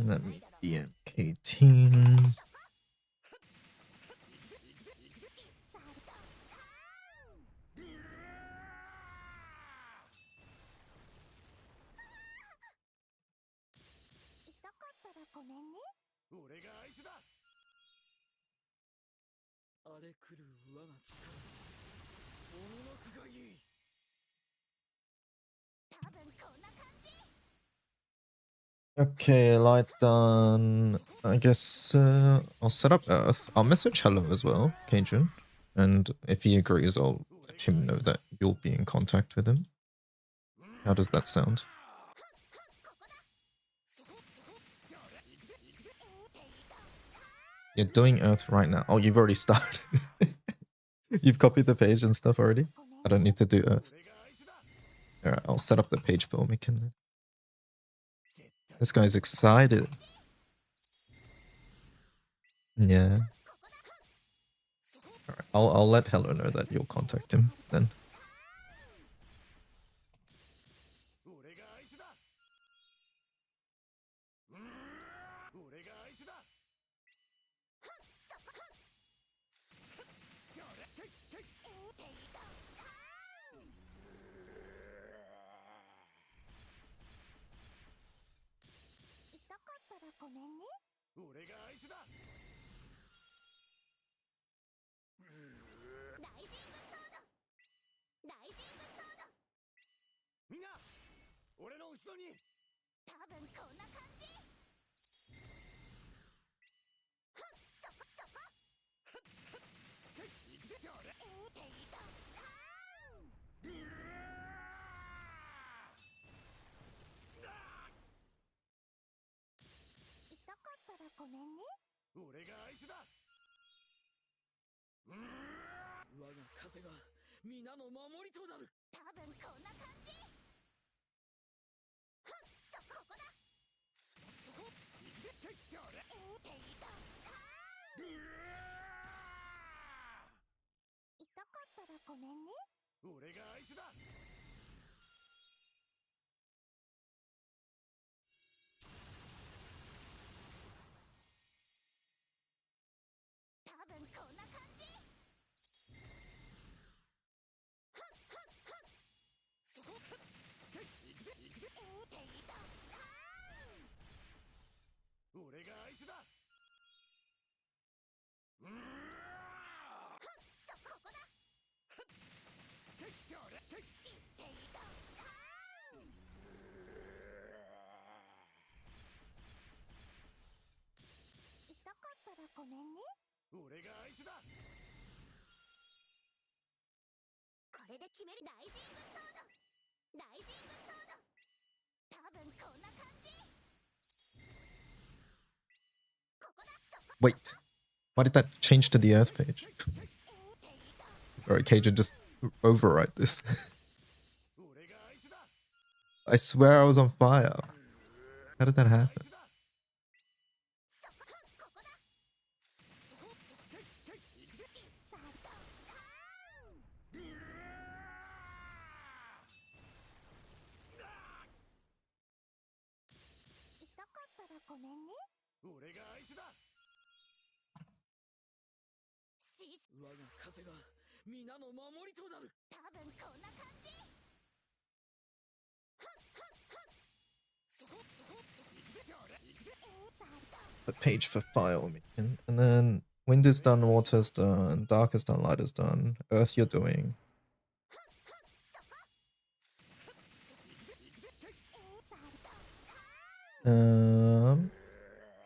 Let me BMK-18. Okay, light done. I guess I'll set up Earth. I'll message Hello as well, Cajun. And if he agrees, I'll let him know that you'll be in contact with him. How does that sound? You're doing Earth right now. Oh, you've already started. You've copied the page and stuff already? I don't need to do Earth. Alright, I'll set up the page for me. This guy's excited. Yeah. Alright, I'll let Hello know that you'll contact him then. ごめんね。俺が相手だ。我が風が皆の守りとなる。多分こんな感じ。はっ、ここだ。そこ行けてっきょれ。ていた。痛かったらごめんね。俺が相手だ。多分こんな感じ。そこ行くぜ行くぜ。ていた。俺が相手だ。ここだ。せっきょれ。せっていた。痛かったらごめんね。俺が相手だ。これで決める。ライジングソード。ライジングソード。多分こんな感じ。ここだ。Wait, why did that change to the Earth page? Alright, Cajun, just overwrite this. 俺が相手だ。 I swear I was on fire. How did that happen? ここだ。そこせっ行くぜ。ザドカーン。痛かったらごめんね。俺が相手だ。シス。我が風が皆の守りとなる。多分こんな感じ。そこ行くぜ。行くぜ。ザド。 The page for file, and then wind is done, water is done, dark is done, light is done, earth you're doing.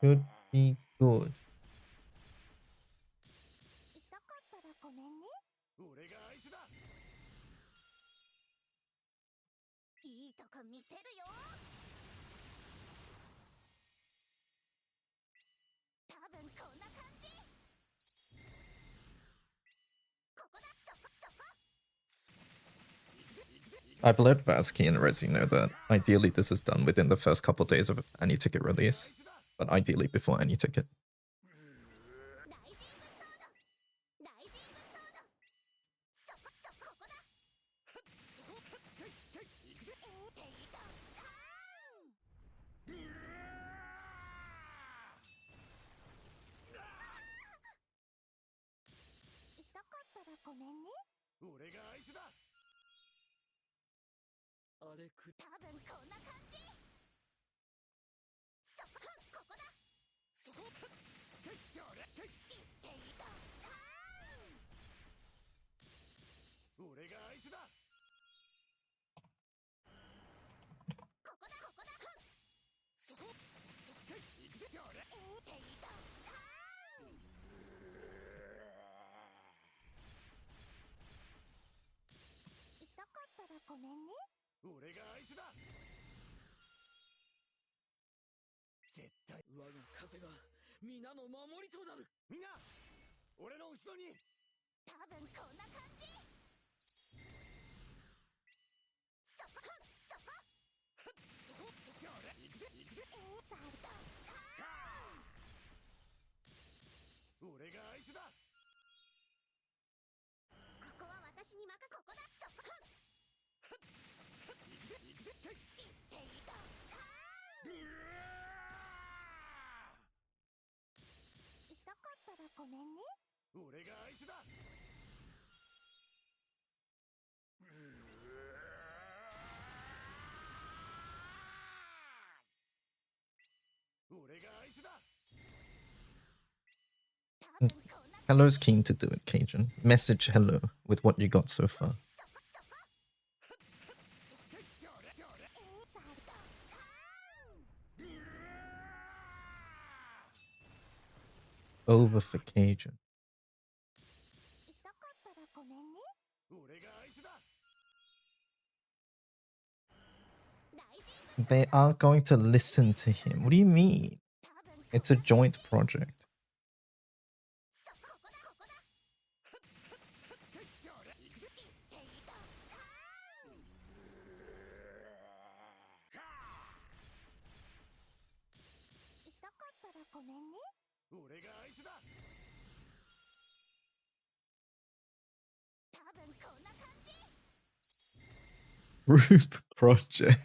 Should be good. 痛かったらごめんね。俺が相手だ。いいとこ見せるよ。多分こんな感じ。ここだ。そこ。 I've let Vasky and Rezi know that ideally this is done within the first couple days of any ticket release, but ideally before any ticket. ライジングソード。ライジングソード。ここだ。そこせっ行くぜ。ていた。痛かったらごめんね。俺が相手だ。あれく多分こんな感じ。ここだ。そこせっきょれ。せっていた。俺が相手だ。ここだ。そこせっ行くぜ。きょれ。ていた。痛かったらごめんね。俺が相手だ。絶対我が風が皆の守りとなる。みんな俺の後ろに。多分こんな感じ。そこ。きょれ。行くぜ。ザドカ俺が相手だ。ーン。ここは私に任せ。ここだ。そこ。行くぜ。せっていた。痛かったらごめんね。俺が相手だ。俺が相手だ。多分こんな。 Hello's keen to do it, Cajun. Message hello with what you got so far. せっきょれ。ザドカーン。 Over for Cajun. 痛かったらごめんね。俺が相手だ。ライジング。 They are going to listen to him. What do you mean? 多分 It's a joint project. Group project.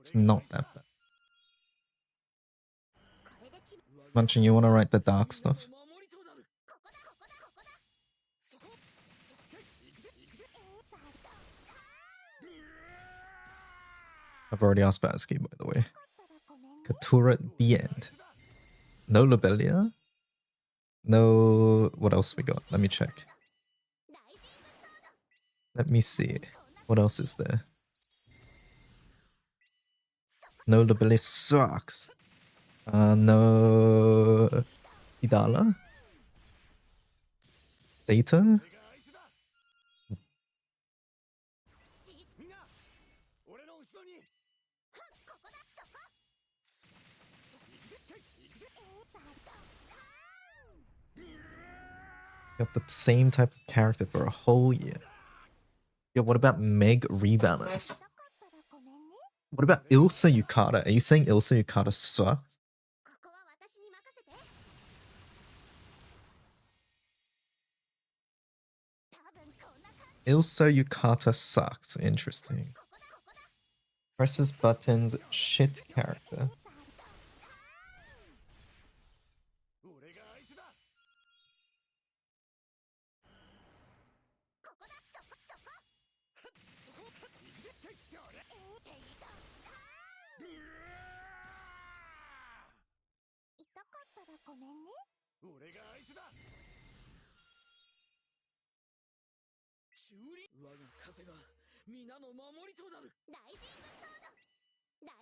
It's not that bad. Munchin, you want to write the dark stuff? I've already asked Batsky, by the way. Katura at the end. No Lobelia? No... What else we got? Let me check. Let me see. What else is there? No Lobelia sucks. No... Idala? Sata? Got the same type of character for a whole year. Yo, what about Meg Rebalance? What about Ilsa Yukata? Are you saying Ilsa Yukata sucks? Ilsa Yukata sucks. Interesting. Presses buttons, shit character.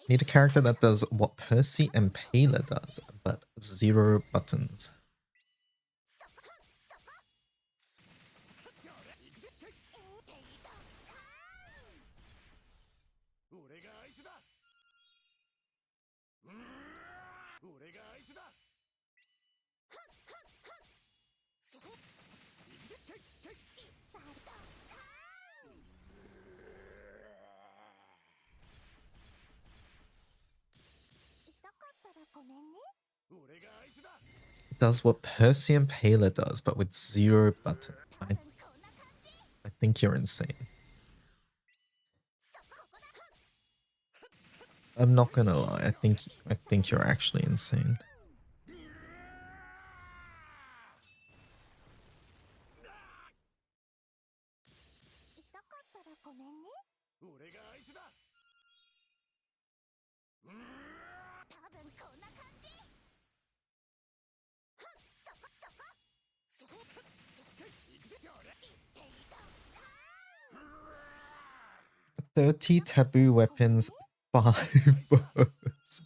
Need a character that does what Percy and Pela does, but 0 buttons. Does what Percy and Pela does, but with 0 buttons. I think you're insane. I'm not gonna lie. I think you're actually insane. "30 taboo weapons, 5 bows."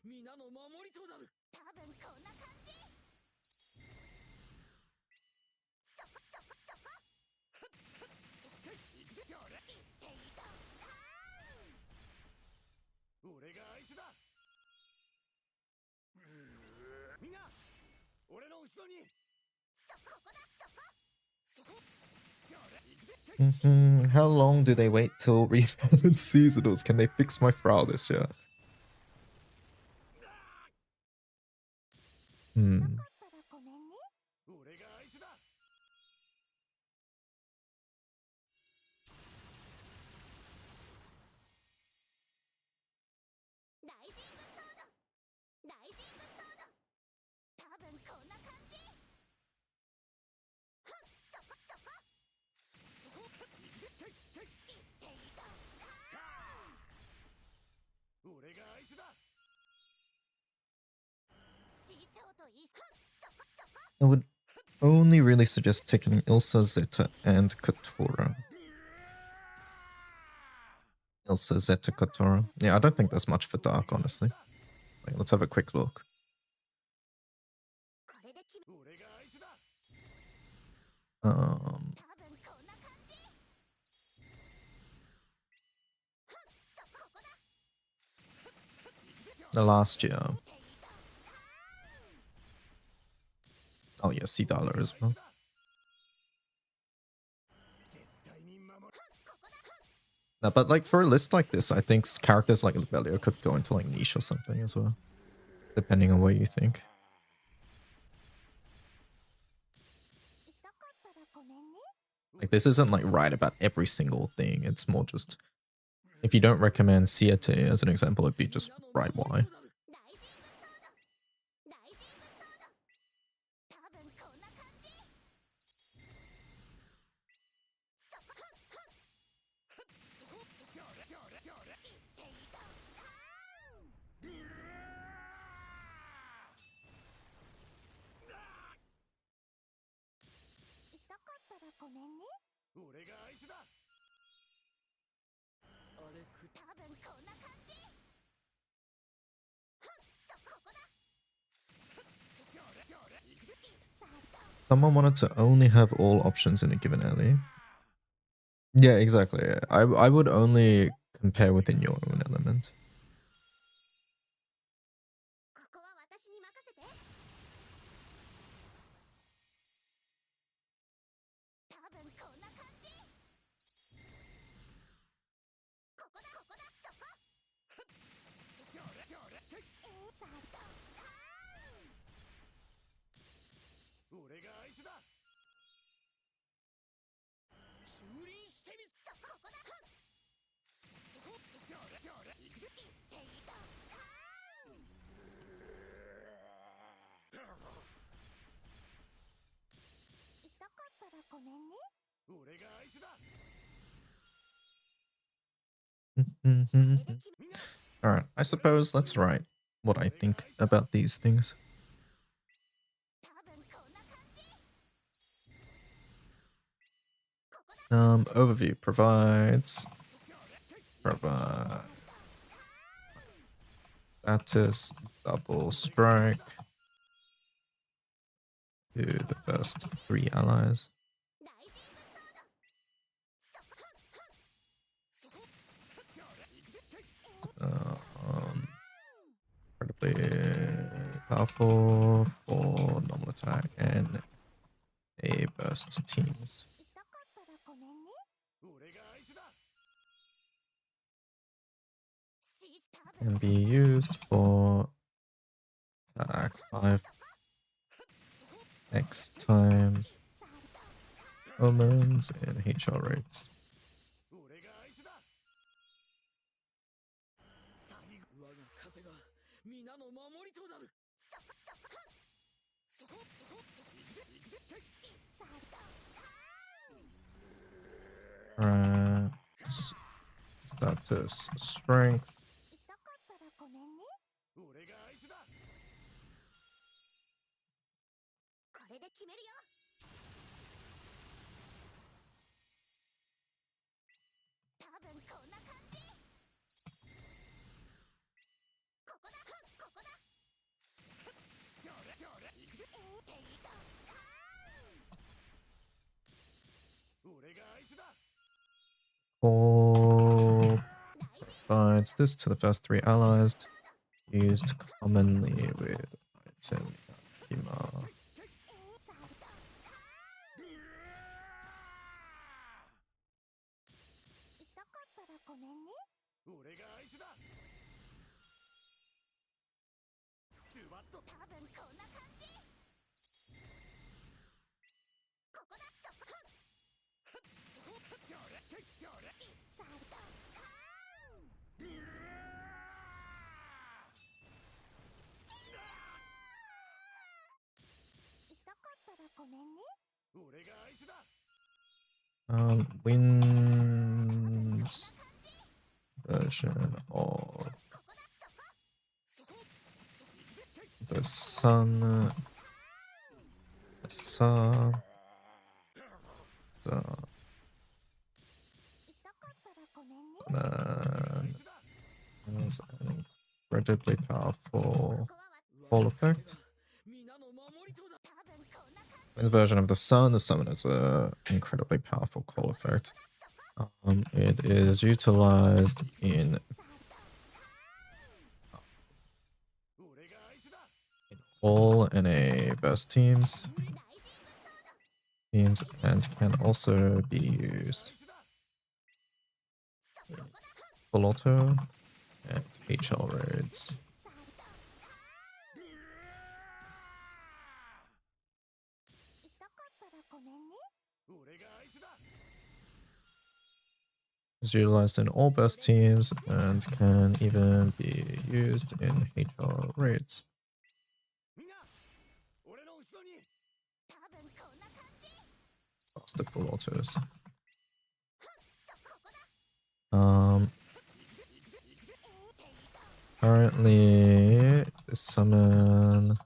皆の守りとなる。多分こんな感じ。俺が相手だ。みんな俺の後ろに。How long do they wait till rebalance seasonals? Can they fix my Frau this year? Hmm. 俺が相手だ。ライジングソード。ライジングソード。多分こんな感じ。はっ、そこ。俺が相手だ。 I would only really suggest taking Ilsa, Zeta, and Katora. Ilsa, Zeta, Katora. Yeah, I don't think there's much for Dark, honestly. Like, let's have a quick look. The last year. Oh yeah, C-Dollar as well. No, but like for a list like this, I think characters like Libelio could go into like niche or something as well, depending on what you think. Like this isn't like right about every single thing. It's more just if you don't recommend Siete as an example, it'd be just right why. Someone wanted to only have all options in a given alley. Yeah, exactly. I would only compare within your own element. Alright, I suppose let's write what I think about these things. Overview provides status double strike to the first 3 allies. Incredibly powerful for normal attack and a burst teams. Can be used for attack 5 X times omens and HR rates. Status strength. provides this to the first 3 allies, used commonly with item Yakima. Wins version of the sun. Has an incredibly powerful call effect. Wins version of the sun has an incredibly powerful call effect. It is utilized in all NA burst teams and can also be used in full auto and HL raids. Is utilized in all burst teams and can even be used in HL raids. Faster full autos. Currently, the summon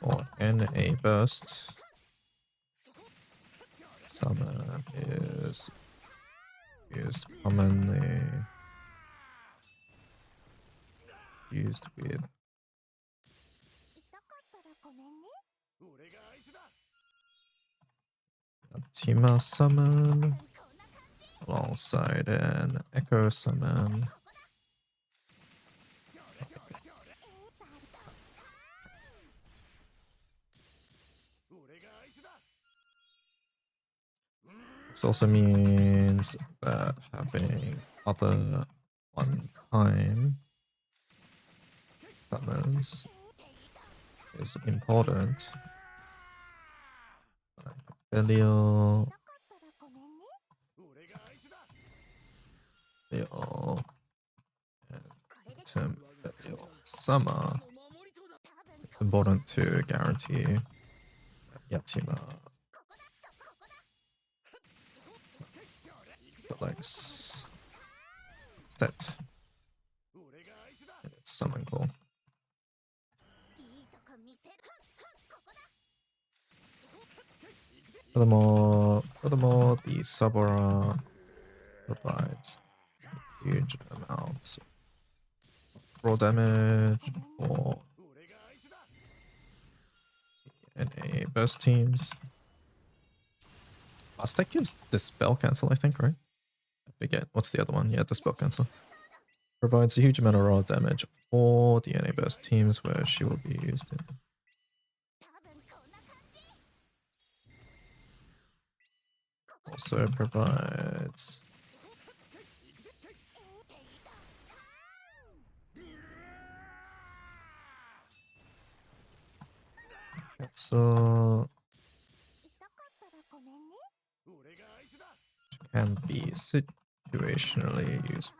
or NA burst summon is used commonly used with Optima summon alongside an Echo summon. This also means that having other one-time summons is important. Like Belial, and Belial Summer. It's important to guarantee Yatima selects set in its summon call. Furthermore, the Sabora provides a huge amount of raw damage for NA burst teams. That gives Dispel Cancel, I think, right? I forget. What's the other one? Yeah, Dispel Cancel. Provides a huge amount of raw damage for the NA burst teams where she will be used in. Also provides so can be situationally useful.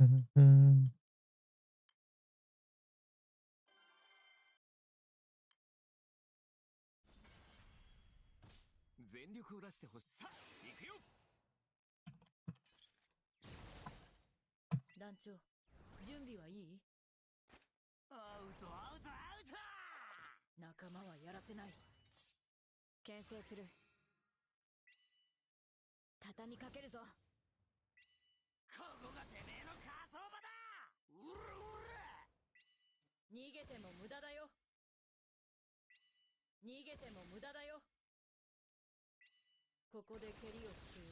全力を出してほしい。さあ行くよ。団長、準備はいい？アウトアウトアウト。仲間はやらせない。牽制する。畳みかけるぞ。ここがてめえの火葬場だ。うらうら。逃げても無駄だよ。逃げても無駄だよ。ここで蹴りをつけよ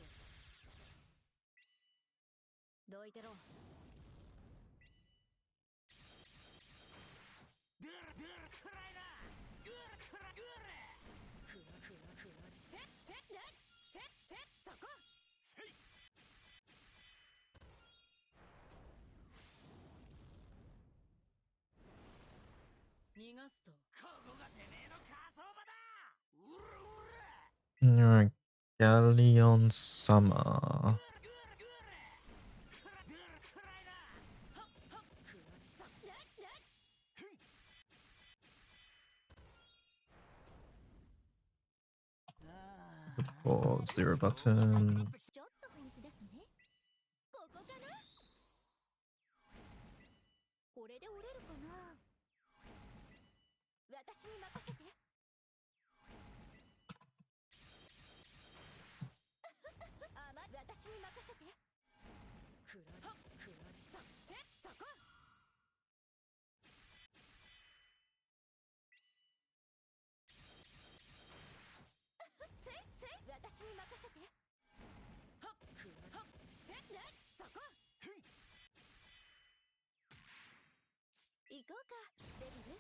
う。どいてろ。ドゥルドゥルくらいな。ドゥルくらドゥル。ふわふわふわ。せっせっせっせっそこ。せい。逃がすと。ここがてめえの火葬場だ。うらうら。 Alright, Galleon Summer. くらいな。はっはっふわさっねっねっ。ふん。For zero button. ちょっと本気ですね。ここかな。これで折れるかな。私に任せて。私に任せて。くらはくらさせそこ。せ私に任せて。はくらはせねそこ。ふん。行こうかデビル。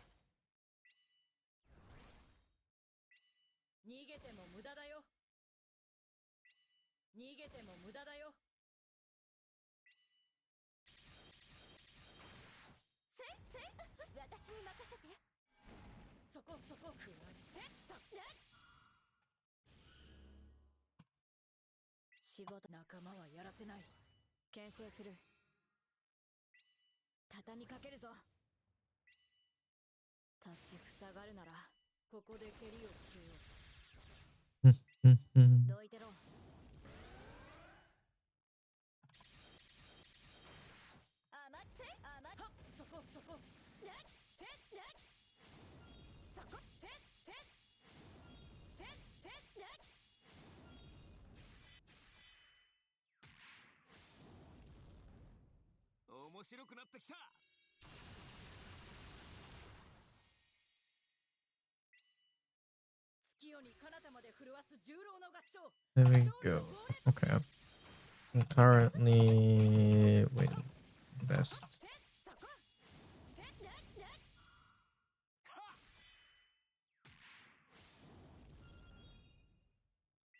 逃げても無駄だよ。逃げても無駄だよ。私に任せて。そこそこくらせそね。仕事仲間はやらせない。牽制する。畳みかけるぞ。立ちふさがるならここで蹴りをつけよう。どいてろ。はっそこそこねせねそこせせね。面白くなってきた。月夜に彼方まで震わす重郎の合唱。 There we go. Okay. I'm currently wait best. そこせねね。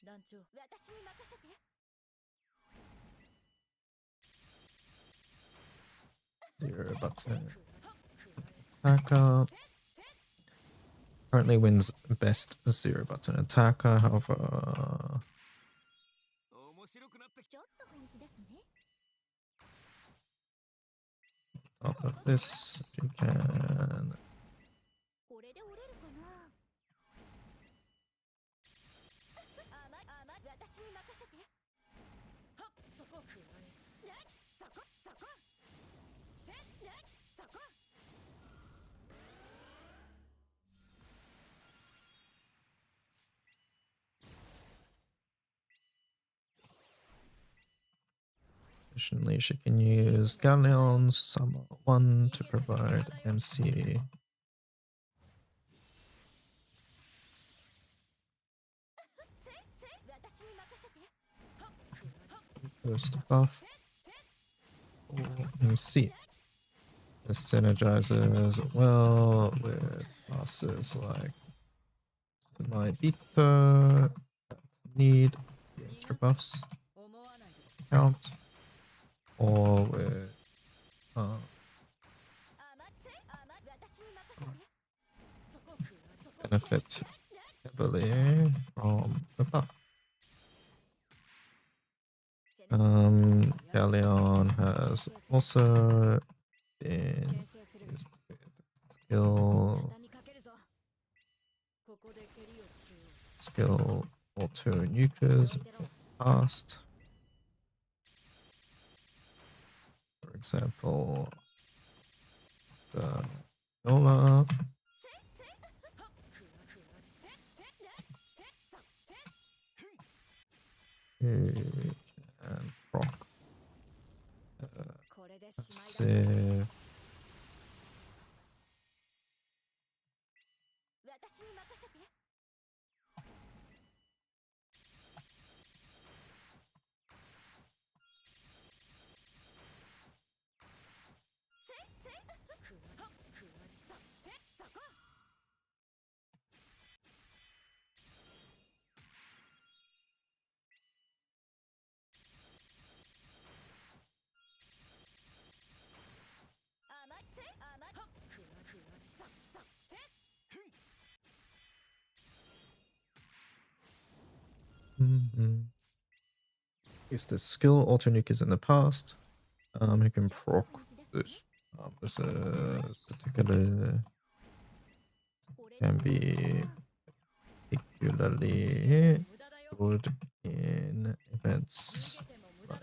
団長、私に任せて。Zero button. Attacker currently wins best zero button attacker. However, 面白くなってきた。ちょっと本気ですね。 top of this if you can. これで折れるかな。私に任せて。はっそこくらえねそこそこせねそこ。Additionally, she can use Galleons, Summer 1 to provide MC. Boost buff or MC. This synergizes well with classes like my Bito need the extra buffs count, or with benefit heavily from the buff. Galleon has also been used with skill auto nukers in the past. For example, Nola. Who can proc passive. Used this skill auto nukers in the past. Who can proc this? This particular can be particularly good in events like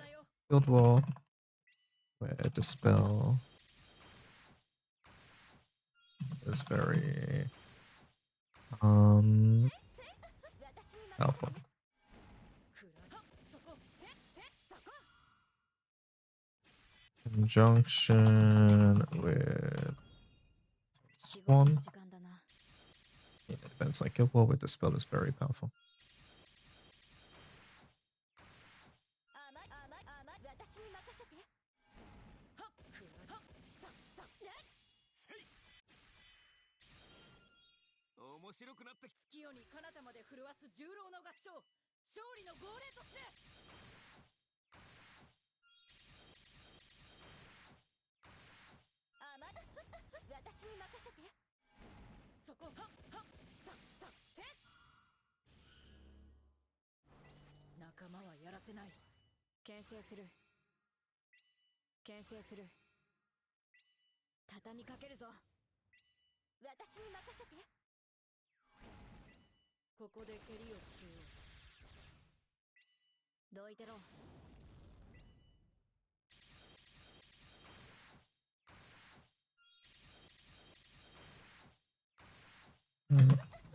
Guild War, where Dispel is very powerful. Conjunction with Swan. In events like Guild War, with Dispel is very powerful.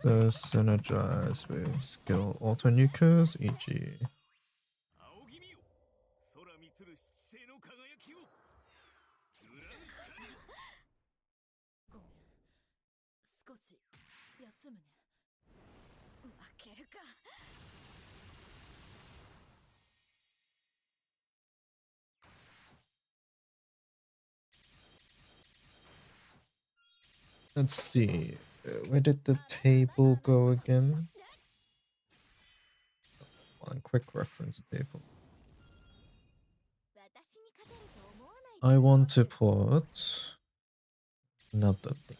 So synergize with skill auto nukers, e.g. Let's see. Where did the table go again? One quick reference table. I want to put another thing.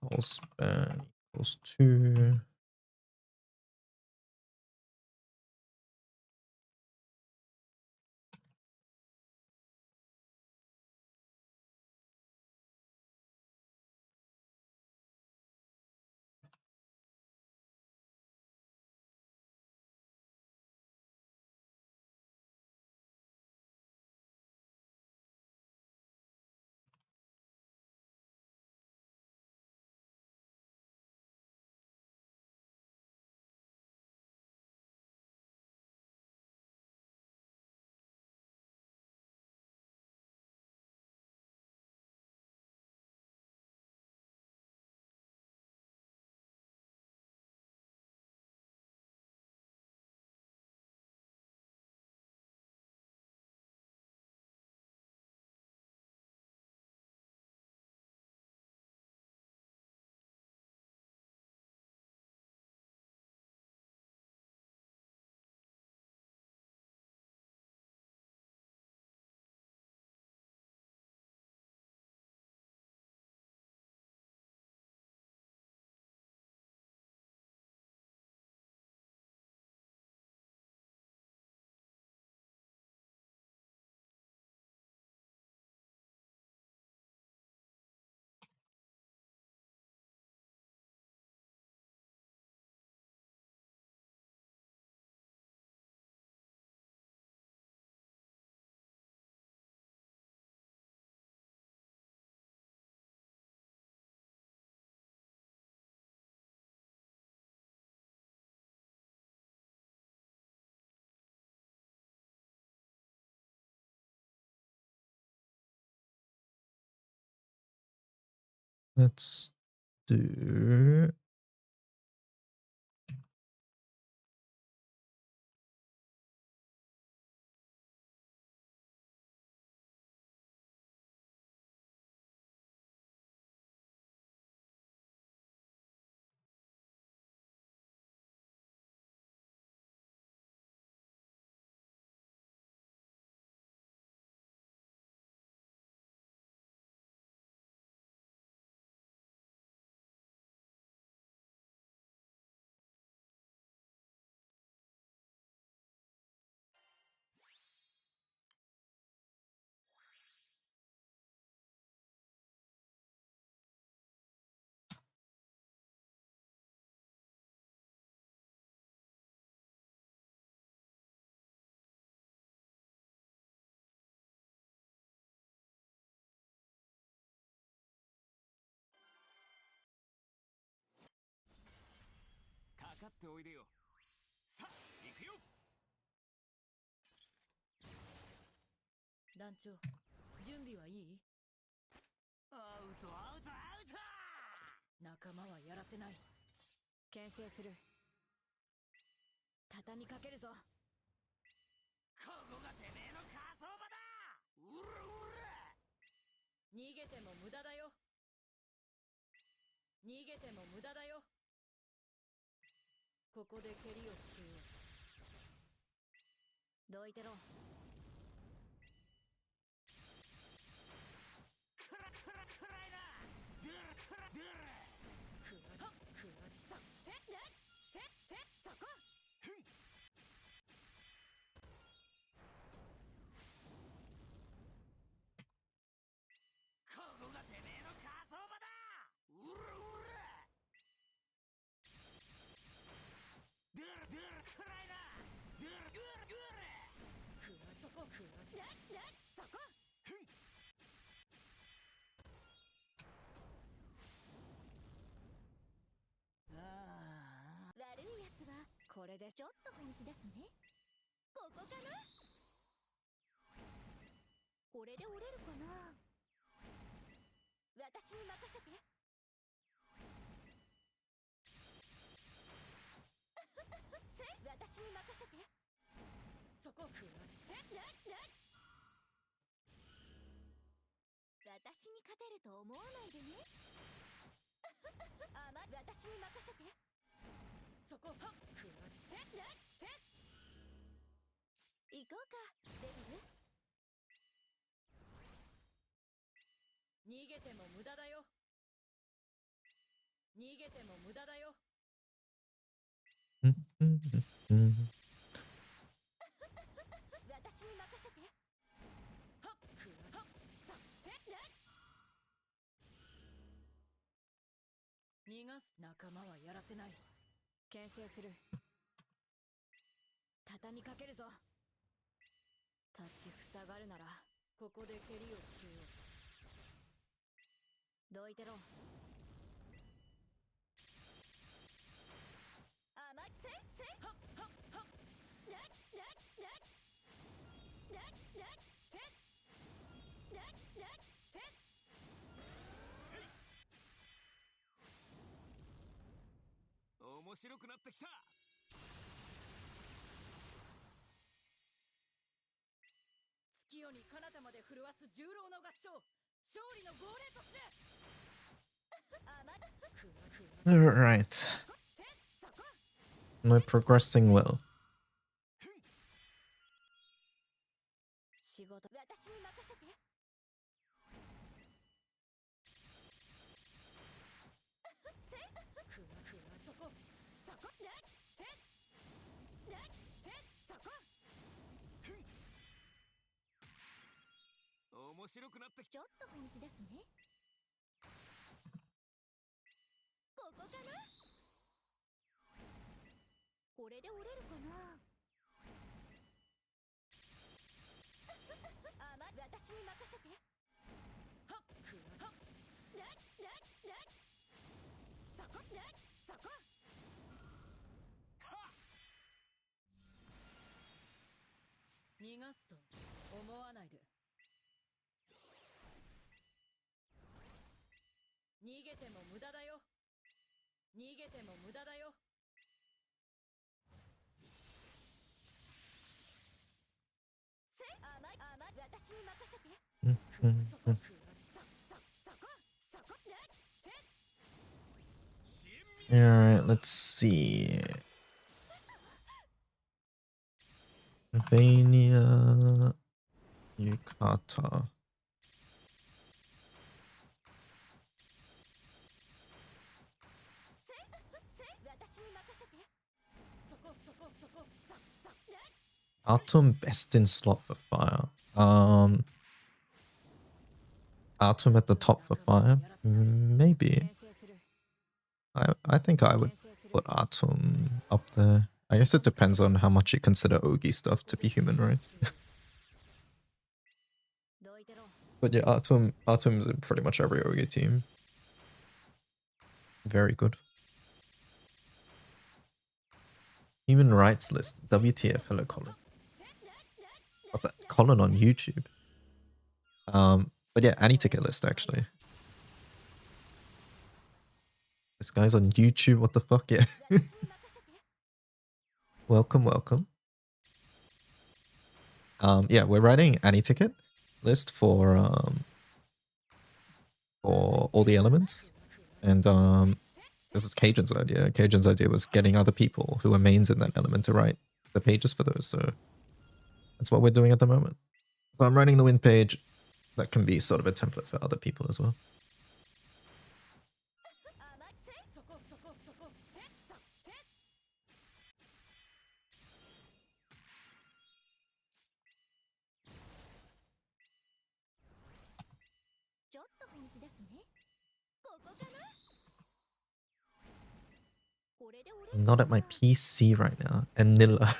Call span equals 2. Let's do.団長、準備はいい？アウトアウトアウト。仲間はやらせない。牽制する。畳みかけるぞ。ここがてめえの火葬場だ。うらうら。逃げても無駄だよ。逃げても無駄だよ。ここで蹴りをつけよう。どいてろ。くらいな。ドゥルくらドゥル。そこ。ここがてめえの火葬場だ。うらうら。ドゥルくらいな。ドゥル。そこ。そこ。悪いやつはこれでちょっと本気出すね。ここかな。これで折れるかな。私に任せて。私に任せて。そこ私に勝てると思わないでね。私に任せて。そこ行こうか、デビル。逃げても無駄だよ。逃げても無駄だよ。私に任せて。逃がす。仲間はやらせない。牽制する。畳みかけるぞ。立ちふさがるならここで蹴りをつけよう。どいてろ。面白くなってきた。月夜に彼方まで震わす重郎の合唱。勝利の号令とする。Alright. We're progressing well. 仕事、私に任せて。そこ。面白くなってきちょっと本気ですね。ここかな。これで折れるかな。私に任せて。そこ。逃がすと思わないで。Alright, let's see. Vania Yukata. Atom best in slot for fire. Atom at the top for fire? Maybe. I think I would put Atom up there. I guess it depends on how much you consider Ogi stuff to be human rights. But yeah, Atom's in pretty much every Ogi team. Very good. Human rights list. WTF, hello Colin. Got that Colin on YouTube. But yeah, anti-ticket list actually. This guy's on YouTube, what the fuck, yeah. Welcome, welcome. Yeah, we're writing anti-ticket list for all the elements. And this is Cajun's idea. Cajun's idea was getting other people who are mains in that element to write the pages for those, so that's what we're doing at the moment. So I'm writing the win page. That can be sort of a template for other people as well. I'm not at my PC right now. And Nilla.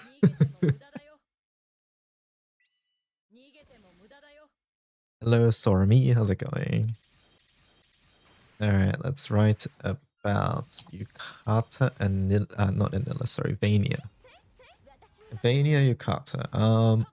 Hello, Sorami. How's it going? Alright, let's write about Yukata and Nilla. Not Nilla, sorry, Vania. Vania Yukata.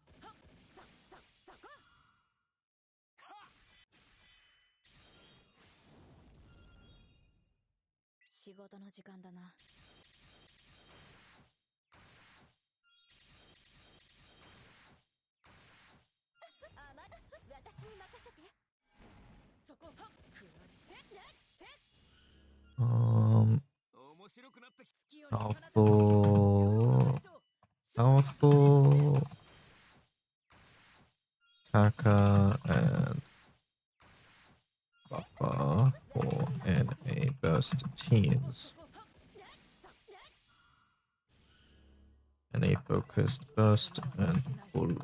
Powerful Taka and buffer for NA burst teams. NA focused burst and full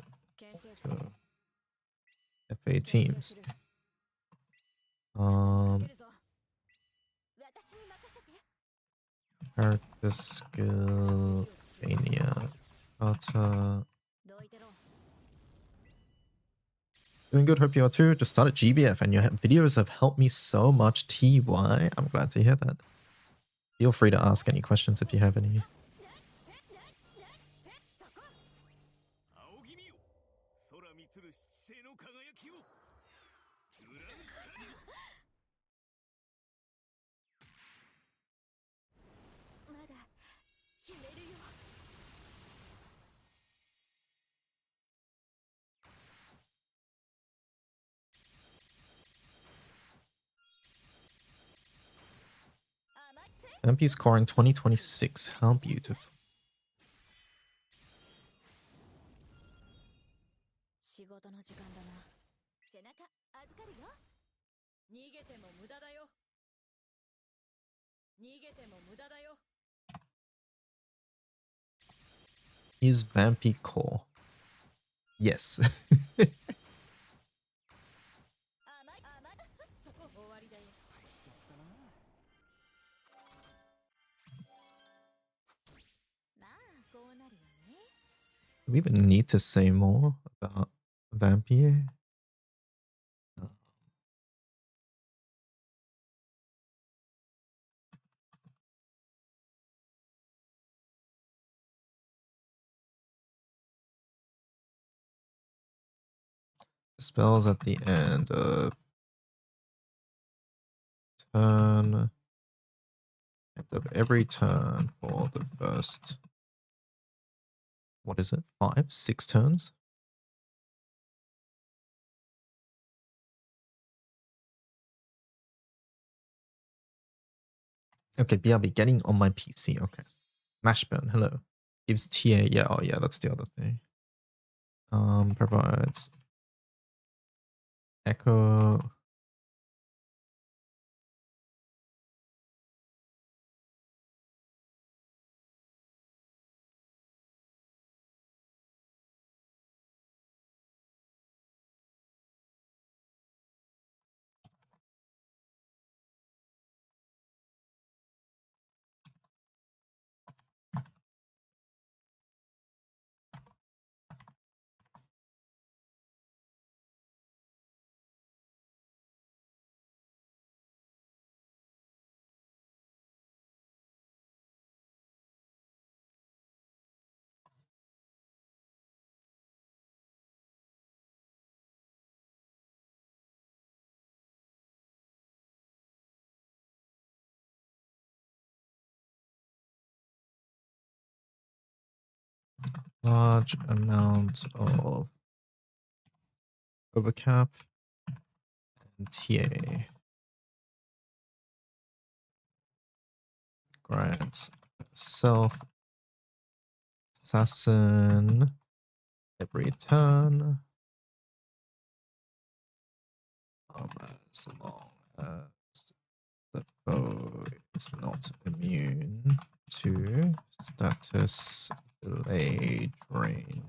FA teams. Character skill, Mania, Kata. Doing good, hope you are too. Just started GBF and your videos have helped me so much, TY. I'm glad to hear that. Feel free to ask any questions if you have any. MP's core in 2026. How beautiful. Is Vampy core? Yes. Do we even need to say more about Vampy? Spells at the end of turn. End of every turn for the first. What is it? 5, 6 turns? Okay, BRB, getting on my PC. Okay. Mashburn, hello. Gives TA. Yeah, oh yeah, that's the other thing. Provides echo. Large amount of overcap and TA. Grants self assassin every turn. As long as the foe is not immune to status delay drain.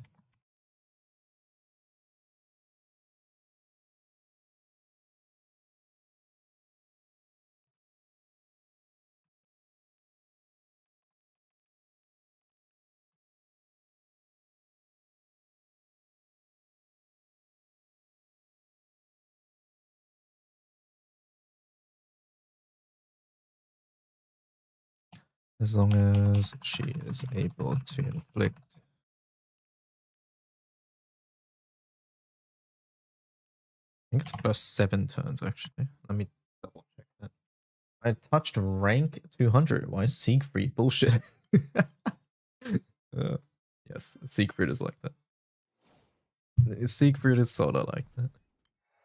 As long as she is able to inflict. I think it's first 7 turns actually. Let me double check that. I touched rank 200. Why is Siegfried? Bullshit. Yes, Siegfried is like that. Siegfried is sorta like that.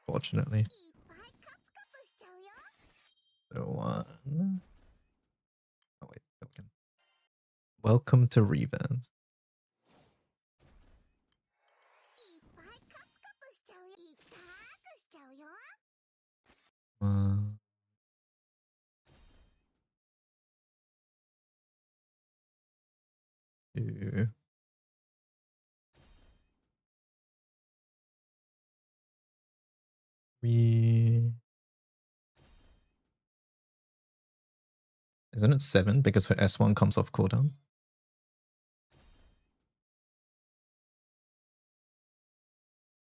Fortunately. So 1. Oh wait, token. Welcome to Revans. 1, 2. Isn't it 7 because her S1 comes off cooldown?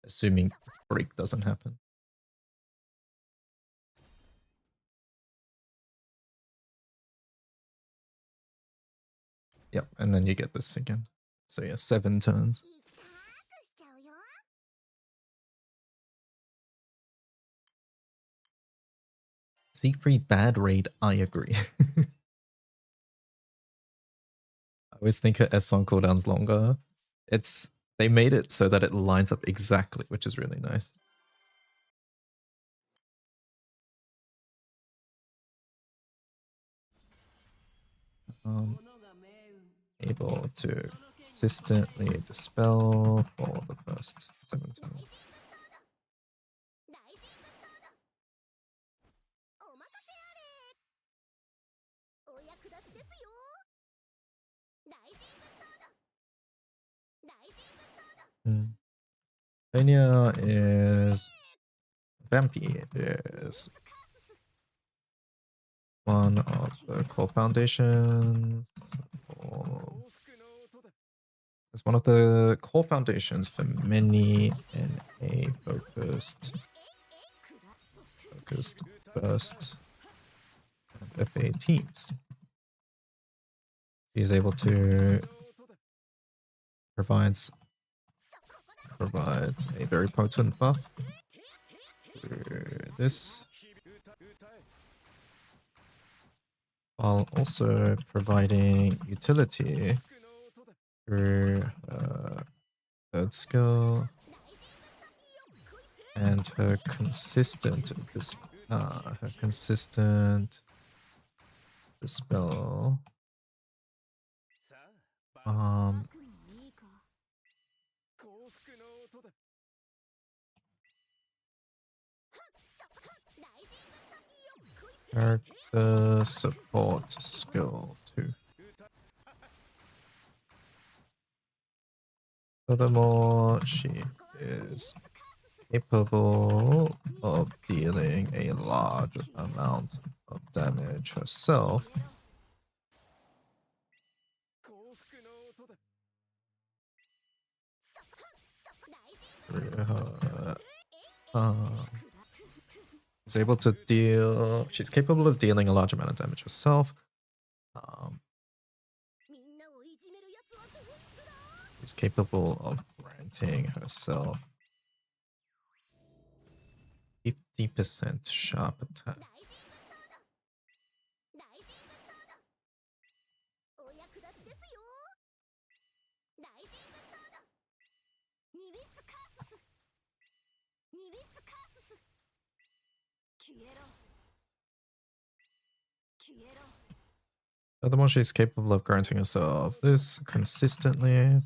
Assuming break doesn't happen. Yep, and then you get this again. So yeah, 7 turns. Siegfried bad raid, I agree. I always think her S1 cooldown's longer. They made it so that it lines up exactly, which is really nice. Able to consistently dispel for the first 7 turns. Vania is Vampy is one of the core foundations. It's one of the core foundations for many NA focused burst and FA teams. He's able to provides a very potent buff through this. while also providing utility through third skill and her consistent dispel. Character support skill 2. Furthermore, she is capable of dealing a large amount of damage herself through her. She's able to deal. She's capable of dealing a large amount of damage herself. She's capable of granting herself 50% sharp attack. Furthermore, she's capable of granting herself this consistently.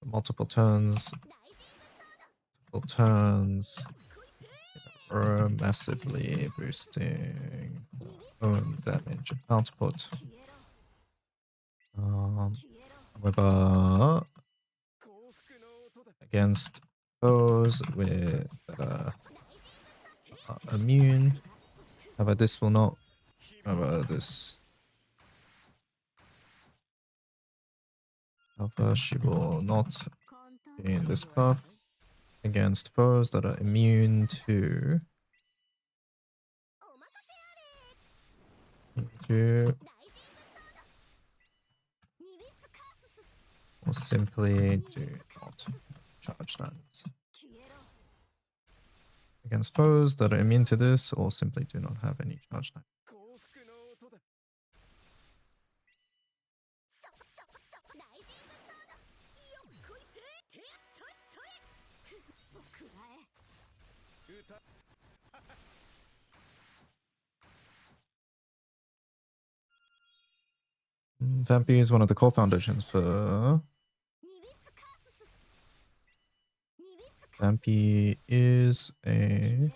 Multiple turns. Massively boosting own damage output. However, against foes that are immune, however, this will not. However, she will not gain this buff against foes that are immune to or simply do not charge diamonds. Against foes that are immune to this or simply do not have any charge diamonds. Vampy is one of the core foundations for... Vampy is a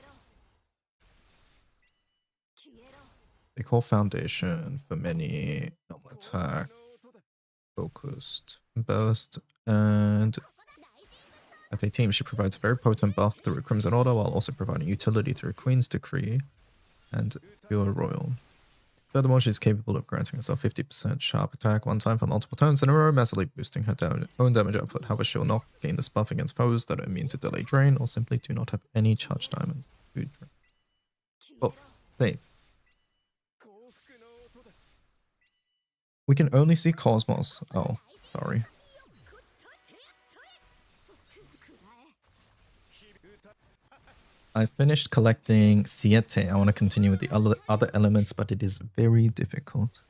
core foundation for many normal attack, focused, burst, and FA team. She provides a very potent buff through Crimson Order while also providing utility through Queen's Decree and Pure Royal. Furthermore, she's capable of granting herself 50% sharp attack one time for multiple turns in a row, massively boosting her own damage output. However, she will not gain this buff against foes that are immune to delay drain or simply do not have any charge diamonds. Oh, save. We can only see Cosmos. Oh, sorry. I finished collecting Siete. I want to continue with the other elements, but it is very difficult.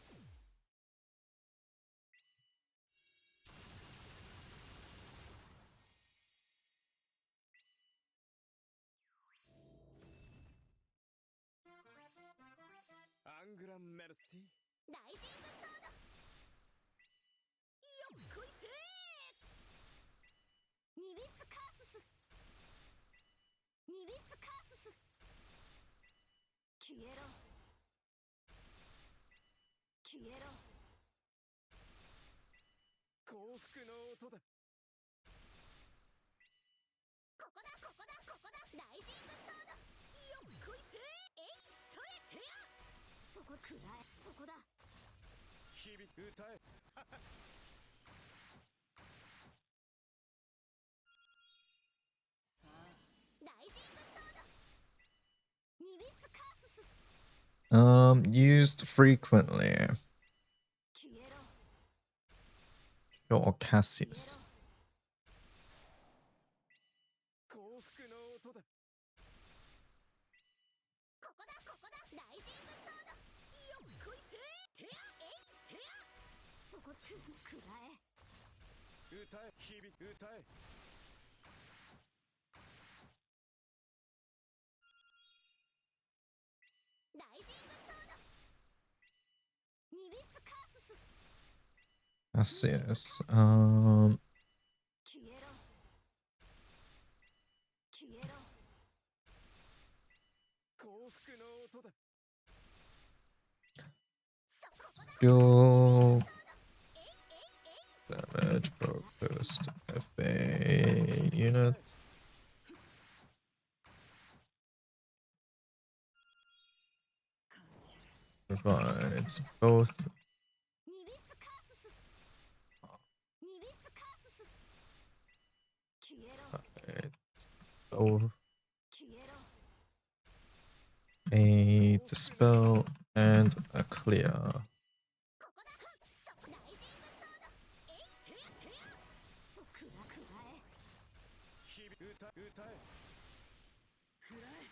Used frequently. or Cassius. 幸福の音だ。ここだここだライジングソードよっこいせてやえいてやそこくらえ歌え日々歌え。ライジングソードニビスカースス Cassius. 消えろ消えろ幸福の音だ。 Skill damage focused FA unit. Provides both ニビスカーススニビスカースス消えろ both 消えろ a dispel and a clear. ここだそライジングソードえいてやてやそくらえ日々歌え。くらえ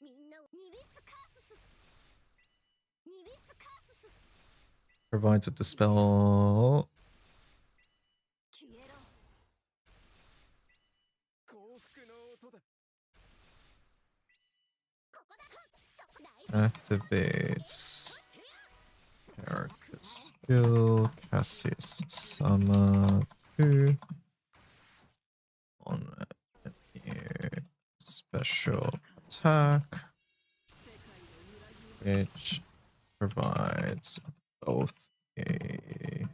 みんなをニビスカーススニビスカースス Provides a dispel 消えろ幸福の音だ。ここだそライ activates character skill Cassius Sama 2 on a special attack which provides both a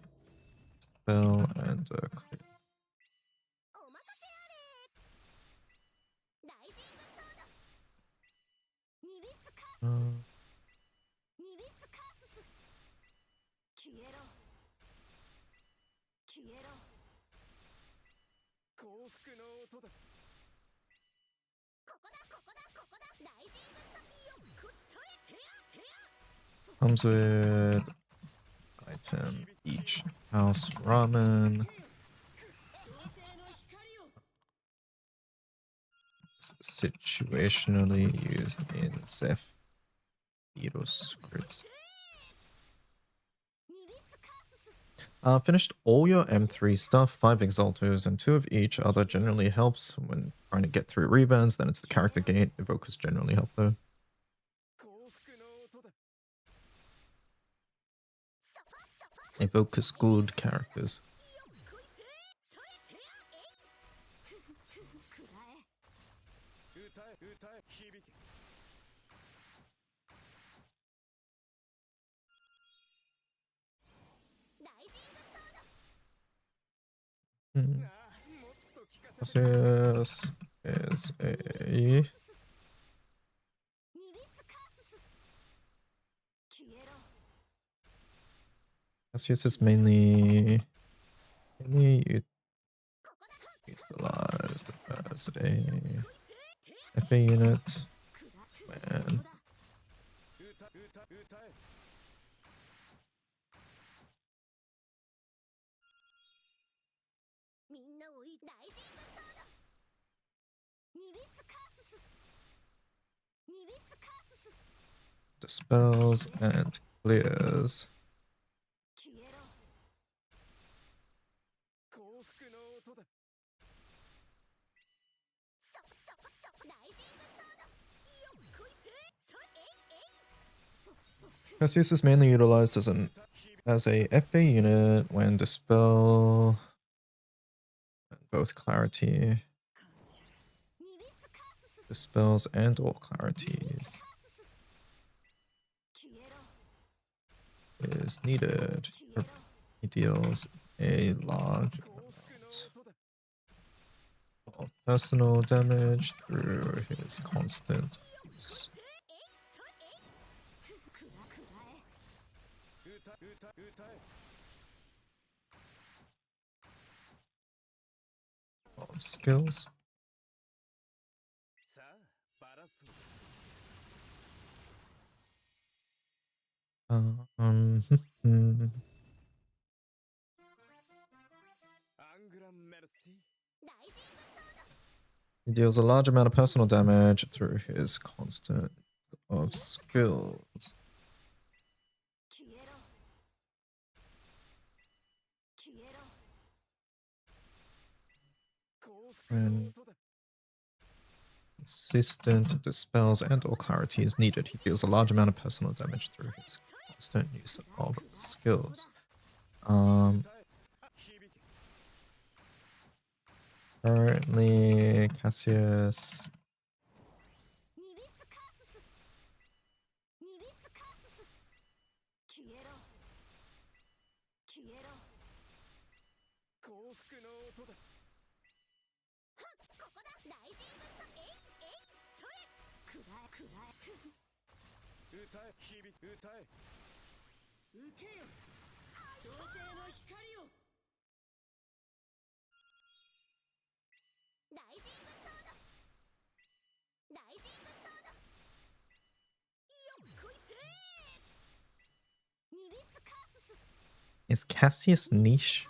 spell and a clear. お任せあれライジングソードニビスカーニビスカースス消えろ消えろ幸福の音だ。ここだここだここだライジングソードよっこそれてやてやそ Comes with item each house ramen. 朝廷の光を。 Situationally used in Zeph Beetle scripts. ニビスカースス Finished all your M3 stuff, 5 Exalters, and 2 of each. Other generally helps when trying to get through revans, then it's the character gate. Evokers generally help though. 幸福の音だ。 Evokers good characters. よっこいせそれてやえいくらえ歌え響け。ライジングソード Hmm. ああもっと聞かせて。 Cassius is a ニビスカースス消えろ Cassius is mainly utilized as a FA unit くら when 歌え。みんなをいライジングソードニビスカーススニビスカースス dispels and clears. 消えろ幸福の音だ。ライジングソードよっこいせそえいえい Cassius is mainly utilized as a FA unit when dispel and both clarity ニビスカースス dispels and or clarities 消えろ is needed. 消えろ He deals a large 幸福の amount 音だ。 of personal damage through his constant use. くらえ歌え。 of skills. さあバラそう。Um, アングランメルシー he deals a large amount of personal damage through his constant of skills. 消えろ消えろ 幸福の When 音だ consistent dispels and or clarity is needed, he deals a large amount of personal damage through his constant use of skills. 歌え響け Currently, Cassius ニビスカーススニビスカースス消えろ消えろ幸福の音だはっここだライジングスえいえいそれくらえくらえ歌え響け歌え受けよ朝廷の光をライジングソードライジングソードよっこいつれニビスカースス is Cassius niche?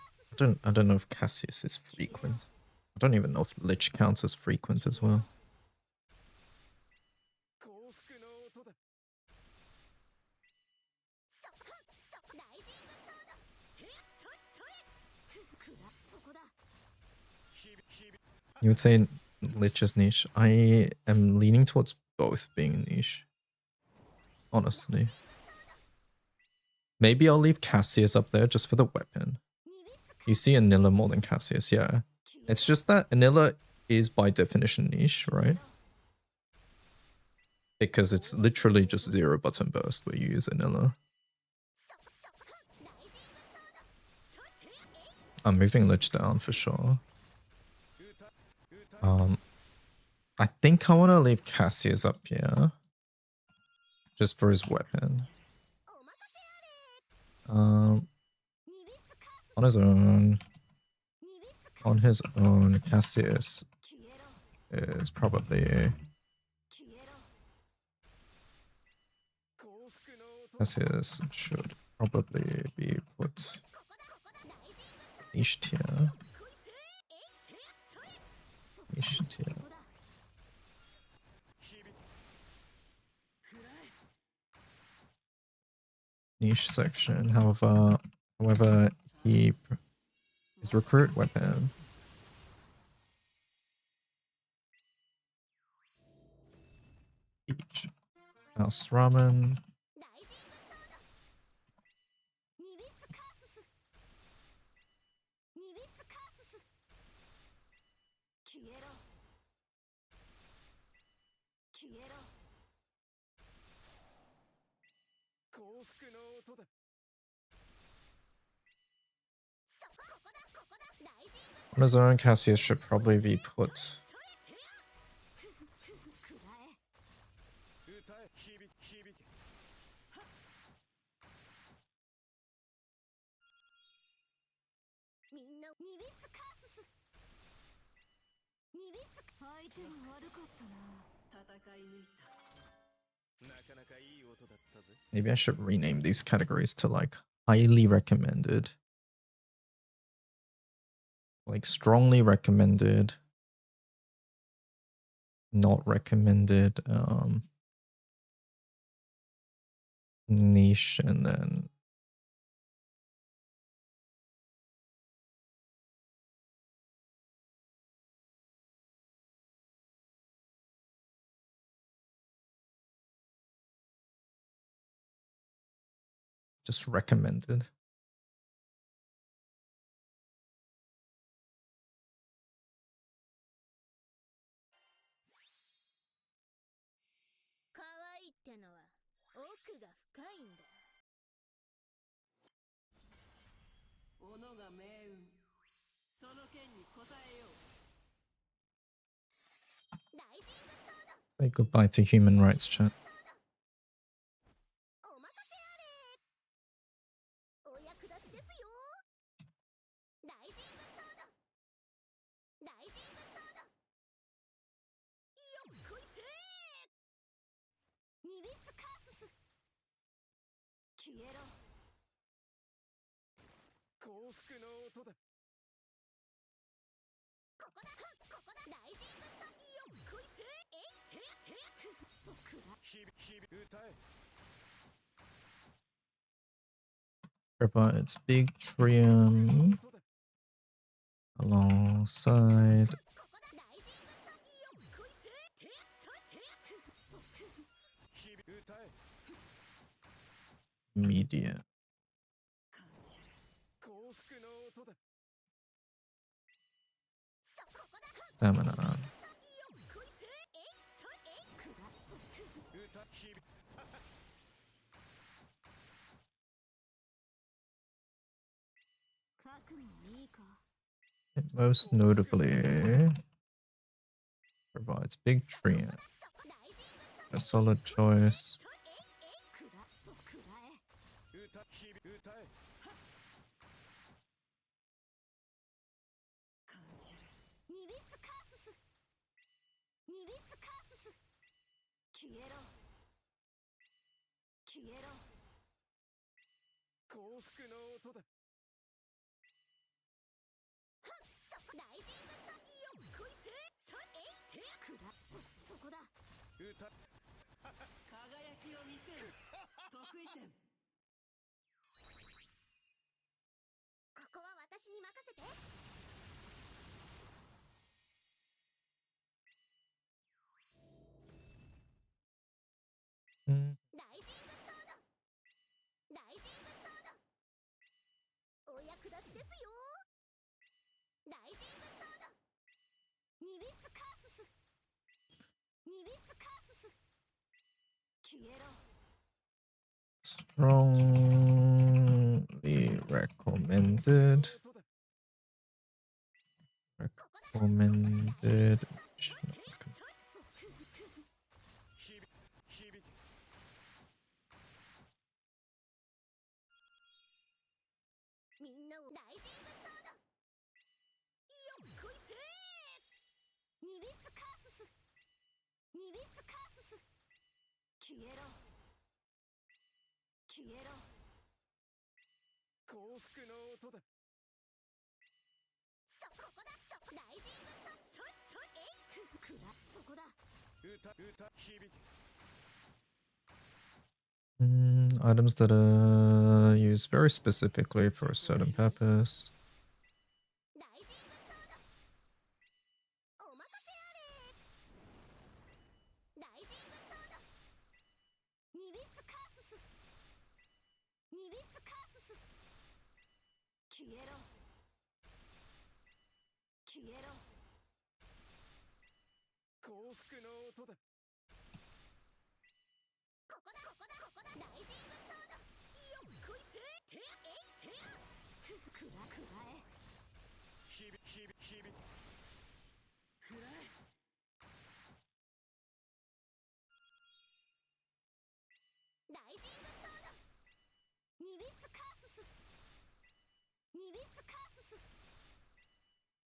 I don't know if Cassius is frequent. I don't even know if Lich counts as frequent as well. 幸福の音だライジングソードてそれそれくらそこだ 響響 You would say Lich is niche. I am leaning towards both being niche. Honestly. Maybe I'll leave Cassius up there just for the weapon. ニビスカ You see Anilla more than Cassius, yeah. It's just that Anilla is by definition niche, right? Because it's literally just 0 button burst where you use Anilla. I'm moving Lich down for sure. 歌歌 I think I want to leave Cassius up here. Just for his weapon. お任せあれ Um, ニビスカ on his own. ニビスカ On his own, Cassius 消えろ is probably 消えろ 幸福の音 Cassius should probably be put ここだここだライジング niche tier. こいつれえいてそれそこ Niche tier. そこだ響けくらえ Niche section. However, his recruit weapon. Each house ramen. ライジングソードニビスカーススニビスカースス消えろ消えろ幸福の音だそこここだここだライジング On his own, Cassius should probably be put くらえ歌え響け響けみんなニビスカーススニビス相手が悪かったな戦い抜いたなかなかいい音だったぜ maybe I should rename these categories to like highly recommended. Like strongly recommended. Not recommended. Niche and then just recommended. 可愛いってのは奥が深いんだ斧が命運その剣に応えようライジングソード Say goodbye to human rights, chat. お任せあれお役立ちですよライジングソードライジングソードよっこいつれニビスカースス消幸福の音だ。ここだここだライジングサンよこいつそくら日々歌え。 Provides big trium alongside ここだライジングサンよこいつそ日々歌え。 media 感じる幸福の音だ。ここだ stamina. よこいつくらそ歌日々 覚悟いいか It most notably provides big trium. ライジング A solid choice. くらそくらえ歌日々歌え。感じるニビスカーススニビスカースス消えろ消えろ幸福の音だ。ライジングサンよこいつくらそこだ歌輝きを見せる得意点。ここは私に任せて Mm. ライジングソードライジングソードお役立ちですよライジングソードニビスカーススニビスカースス消えろ Strongly recommended. 音だ。 Recommended. 日々みんなをライジングソードよっこいつニビスカーススニビスカースス消えろ消えろ幸福の音だ。ここだライジングサンくらそこだ歌日々 Items that are used very specifically for a certain purpose. ライジングソードお任せあれライジングソードニビスカーススニビスカースス消えろ消えろ幸福の音だ。ここだライジングソードよっこいつくらえ日々くらえ。ライジングソードニビスカーススニビスカースス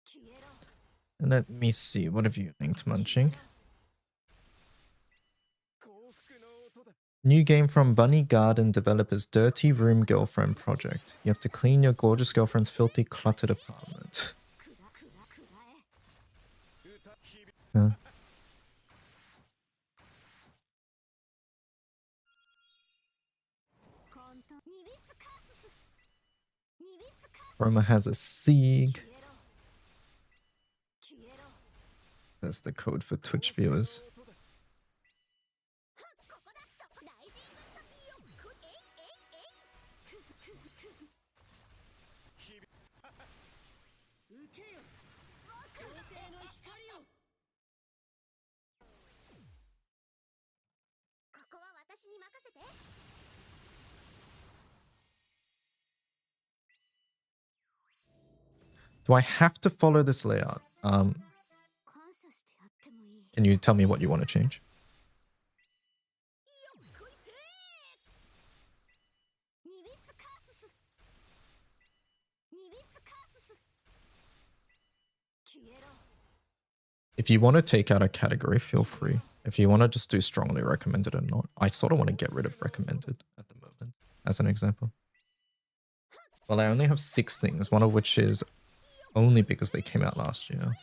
消えろ Let me see. What have you linked, Munching? 幸福の音だ。 New game from Bunny Garden developers Dirty Room Girlfriend Project. You have to clean your gorgeous girlfriend's filthy, cluttered apartment. くらえ歌日々 Huh? Roma has a Sieg. That's the code for Twitch viewers. 受けよ朝廷の光を。ここは私に任せて Do I have to follow this layout? 感謝してやってもいい Can you tell me what you want to change? こいつニビスカーススニビスカースス消えろ If you want to take out a category, feel free. If you want to just do strongly recommended or not. I sort of want to get rid of recommended at the moment. as an example. Well, I only have 6 things, one of which is only because they came out last year.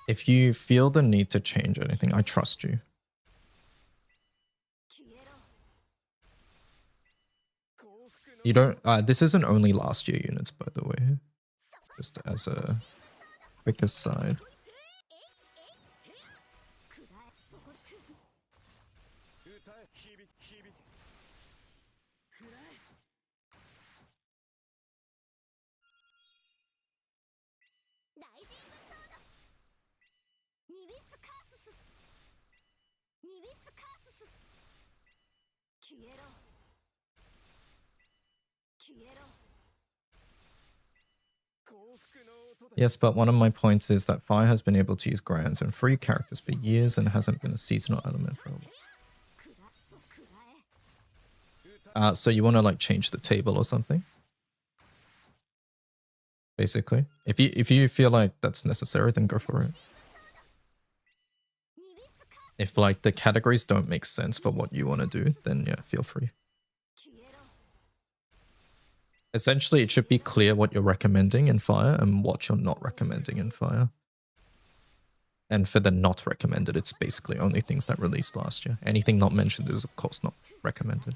If you feel the need to change anything, I trust you. You don't, this isn't only last year units, by the way. Just as a quick aside. Yes, but one of my points is that Fire has been able to use grands and free characters for years and hasn't been a seasonal element for a while. So you want to like change the table or something? Basically. If you feel like that's necessary, then go for it. If like the categories don't make sense for what you want to do, then yeah, feel free. Essentially, it should be clear what you're recommending in Fire and what you're not recommending in Fire. And for the not recommended, it's basically only things that released last year. Anything not mentioned is, of course, not recommended.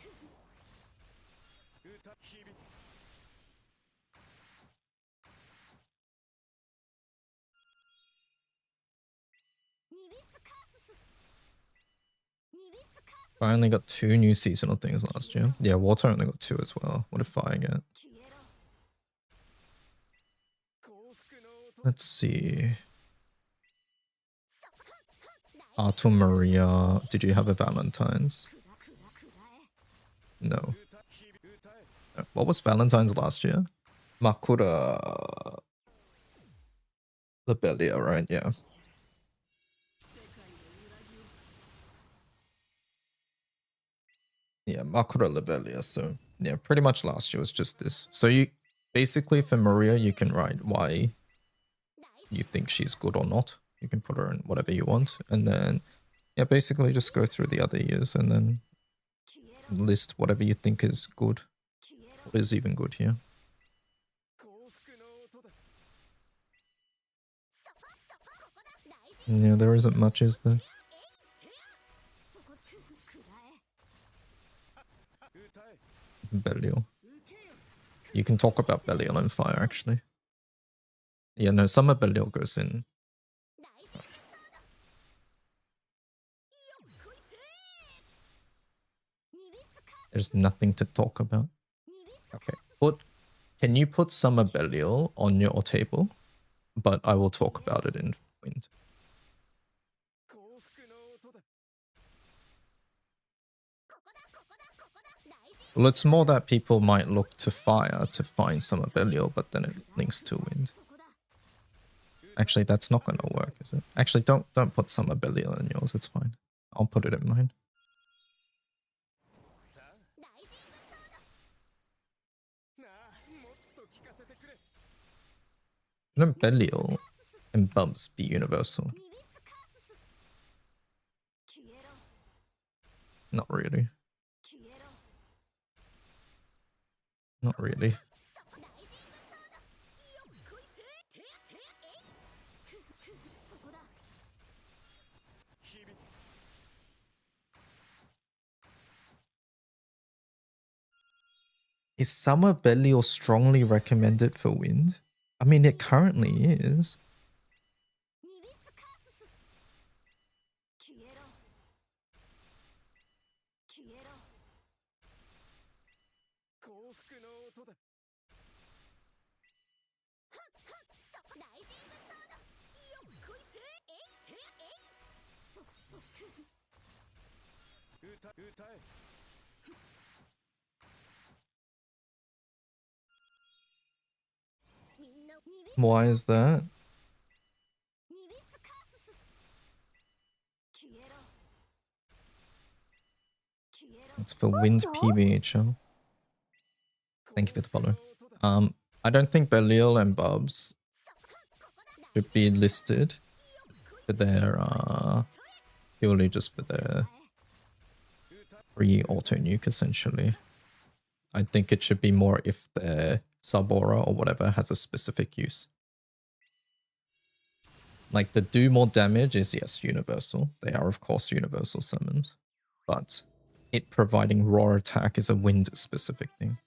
I only got 2 new seasonal things last year. Yeah, Water only got 2 as well. What did Fire get? Let's see. Arthur Maria. Did you have a Valentine's? No. What was Valentine's last year? Makura. Lobelia, right? Yeah. Yeah, Makura Lobelia. So yeah, pretty much last year was just this. So you basically for Maria, you can write why you think she's good or not. You can put her in whatever you want, and then yeah, basically just go through the other years and then list whatever you think is good. What is even good here? Yeah, there isn't much, is there? Belial. You can talk about Belial and Fire, actually. Yeah, no, Summer Belial goes in. There's nothing to talk about. Okay, can you put Summer Belial on your table? But I will talk about it in Wind. Well, it's more that people might look to Fire to find Summer Belial, but then it links to Wind. Actually, that's not going to work, is it? Actually, don't put Summer Belial in yours. It's fine. I'll put it in mine. Shouldn't Belial and Bubs be universal? Not really. Not really. Is Summer Belial strongly recommended for Wind? I mean, it currently is. Why is that? It's for Wind PBHL. Thank you for the follow. I don't think Belial and Bubs should be listed for their purely just for their free auto nuke essentially. I think it should be more if their sub aura or whatever has a specific use. Like the do more damage is yes universal. They are of course universal summons, but it providing raw attack is a wind specific thing.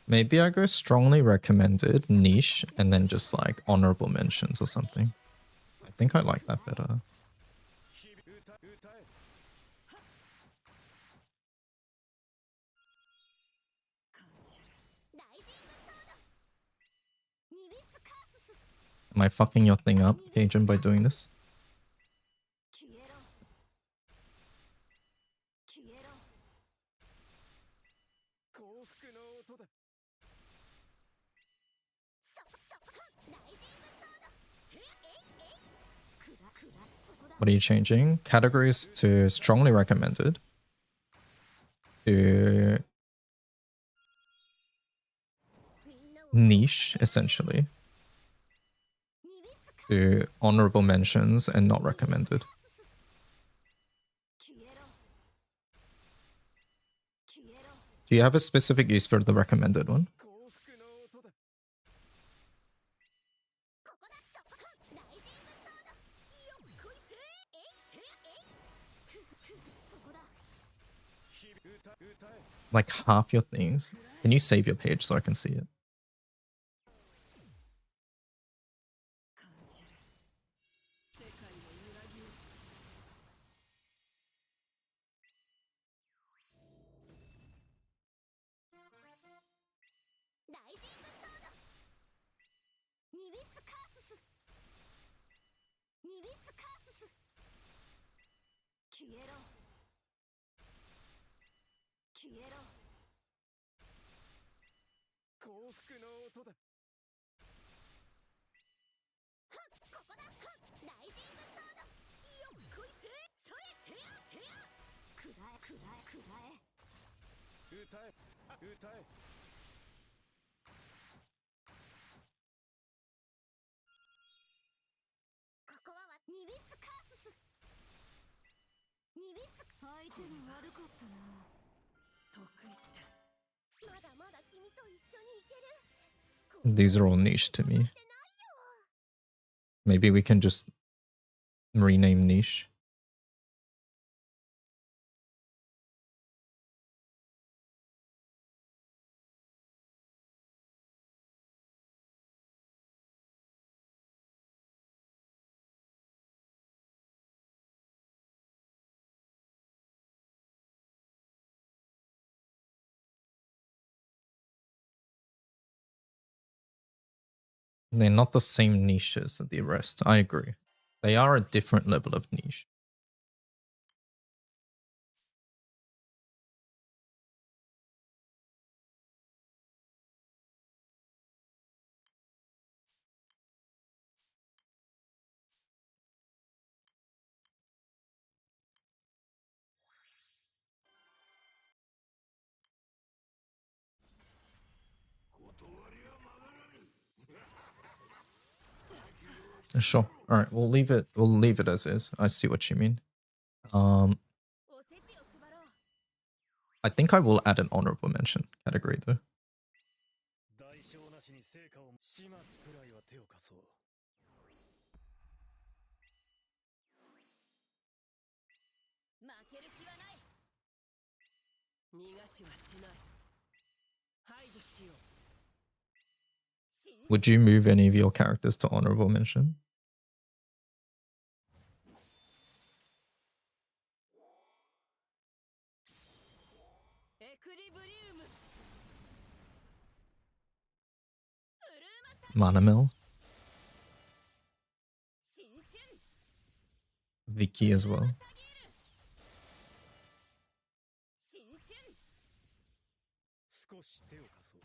Maybe I go strongly recommended, niche, and then just like honorable mentions or something. I think I like that better. Am I fucking your thing up, Cajun, by doing this? What are you changing? Categories to strongly recommended. To niche, essentially. To honorable mentions and not recommended. Do you have a specific use for the recommended one? Like half your things. Can you save your page so I can see it? These are all niche to me. Maybe we can just rename niche. They're not the same niches as the rest. I agree. They are a different level of niche. Sure. All right, we'll leave it. We'll leave it as is. I see what you mean. I think I will add an honorable mention category though. 代償なしに成果を始末くらいは手を貸そう。負ける気はない。逃がしはしない。排除しよう。 Would you move any of your characters to honorable mention? エクリブリウム。 Manamel, 新春 Vicky as well. 新春 少し手を貸そう。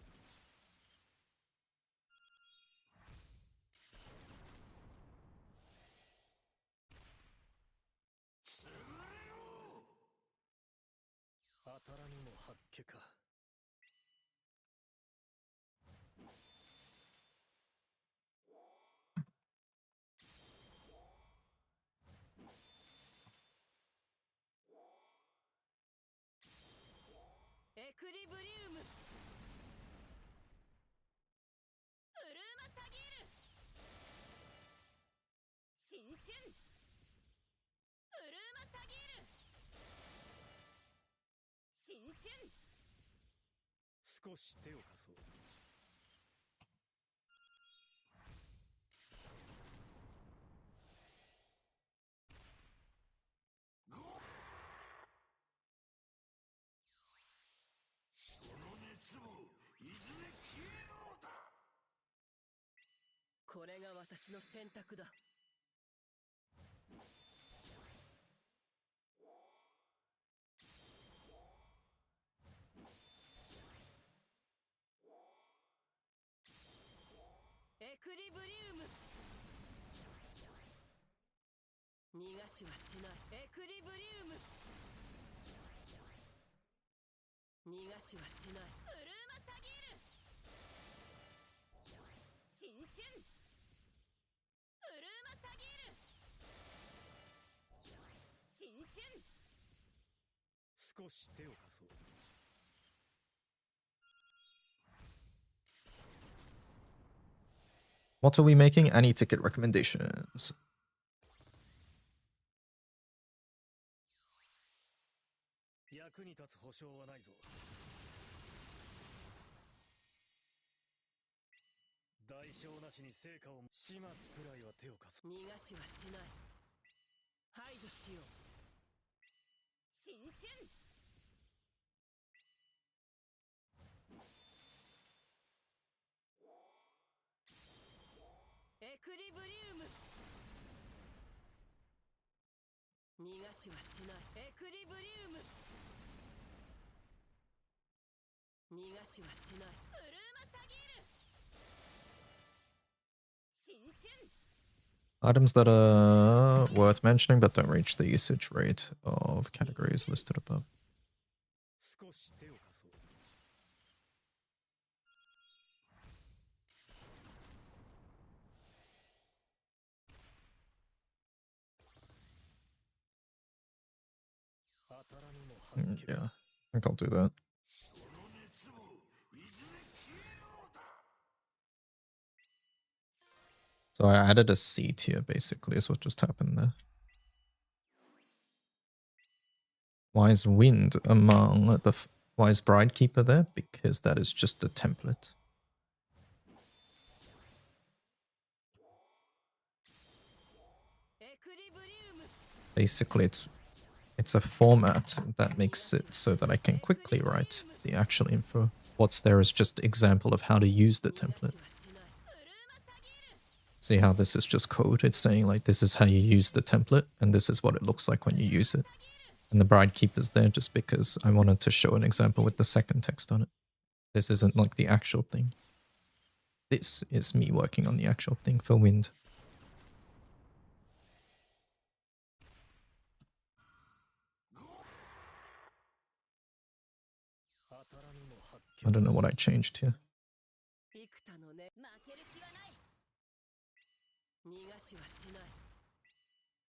当たらぬも八卦か。エクリブリウム。 ウルーマサギール新春ウルーマサギール新春少し手を貸そう。これが私の選択だ。エクリブリウム。逃がしはしない。エクリブリウム。逃がしはしない。ウルーマサギール新春ウルーマサギール新春少し手を貸そう。What are we making? Any ticket recommendations? 役に立つ保証はないぞ。代償なしに成果を始末くらいは手を貸そう。逃がしはしない。排除しよう。新春エクリブリウム。逃がしはしない。エクリブリウム。逃がしはしない。ウルーマサギール新春 Items that are worth mentioning but don't reach the usage rate of categories listed above. 少し手を貸そう。当たらぬも八卦 Yeah, I think I'll do that. So I added a C tier basically is what just happened there. Why is Wind among the... Why is Bridekeeper there? Because that is just a template. Basically, it's a format that makes it so that I can quickly write the actual info. What's there is just example of how to use the template. See how this is just code? It's saying like this is how you use the template and this is what it looks like when you use it. And the Bridekeeper's there just because I wanted to show an example with the second text on it. This isn't like the actual thing. This is me working on the actual thing for Wind. I don't know what I changed here. 逃がしはしない。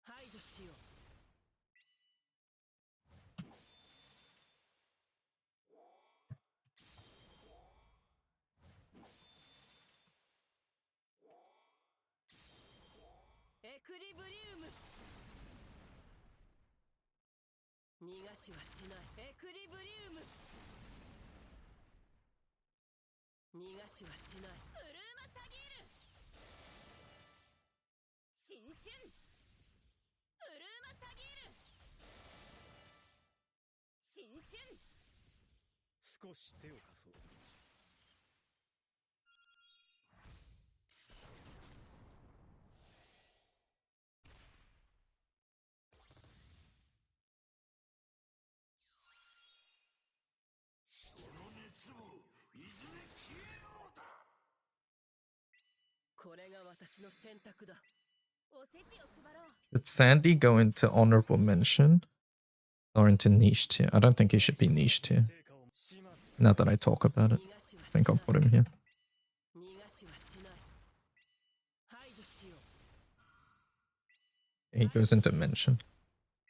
排除しよう。エクリブリウム。逃がしはしない。エクリブリウム。逃がしはしない。ブルーマサギール新春ブルーマサギール新春少し手を貸そう。その熱をいずれ消えるのだ。これが私の選択だ。おせちを配ろう。 Should Sandy go into honorable mention or into niche tier? I don't think he should be niche tier. 成果を始末 Now that I talk about it, 逃がしは I しない。 think I'll put him here. 逃がしはしない。排除しよう。 He goes into mention.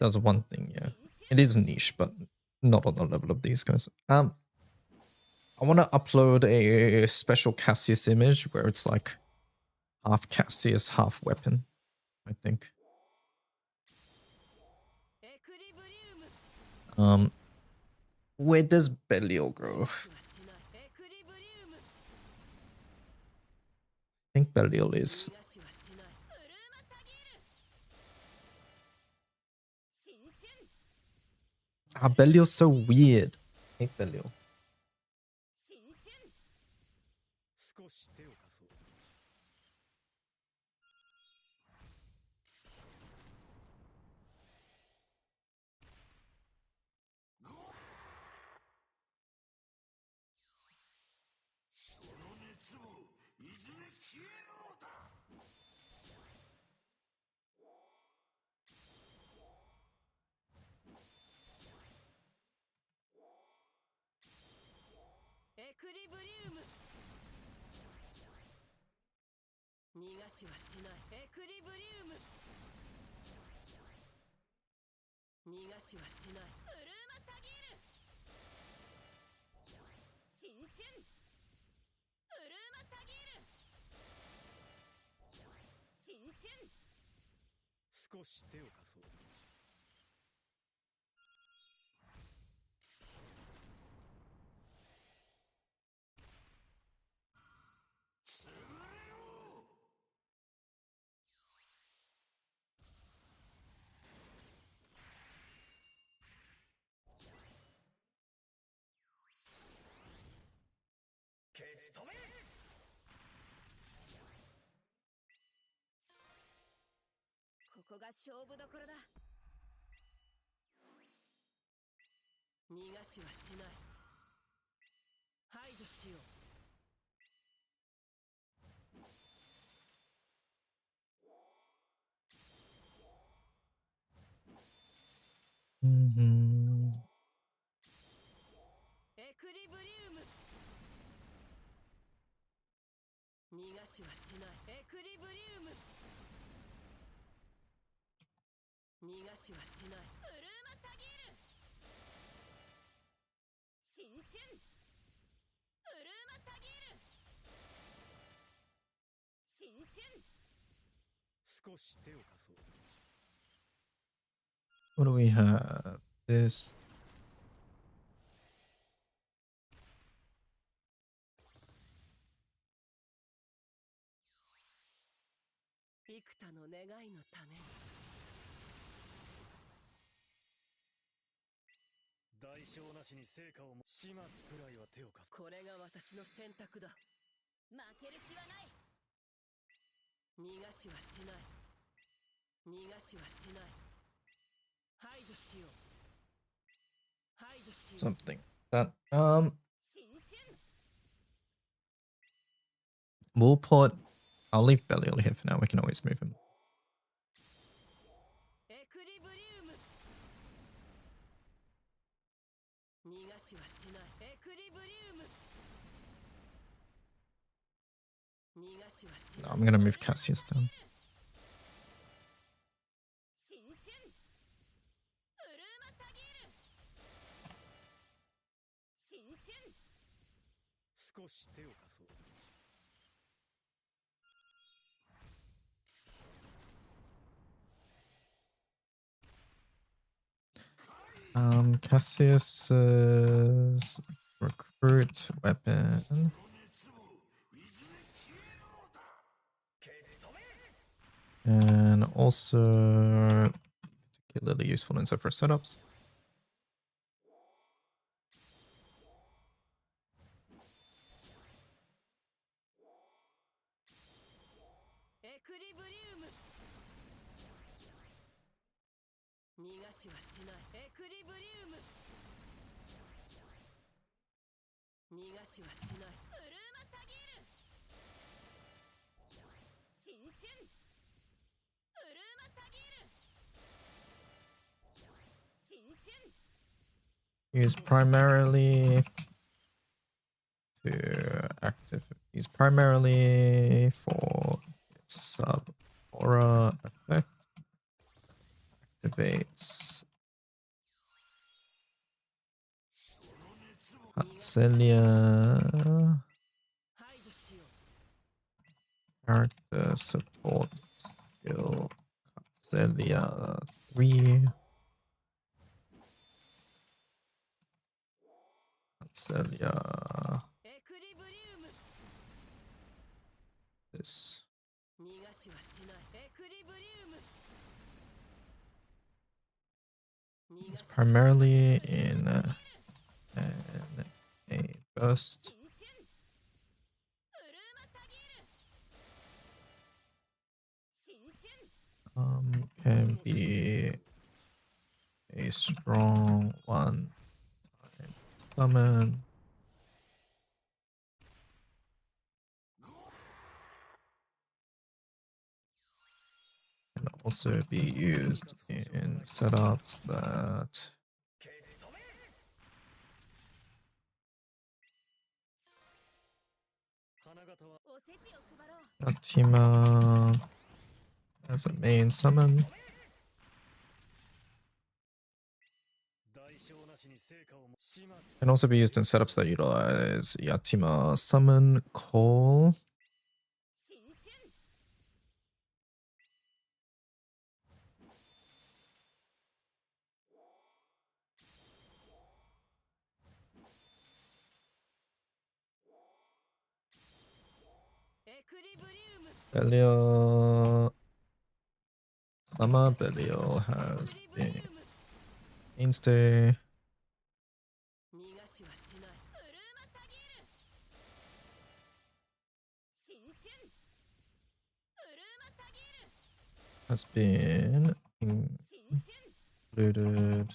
Does one thing, yeah. It is niche, but not on the level of these guys. I want to upload a special Cassius image where it's like half Cassius, half weapon, I think. エクリブリウム。 Where does Belial go? 逃がしはしない。エクリブリウム。 I think Belial is. 逃がしはしない。ブルーマサギール新春 Belial's so weird. I hate Belial. 新春少し手を貸そう。その熱をいずれ消えるのだ。エクリブリウム。逃がしはしない。エクリブリウム。逃がしはしない。ブルーマサギール新春ブルーマサギール新春少し手を貸そう。潰れよ。消し止め。ここが勝負どころだ。逃がしはしない。排除しよう。 エクリブリウム。逃がしはしない。エクリブリウム。逃がしはしない。ブルーマサギール新春ブルーマサギール新春少し手を貸そう。 What do we have? This. 幾多の願いのために。代償なしに成果をも始末くらいは手を貸す。これが私の選択だ。負ける気はない。逃がしはしない。逃がしはしない。排除しよう。排除しよう。 Something that 新春 we'll put. I'll leave Belial here for now. We can always move him. エクリブリウム。逃がしはしない。エクリブリウム。逃がしはし No, ない。 I'm gonna move Cassius down. 少し手を貸そう。Cassius's recruit weapon. And also particularly useful in separate setups. Used primarily to active. Used primarily for sub aura effect. Activates Hatzelia. Character support skill. Hatzelia 3. Hatzelia. This. It's primarily in a burst. Can be a strong one time summon. Can also be used in setups that Yatima as a main summon. Can also be used in setups that utilize Yatima summon call. Belial. Summer Belial has been mainstay. Has been included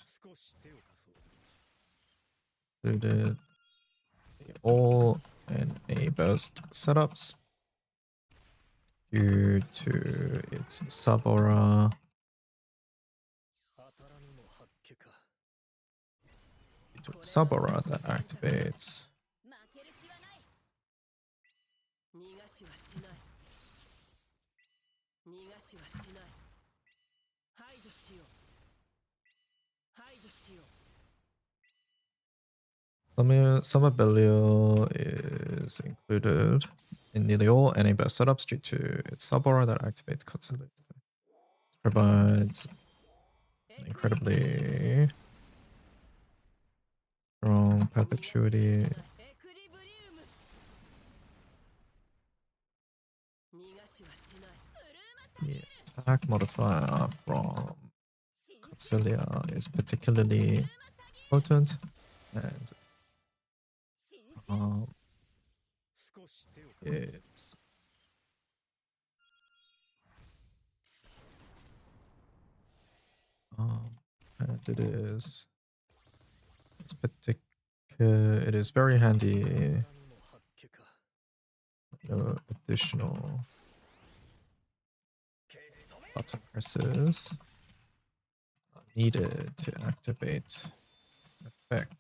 all NA burst setups due to its sub aura. Due to its sub aura that activates. Summer Belial is included in nearly all NA burst setups due to its sub aura that activates cutscenes. Provides an incredibly strong perpetuity. The attack modifier from Celia is particularly potent, and it's and it is very handy. No additional button presses are needed to activate effect.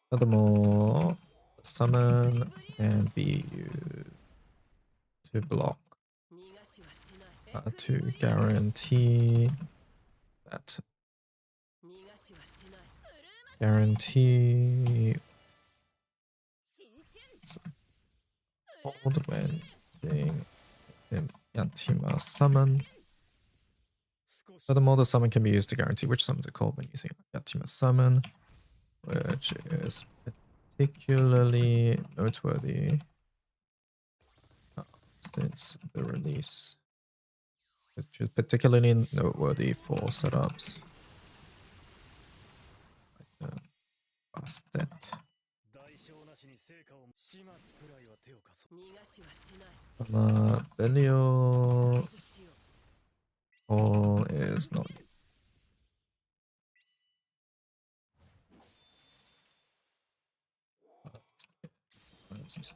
Furthermore, summon can be used to block to guarantee that 逃がしはしない。 guarantee 新春 hold when using an Yantima summon. Furthermore, the summon can be used to guarantee which summons are called when using Yantima summon, which is particularly noteworthy since the release, which is particularly noteworthy for setups like Bastet. 代償なしに成果を始末くらいは手を貸そう。逃がしはしない。 Belio 排除しよう。 all is not used.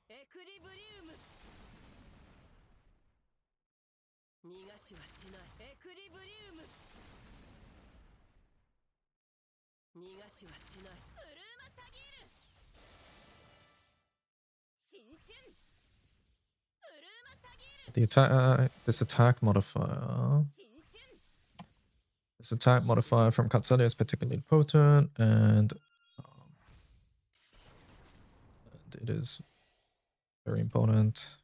エクリブリウム。逃がしはしない。エクリブリウム。逃がしはしない。ブルーマサギール新春ブルーマサギール The attack, this attack modifier, 新春 this attack modifier from Katsuya is particularly potent, and it is very important.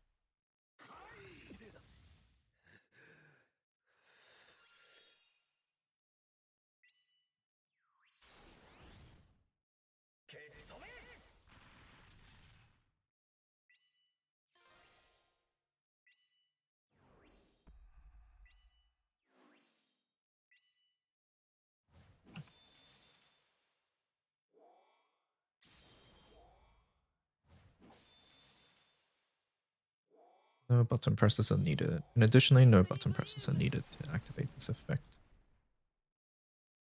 No button presses are needed. And additionally, no button presses are needed to activate this effect.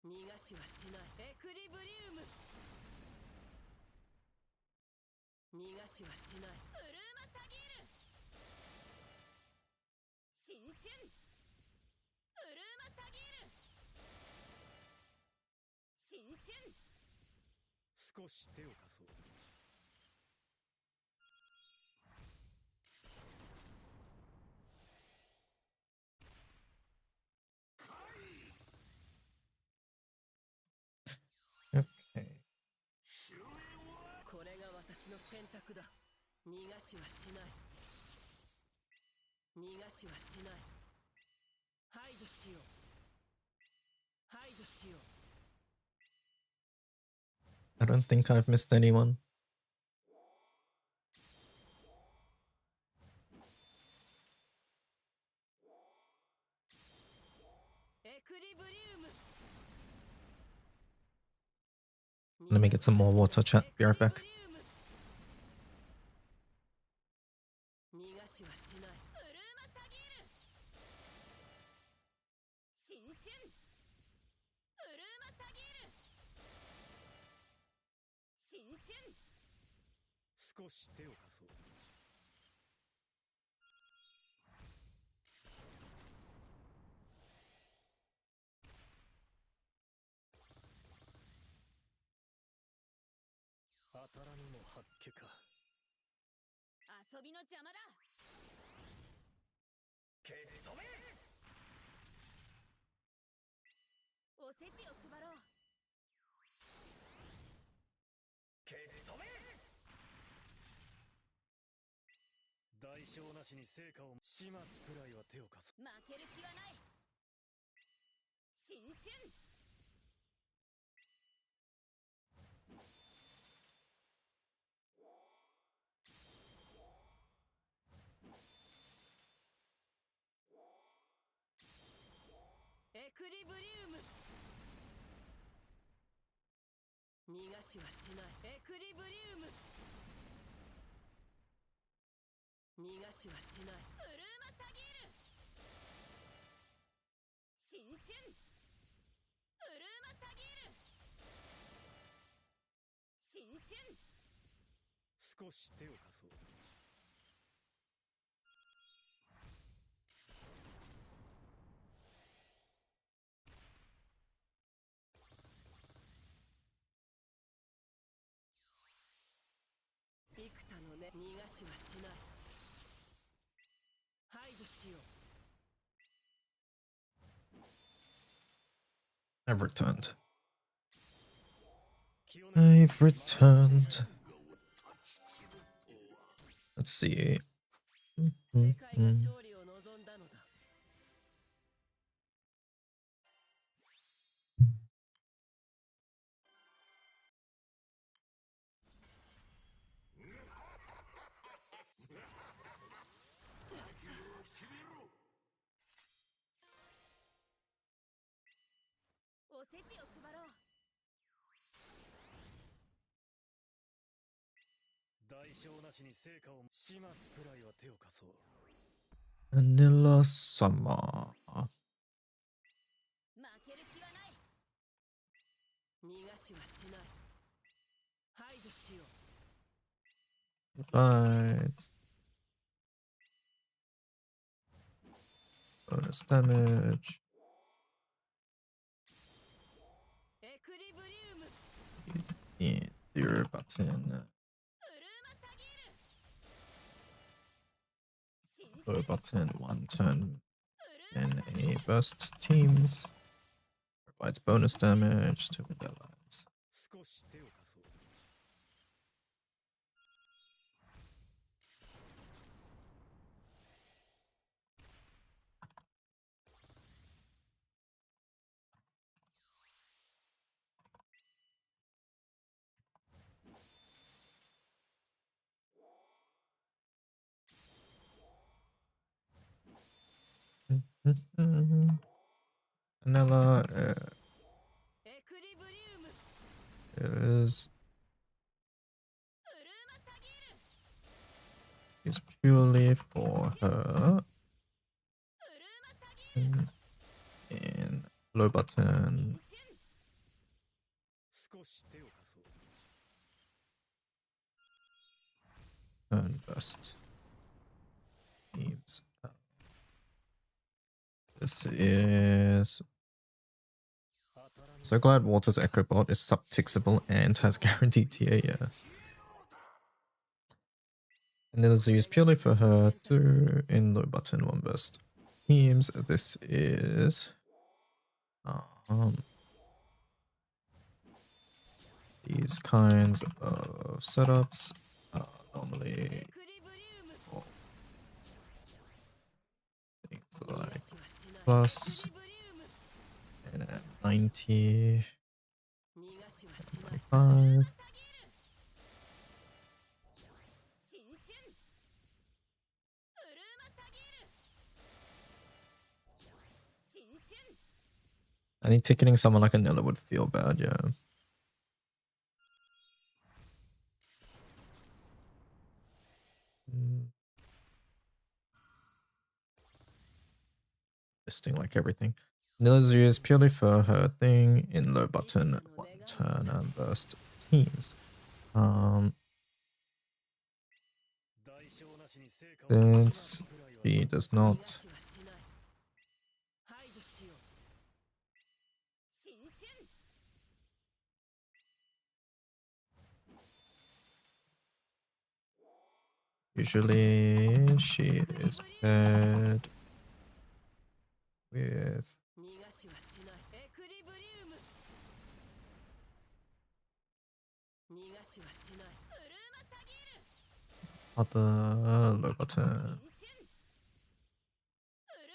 逃がしはしない。エクリブリウム。逃がしはしない。ブルーマサギール新春ブルーマサギール新春少し手を貸そう。Okay. これが私の選択だ。逃がしはしない。逃がしはしない。排除しよう。排除しよう。 I don't think I've missed anyone. エクリブリウム。 Let me get some more water, chat. Be right back. 逃がしはしない。ブルーマサギール新春ブルーマサギール新春少し手を貸そう。当たらぬも八卦か。遊びの邪魔だ消し止め。おせちを配ろう消し止め。代償なしに成果を始末くらいは手を貸そう。負ける気はない新春エクリブリウム。逃がしはしない。エクリブリウム。逃がしはしない。ブルーマサギール新春ブルーマサギール新春少し手を貸そう。幾多のね。逃がしはしない。排除しよう。I've returned. I've returned. Let's see. 世界が勝利を望んだのだ。おせちを配ろう。代償なしに成果を始末くらいは手を貸そう。 Vanilla Summer. 負ける気はない。逃がしはしない。排除しよう。 Right. Bonus damage. エクリブリウム。 Use the zero button. ブルーマサギール。 Low button, one turn. And a burst teams. Provides bonus damage to the allies. 少し手を貸そう。 Vanilla エクリブリウム。 is ブルーマサギール。 is purely for her. ブルーマサギール。 And low button 少し手を貸そう。 and burst teams. This is so glad Walter's Echo Bot is subtixable and has guaranteed TA. Yeah. And then it's used purely for her, 2 in low button, 1 burst teams. This is these kinds of setups are normally エクリブリウム。 for things 逃が like しはしない。 plus エクリブリウム。 and at 90, 逃がしはしない。 25. 新春。ブルーマサギール。新春。 I think ticketing someone like Anilla would feel bad, yeah. Listing like everything. Anilla's used purely for her thing in low button, 1 turn and burst teams. 代償なしに成果を Since she does not 逃がしはしない。排除しよう。 新春。 usually she is paired with 逃がしはしない。エクリブリウム。 逃がしはしない。 ブルーマサギール。 other low button 新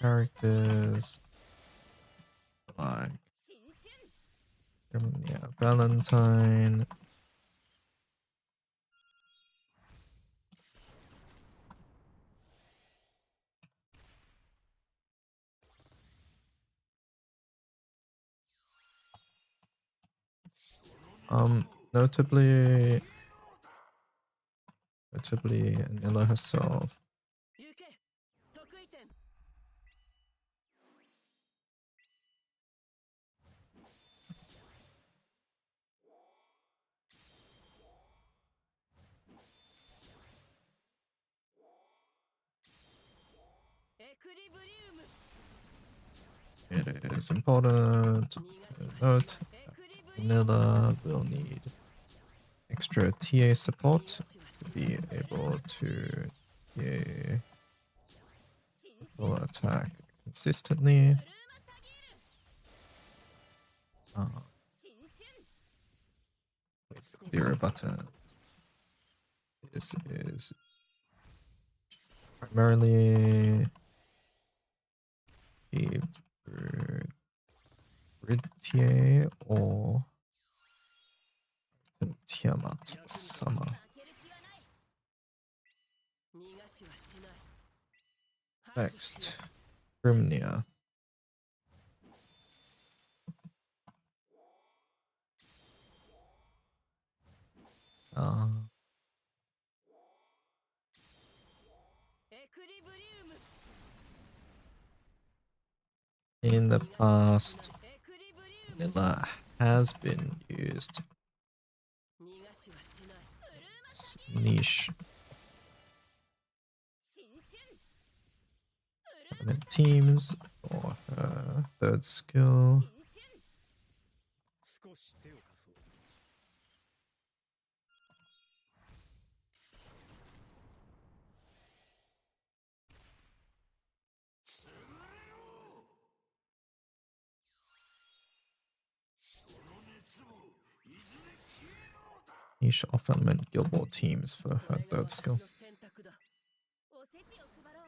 春。 characters like 新春。 yeah, Valentine. Notably Anilla herself. 行け。得意点。 エクリブリウム。 It is important to note エクリブリウム。 Anilla will need extra TA support to be able to TA 新春。 will attack consistently. with 0 buttons. This is primarily achieved through grid TA or Tiamat Summer. 逃がしはしない。 Next, Grimnia. Uh, エクリブリウム in the past, エクリブリウム vanilla has been used 逃がしはしない。 as niche 新春 element teams for her third skill. 新春 少し手を貸そう。 Niche off-element guild war teams for her これが third 私 skill. の選択だ。おせちを配ろう。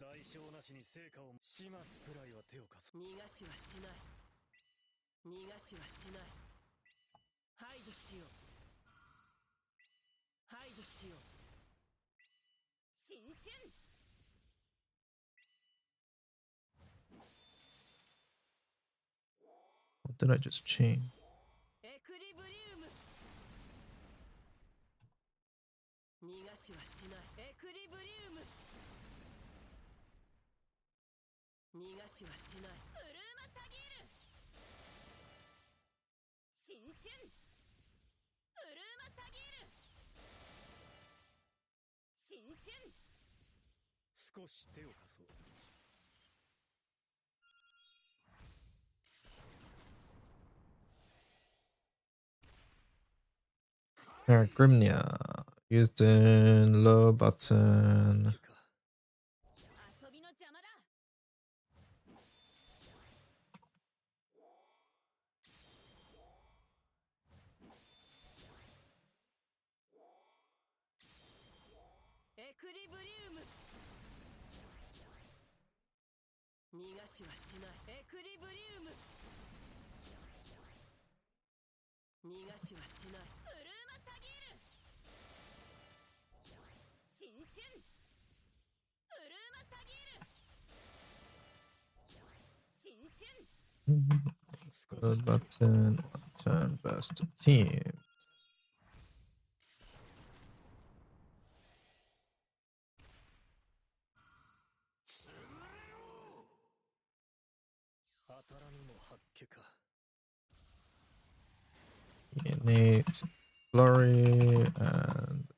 代償なしに成果を始末くらいは手を貸そう。 逃がしはしない。逃がしはしない。排除しよう。排除しよう。新春 What did I just chain? エクリブリウム逃がしはしない。エクリブリウム逃がしはしない。ブルーマサギール新春ブルーマサギール新春少し手を貸そう。 Grimnia used in low button. 遊びの邪魔だ。エクリブリウム逃がしはしない。エクリブリウム逃がしはしない。ブルーマサギール新春ブルーマサギール新春 Low button, one turn burst team. 当たらぬも発見か。 Innate Flurry and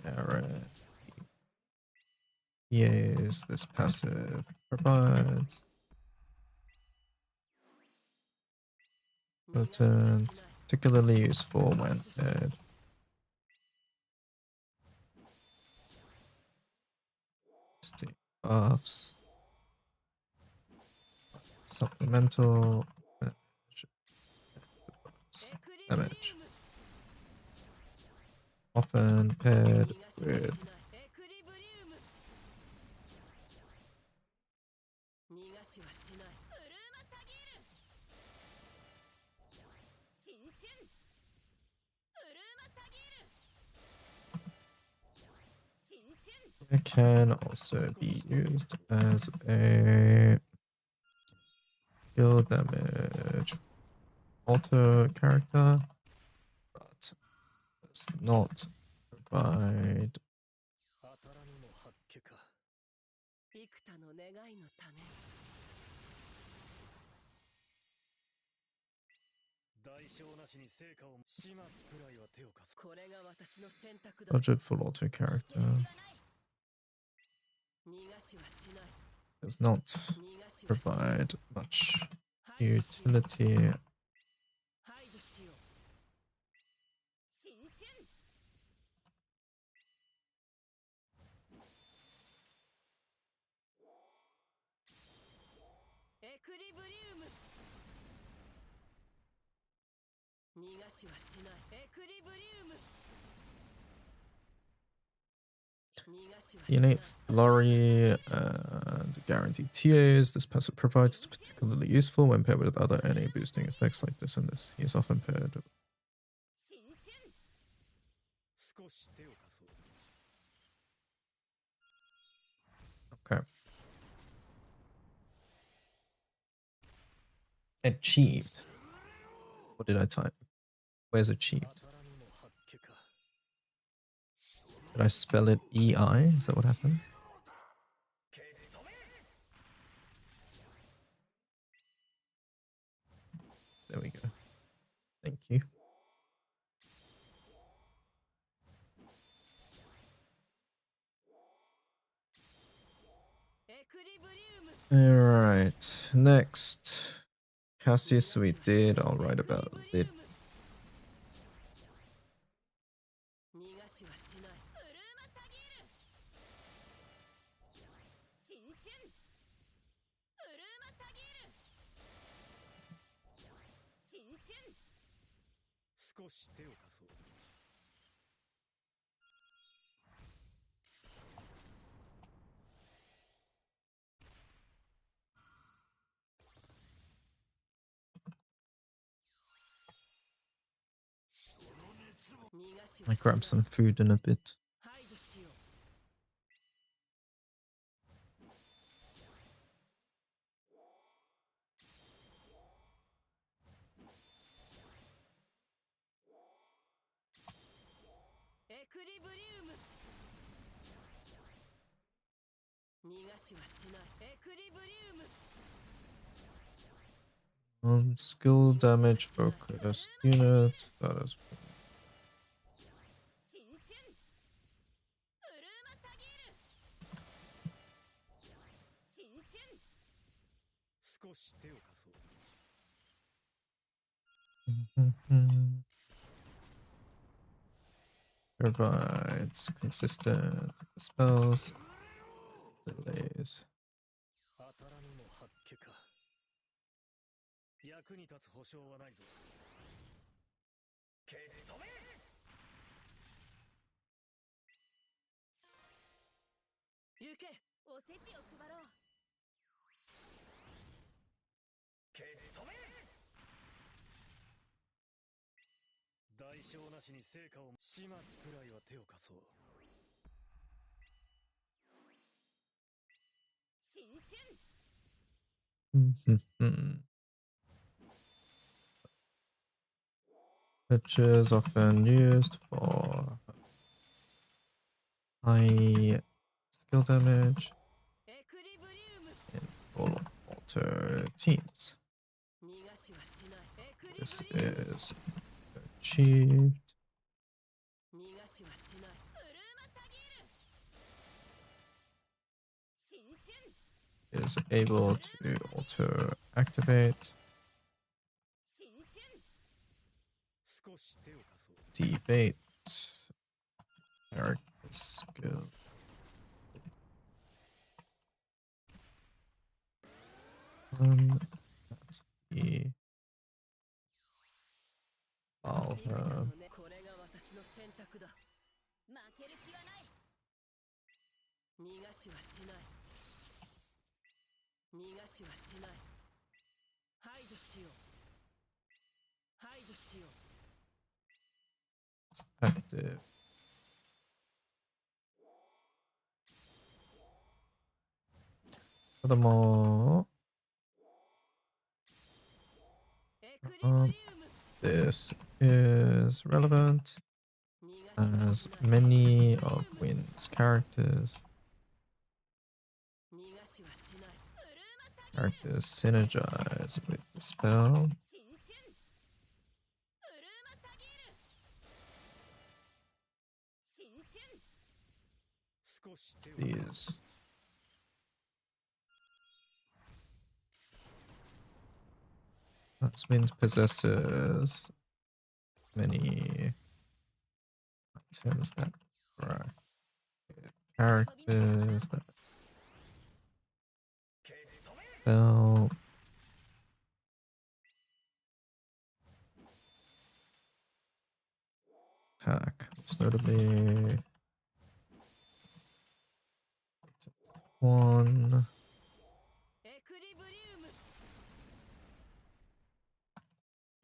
Garrett. Yes, this passive provides 逃がしはしない。 potent, particularly useful when paired. Debuffs, supplemental damage, often paired with エクリブリウム逃がしはしない。ブルーマサギール新春ブルーマサギール新春 it can also be used as a skill damage auto character, but does not provide 当たらぬも発見か。 幾多の願いのために。 代償なしに成果を始末くらいは手を貸そう。 これが私の選択だ。 budget full auto character. 逃がしはしない。 Does not 逃がしはしない。 provide much 排除しよう。 utility. 排除しよう。新春逃がしはしない。エクリブリウム。逃がしはしない。Innate Flurry and Guaranteed TAs. This passive provides is particularly useful when paired with other NA boosting effects like this and this. He is often paired. 新春少し手を貸そう。 Okay. Achieved. What did I type? Where's achieved? 当たらぬも発揮か。 Did I spell it EI? Is that what happened? There we go. Thank you. Alright, next. Cassius we did, I'll write about it. 逃がしはしない。ブルーマサギール新春ブルーマサギール新春少し手を貸そう。 I grab some food in a bit. 排除しよう。エクリブリウム。逃がしはしない。エクリブリウム。 Skill damage focused unit. That is 新春ブルーマサギール新春少し手を貸そう。 provides consistent spells, delays. 当たらぬも発揮か。役に立つ保証はないぞ。消し止め。行け。おせちを配ろう消し止め。代償なしに成果を始末くらいは手を貸そう。新春 Which is often used for high skill damage エクリブリウム。 in all alter teams. 逃がしはしない。エクリブ This リウム。 is achieved. 逃がしはしない。ブルーマサギール新春 Is able to alter activate, 新春少し手を貸そう。 debate, character skill. That's the I'll リクターのね。これが私の選択だ。負ける気はない逃がしはしない。逃がしはしない。排除しよう。排除しよう。 active. Furthermore, エクリブリウム。 this is relevant 逃がしは as しない。 many of Wynn's characters 逃がしはしない。ブルーマサギール characters synergize with the spell. 新春ブルーマサギール新春少し手を貸そう。 These Wind possesses many items that are characters that spell attack. Most notably, 1. エクリブリウム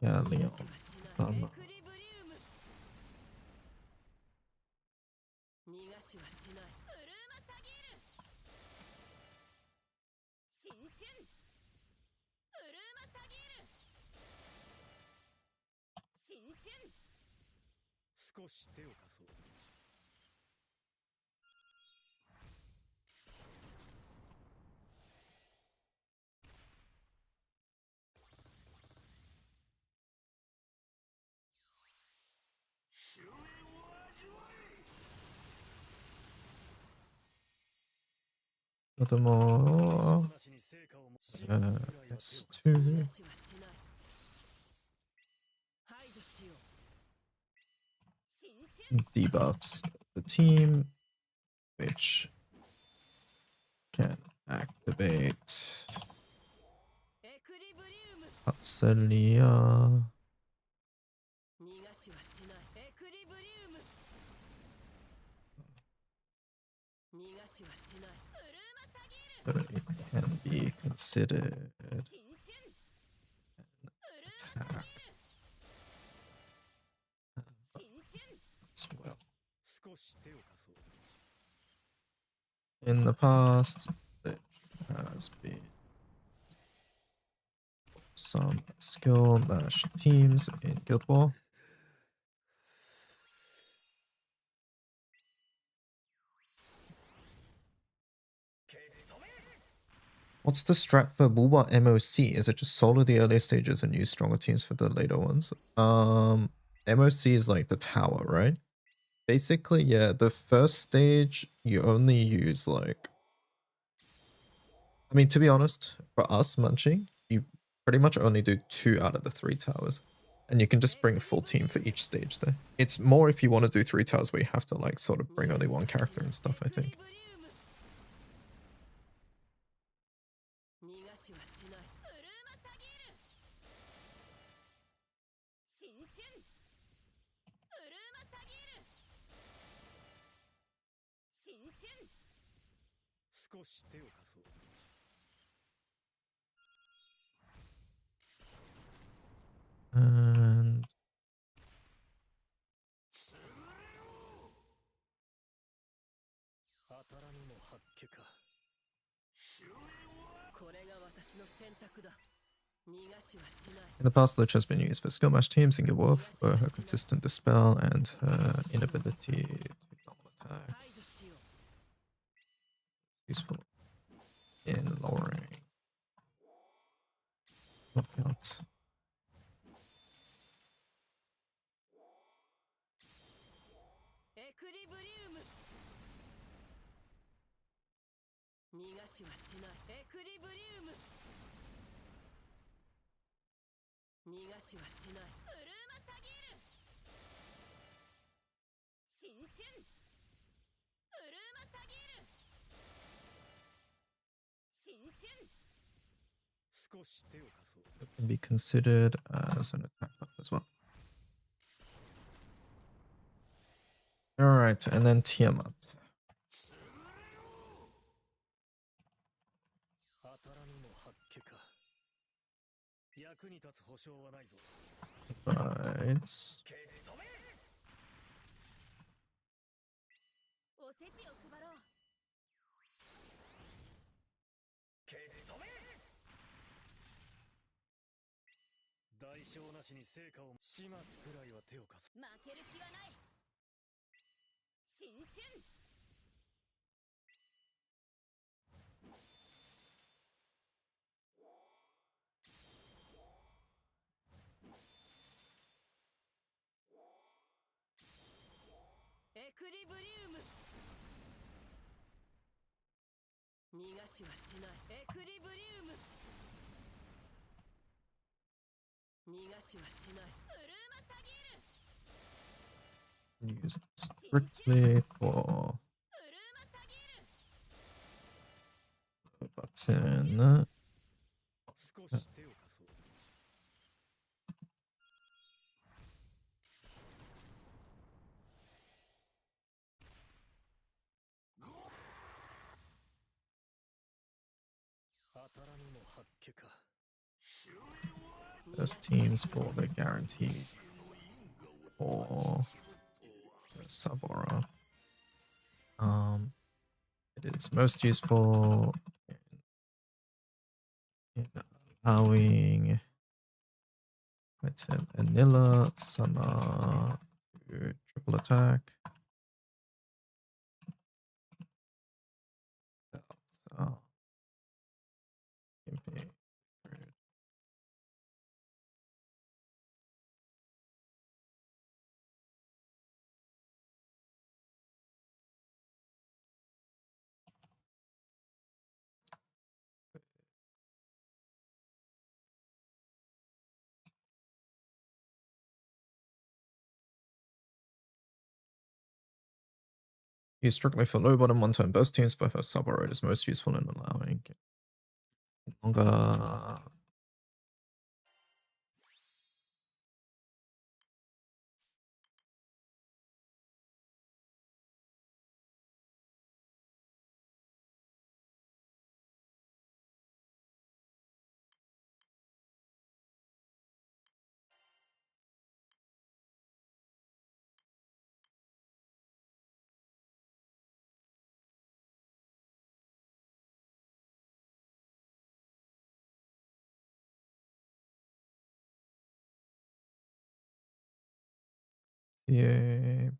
Galleon. 逃がしはしない Summer. エクリブリウム逃がしはしないブルーマサギール新春ブルーマサギール新春少し手を貸そう。Other more. なしに成果をも S2. 逃がしはしない排除しよう新春 Debuffs the team, which can activate エクリブリウム Hatselia. 逃がしはしないエクリブリウム逃がしはしない ブルーマサギール So it can be considered 新春ブルーマ attack 新春 as well. 少し手を貸そう。 In the past, there has been some skill match teams in Guild War. What's the strat for Bulwa MOC? Is it just solo the earlier stages and use stronger teams for the later ones? MOC is like the tower, right? Basically, yeah, the first stage you only use like, I mean, to be honest, for us munching, you pretty much only do 2 out of the 3 towers. And you can just bring a full team for each stage there. It's more if you want to do 3 towers where you have to like sort of bring only 1 character and stuff, I think. 逃がしはしないブルーマサギール新春ブルーマサギール新春少し手を貸そう。 And 当たらぬも八卦か。これが私の選択だ逃がしはしない in the past, Lich has been used for skill match teams in Guild War for her consistent dispel and her inability to normal attack. 排除しよう Useful in lowering knockout. エクリブリウム逃がしはしないエクリブリウム逃がしはしないブルーマサギール新春ブルーマサギール新春少し手を貸そう。 It can be considered as an attack buff as well. Alright, and then Tiamat. 当たらぬも八卦か。役に立つ保証はないぞ。 Right. おせちを配ろう代償なしに成果を始末くらいは手を貸す。負ける気はない新春エクリブリウム逃がしはしないエクリブリウム逃がしはしないブルーマサギール Use strictly for ブルーマサギール the button. 少し手を貸そう。 新春けか。 Those teams for the guaranteed or Sabora. It is most useful in allowing item Vanilla Summer to triple attack. Campaign. Used strictly for low bottom 1-turn burst teams for her Sabora. It is most useful in allowing longer. Yeah.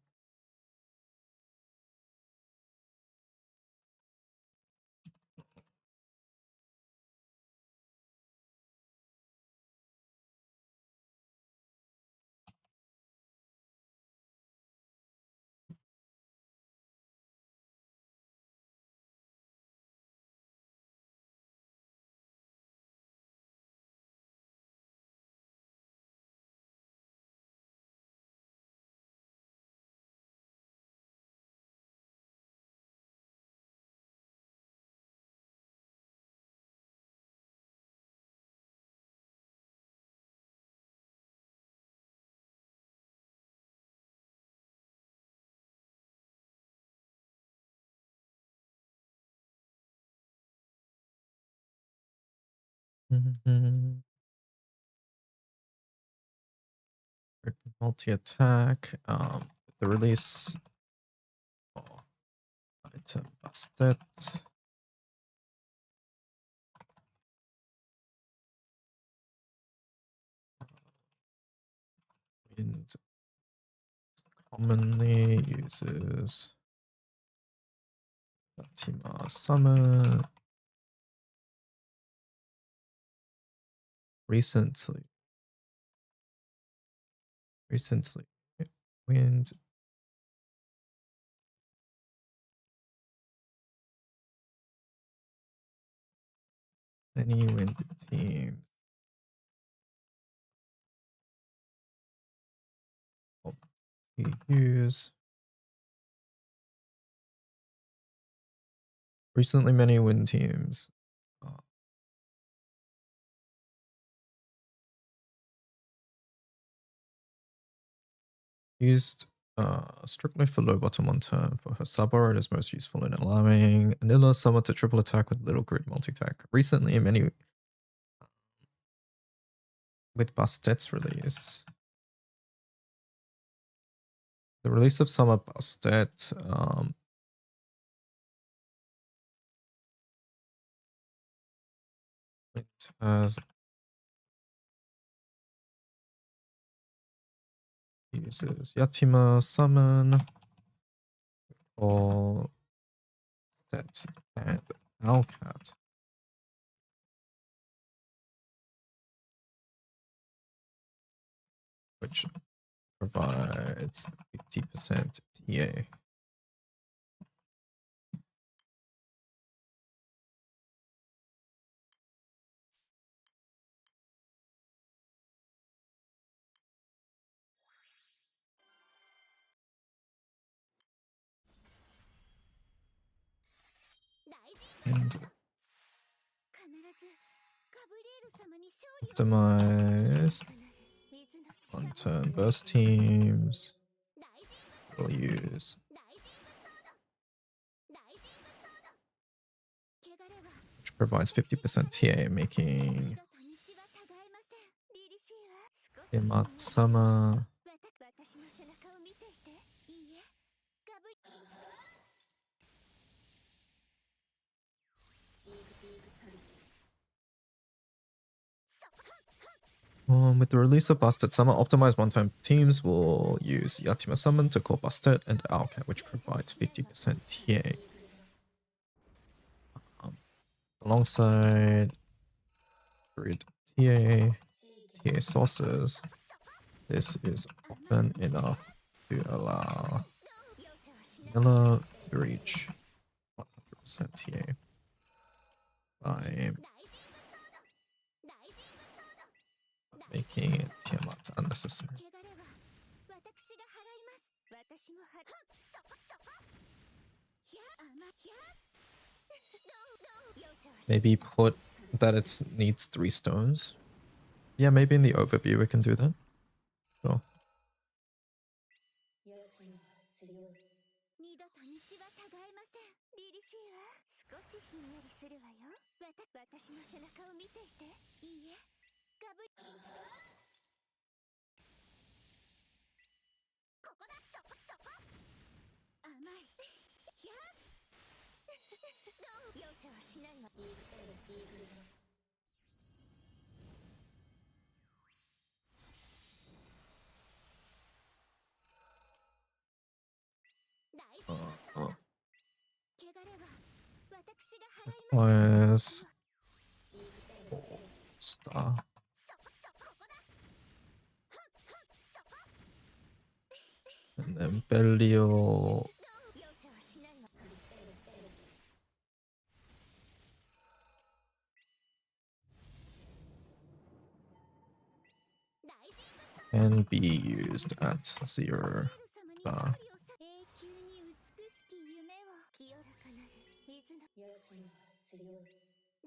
Multi-attack. The release of item Bastet. Wind commonly uses Fatima Summon. Recently, Wind any wind teams we use. Recently, many wind teams used strictly for low bottom 1-turn. For her Sabora, it is most useful in allowing Vanilla Summer to triple attack with little grid multi-attack. Recently, many with Bastet's release. The release of Summer Bastet it has uses Yatima Summon or Stet and Owlcat, which provides 50% TA. And optimized 1-turn burst teams will use which which provides 50% TA, making 二度と道はたがえません。凛々しいわ。少し Matsama. 私の背中を見ていて。いいえ。ガブリ With the release of Busted Summer, optimized one-time teams will use Yatima Summon to call Busted and Owlcat, which provides 50% TA. Alongside grid TA sources, this is often enough to allow 容赦はしない。 Vanilla to reach 100% TA by ライジングソード。ライジングソード。 making Tiamat unnecessary. 汚れは私が払います。私も払う。そこそこ。ひゃひゃ。容赦はしない。 Maybe put that it needs 3 stones. Yeah, maybe in the overview we can do that. Sure. 二度と道はたがえません。凛々しいわ。少しひんやりするわよ。私の背中を見ていて。いいえ。ガブリ。ここだ。そこそこ。甘い。ひゃ。容赦はしないわ。大事。 汚れは私が払います。 Requires star そこそこ。ここだ。 and then Belial 容赦はしないわ。 can be used at 0 star. 永久に美しき夢を清らかなる水のライジングソード。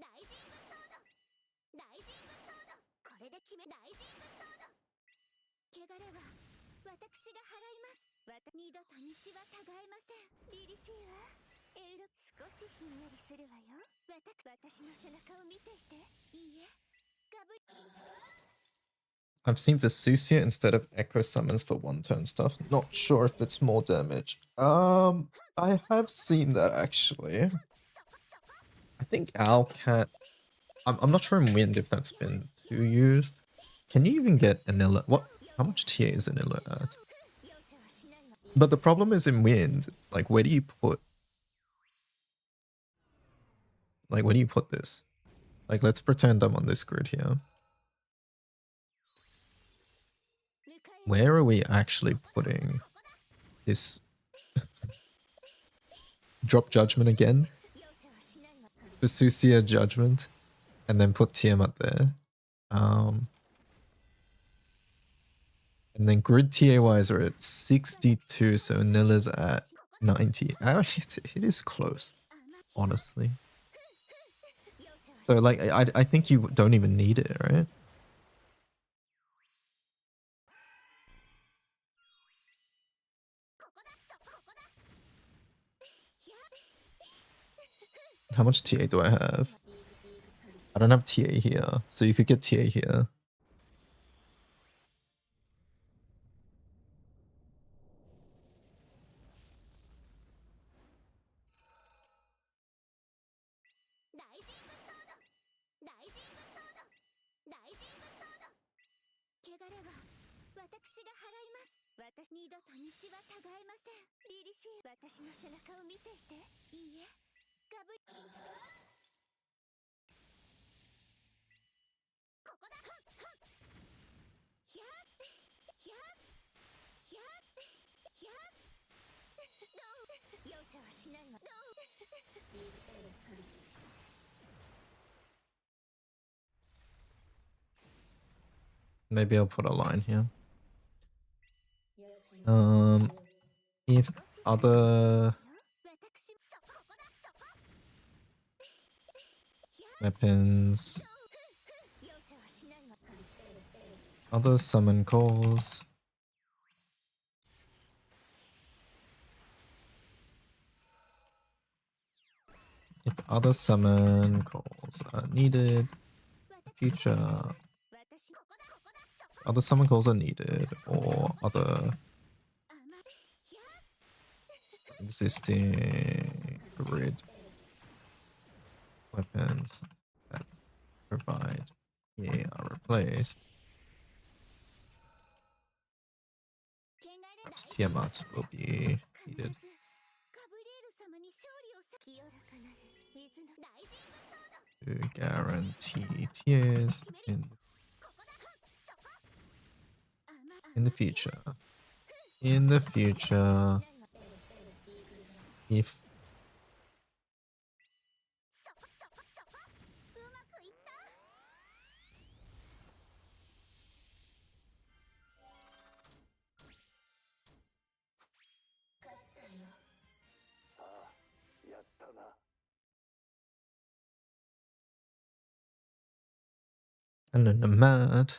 ライジングソード。これで決め。ライジングソード。汚れは私が払います。二度と道はたがえません。凛々しいわ。少しひんやりするわよ。私の背中を見ていて。いいえ。ガブリ。 I've seen Vesusia instead of Echo Summons for one-turn stuff. Not sure if it's more damage. I have seen that actually. I think Owlcat. I'm not sure in Wind if that's been too used. Can you even get Anilla? What? How much TA is Anilla at? But the problem is in Wind, like where do you put? Like where do you put this? Like let's pretend I'm on this grid here. Where are we actually putting this? Drop Judgment again? Vesusia Judgment? And then put Tiamat there. And then grid TA-wise are at 62, so Nilla's at 90. It is close, honestly. So like, I think you don't even need it, right? How much TA do I have? I don't have TA here, so you could get TA here. Maybe I'll put a line here. If other weapons, other summon calls, If other summon calls are needed, future other summon calls are needed, or other existing grid weapons that provide here are replaced. Perhaps Tiamat will be needed to guarantee tears in the future. In the future, if and then the mad.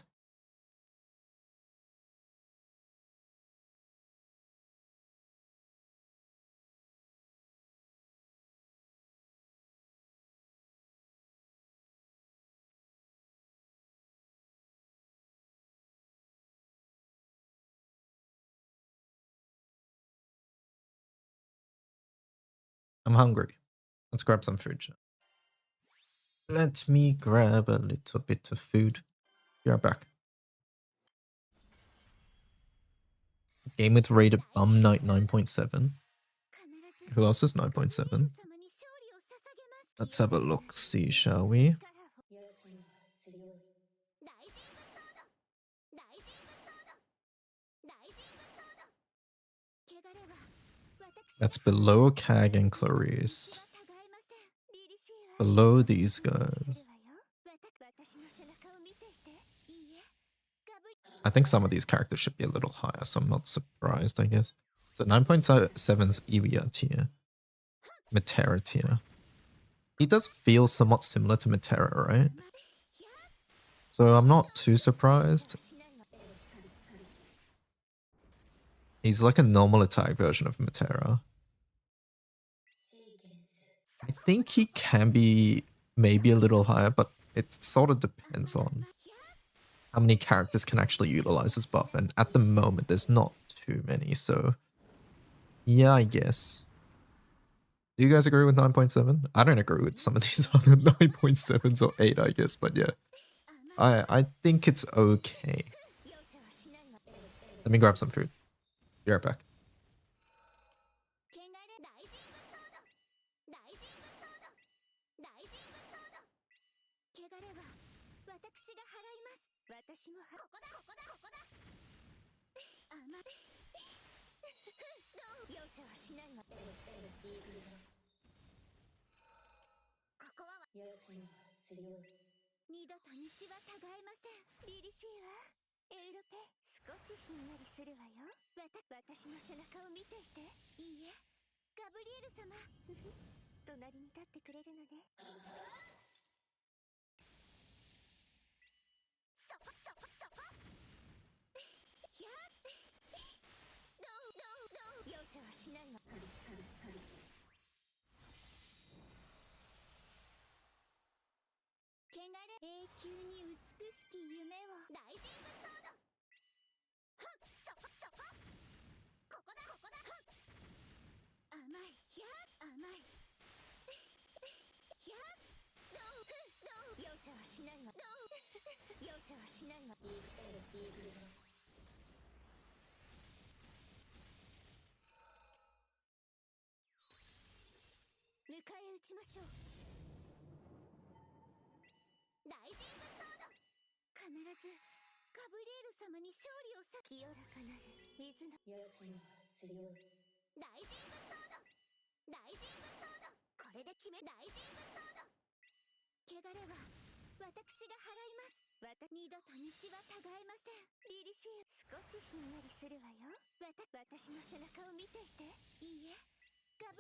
I'm hungry. Let's grab some food. Let me grab a little bit of food. Be right back. Game with rated Bum Knight 9.7. Who else is 9.7? Let's have a look, see, shall we? That's below Cag and Clarice. Below these guys. I think some of these characters should be a little higher, so I'm not surprised, I guess. So 9.7's Iwia tier. Metera tier. He does feel somewhat similar to Metera, right? So I'm not too surprised. He's like a normal attack version of Metera. I think he can be maybe a little higher, but it sort of depends on how many characters can actually utilize this buff. And at the moment, there's not too many, so yeah, I guess. Do you guys agree with 9.7? I don't agree with some of these other 9.7s or 8, I guess, but yeah. I think it's okay. Let me grab some food. Be right back.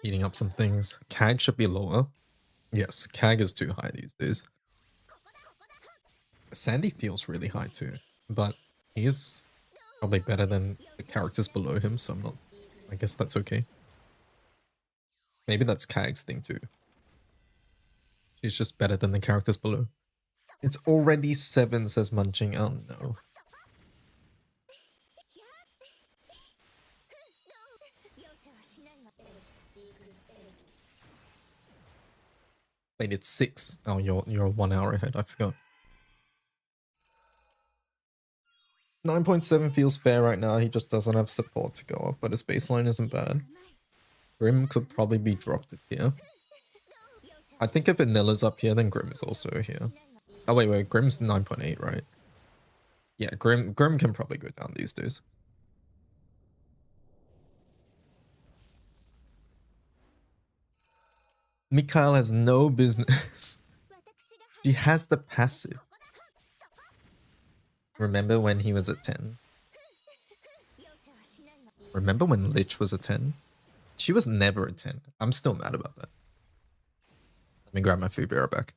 Heating up some things. Cag should be lower. Yes, Cag is too high these days. Sandy feels really high too, but he is probably better than the characters below him, so I'm not... I guess that's okay. Maybe that's Cag's thing too. She's just better than the characters below. It's already 7, says Munching. Oh no. Wait, it's 6. Oh, you're 1 hour ahead. I forgot. 9.7 feels fair right now. He just doesn't have support to go off, but his baseline isn't bad. Grim could probably be dropped here. I think if Vanilla's up here, then Grim is also here. Oh wait, Grim's 9.8, right? Yeah, Grim can probably go down these days. Mikhail has no business. She has the passive. Remember when he was at 10? Remember when Lich was a 10? She was never a 10. I'm still mad about that. Let me grab my food, be right back.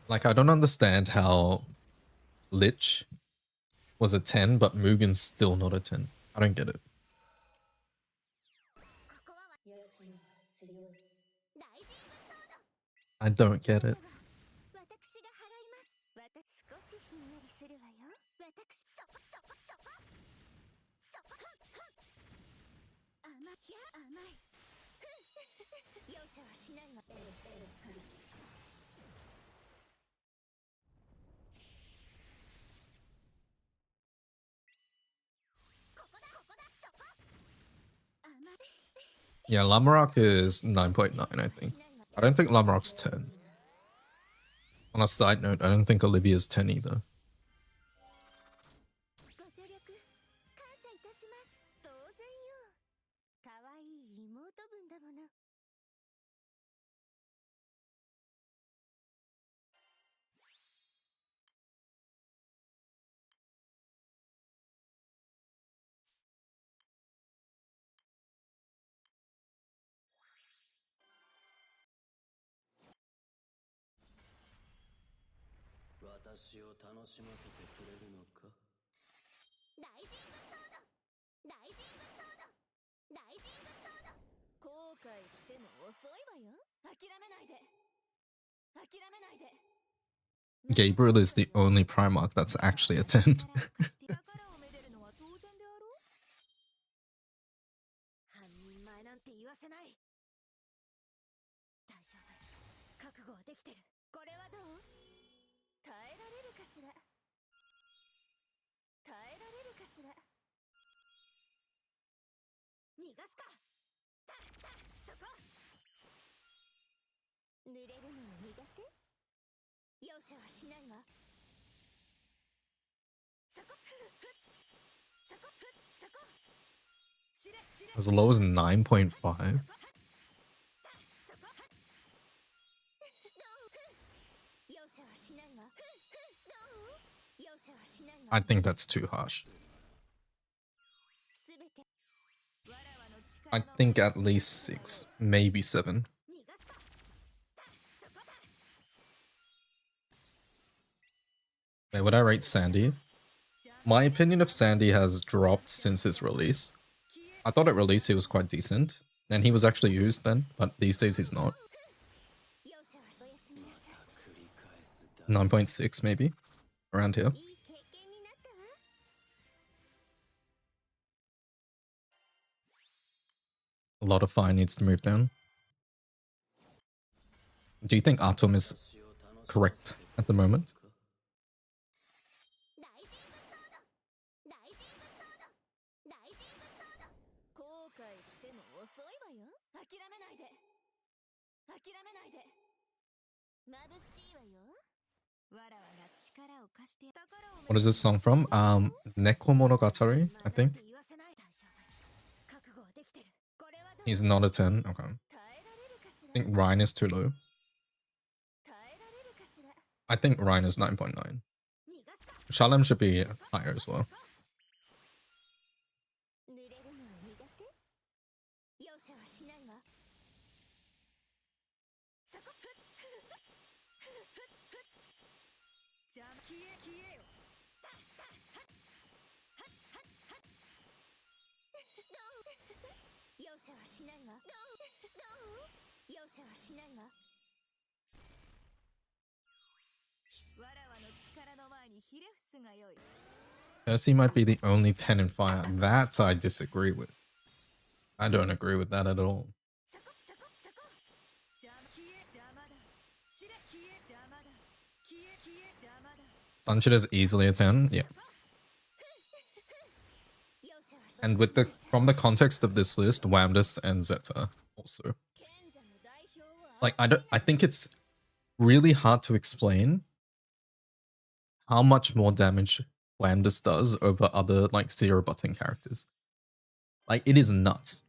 Like, I don't understand how Lich was a 10, but Mugen's still not a 10. I don't get it. I don't get it. Yeah, Lamarok is 9.9, I think. I don't think Lamarok's 10. On a side note, I don't think Olivia's 10 either. Gabriel is the only Primarch that's actually a 10. As low as 9.5. I think that's too harsh. I think at least 6, maybe 7. Wait, would I rate Sandy? My opinion of Sandy has dropped since its release. I thought at release he was quite decent, and he was actually used then, but these days he's not. 9.6 maybe, around here. A lot of fire needs to move down. Do you think Atom is correct at the moment? What is this song from? Neko Monogatari, I think. He's not a 10. Okay. think Ryan is too low. I think Ryan is 9.9. Shalom should be higher as well. Percy might be the only 10 in fire. That I disagree with. I don't agree with that at all. Sunshine is easily a 10, yeah. And with the from the context of this list, Wamdus and Zeta also. Like I think it's really hard to explain how much more damage Wamdus does over other like zero button characters. Like it is nuts.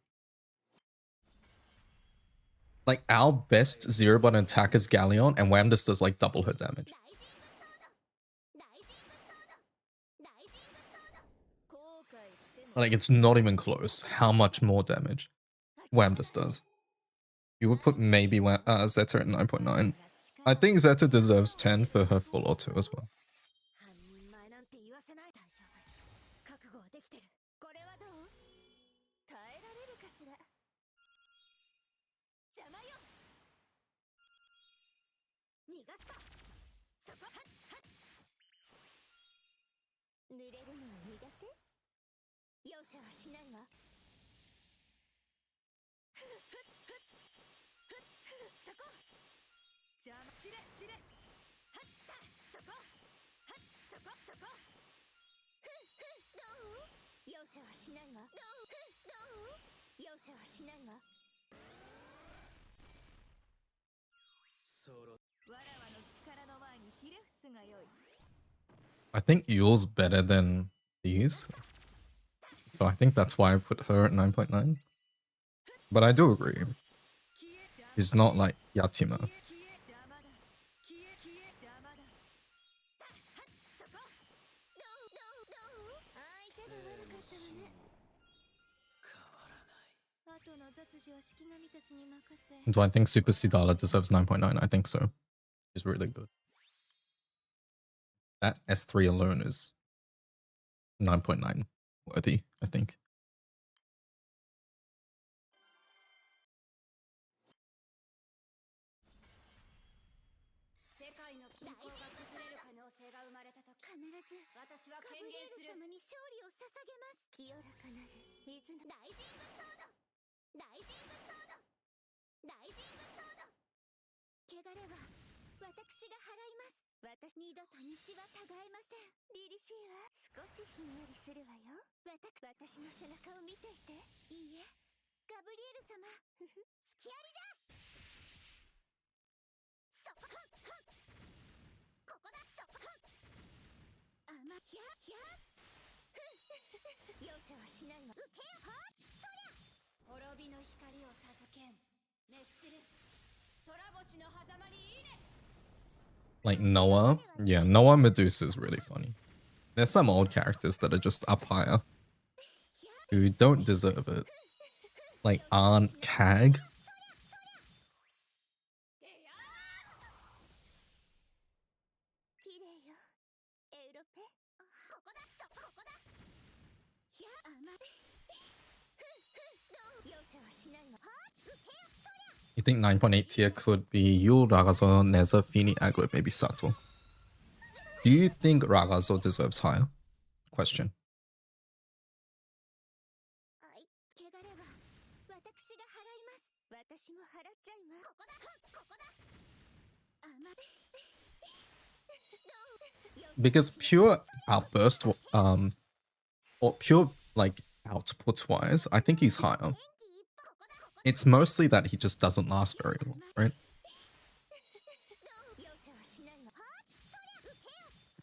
Like our best zero button attack is Galleon, and Wamdus does like double her damage. Like it's not even close how much more damage Wamdus does. You would put maybe Zeta at 9.9. I think Zeta deserves 10 for her full auto as well. I think Yule's better than these. So I think that's why I put her at 9.9. But I do agree. She's not like Yatima. Do I think Super Sidala deserves 9.9? I think so. She's really good. That S3 alone is 9.9 worthy, I think. Like Noah? Yeah, Noah Medusa is really funny. There's some old characters that are just up higher who don't deserve it. Like Aunt Cag. You think 9.8 tier could be Yule, Ragazo, Neza, Fini, Aglo, maybe Sato? Do you think Ragazo deserves higher? Question. Because pure outburst, or pure like output wise, I think he's higher. It's mostly that he just doesn't last very long, right?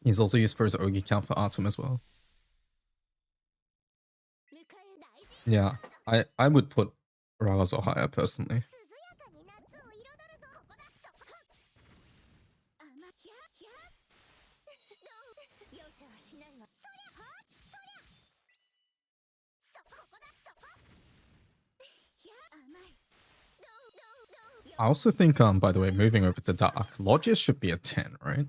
He's also used for his Ogi count for Atom as well. Yeah, I would put Ragazo higher personally. I also think, by the way, moving over to Dark, Logius should be a 10, right?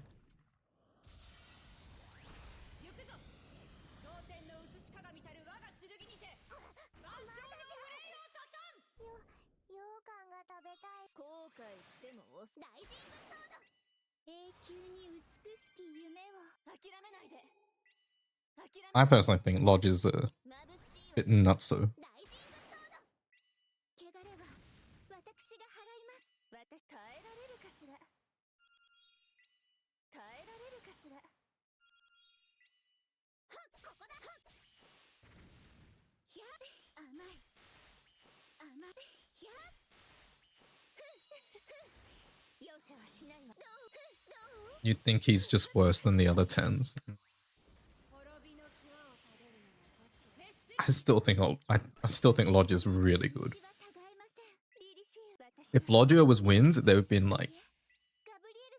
行くぞ蒼天の写し鏡たる我が剣にて万象の憂いをたたん羊羹が食べたい後悔してもライジングソード永久に美しき夢を諦めないで I personally think Lodge is a 眩しい bit nutso. ライジングソード汚れは私が払います私耐えられるかしら耐えられるかしらはっここだはっひゃ甘い甘いひゃ容赦はしないわどう You'd think he's just worse than the other 10s. 滅びの際を食べるのはこっち I still think Lodge is really good. If Lodgia was wind, they would have been like,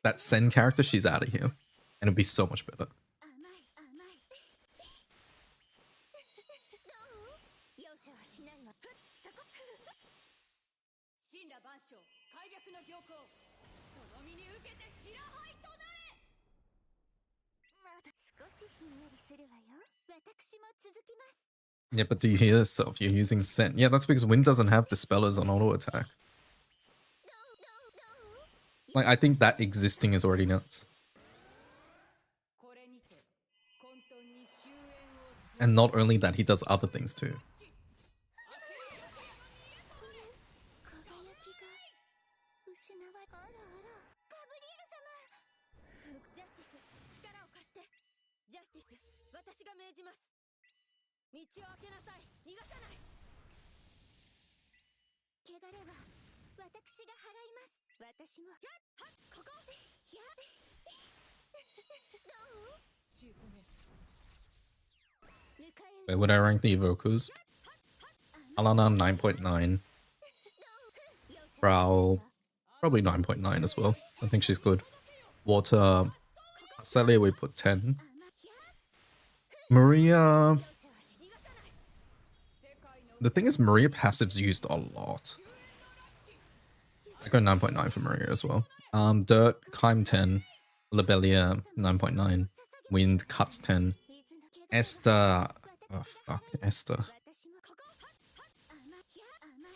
that Sen character, she's out of here. And it'd be so much better. 甘い甘いどう容赦はしないわふっそこ神羅万象開闢の行幸その身に受けて白灰となれまだ少しひんやりするわよ私も続きます Yeah, but do you hear yourself? You're using Sen. Yeah, that's because Wind doesn't have Dispellers on auto attack. Like, I think that existing is already nuts. これにて混沌に終焉を And not only that, he does other things too. 輝きが失われあらあらガブリエル様ジャスティス力を貸してジャスティス私が命じます道を開けなさい逃がさない汚れは私が払います私もやっはっここやっどう沈め Where would I rank the Evokers? Alana 9.9. Prowl probably 9.9 as well. I think she's good. Water Celia we put 10. Maria. The thing is, Maria passive's used a lot. I go 9.9 for Maria as well. Dirt, Kime 10. Lobelia 9.9. Wind, Cuts 10. Esther. Oh, fuck. Esther.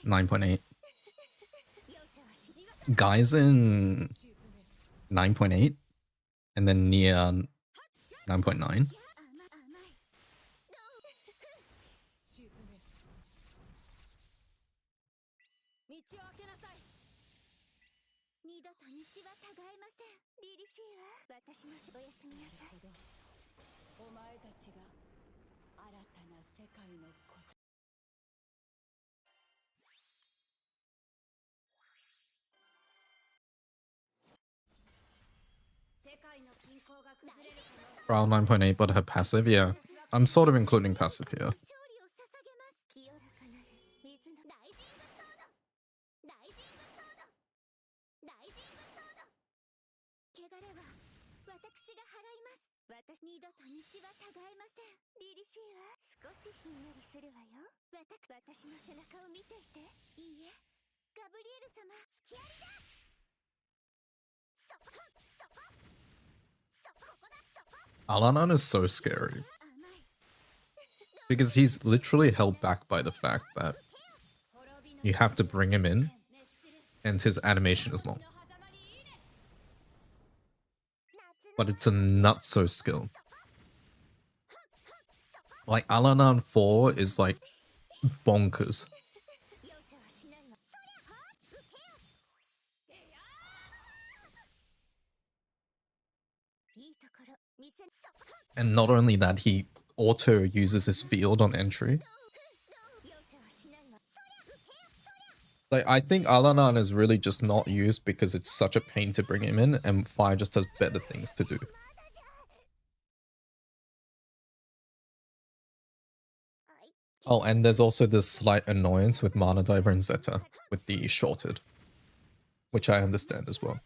9.8. Geisen 9.8. And then Nia 9.9. 道を開けなさい二度と道はたがえませんリリシーは私のおやすみなさいお前たちが新たな世界のこと世界の均衡が崩れる可能性 Prowl 9.8, but her passive, yeah. I'm sort of including passive here. 勝利を捧げます清らかなる水のライジングソードライジングソードライジングソード汚れは私が払います私二度と道はたがえませんリリシーは少しひんやりするわよ私の背中を見ていていいえガブリエル様隙ありだそこそこそこここだそこ Alanan is so scary. 甘い Because he's literally held back by the fact that you have to bring him in and his animation is long. But it's a nutso skill. Like Alanan 4 is like bonkers. And not only that, he auto uses his field on entry. Like, I think Alanan is really just not used because it's such a pain to bring him in, and Fire just has better things to do. Oh, and there's also this slight annoyance with Mana Diver and Zeta with the shorted, which I understand as well.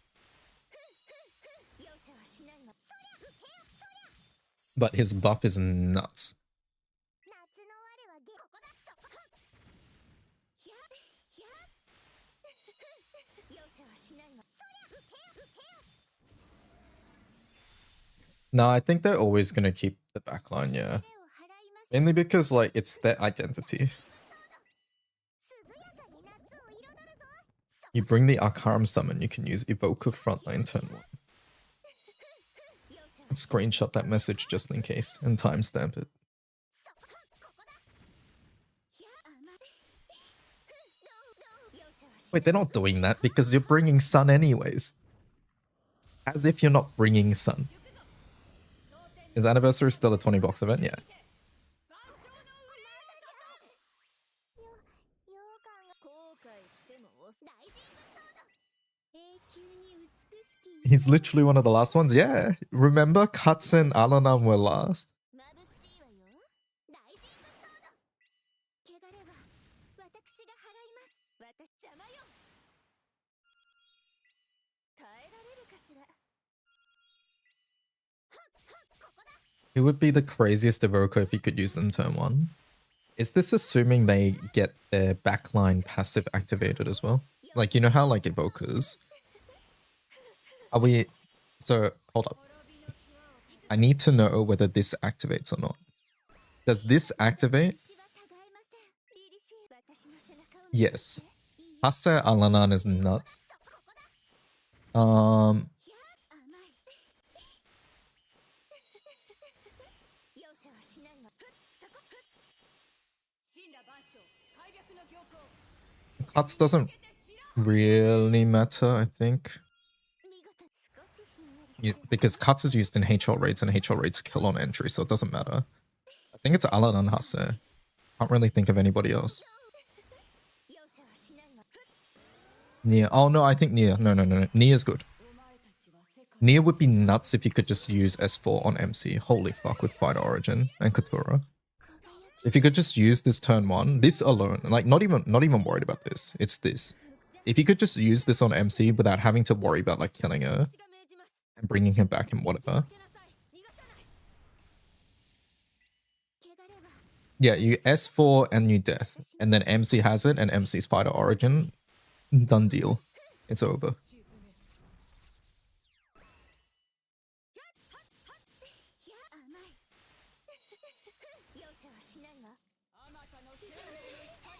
But his buff is nuts. No, I think they're always gonna keep the backline, yeah. Mainly because like it's their identity. You bring the Arcarum summon, you can use Evoker frontline turn 1. And screenshot that message just in case and timestamp it. Wait, they're not doing that because you're bringing Sun anyways. As if you're not bringing Sun. Is Anniversary still a 20 box event? Yeah. He's literally one of the last ones. Yeah. Remember Cuts and Alanan were last? It would be the craziest evoker if you could use them turn 1. Is this assuming they get their backline passive activated as well? Like, you know how like evokers... Are we... So, hold up. I need to know whether this activates or not. Does this activate? Yes. Hexa Alanan is nuts. Cuts doesn't really matter, I think. Because Cuts is used in HL raids and HL raids kill on entry, so it doesn't matter. I think it's Alanan Hexa. Can't really think of anybody else. Nia. Oh no, I think Nia. No. Nia's good. Nia would be nuts if you could just use S4 on MC. Holy fuck, with Fighter Origin and Katura. If you could just use this turn 1, this alone, like not even worried about this. It's this. If you could just use this on MC without having to worry about like killing her and bringing her back and whatever. Yeah, you S4 and you death, and then MC has it and MC's Fighter Origin. Done deal. It's over.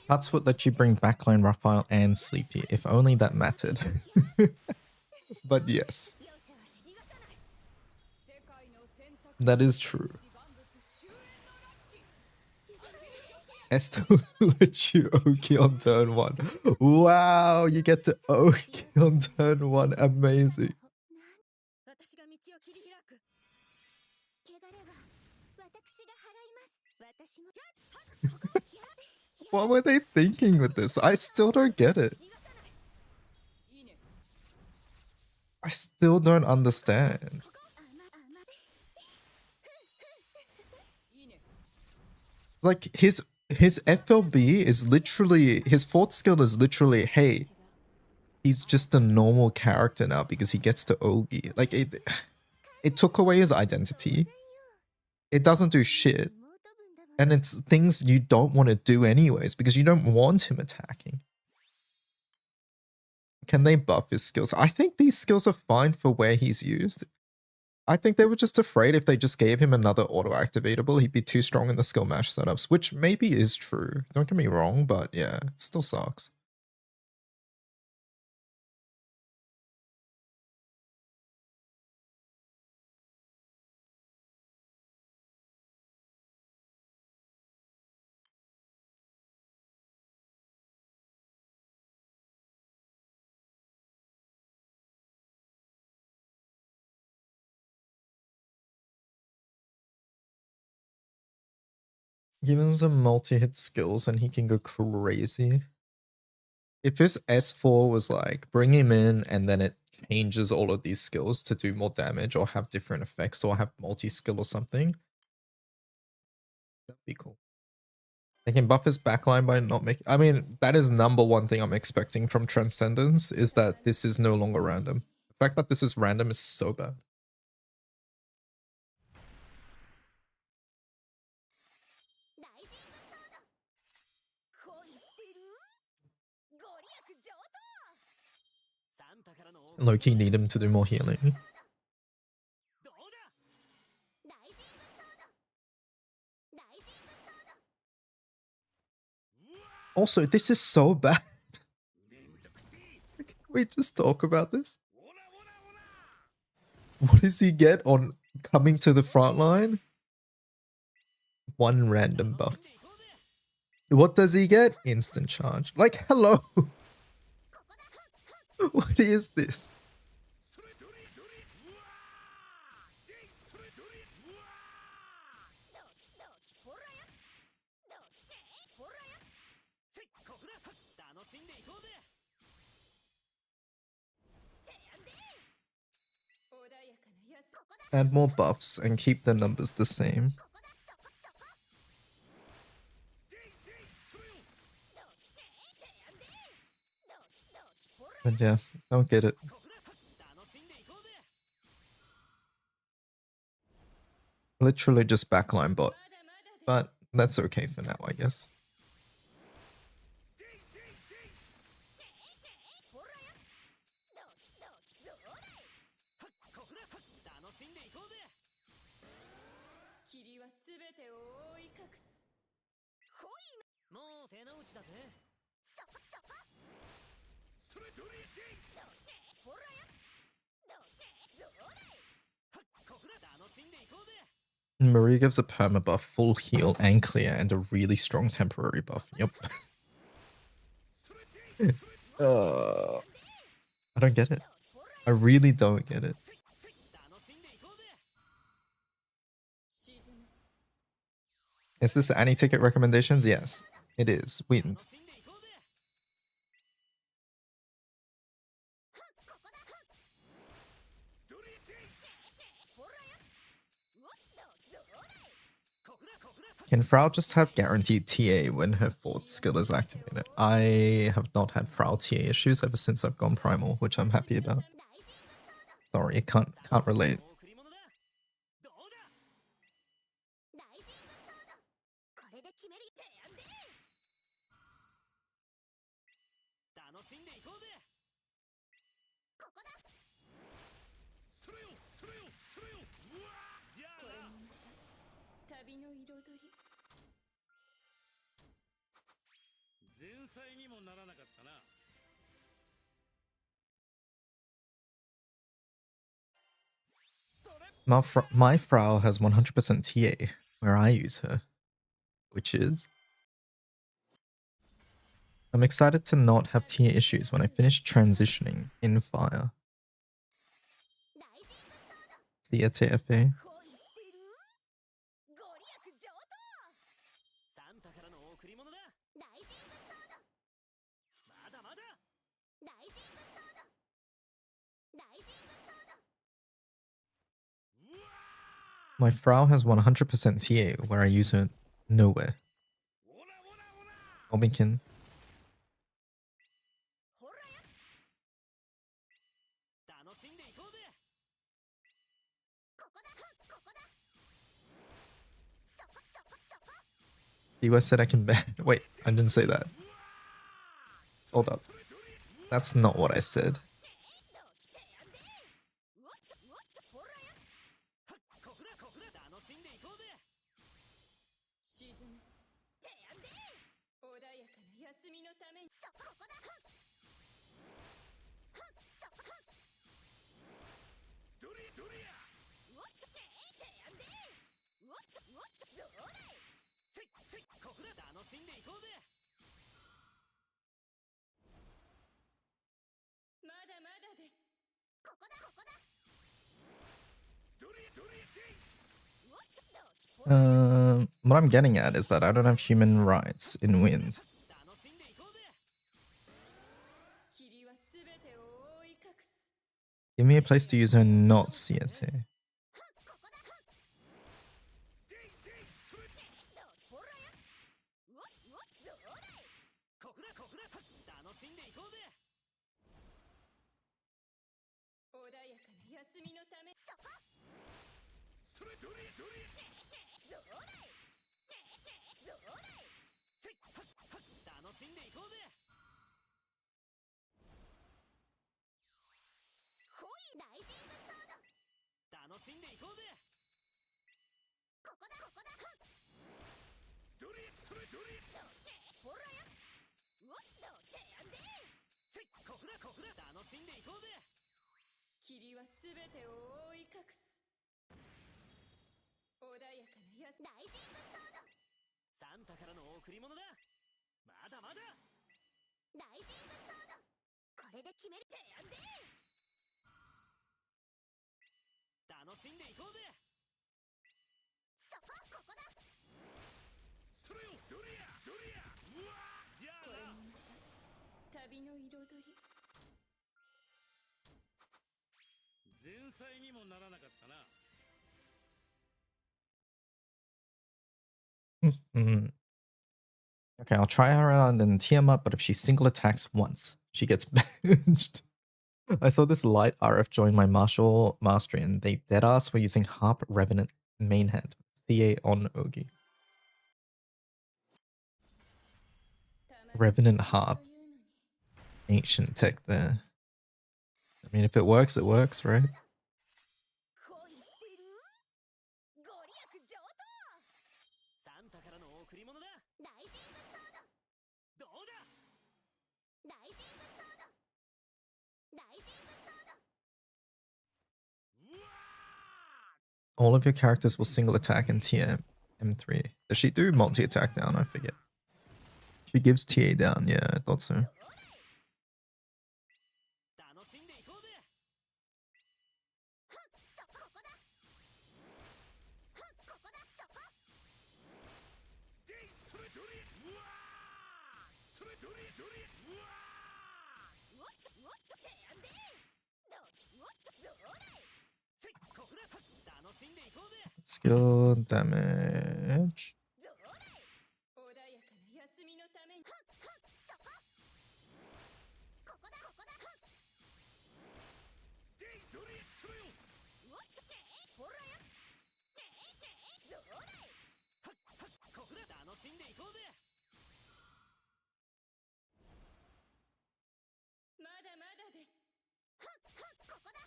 Cuts would let you bring backline Raphael and Sleepy, if only that mattered. But yes. That is true. Esther will let you Oki on turn 1. Wow, you get to Oki on turn 1. Amazing. What were they thinking with this? I still don't get it. I still don't understand. Like, his FLB is literally, his 4th skill is literally, hey, he's just a normal character now because he gets to Ogi. Like, it took away his identity. It doesn't do shit. And it's things you don't want to do anyways because you don't want him attacking. Can they buff his skills? I think these skills are fine for where he's used. I think they were just afraid if they just gave him another auto-activatable, he'd be too strong in the skill mash setups, which maybe is true. Don't get me wrong, but yeah, it still sucks. Give him some multi-hit skills and he can go crazy. If his S4 was like, bring him in and then it changes all of these skills to do more damage or have different effects or have multi-skill or something, that'd be cool. They can buff his backline by not making... I mean, that is #1 thing I'm expecting from Transcendence, is that this is no longer random. The fact that this is random is so bad. Low-key need him to do more healing. どうだ ライジングソードライジングソード Also, this is so bad. めんどくせえ Can we just talk about this? オラオラオラ What does he get on coming to the front line? One random buff. What does he get? Instant charge. Like, hello. What is this? それどれどれうわーでそれどれうわーほらやどってほらやせっこくだ楽しんでいこうぜてやんで穏やかなやすここだ Add more buffs and keep the numbers the same. ここだそこそこででそれをどっててやんでほら But yeah, don't get it. こくだ楽しんでいこうぜ Literally just backline bot. まだまだ But that's okay for now, I guess. でででほらやどうだいこくだ楽しんでいこうぜ霧はすべてを覆い隠す恋のもう手の内だぜそこそこそれどれでどってほらやどってどうだいこくだ楽しんでいこうぜ Marie gives a perma buff, full heal, and clear, and a really strong temporary buff. Yep. それで I don't get it. I really don't get it. 楽しんでいこうぜ 沈む Is this any ticket recommendations? Yes, it is. Wind. 楽しんでいこうぜどれでほらやうわどうだいこくだこくだ Can Frau just have guaranteed TA when her fourth skill is activated? I have not had Frau TA issues ever since I've gone primal, which I'm happy about. ライジングソード Sorry, can't relate. 贈り物だどうだライジングソードこれで決めるてやんで楽しんでいこうぜここだそれよそれよそれようわーじゃこれあなもまた旅の彩り前菜にもならなかったな My Frau has 100% TA, where I use her, which is... I'm excited to not have TA issues when I finish transitioning in Fire. ライジングソード See ya, TFA. 恋してるご利益上等サンタからの贈り物だライジングソードまだまだライジングソードライジングソード My Frau has 100% TA, where I use her nowhere. オラオラオラ Obikin. ほらや楽しんでいこうぜここだここだそこそこそこ US said I can ban. Wait, I didn't say that. Hold up. That's not what I said. てやんでうわっほらやこくだこくだ楽しんでいこうぜ沈むてやんで穏やかな休みのためにそこだそこどれどれやうわってやんでうわっどうだいせっこくだ楽しんでいこうぜまだまだですここだどれどれで What I'm getting at is that I don't have human rights in Wind. 楽しんでいこうぜ 霧はすべてを覆い隠す Give me a place to use her not CT. でそれほらやうわどうだいこくだこくだ楽しんでいこうぜ穏やかな休みのためそこそれどれどれどうだいどうだいせっ楽しんでいこうぜしんでいこうぜ。ここだここだ。ドリそれドリほらや。おっと手やんで。せっここだここだ。楽しんでいこうぜ。霧はすべてを覆い隠す。穏やかなやす。ライジングソード。サンタからの贈り物だ。まだまだ。ライジングソード。これで決める。手やんで。楽しんでいこうぜ。そこここだ。それよドリアドリア。うわじゃこれあな。もまた旅の彩り。前菜にもならなかったな。Mhm. Okay, I'll try her out and tee him up, but if she single attacks once, she gets benched. I saw this light RF join my martial mastery and they deadass were using Harp Revenant main hand CA on Ogi. Revenant Harp. Ancient tech there. I mean, if it works, right? 恋してる。ご利益上等。サンタからの贈り物だ。ライジングソード。どうだ。ライジングソード。ライジングソード。うわ All of your characters will single attack in tier M3. Does she do multi-attack down? I forget. She gives TA down. Yeah, I thought so. 楽しんでいこうぜ。ここだ。ここだそこ。でいそれドリうわそれドリドリうわおっとおっと手やんで。おっとどうだい。せっここだ。楽しんでいこうぜ。 Skill damage. どうだい。穏やかな休みのために。そこ。ここだここだ。でいドリそれよ。おっとほらや。どうだい。ここだ。楽しんでいこうぜ。まだまだです。ここだ。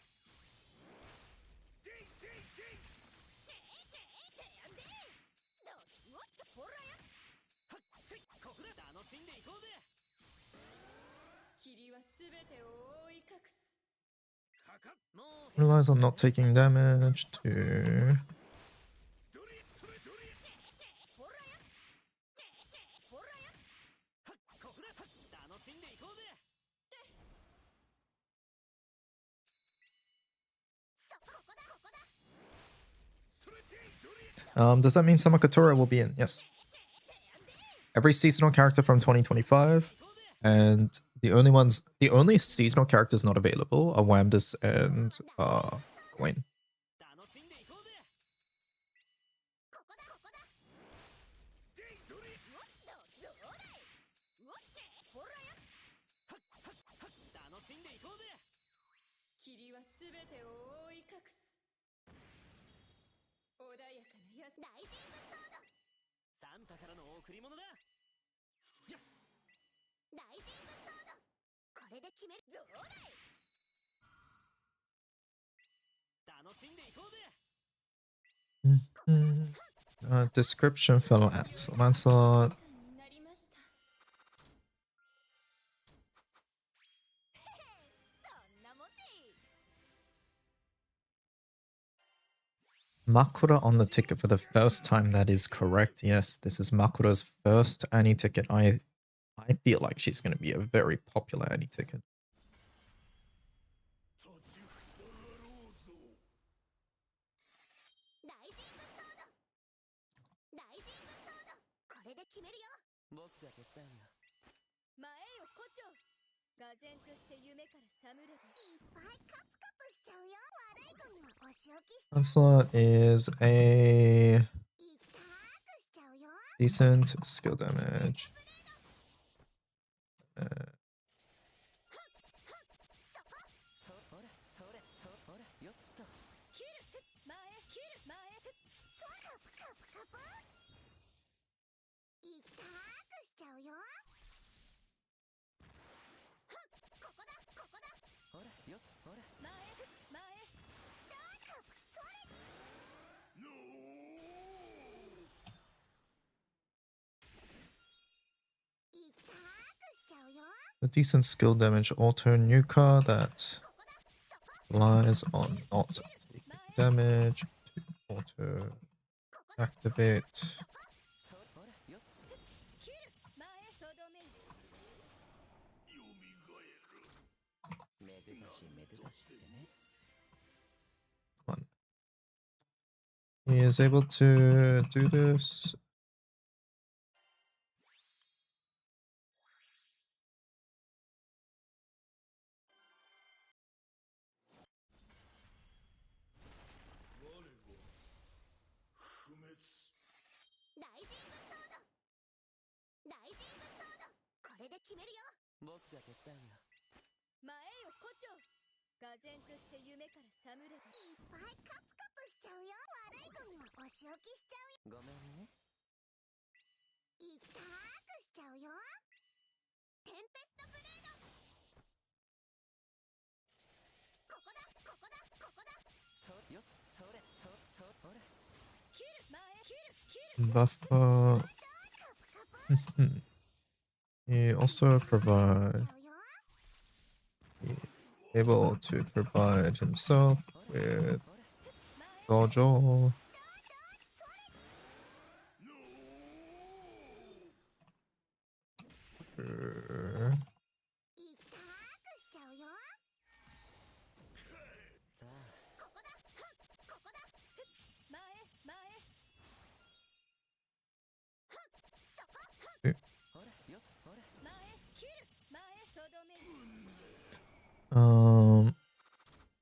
でいでいでい。手やんで。おっとほらや。せっここだ。楽しんでいこうぜ。霧はすべてを覆い隠す。かかっもう Realize I'm not taking damage to. ドリそれドリほらや。ほらや。ここだ。楽しんでいこうぜ。ここだここだ。それでいドリ Does that mean Samakatora will be in? Yes. Every seasonal character from 2025, and the only seasonal characters not available are Wamdus and Gwen. 楽しんでいこうぜ。ここだここだ。でいドリどうだい。ほらや。楽しんでいこうぜ。霧はすべてを覆い隠す。穏やかな休み。ライジングソード。サンタからの贈り物だ。やっライジングソード。これで決める。どうだい。楽しんでいこうぜ。 Description for Lance. Lancelot. になりました。そんなもんで。 Makura on the ticket for the first time. That is correct. Yes, this is Makura's first Annie ticket. I feel like she's going to be a very popular Annie ticket. 立ちふさがろうぞ。ライジングソード。ライジングソード。これで決めるよ。僕が手伝うよ。前よ胡蝶。がぜんとして夢から覚めれば。いっぱいカプカプしちゃうよ。悪い子にはお仕置きしちゃう。 Lancelot is a いったくしちゃうよ。 decent skill damage. そほらそれそほらよっと。切る。前切る。前。カプカプカプ。いったくしちゃうよ。ここだここだ。ほらよっほら。前。どうかそれ。a decent skill damage auto nuker that relies on not taking damage to auto activate. 切る前とどめめでたしめでたしってね。 One. He is able to do this. Buffer. He also provide able to provide himself with Gojo.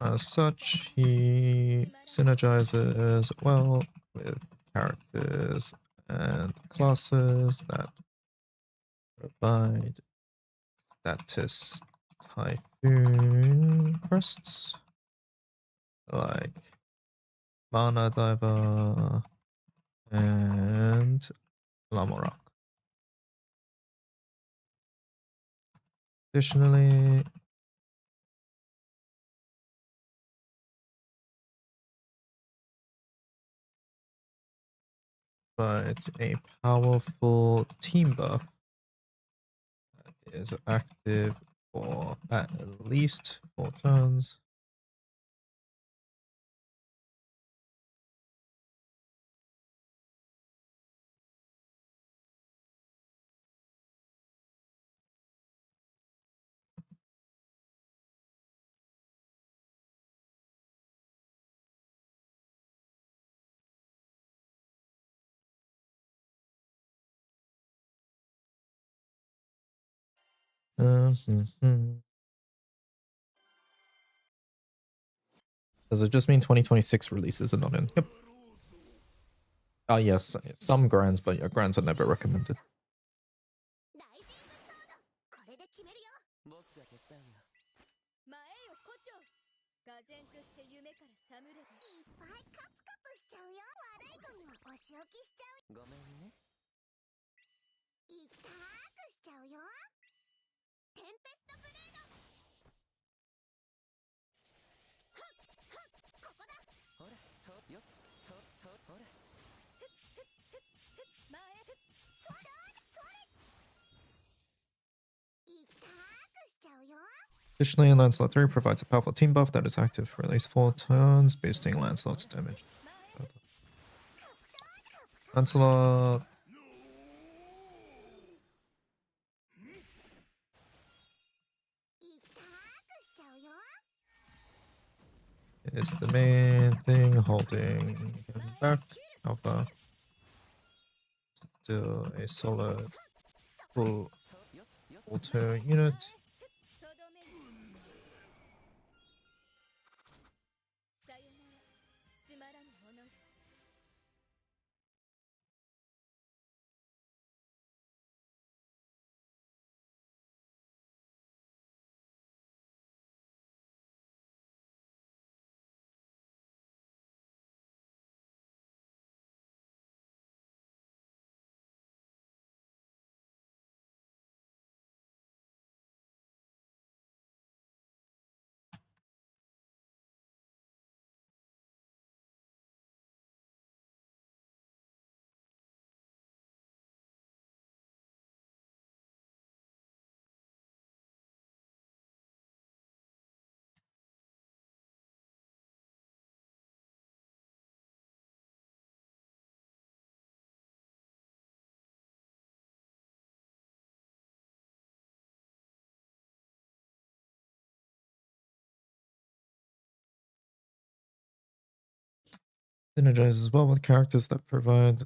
As such, he synergizes well with characters and classes that provide status typhoon quests like Mana Diver and Lamorak. Additionally, but a powerful team buff that is active for at least 4 turns. Does it just mean 2026 releases are not in? Yep. Yes, some grands, but yeah, grands are never recommended. 前 Additionally, Lancelot 3 provides a powerful team buff that is active for at least 4 turns, boosting Lancelot's damage. Lancelot is the main thing holding him back. Alpha. Still a solid full auto unit. Synergize as well with characters that provide.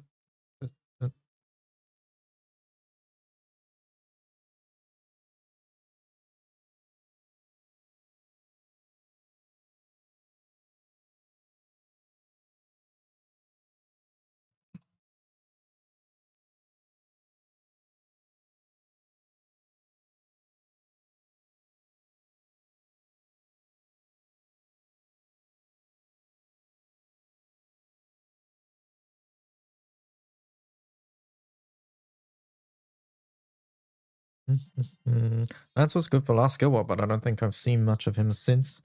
That's what's good for last skill war, but I don't think I've seen much of him since.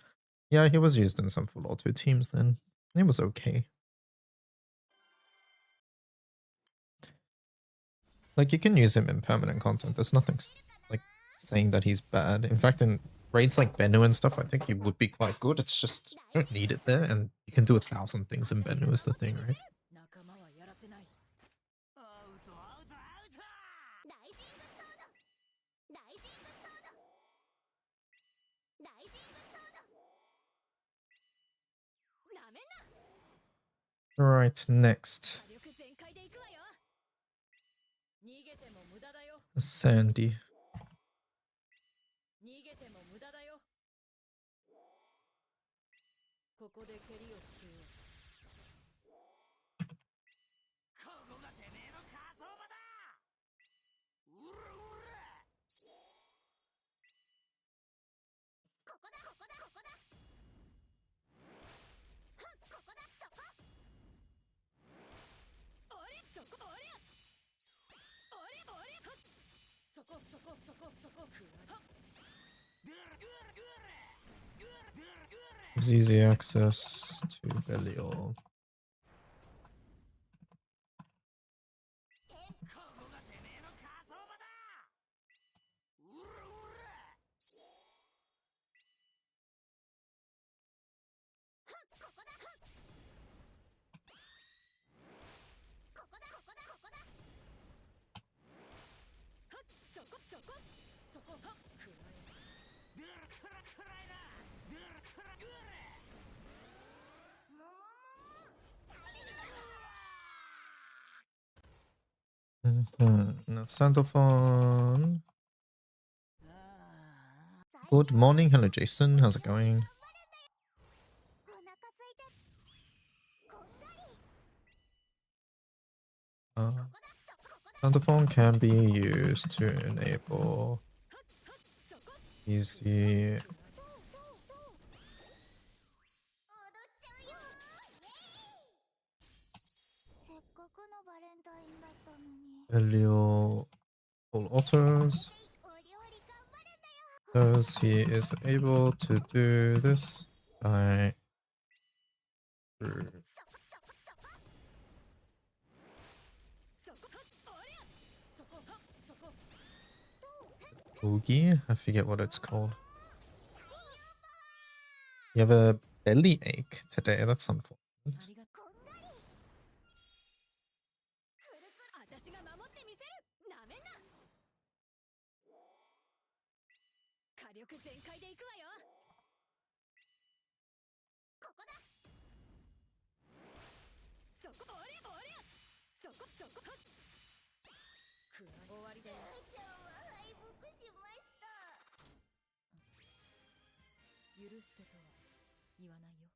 Yeah, he was used in some Full Auto teams then. It was okay. Like, you can use him in permanent content. There's nothing like saying that he's bad. In fact, in raids like Bennu and stuff, I think he would be quite good. It's just you don't need it there, and you can do 1,000 things in Bennu is the thing, right? ライジングソードライジングソードライジングソードなめんな Alright, next. 火力全開でいくわよ逃げても無駄だよ Sandy. 逃げても無駄だよここで蹴りをつけようここがてめえの火葬場だうらうらここだここだここだはっここだそこあれそこあれあれあれはっそこそこそこそこはっ Gives easy access to Belial. Now, Sandophone. Good morning. Hello, Jason. How's it going? Sandophone can be used to enable easy Belial full autos. Because he is able to do this by Boogie? I forget what it's called. You have a belly ache today, that's unfortunate. 私が守ってみせるなめんな火力全開でいくわよここだそこおりゃおりゃそこそこはっ終わりだよちゃんは敗北しました許してとは言わないよ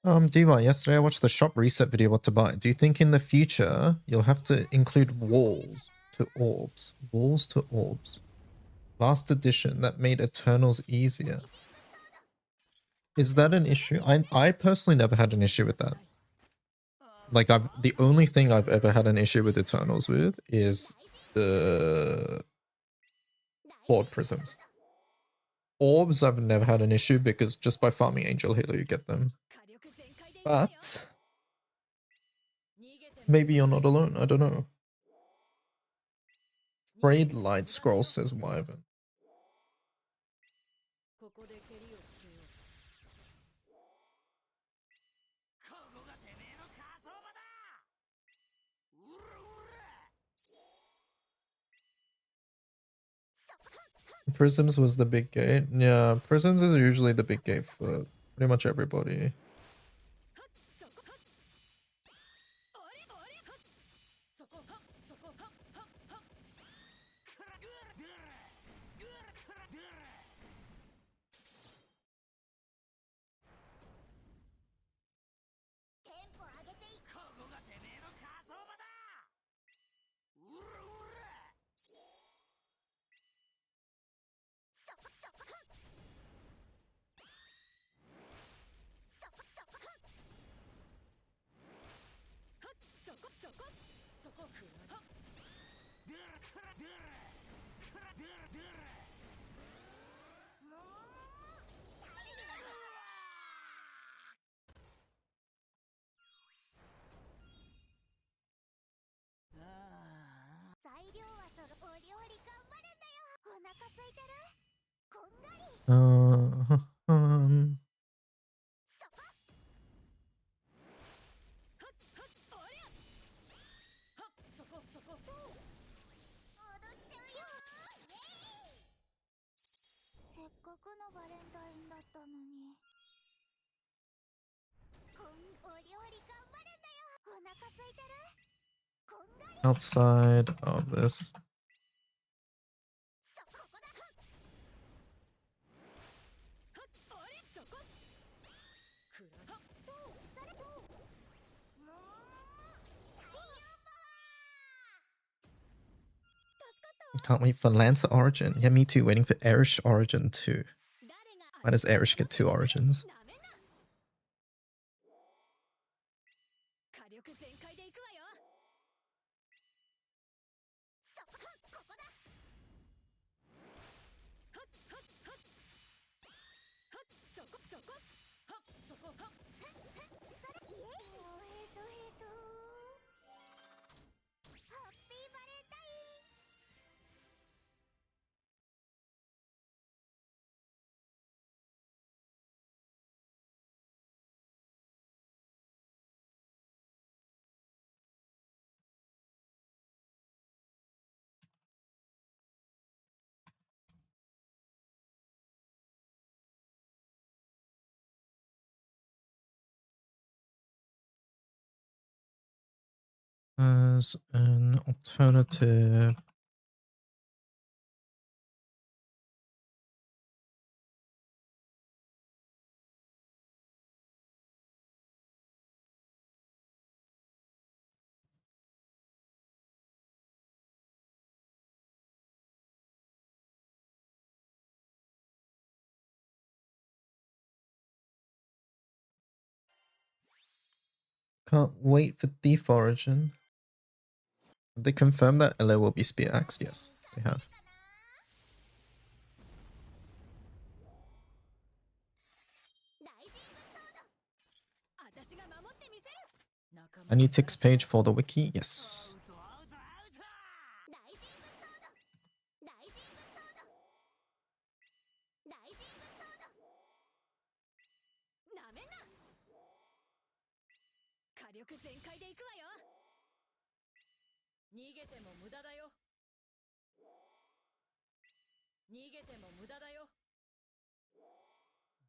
DY, yesterday I watched the shop reset video what to buy. Do you think in the future you'll have to include walls to orbs? Walls to orbs. Last edition that made Eternals easier. Is that an issue? I personally never had an issue with that. Like the only thing I've ever had an issue with Eternals with is the Board Prisms. Orbs I've never had an issue because just by farming Angel Halo you get them. But maybe you're not alone, I don't know. Trade Light Scroll says Wyvern. Prisms was the big gate. Yeah, Prisms is usually the big gate for pretty much everybody. Um, outside of this. Can't wait for Lancer Origin. Yeah, me too. Waiting for Erish Origin too. Why does Erish get 2 origins? As an alternative. Can't wait for Thief Origin. Have they confirmed that Elo will be Spear Axed? Yes, they have. A new text page for the wiki? Yes.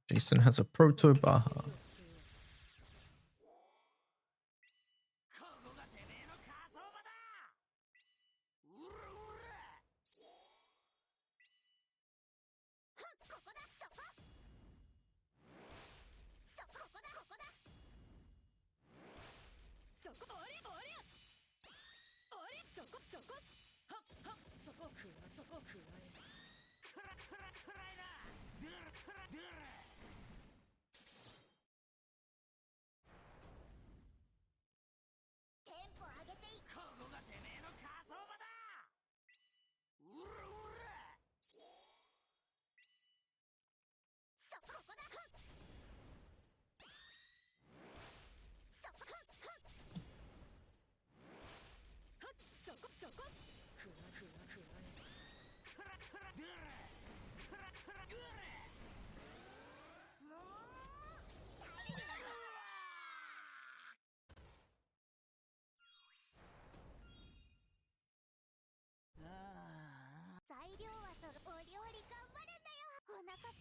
Jason has a Proto Baha.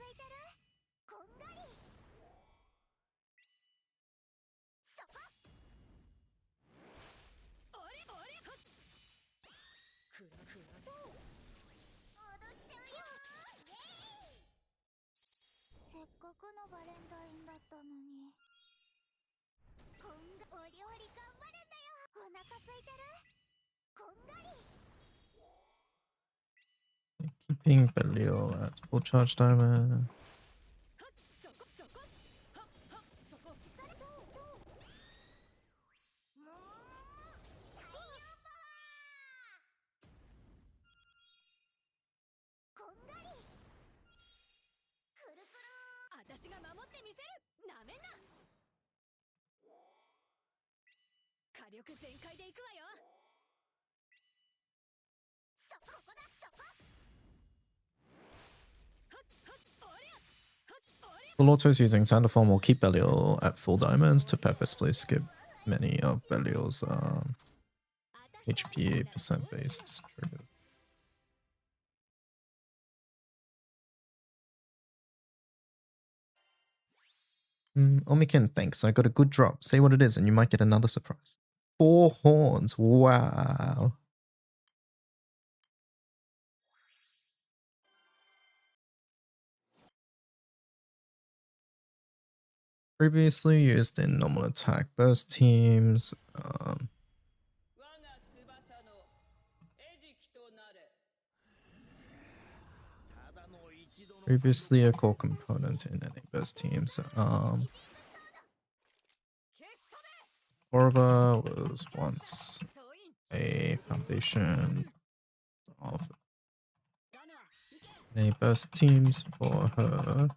いてるこんがりそこあれあれはっクラクラ踊っちゃうよイエーイせっかくのバレンタインだったのにこんがお料理頑張るんだよお腹空いてるこんがり Keeping Belial at full charge timer. そこそこはっはっそこそれどうどうももも太陽パワーこんがりくるくる私が守ってみせるなめんな火力全開でいくわよここだそこ The Lotto's using Thunderform will keep Belial at full diamonds to purposefully skip many of Belial's HP percent based triggers. Omikin, thanks. I got a good drop. Say what it is and you might get another surprise. 4 horns. Wow. Previously used in normal attack burst teams. Previously a core component in any burst teams. Orba was once a foundation of any burst teams for her.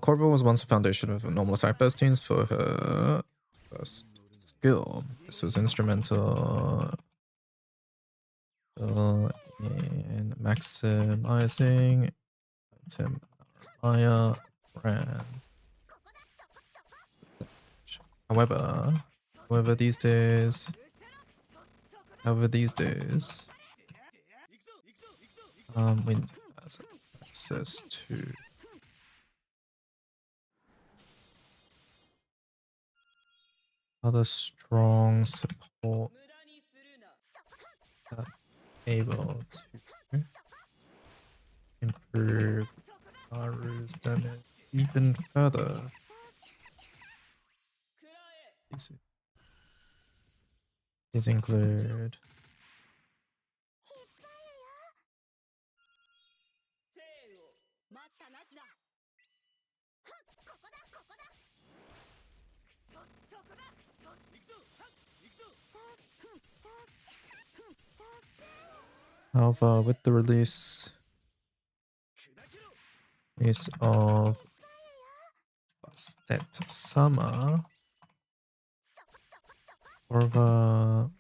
Corvo was once a foundation of normal attack burst teams for her first skill. This was instrumental in maximizing item Maya brand. However, these days, Wind has access to other strong support that able to improve Naru's damage even further. These include However, with the release of Bastet Summer, Orva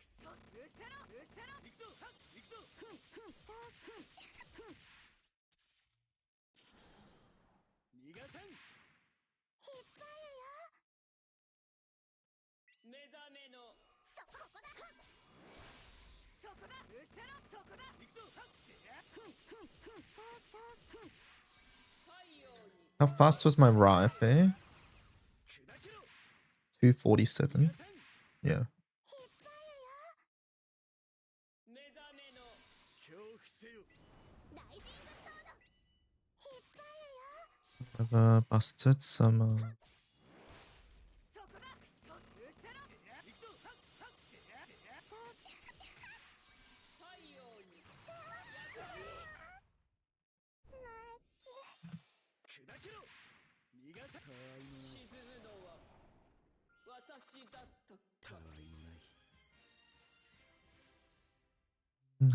How fast was my Rife, eh? 247. Yeah. Busted some.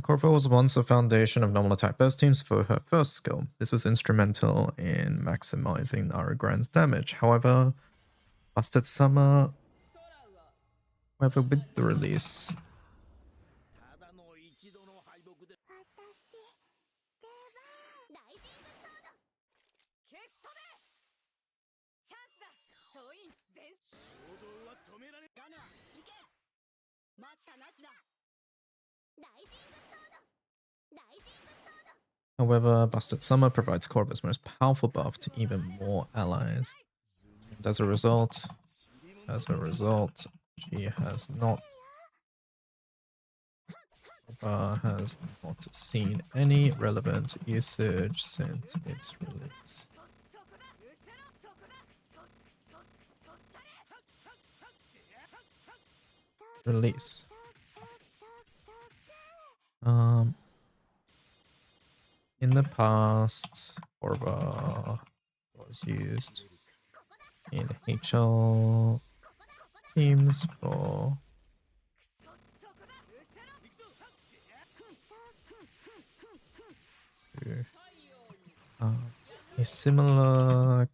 Corvo was once a foundation of normal attack burst teams for her first skill. This was instrumental in maximizing Naragran's damage. However, Busted Summer, with the release However, Busted Summer provides Corva's most powerful buff to even more allies. And as a result, she has not seen any relevant usage since its release. In the past, Corva was used in HL teams for a similar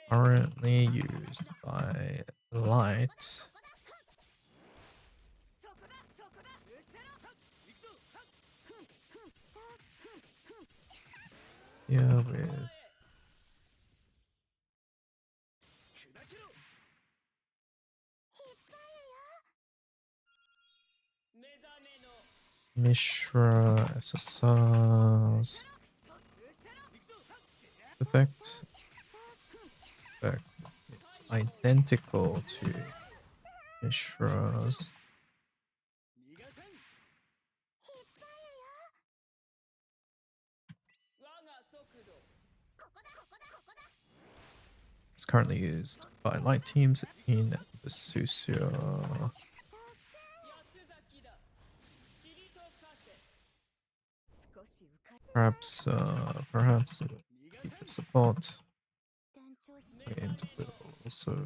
currently used by Light. Yeah, with Mishra SSR's effect. It's identical to Mishra's. It's currently used by light teams in the Susio. Perhaps future support. And will also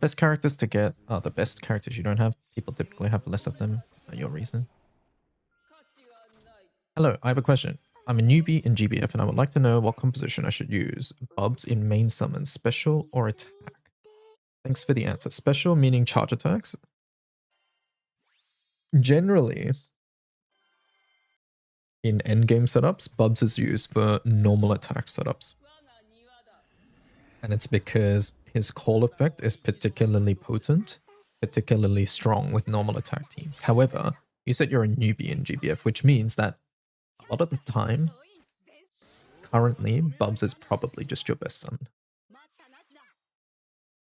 best characters to get are the best characters you don't have. People typically have less of them. Your reason. Hello, I have a question. I'm a newbie in GBF and I would like to know what composition I should use. Bubs in main summon, special or attack? Thanks for the answer. Special meaning charge attacks? Generally, in endgame setups, Bubs is used for normal attack setups. And it's because his call effect is particularly potent, particularly strong with normal attack teams. However, you said you're a newbie in GBF, which means that a lot of the time, currently, Bubs is probably just your best summon.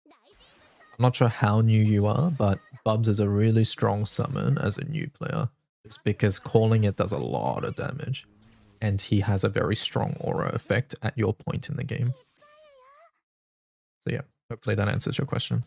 I'm not sure how new you are, but Bubs is a really strong summon as a new player. It's because calling it does a lot of damage. And he has a very strong aura effect at your point in the game. So yeah, hopefully that answers your question.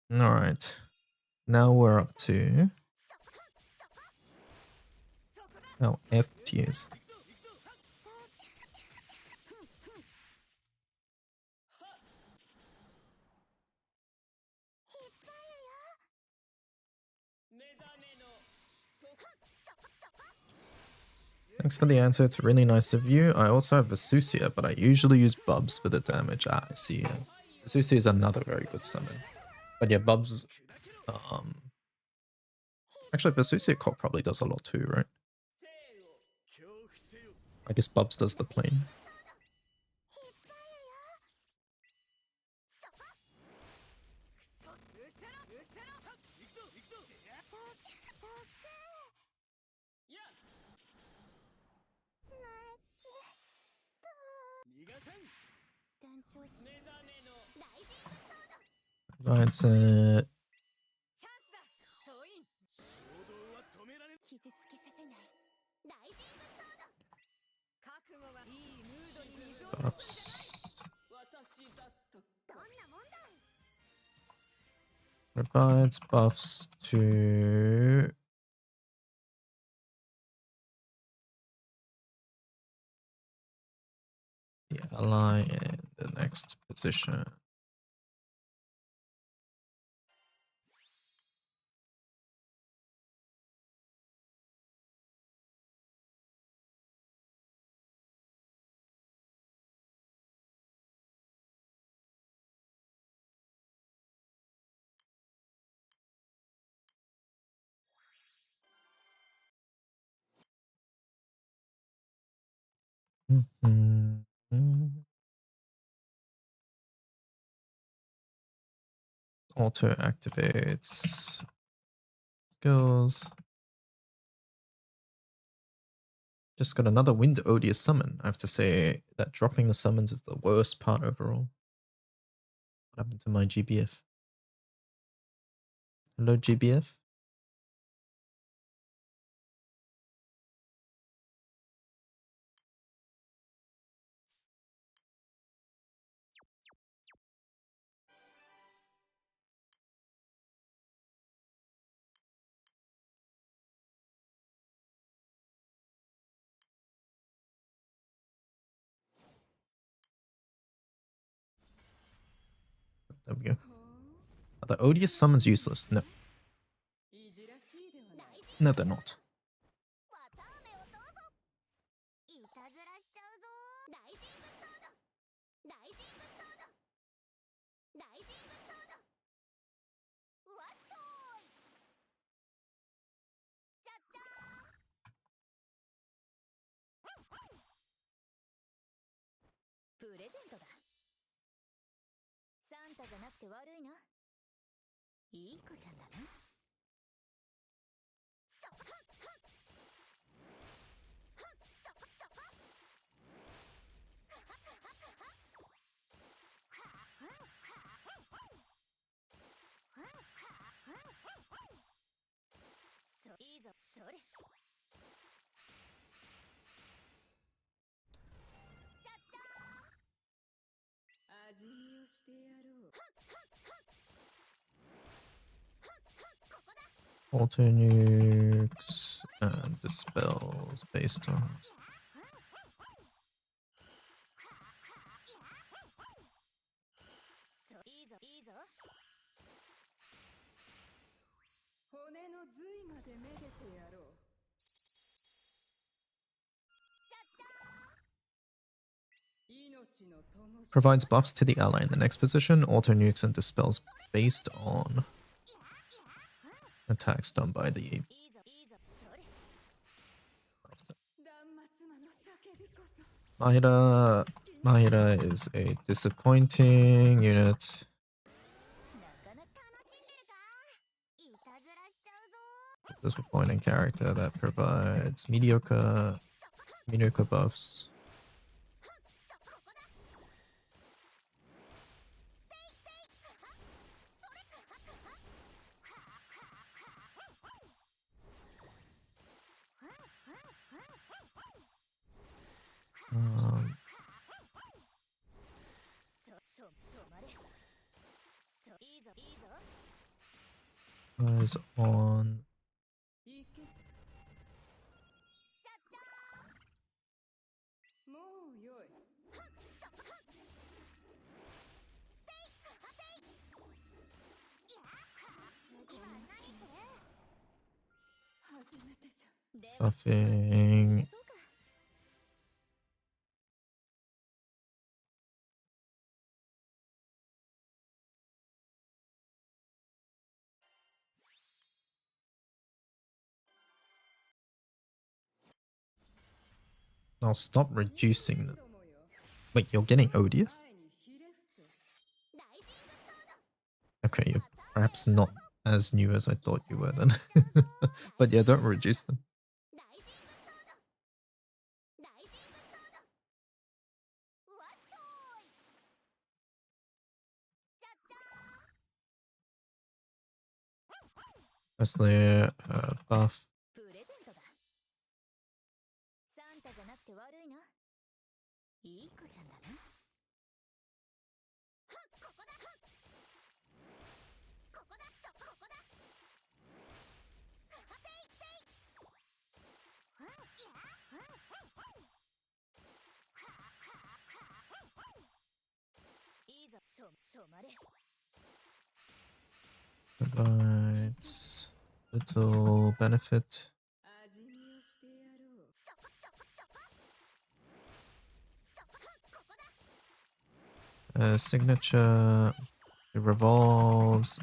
All right, now we're up to F tiers. Thanks for the answer, it's really nice of you. I also have Vesusia, but I usually use Bubs for the damage. I see. Vesusia is another very good summon. But yeah, Bubs... actually, Vesusia Cop probably does a lot too, right? I guess Bubs does the plane. 引っ張るよそこくそうせろうせろ行くぞ行くぞどくや逃がさん団長目覚めのライジングソード Right, チャンスだ総員衝動は止められん傷つけさせないライジングソード覚悟がいいムードに水を buffs. 私だったどんなもんだい Provides buffs to the ally in the next position. Mhm. Auto activates skills. Just got another wind odious summon. I have to say that dropping the summons is the worst part overall. What happened to my GBF? Hello, GBF? There we go. Are the odious summons useless? No. いじらしいではない No, they're not. わたあめをどうぞいたずらしちゃうぞライジングソードライジングソードライジングソードわっしょーいちゃっちゃープレゼントだサンタじゃなくて悪いないい子ちゃんだなそこいいぞそれちゃっちゃ味見をしてやろう Auto nukes and dispels based on. いいぞいいぞ骨の髄までめでてやろう Provides buffs to the ally in the next position. Auto nukes and dispels based on attacks done by the いいぞいいぞそれ Mahira. Mahira is a disappointing unit. なかなか楽しんでるかいたずらしちゃうぞ Disappointing character that provides mediocre buffs. Um, そうまでいいぞいいぞ is on いけちゃっちゃもうよい 次は何する初めてじゃ buffing. そうか I'll stop reducing them. Wait, you're getting Odious? Okay, you're perhaps not as new as I thought you were then. But yeah, don't reduce them. That's the buff. プレゼントだ。サンタじゃなくて悪いな。いい子ちゃんだな。はっ、ここだ。はっ。ここだ。ここだ。はていてい。うん、いや。うん。いいぞ。止まれ。 Provides little benefit. Signature. It revolves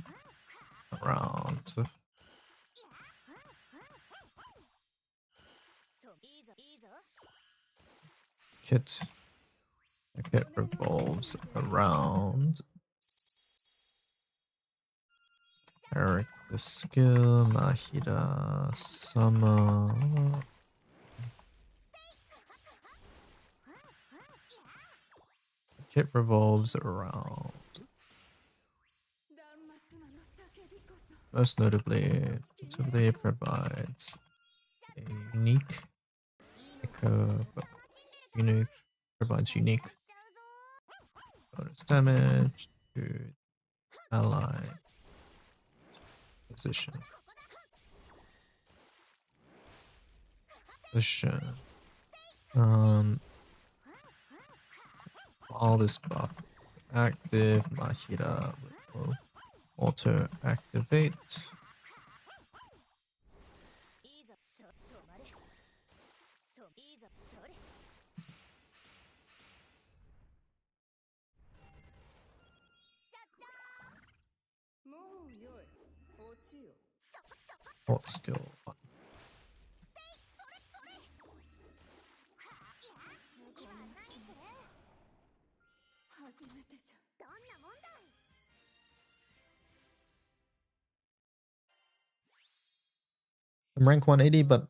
around. Kit. The kit revolves around. Eric, the skill, Mahida, Summer. Kit revolves around. Most notably, it provides a unique, provides unique bonus damage to ally position. While this buff is active, Mahida will auto activate. What skill? I'm rank 180, but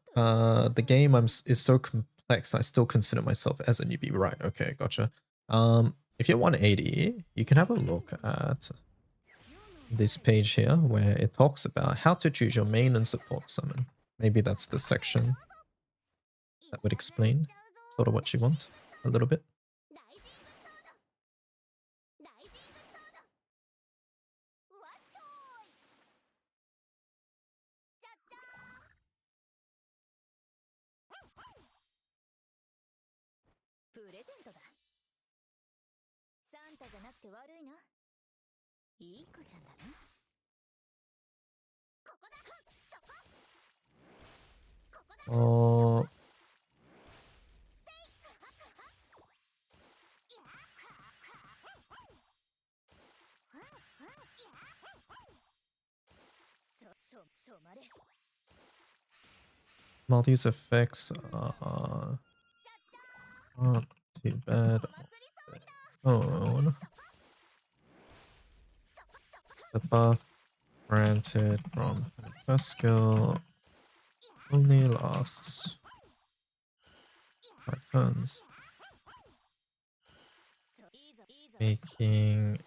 the game is so complex. I still consider myself as a newbie. Right? Okay, gotcha. If you're 180, you can have a look at this page here where it talks about how to choose your main and support summon. Maybe that's the section that would explain sort of what you want a little bit. Oh. While these effects are not too bad on their own, the buff granted from the first skill only lasts 5 turns, making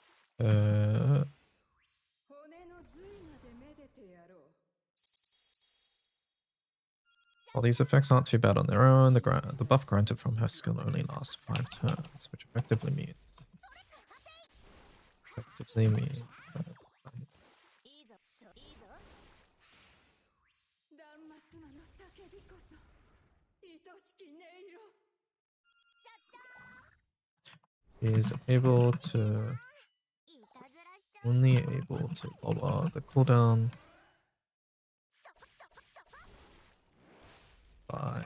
while these effects aren't too bad on their own, the buff granted from her skill only lasts 5 turns, which effectively means that is only able to lower the cooldown by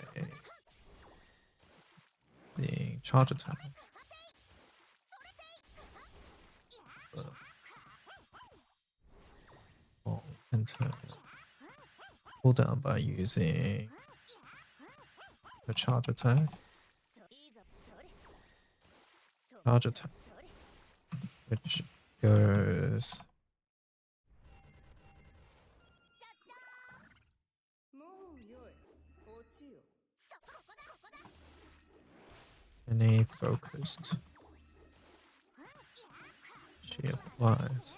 the charge attack. And cooldown by using the charge attack charge attack, which goes もうよい落ちよ in a focused. She applies.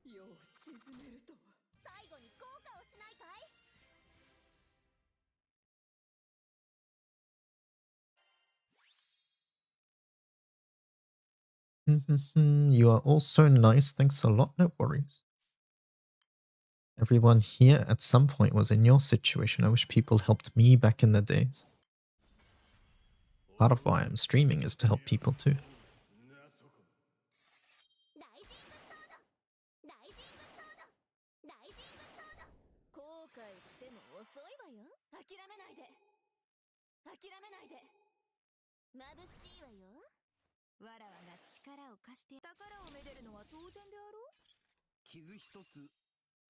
よう沈めるとは最後に効果をしないかい You are all so nice. Thanks a lot. No worries. Everyone here at some point was in your situation. I wish people helped me back in the days. Part of why I'm streaming is to help people too. ライジングソードライジングソードライジングソード後悔しても遅いわよ諦めないで諦めないで眩しいわよわらわが力を貸して宝をめでるのは当然であろう傷一つ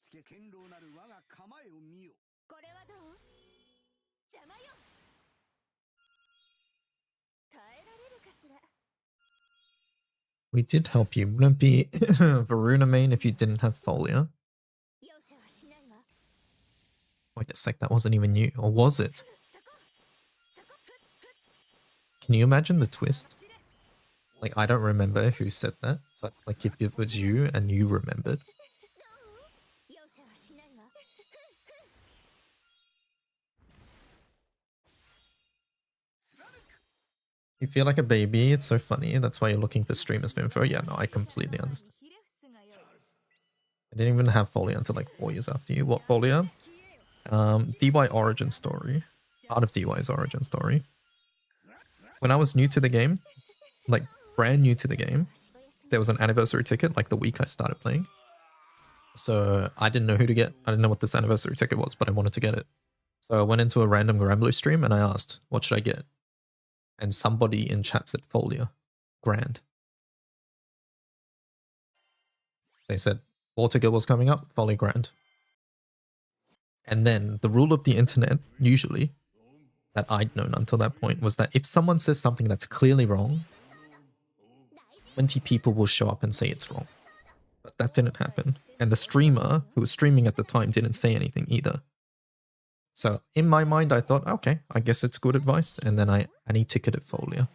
つけ堅牢なる我が構えを見よこれはどう邪魔よ耐えられるかしら We did help you. Wouldn't be Varuna main if you didn't have Folia. 容赦はしないわ Wait a sec, that wasn't even you. Or was it? Can you imagine the twist? Like, I don't remember who said that, but like if it was you and you remembered. 容赦はしないわ You feel like a baby, it's so funny. That's why you're looking for streamers info. Yeah, no, I completely understand. I didn't even have Folia until like 4 years after you. What Folia? DY origin story. Part of DY's origin story. When I was new to the game, like brand new to the game, there was an anniversary ticket like the week I started playing. So I didn't know who to get. I didn't know what this anniversary ticket was, but I wanted to get it. So I went into a random Granblue stream and I asked, what should I get? And somebody in chat said Folia. Grand. They said Water Guild was coming up, Folia Grand. And then the rule of the internet, usually, that I'd known until that point, was that if someone says something that's clearly wrong, 20 people will show up and say it's wrong. But that didn't happen. And the streamer who was streaming at the time didn't say anything either. So in my mind, I thought, okay, I guess it's good advice. And then I ticketed Folia.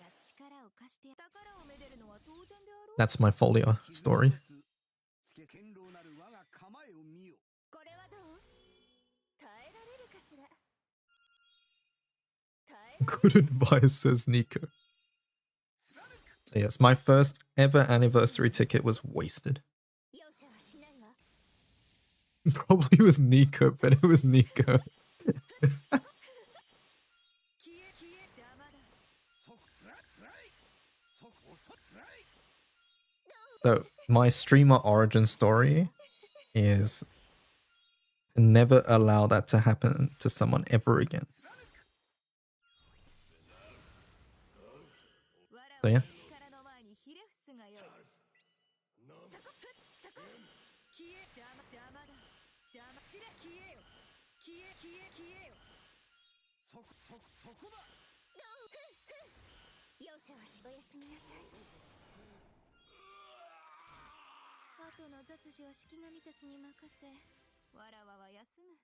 That's my Folia story. つけ堅牢なる我が構えを見よこれはどう耐えられるかしら耐え Good advice, says Nico. So yes, my first ever anniversary ticket was wasted. 容赦はしないわ Probably was Nico, but it was Nico. 消え邪魔だ So my streamer origin story is to never allow that to happen to someone ever again. So yeah. 力の前にひれ伏すがよい消え邪魔邪魔だ邪魔しれ消えよ消え消え消えよそこだ容赦はしおやすみなさい後の雑事は式神たちに任せわらわは休む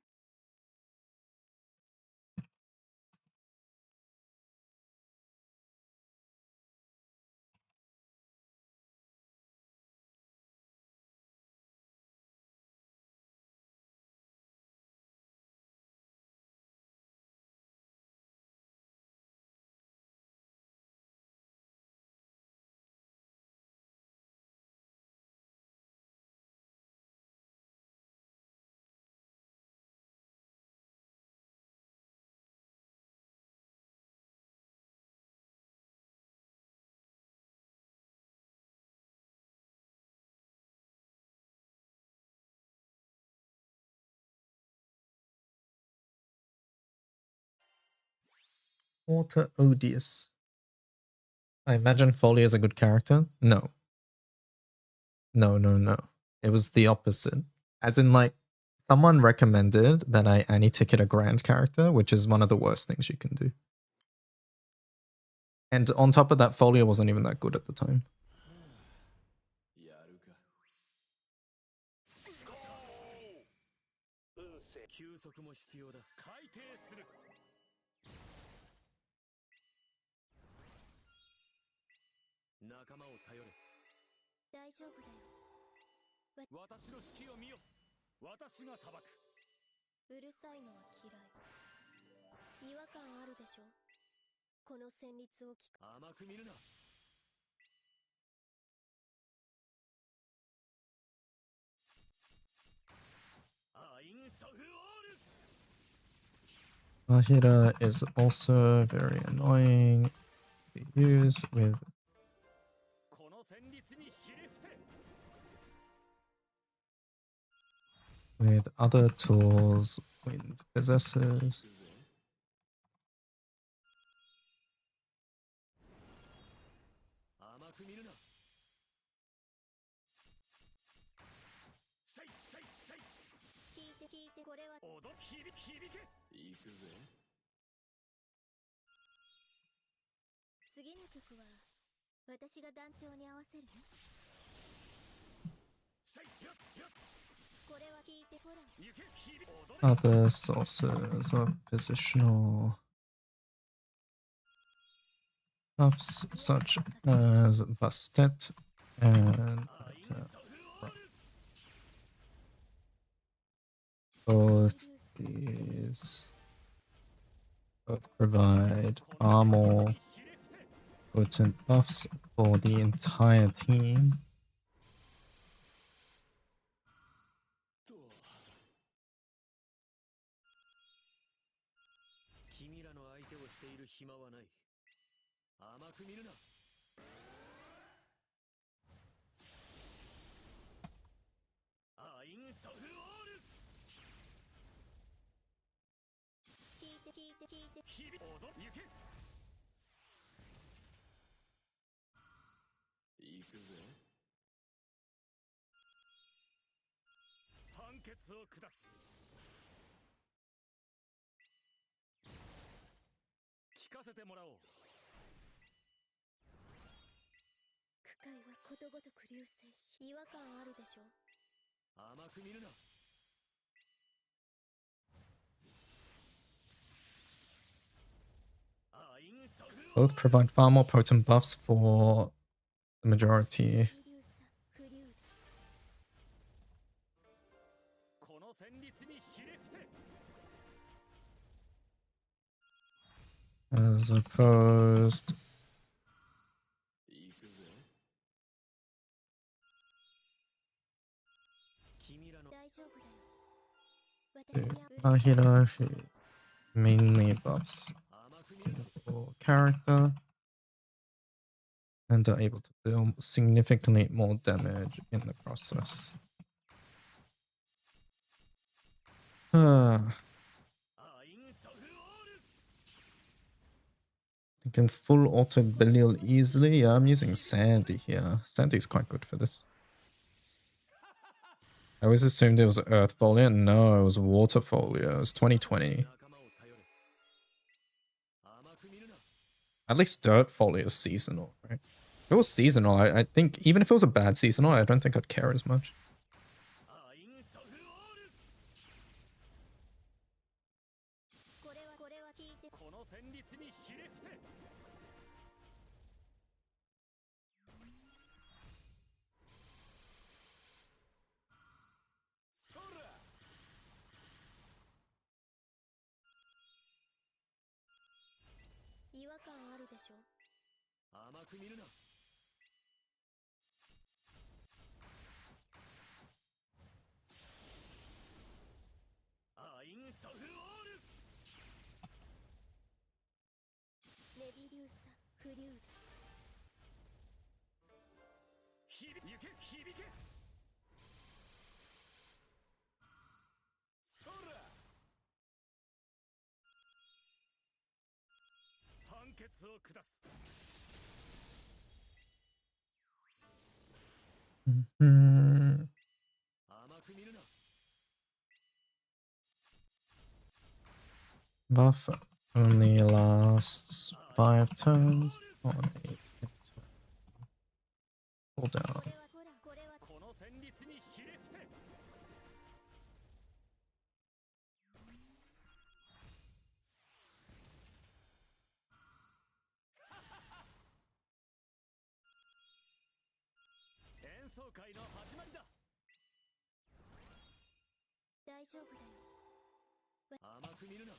Water Odious. I imagine Foley is a good character. No. No. It was the opposite. As in, like, someone recommended that I anti-ticket a grand character, which is one of the worst things you can do. And on top of that, Folio wasn't even that good at the time. やるか休息も必要だ改定する仲間を頼れ大丈夫だよ。私の指揮を見よ私が裁くうるさいのは嫌い。違和感あるでしょ。この旋律を聞く。甘く見るな Ahira is also very annoying to use with この旋律にひれ伏せ with other tools, wind possessors. 甘く見るなせいせいせい聞いて聞いて、これは踊響け行くぜ次の曲は私が団長に合わせるね。せいやっやっこれは聞いてほら。行け響け踊れ Other sources of positional buffs such as Bastet and both these both provide far more potent buffs for the entire team. 君らの相手をしている暇はない甘く見るなアインソフオール聞いて聞いて聞いて。響け踊行け行くぜ判決を下す聞かせてもらおう区会はことごとく流星し、違和感あるでしょ。甘く見るな Both provide far more potent buffs for the majority. フリューサ、この旋律にひれ伏せ As opposed 行くぜ君らの大丈夫だよ。私 to に合う。 Ahira, who mainly buffs 甘く見るな single character and are able to deal significantly more damage in the process. I can full auto Belial easily. Yeah, I'm using Sandy here. Sandy's quite good for this. I always assumed it was Earth Folio. No, it was Water Folio. It was 2020. 仲間を頼れ甘く見るな At least Dirt Folio is seasonal, right? If it was seasonal, I think even if it was a bad seasonal, I don't think I'd care as much. アインソフオールこれは聞いて。この旋律にひれ伏せそら違和感あるでしょ。甘く見るなアインソフオールネビリューサ、フリュー響け響けそら判決を下す Mhm. 甘く見るな Buff only lasts 5 turns. on 8. Pull down. これはこの戦慄にひれ伏せ。演奏会の始まりだ。大丈夫だよ。甘く見るな。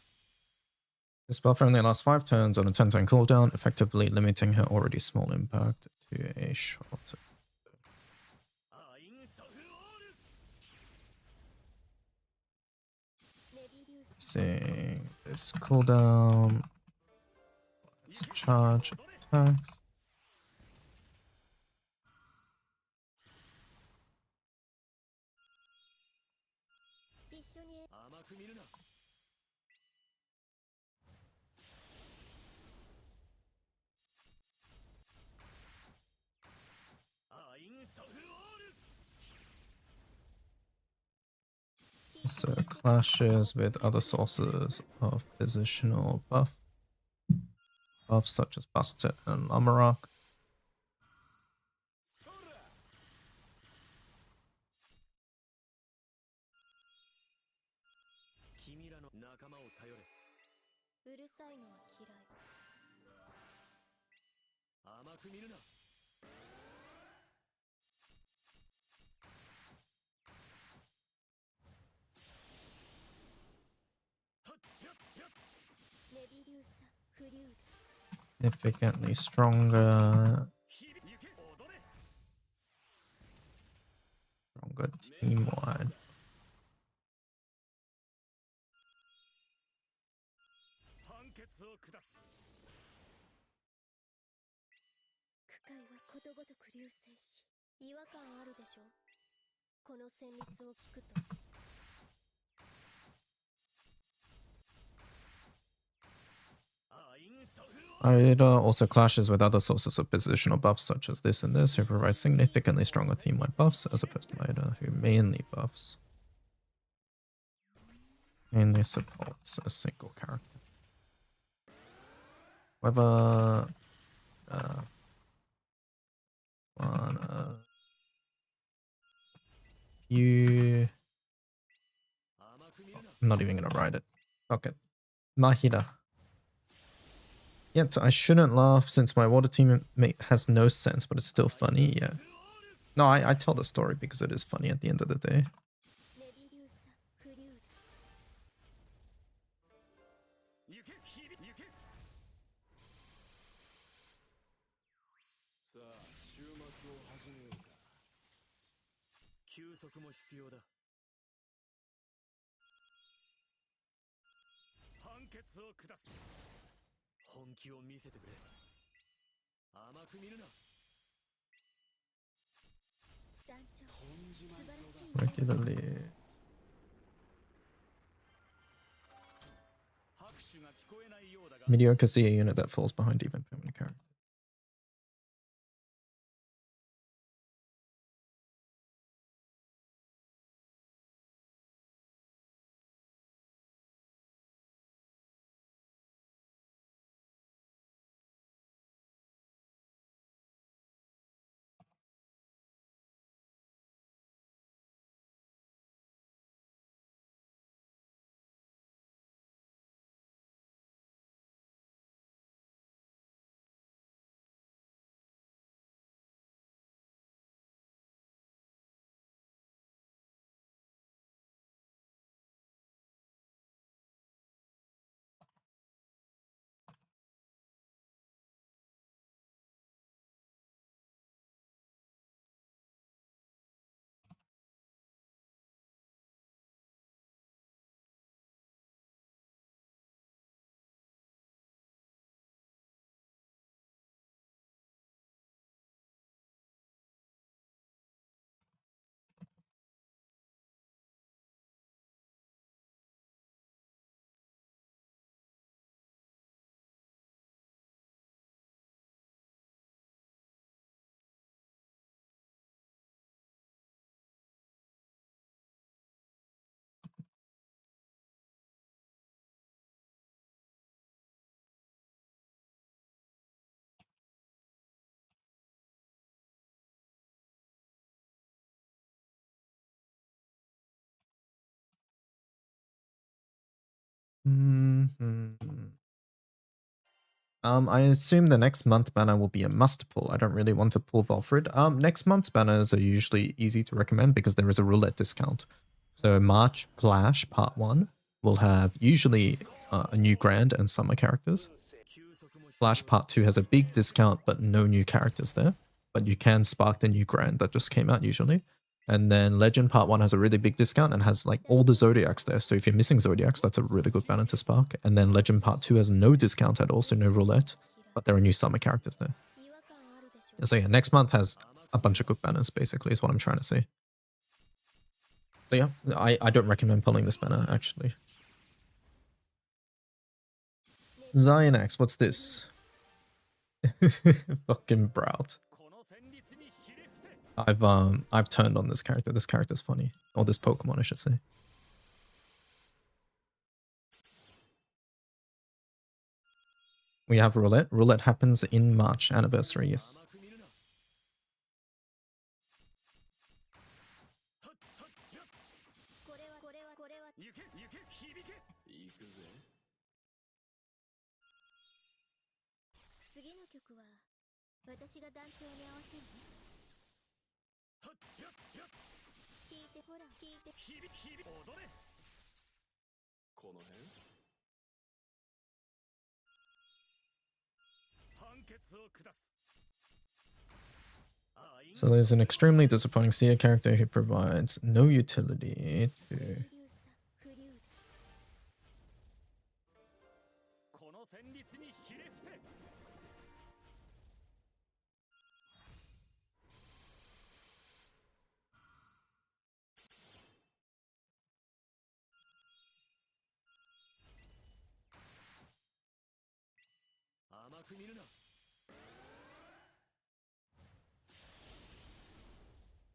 This buff only lasts 5 turns on a 10-turn cooldown, effectively limiting her already small impact to a short. アインソフオール。 メビリウス Seeing this cooldown. Let's charge attacks. 一緒に甘く見るな。アインソフオール。 So clashes with other sources of positional buffs such as Busted and Amarok. そら。君らの仲間を頼れ。うるさいのは嫌い。甘く見るな。 メビリウスフリュード Significantly stronger, 響け踊れ。 stronger team-wide. 判決を下す。区会はことごとく流星し違和感あるでしょ。この旋律を聞くと アインソフオール。 It also clashes with other sources of positional buffs such as this and this, who provide significantly stronger team-wide buffs as opposed to Maeda, who mainly buffs. Mainly supports a single character. However, you... 甘く見るな。 I'm not even gonna write it. Okay. Mahida. Yet I shouldn't laugh since my water team has no sense, but it's still funny, yeah. No, I tell the story because it is funny at the end of the day. メビリウスフリュード 行け響行け。さあ週末を始めようか。休息も必要だ。判決を下す。本気を見せてくれ。甘く見るな。 団長 飛んじまいそうだ。 素晴らしい Regularly. 拍手が聞こえないようだが。 Mediocre CA unit that falls behind even permanent character. I assume the next month banner will be a must pull. I don't really want to pull Volfred. Next month's banners are usually easy to recommend because there is a roulette discount. So March Flash Part 1 will have usually a new Grand and Summer characters. Flash Part 2 has a big discount but no new characters there. But you can spark the new Grand that just came out usually. And then Legend Part 1 has a really big discount and has like all the Zodiacs there. So if you're missing Zodiacs, that's a really good banner to spark. And then Legend Part 2 has no discount at all, so no roulette. But there are new summer characters there. So yeah, next month has a bunch of good banners, basically, is what I'm trying to say. So yeah, I don't recommend pulling this banner, actually. Zion X, what's this? Fucking Brout. I've turned on this character. This character's funny. Or this Pokemon, I should say. We have roulette. Roulette happens in March anniversary, yes. So there's an extremely disappointing Seer character who provides no utility to...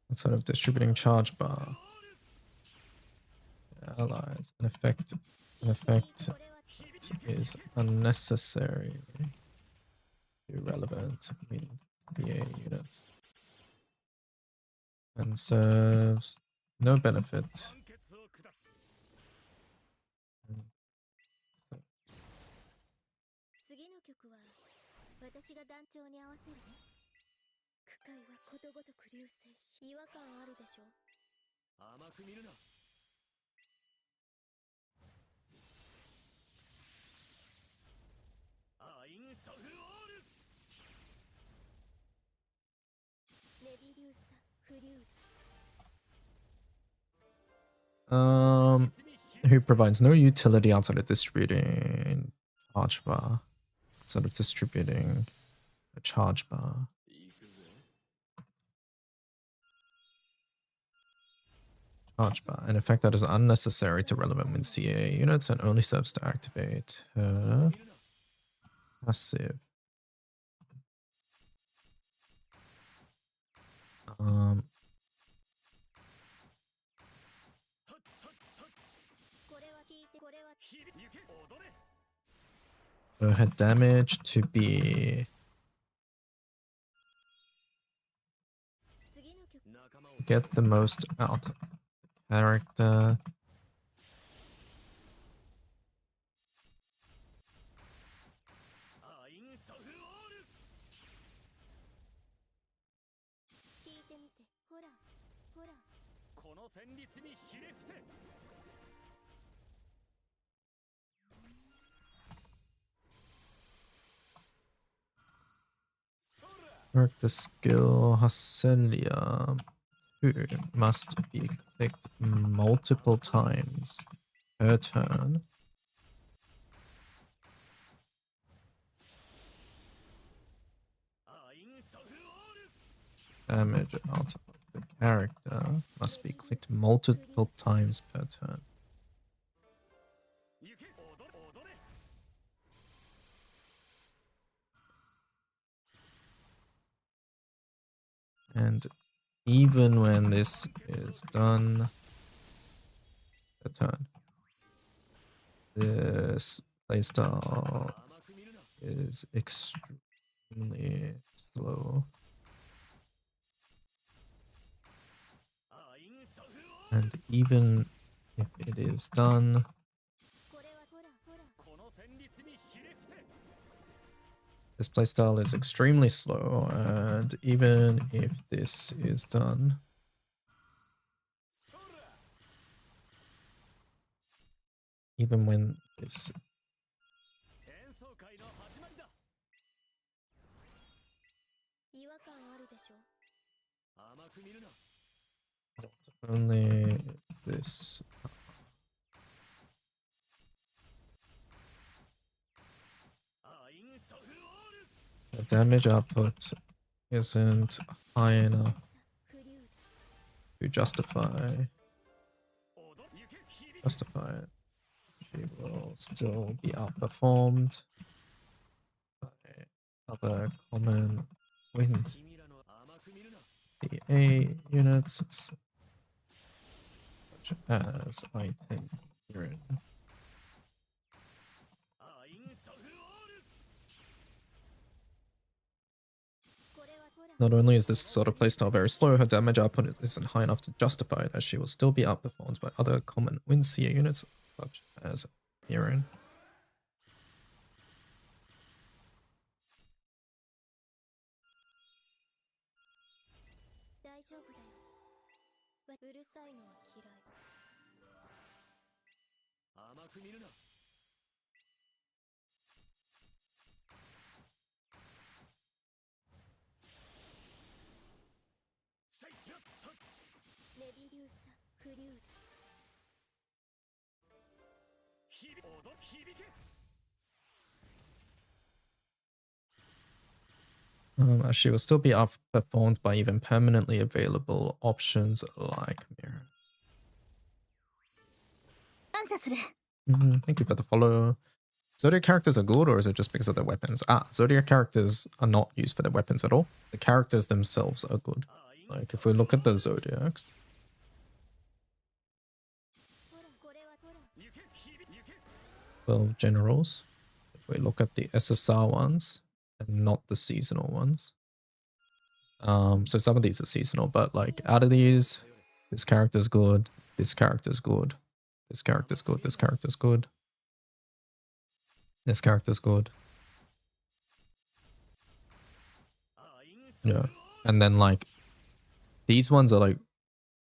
What sort of distributing charge bar? Allies. An effect is unnecessary. Irrelevant. Meaning PA units. And serves no benefit. Who provides no utility outside of distributing charge bar. Outside of distributing a charge bar. Charge bar. An effect that is unnecessary to relevant min CA units and only serves to activate her passive. So her damage to be get the most out of the character. Character skill Hacelia, who must be clicked multiple times per turn. Damage out of the character must be clicked multiple times per turn. And even when this is done, the turn, this playstyle is extremely slow. And even if it is done, This playstyle is extremely slow, and even if this is done, even when this 演奏会の始まりだ。違和感あるでしょ。甘く見るな。 only this アインソフオール。 the damage output isn't high enough フリュー to justify 踊行け響け。 justify it. She will still be outperformed by other common wins 君らの甘く見るな。 the A units such as I think here in アインソフオール。 これはほら Not only is this sort of playstyle very slow, her damage output isn't high enough to justify it, as she will still be outperformed by other common Winseer units such as Mirin. 大丈夫だよ。うるさいのは嫌い。甘く見るな。 せいやっと。 レビリューサフリュー 響け。 As she will still be outperformed by even permanently available options like Mirror. 感謝する。 Thank you for the follow. Zodiac characters are good, or is it just because of their weapons? Zodiac characters are not used for their weapons at all. The characters themselves are good. Like, if we look at the Zodiacs, ほらこれはほら 行け響け。 12 generals. If we look at the SSR ones and not the seasonal ones. So some of these are seasonal, but like out of these, this character's good, this character's good, this character's good, this character's good, this character's good. Yeah. And then like these ones are like,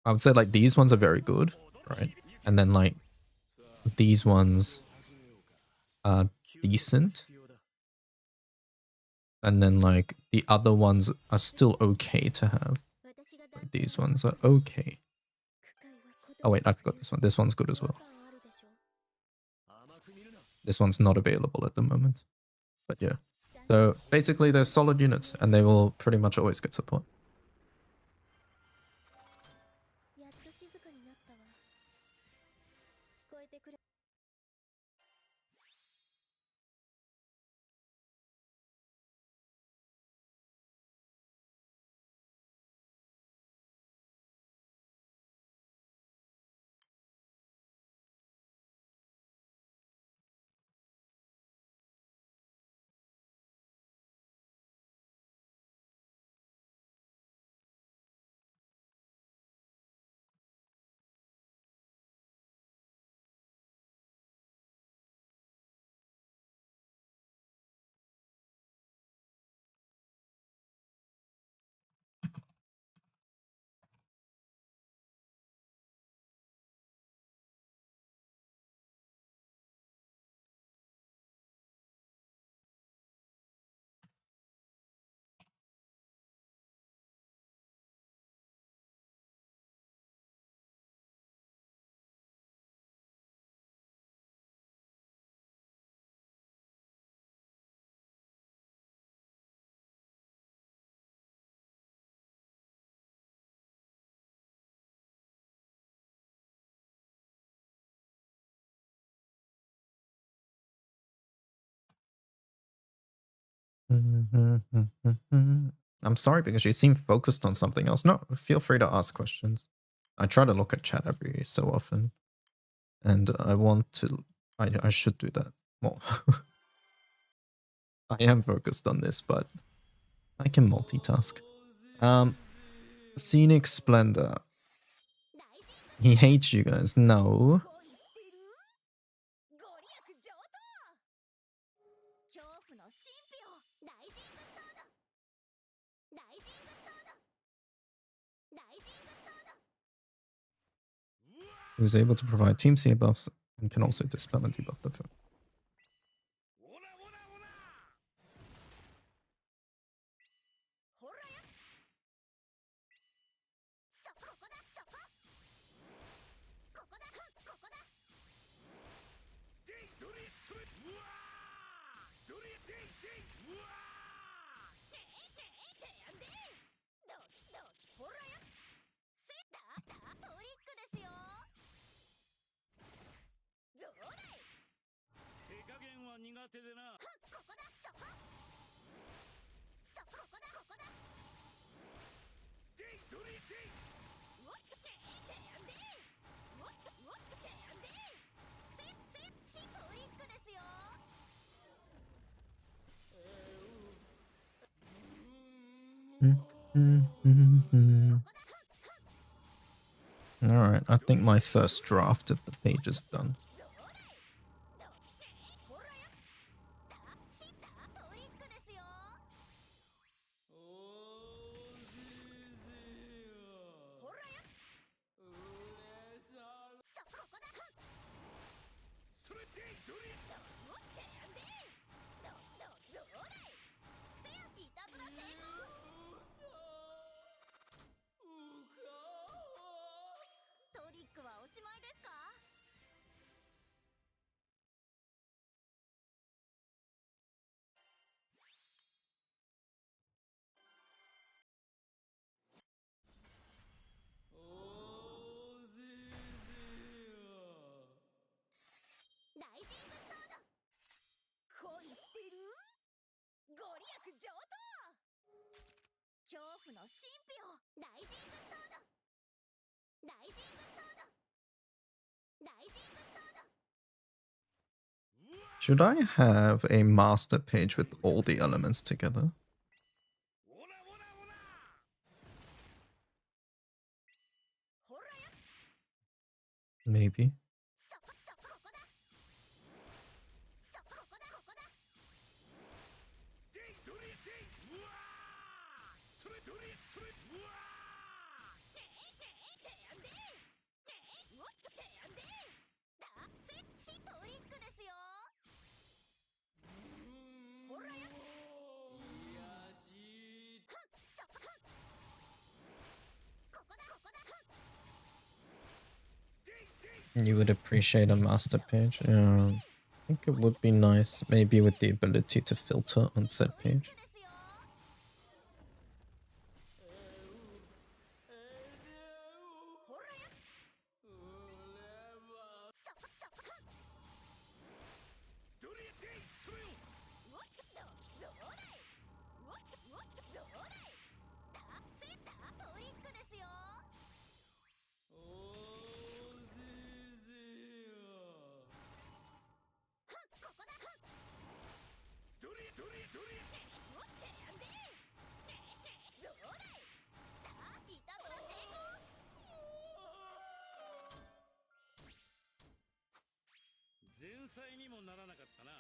I would say like these ones are very good, right? And then like these ones are decent. And then like the other ones are still okay to have. 私が Like, these ones are okay. 深いは言 Oh wait, I forgot this one. This one's good as 葉 well. 感あるでしょ。 甘く見るな。 This one's not available at the moment. But yeah. So basically they're solid units and they will pretty much always get support. やっと静かになったわ。聞こえてくれ。 I'm sorry because you seem focused on something else. No, feel free to ask questions. I try to look at chat every so often. And I want to... I should do that more. I am focused on this, but I can multitask. Scenic Splendor. He hates you guys. No. 恋してるご利益上等恐怖の神秘を大 who is able to provide Team C buffs and can also dispel and debuff the foe. オラオラオラほらやここだそこここだここだデイドリスうわードリデイデイうわてやんでほらやトリックですよどうだいー手加減は苦手でなここだそこここだデイドリデイおっとてやんでおっとてやんでトリックですよ Alright, I think my first draft of the page is done. ほらやトリックですよおーじじよほらやうれさここだそれデイドリおっとやんでどうだいいたずら成功トリックはおしまいですかおーじじよライジングソード恋してるご利益上等恐怖の神秘をライジングソードライジングソードライジングソード Should I have a master page with all the elements together? オラオラオラほらや Maybe. ここだここだデイドリデイうわーそれドリそれうわてやんでおっとてやんでトリックですよほらやーいやしここだ You would appreciate a master page. Yeah, I think it would be nice, maybe with the ability to filter on said page. ですよほらやドリデイそれをおっとどうだいおっとどうだいトリックですよおーじじよここだドリドリドリおっとやんでどうだいいたずら成功前菜にもならなかったな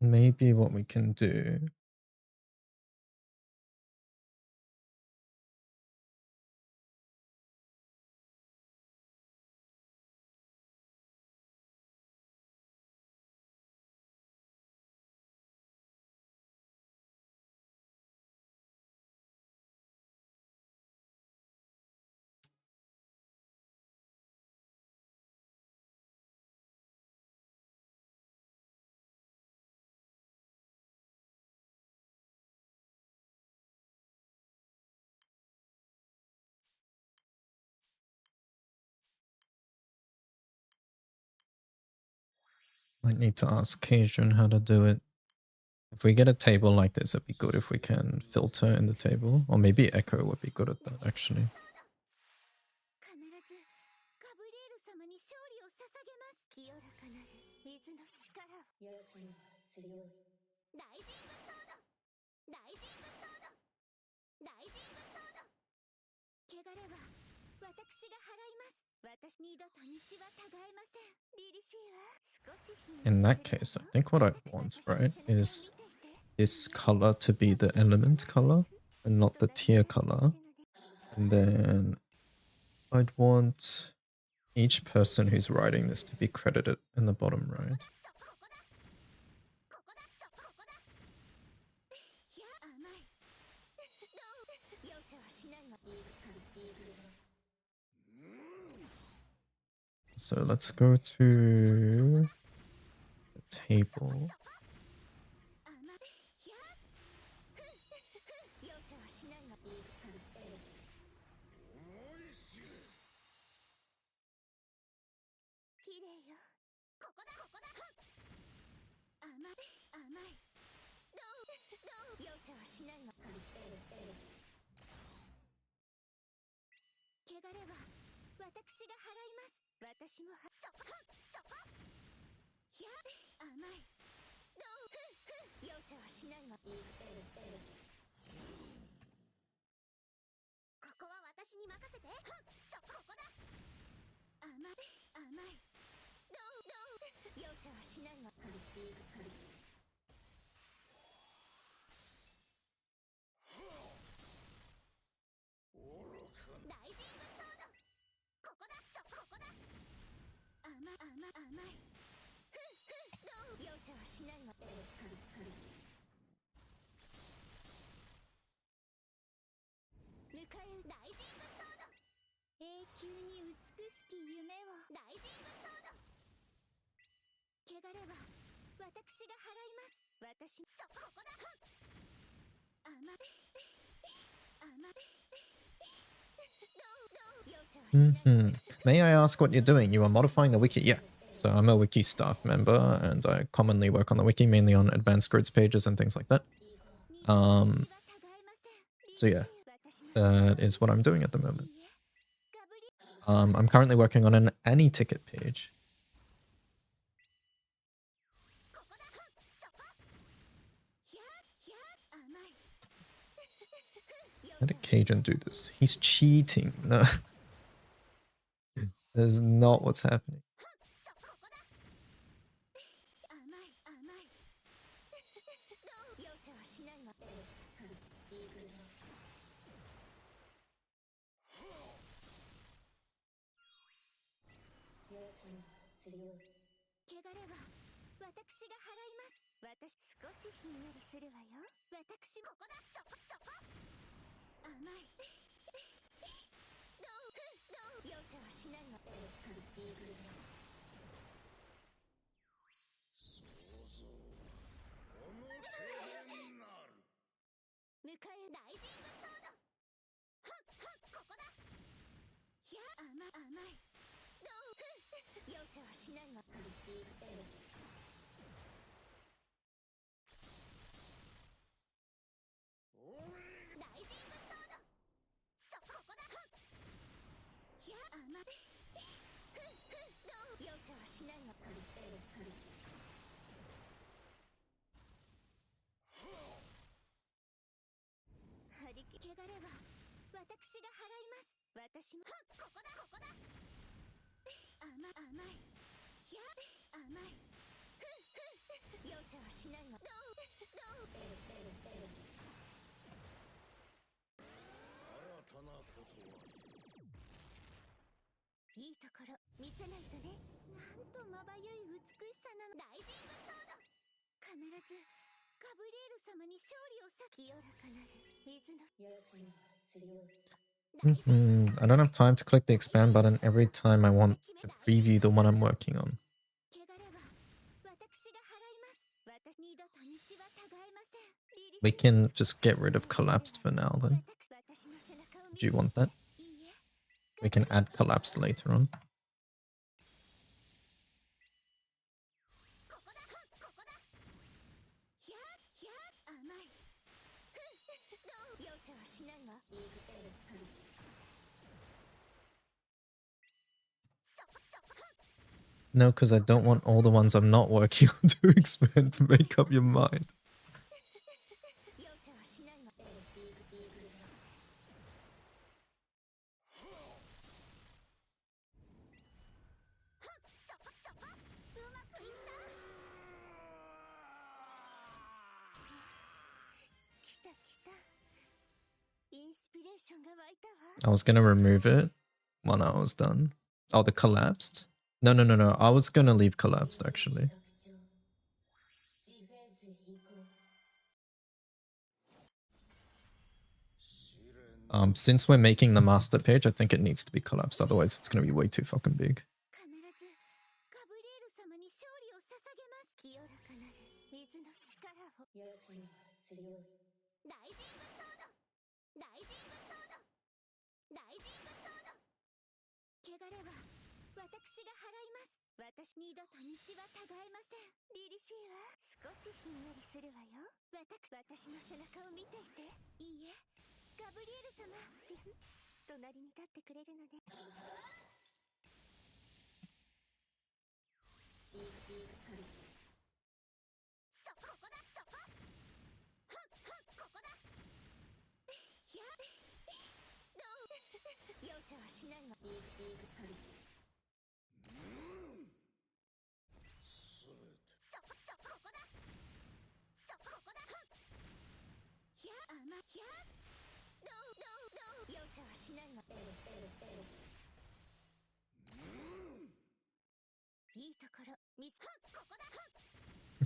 Maybe what we can do Might need to ask Cajun how to do it. If we get a table like this, it'd be good if we can filter in the table. Or maybe Echo would be good at that, actually. 必ずガブリエル様に勝利を捧げます。清らかなる水の力を。よし、強い。ライジングソード。ライジングソード。ライジングソード。汚れは私が払います。私二度と道はたがえません。リリシーは少し。In that case, I think what I want, right, is this color to be the element color and not the tier color. And then I'd want each person who's writing this to be credited in the bottom right. So let's go to the table. May I ask what you're doing? You are modifying the wiki. Yeah. So I'm a wiki staff member and I commonly work on the wiki, mainly on advanced grids pages and things like that. So yeah, that is what I'm doing at the moment. I'm currently working on an Annie ticket page. How did Cajun do this? He's cheating. No. That is not what's happening. I don't have time to click the expand button every time I want to preview the one I'm working on. We can just get rid of collapsed for now then. Do you want that? We can add collapsed later on. No, because I don't want all the ones I'm not working on to expand to make up your mind. I was gonna remove it when I was done. Oh, the collapsed? No, no, no, no. I was gonna leave collapsed actually. Since we're making the master page, I think it needs to be collapsed. Otherwise, it's gonna be way too fucking big.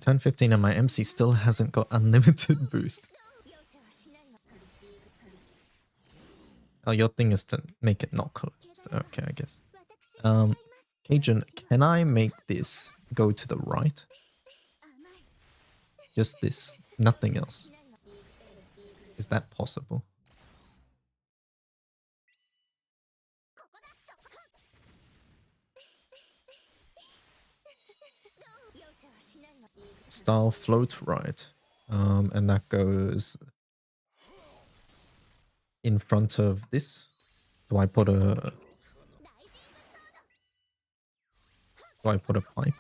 Turn 15 and my MC still hasn't got unlimited boost. Oh, your thing is to make it not collapsed. Okay, I guess. Cajun, can I make this go to the right? Just this, nothing else. Is that possible? Style float right. And that goes in front of this. Do I put a pipe?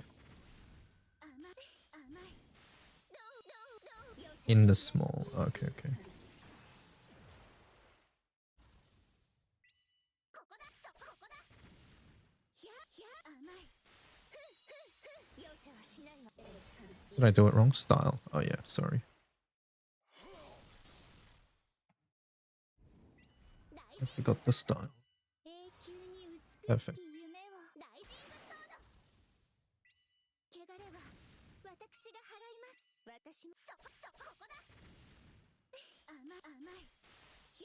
In the small. Okay, okay. Did I do it wrong? Style. Oh yeah, sorry. I forgot the style. Perfect.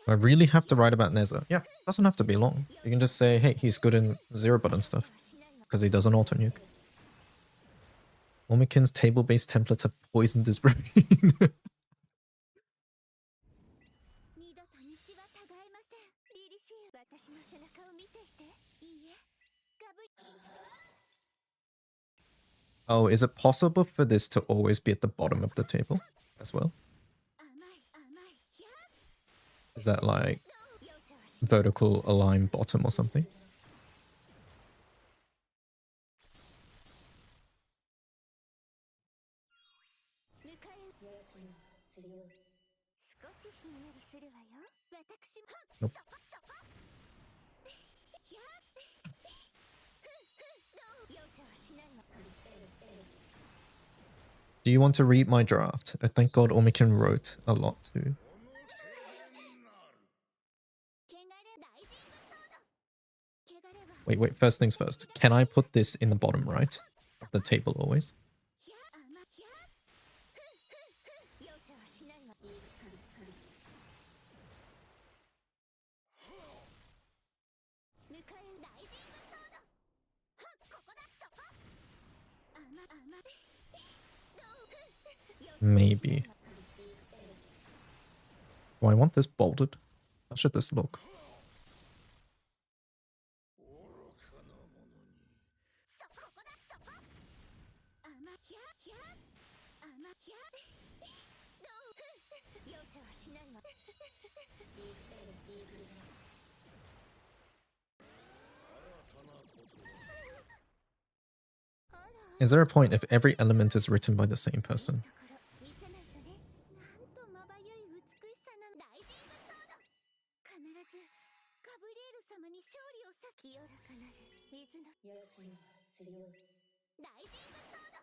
I really have to write about Neza. Yeah, doesn't have to be long. You can just say, hey, he's good in zero button stuff. Because he does an auto nuke. Omikin's table-based templates have poisoned his brain. Oh, is it possible for this to always be at the bottom of the table as well? Is that like vertical align bottom or something? Nope. Do you want to read my draft? Thank God Omikin wrote a lot too. Wait, first things first. Can I put this in the bottom right of the table always? Maybe. Do I want this bolded? How should this look? 容赦はしないわ。 Is there a point if every element is written by the same person? 見せないとね。なんとまばゆい美しさなライジングソード。必ずガブリエル様に勝利をさ清らかなる水の良心強いライジングソード。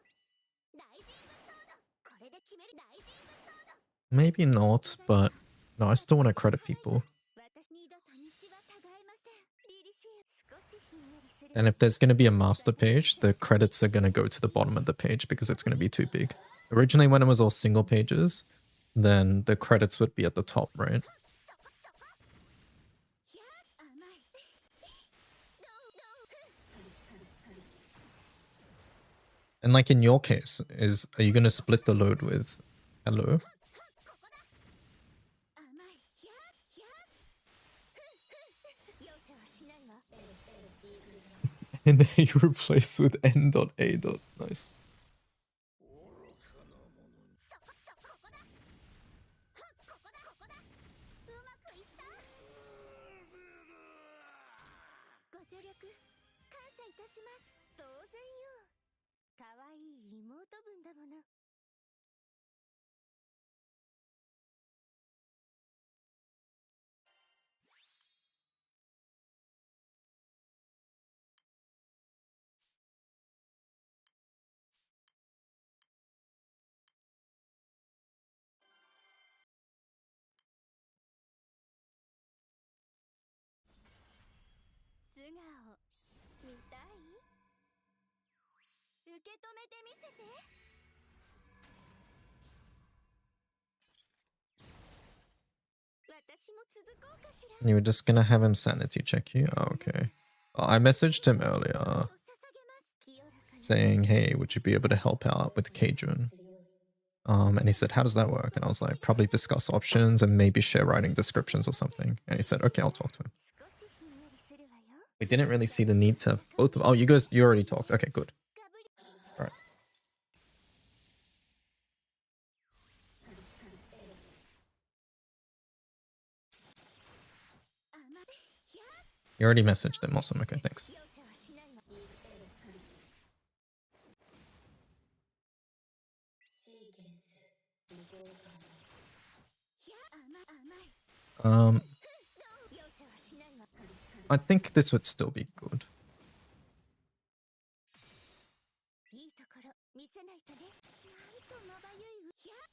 ライジングソード。これで決めるライジングソード。 Maybe not, but no, I still want to credit people. 私二度と道はたがえません。凛々しい少しひんやりする。 And if there's going to be a master page, the credits are going to go to the bottom of the page because it's going to be too big. Originally, when it was all single pages, then the credits would be at the top, right? いや甘い。And like in your case, are you going to split the load with hello? 甘い。いやいや。容赦はしないわ。 And then you replace with n.a. Nice. ご助力感謝いたします。当然よ。可愛い妹分だもの。素顔見たい？受け止めてみせて。私も続こうかしら。 You were just going to have him sanity check you? Oh, okay. I messaged him earlier saying, hey, would you be able to help out with Kajun? And he said, how does that work? And I was like, probably discuss options and maybe share writing descriptions or something. And he said, okay, I'll talk to him. We didn't really see the need to have both of... Oh, you already talked. Okay, good. All right. You already messaged him. Awesome. Okay, thanks. I think this would still be good.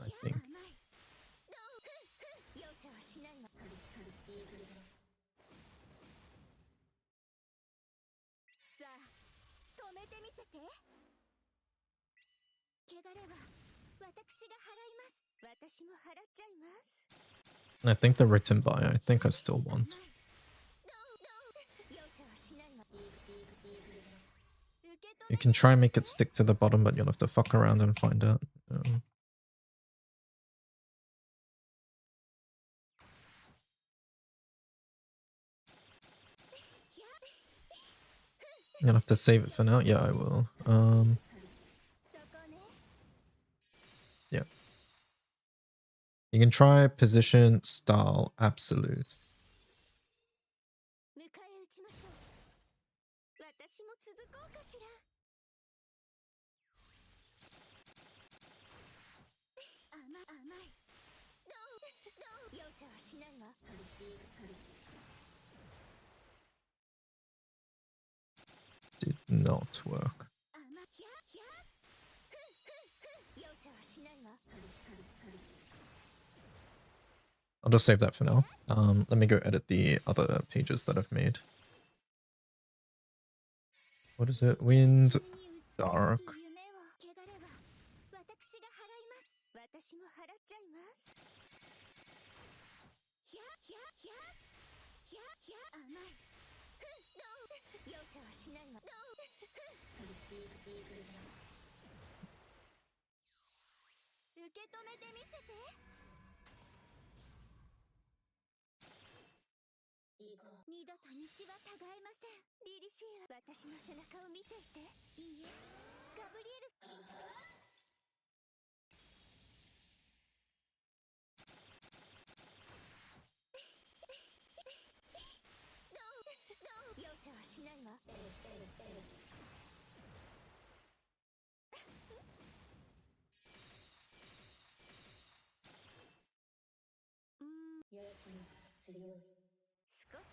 I think. I think the written by, I think I still want. You can try and make it stick to the bottom, but you'll have to fuck around and find out. You'll have to save it for now. Yeah, I will. Yeah. You can try position, style, absolute. Did not work. I'll just save that for now. Let me go edit the other pages that I've made. What is it? Wind, dark.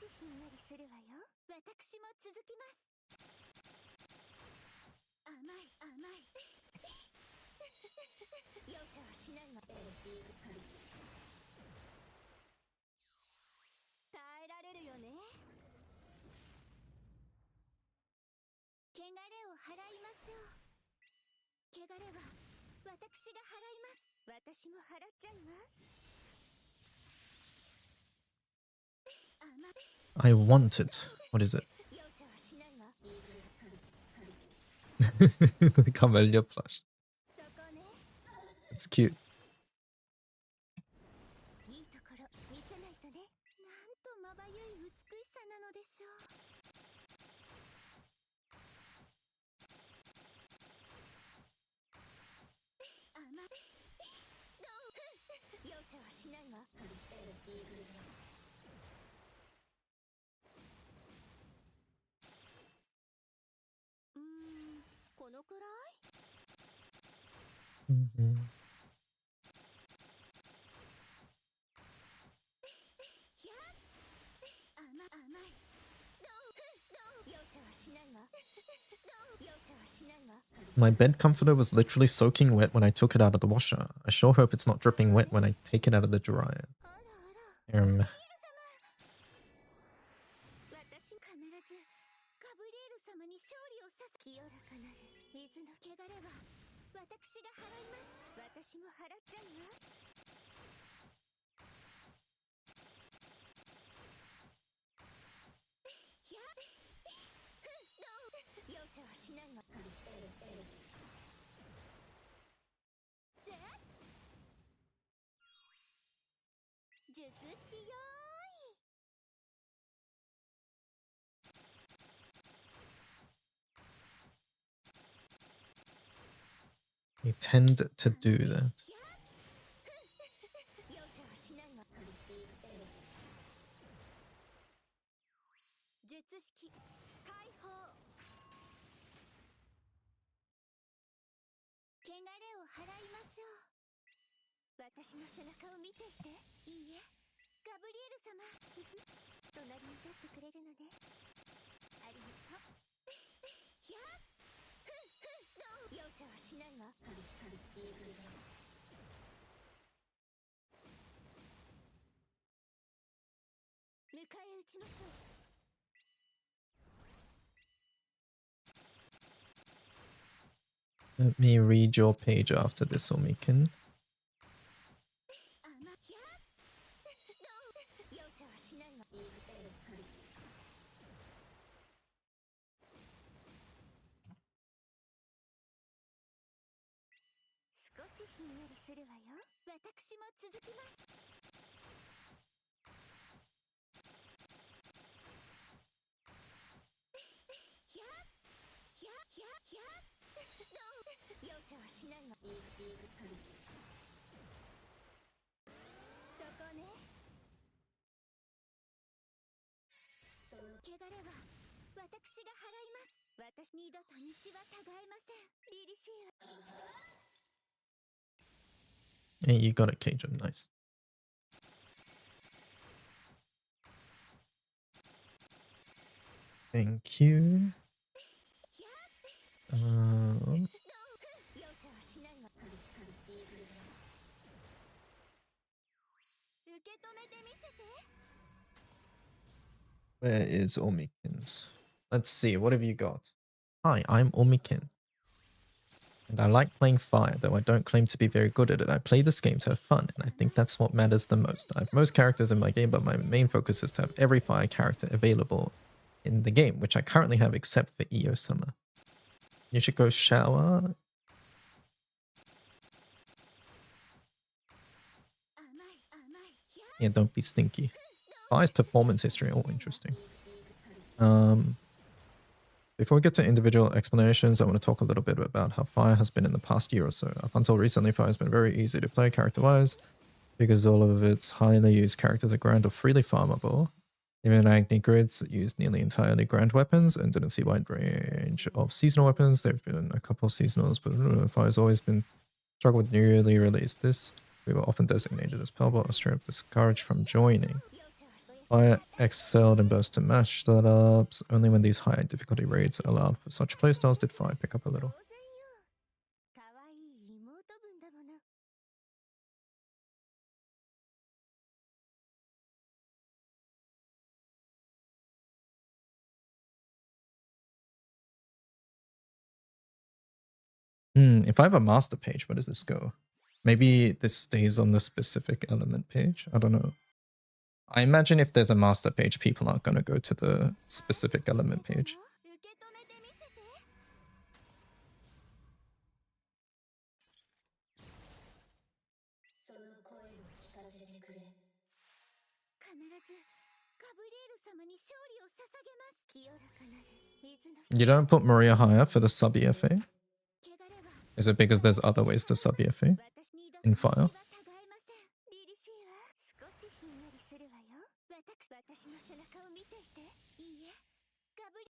しひんやりするわよ。私も続きます。甘い甘い。容赦はしないわ。耐えられるよね。汚れを払いましょう。汚れは私が払います。私も払っちゃいます。I want it. What is it? 容赦はしないわ。 The Camellia plush. そこね。 It's cute. いいところ見せないとね。なんとまばゆい美しさなのでしょう。甘い。容赦はしないわ。このくらい。 Mhm. 甘い。容赦はしないわ。容赦はしないわ。 My bed comforter was literally soaking wet when I took it out of the washer. I sure hope it's not dripping wet when I take it out of the dryer. あらあら。 Um, 私必ずガブリエル様に勝利をさせ。清らかなる水の汚れは私が払います。私も払っちゃいます。容赦はしないわ。せ術式よーい。 they tend to do that. 容赦はしないわ。術式解放。汚れを払いましょう。私の背中を見ていて。いいえ、ガブリエル様。隣に立ってくれるのね。ありがとう。容赦はしないわ。迎え撃ちましょう。 Let me read your page after this, Omikin. 容赦はしないわ。少しひんやりするわよ。私も続きます。容赦はしないわ。そこね。汚れは私が払います。私二度と道はたがえません。凛々しいわ。 Hey, you got it, Cajun. Nice. Thank you. 容赦はしないわ。受け止めてみせて。 Where is Omikin's? Let's see. What have you got? Hi, I'm Omikin. And I like playing Fire, though I don't claim to be very good at it. I play this game to have fun, and I think that's what matters the most. I have most characters in my game, but my main focus is to have every Fire character available in the game, which I currently have except for Iyo-sama. You should go shower. Yeah, don't be stinky. Fire's performance history, oh, interesting. Before we get to individual explanations, I want to talk a little bit about how Fire has been in the past year or so. Up until recently, Fire has been very easy to play character-wise, because all of its highly used characters are grand or freely farmable. Even Agni grids used nearly entirely grand weapons and didn't see a wide range of seasonal weapons. There have been a couple of seasonals, but Fire's always been struggled with newly released. This we were often designated as Pelbot or straight up discouraged from joining. Fire excelled in burst and mash startups. Only when these high difficulty raids are allowed for such playstyles did fire pick up a little. 可愛い妹分だもの。 If I have a master page, where does this go? Maybe this stays on the specific element page. I don't know. I imagine if there's a master page, people aren't going to go to the specific element page. 受け止めてみせて。その声を聞かせてくれ。必ずガブリエル様に勝利を捧げます。清らかなる水の。 You don't put Maria higher for the sub EFA? 汚れは Is it because there's other ways to sub EFA? 私にど In こ fire? にはたがえません。凛々しいわ。少しひんやりするわよ。私の背中を見ていて。いいえ、ガブリ。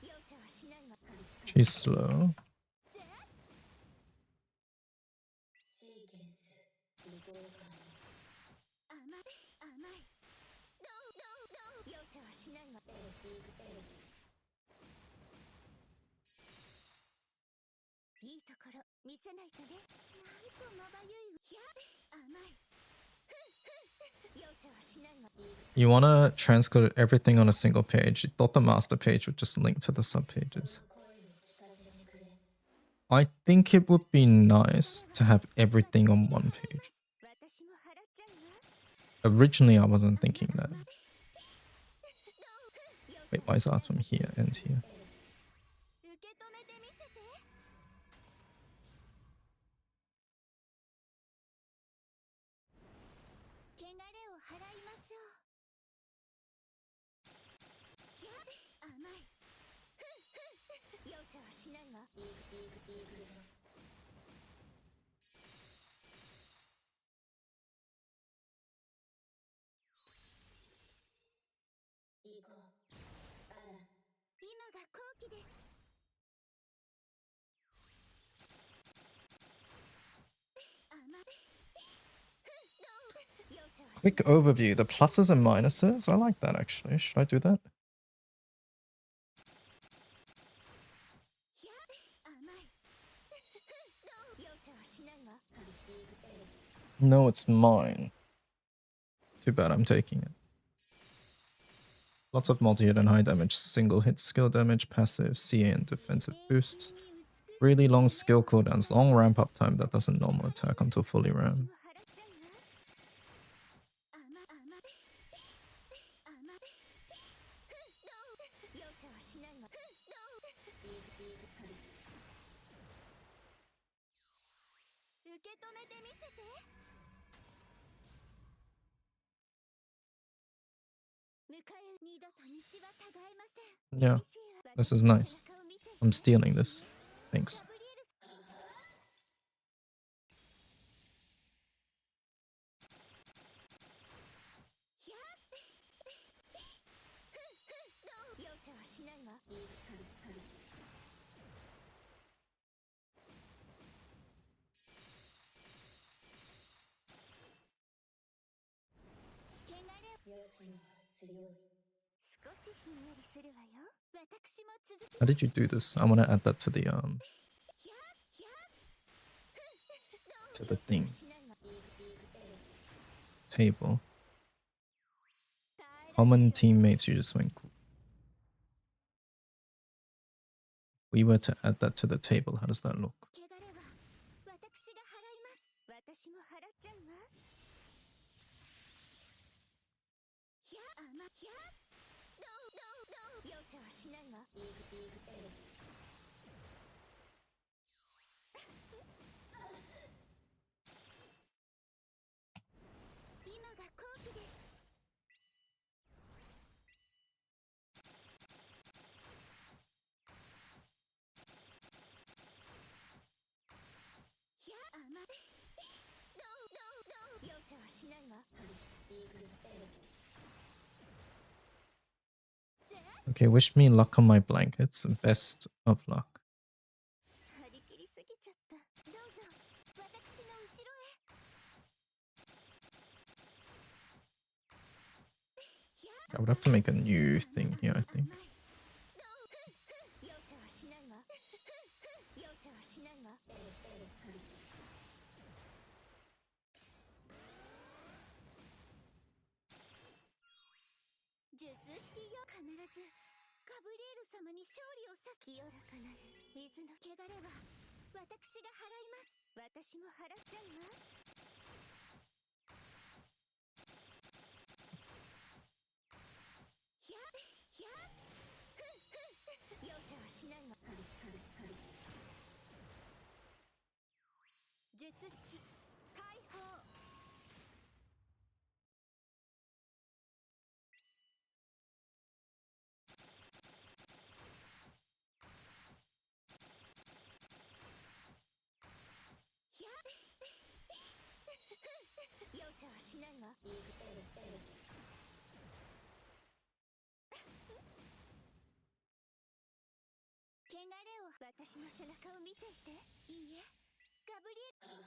容赦はしないわ。 She's slow. シーケンス、無効化。甘い、甘い。ノー。容赦はしないわ。いいところ見せないとね。なんとまばゆい。ひゃ、甘い。容赦はしないわ。 You want to transcode everything on a single page. You thought the master page would just link to the sub pages. I think it would be nice to have everything on one page. 私も払っちゃいます。 Originally, I wasn't thinking that. Wait, why is Atom here and here? 受け止めてみせて。汚れを払いましょう。ひゃ、甘い。容赦はしないわ。行こう。あら、今が好機です。 Quick overview. The pluses and minuses. I like that actually. Should I do that? No, it's mine. Too bad I'm taking it. Lots of multi-hit and high damage, single hit skill damage, passive, CA and defensive boosts. Really long skill cooldowns, long ramp up time that doesn't normal attack until fully ramp. Yeah, this is nice. I'm stealing this. Thanks. How did you do this? I want to add that to the thing. Table. Common teammates, you just went cool. We were to add that to the table, how does that look? Okay, wish me luck on my blankets. Best of luck. 張り切りすぎちゃった。どうぞ私の後ろへ。I would have to make a new thing here, I think. 容赦はしないわ。容赦はしないわ。術式よ。必ずガブリエル様に勝利をさ。清らかなる水の汚れは私が払います。私も払っちゃいます。ひゃひゃ容赦はしないわ。術式解放。ひゃ容赦はしないわ。汚れを。私の背中を見ていて。いいえ、ガブリエル。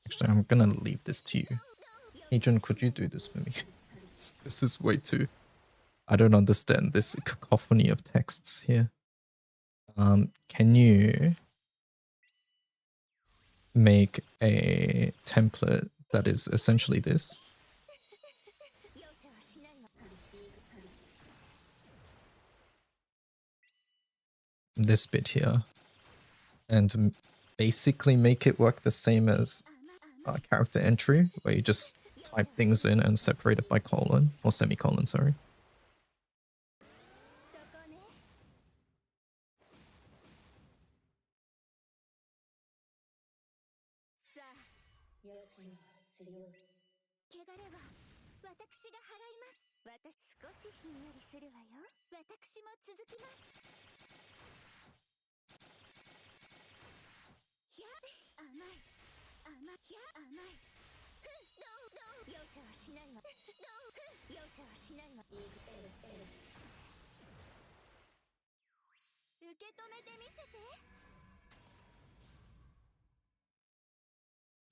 Actually, I'm gonna leave this to you. Agent, could you do this for me? This is way too... I don't understand this cacophony of texts here. Can you make a template that is essentially this? This bit here. And basically make it work the same as character entry, where you just type things in and separate it by colon, or semicolon, sorry.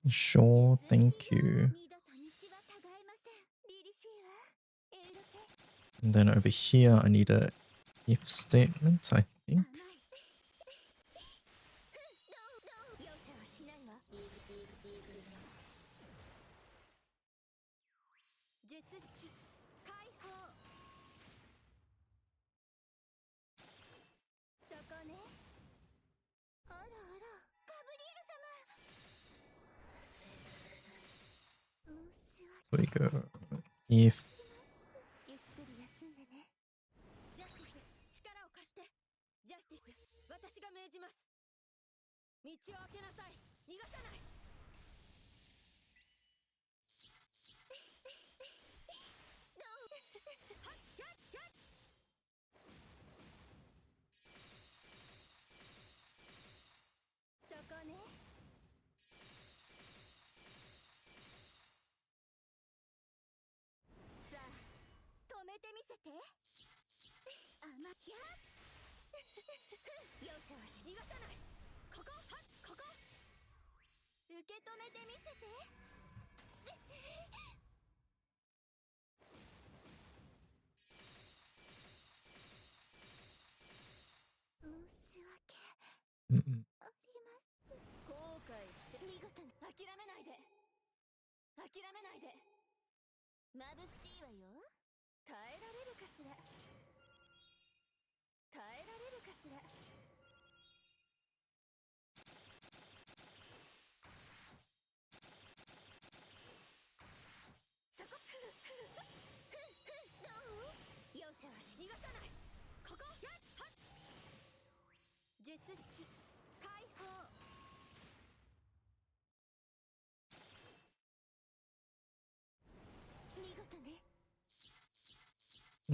Sure, thank you. And then over here, I need a if statement, I think. So we go if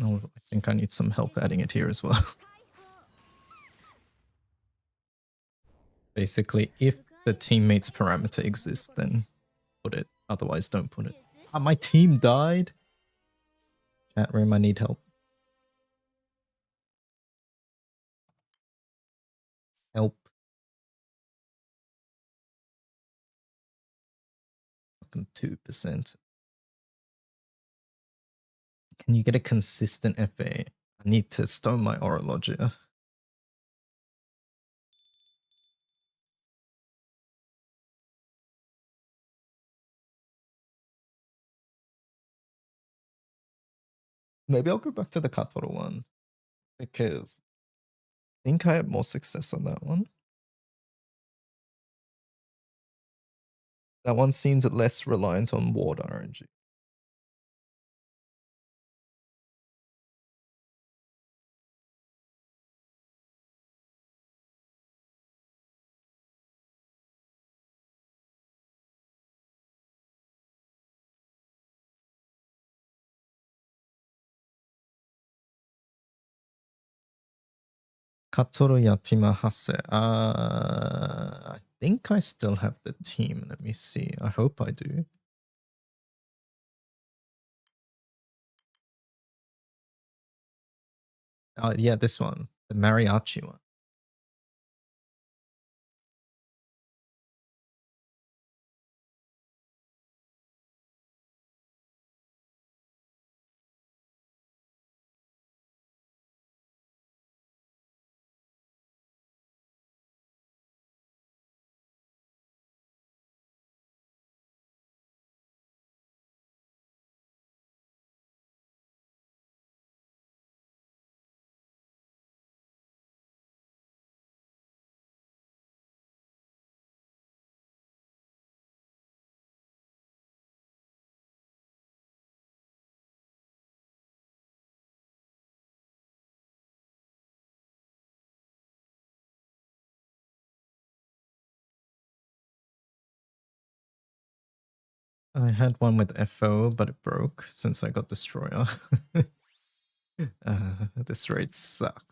oh, I think I need some help adding it here as well. Basically, if the teammates parameter exists, then put it. Otherwise, don't put it. Ah, my team died. Chat room, I need help. Help. Fucking 2%. Can you get a consistent FA? I need to stone my Orologia. Maybe I'll go back to the Katoro one. Because I think I had more success on that one. That one seems less reliant on ward RNG. Katoro Yatima Hase. I think I still have the team. Let me see. I hope I do. Yeah, this one. The mariachi one. I had one with FO, but it broke since I got Destroyer. This raid sucks.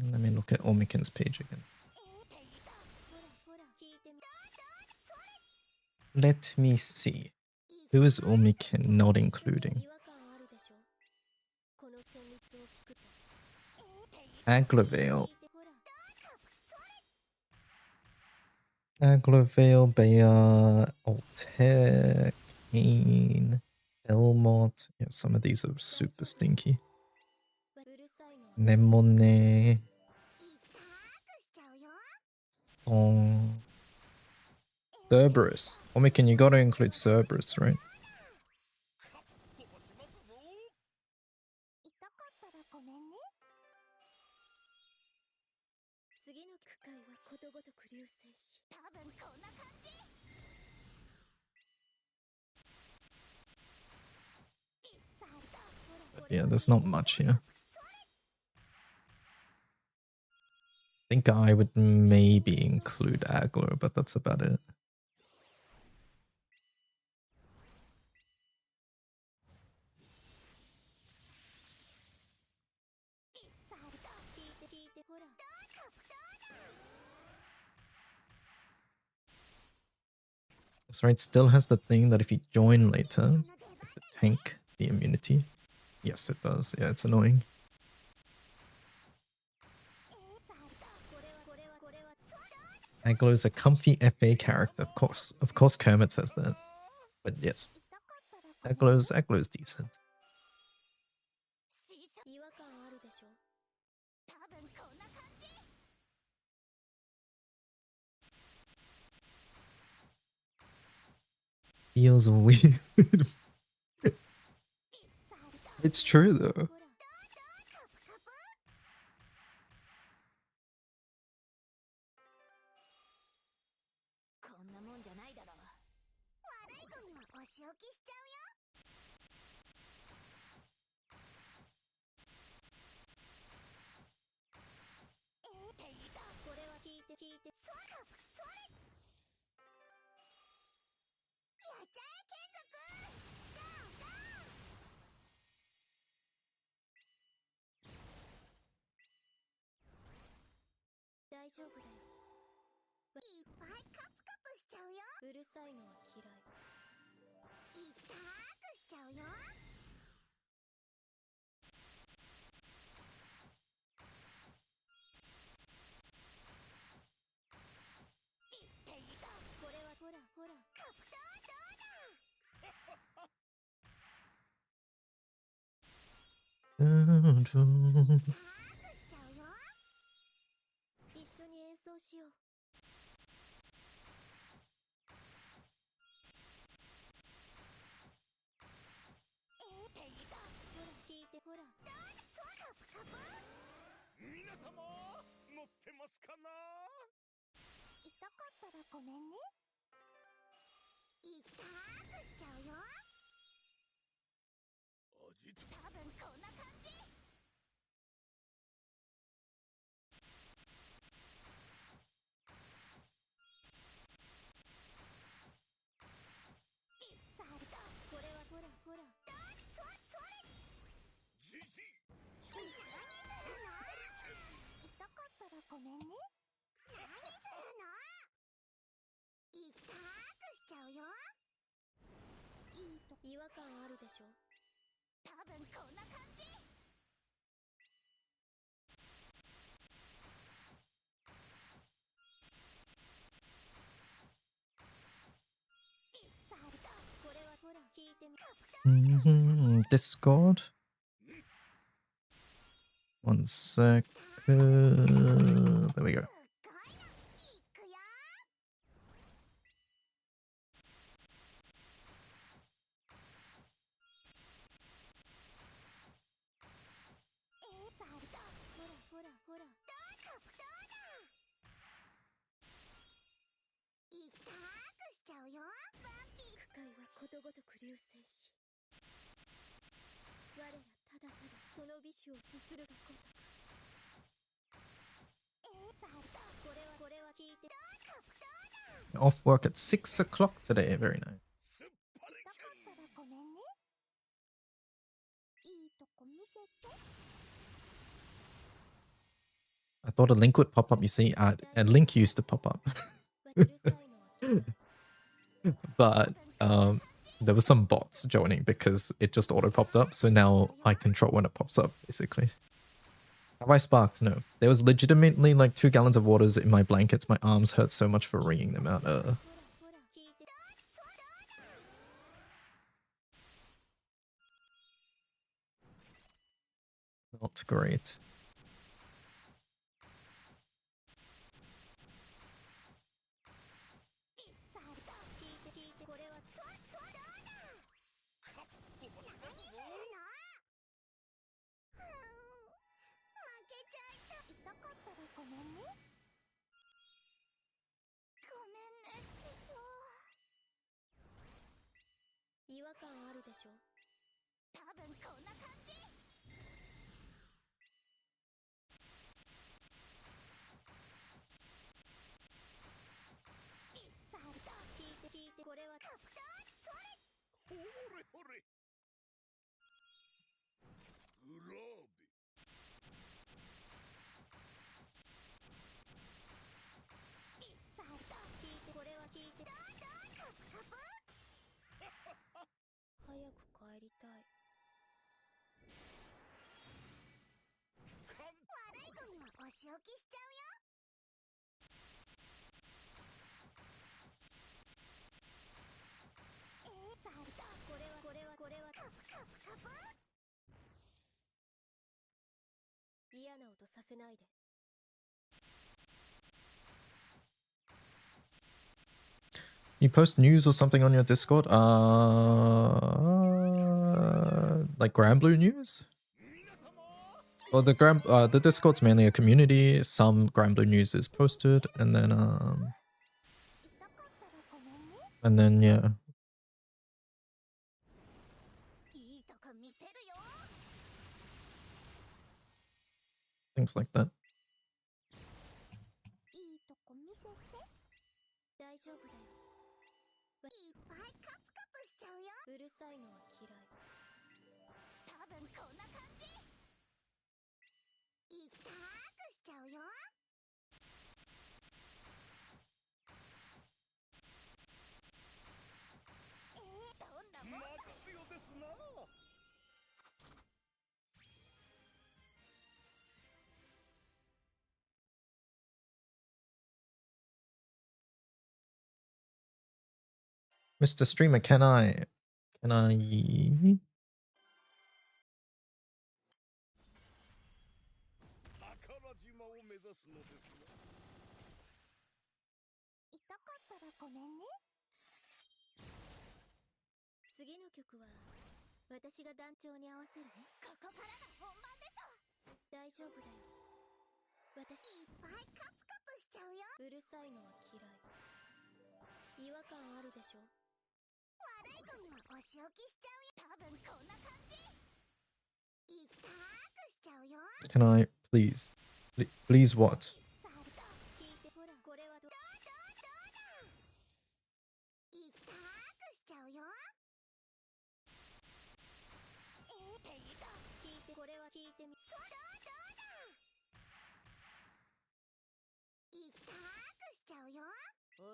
Let me look at Omiken's page again. Let me see. Who is Omiken not including? Aglavale. Aglavale, Bea, Altair, Kane, Elmot. Yeah, some of these are super stinky. Nemone. Song. Cerberus. Omiken, you gotta include Cerberus, right? But yeah, there's not much here. I think I would maybe include Aglo, but that's about it. That's right, still has the thing that if you join later, the tank the immunity. Yes, it does. Yeah, it's annoying. Aglo is a comfy FA character, of course. Of course Kermit says that. But yes, Aglo's decent. Feels weird. It's true though. Discord. 1 sec. There we go. Off work at 6 o'clock today. Very nice. I thought a link would pop up. You see, a link used to pop up. But there were some bots joining because it just auto popped up. So now I control when it pops up, basically. Have I sparked? No. There was legitimately like 2 gallons of waters in my blankets. My arms hurt so much for wringing them out. Not great. 嫌な音させないで。 You post news or something on your Discord? Like Granblue news? Well, the Discord's mainly a community. Some Granblue news is posted, and then yeah, things like that. 大丈夫だよ。いっぱいカプカプしちゃうよ。うるさいのは嫌い。多分こんな感じ。いったくしちゃうよ。どんなもんだ。必要ですな。 Mr. Streamer, can I? 宝島を目指すのですが。痛かったらごめんね。次の曲は私が団長に合わせるね。ここからが本番でしょ。大丈夫だよ。私いっぱいカプカプしちゃうよ。うるさいのは嫌い。違和感あるでしょ。悪い子にはお仕置きしちゃうよ。多分こんな感じ。いったくしちゃうよ。 Can I please? Please what? 聞いてほら、これはどうだいったくしちゃうよ。聞いて、これは聞いてみ。そうだいったくしちゃうよ。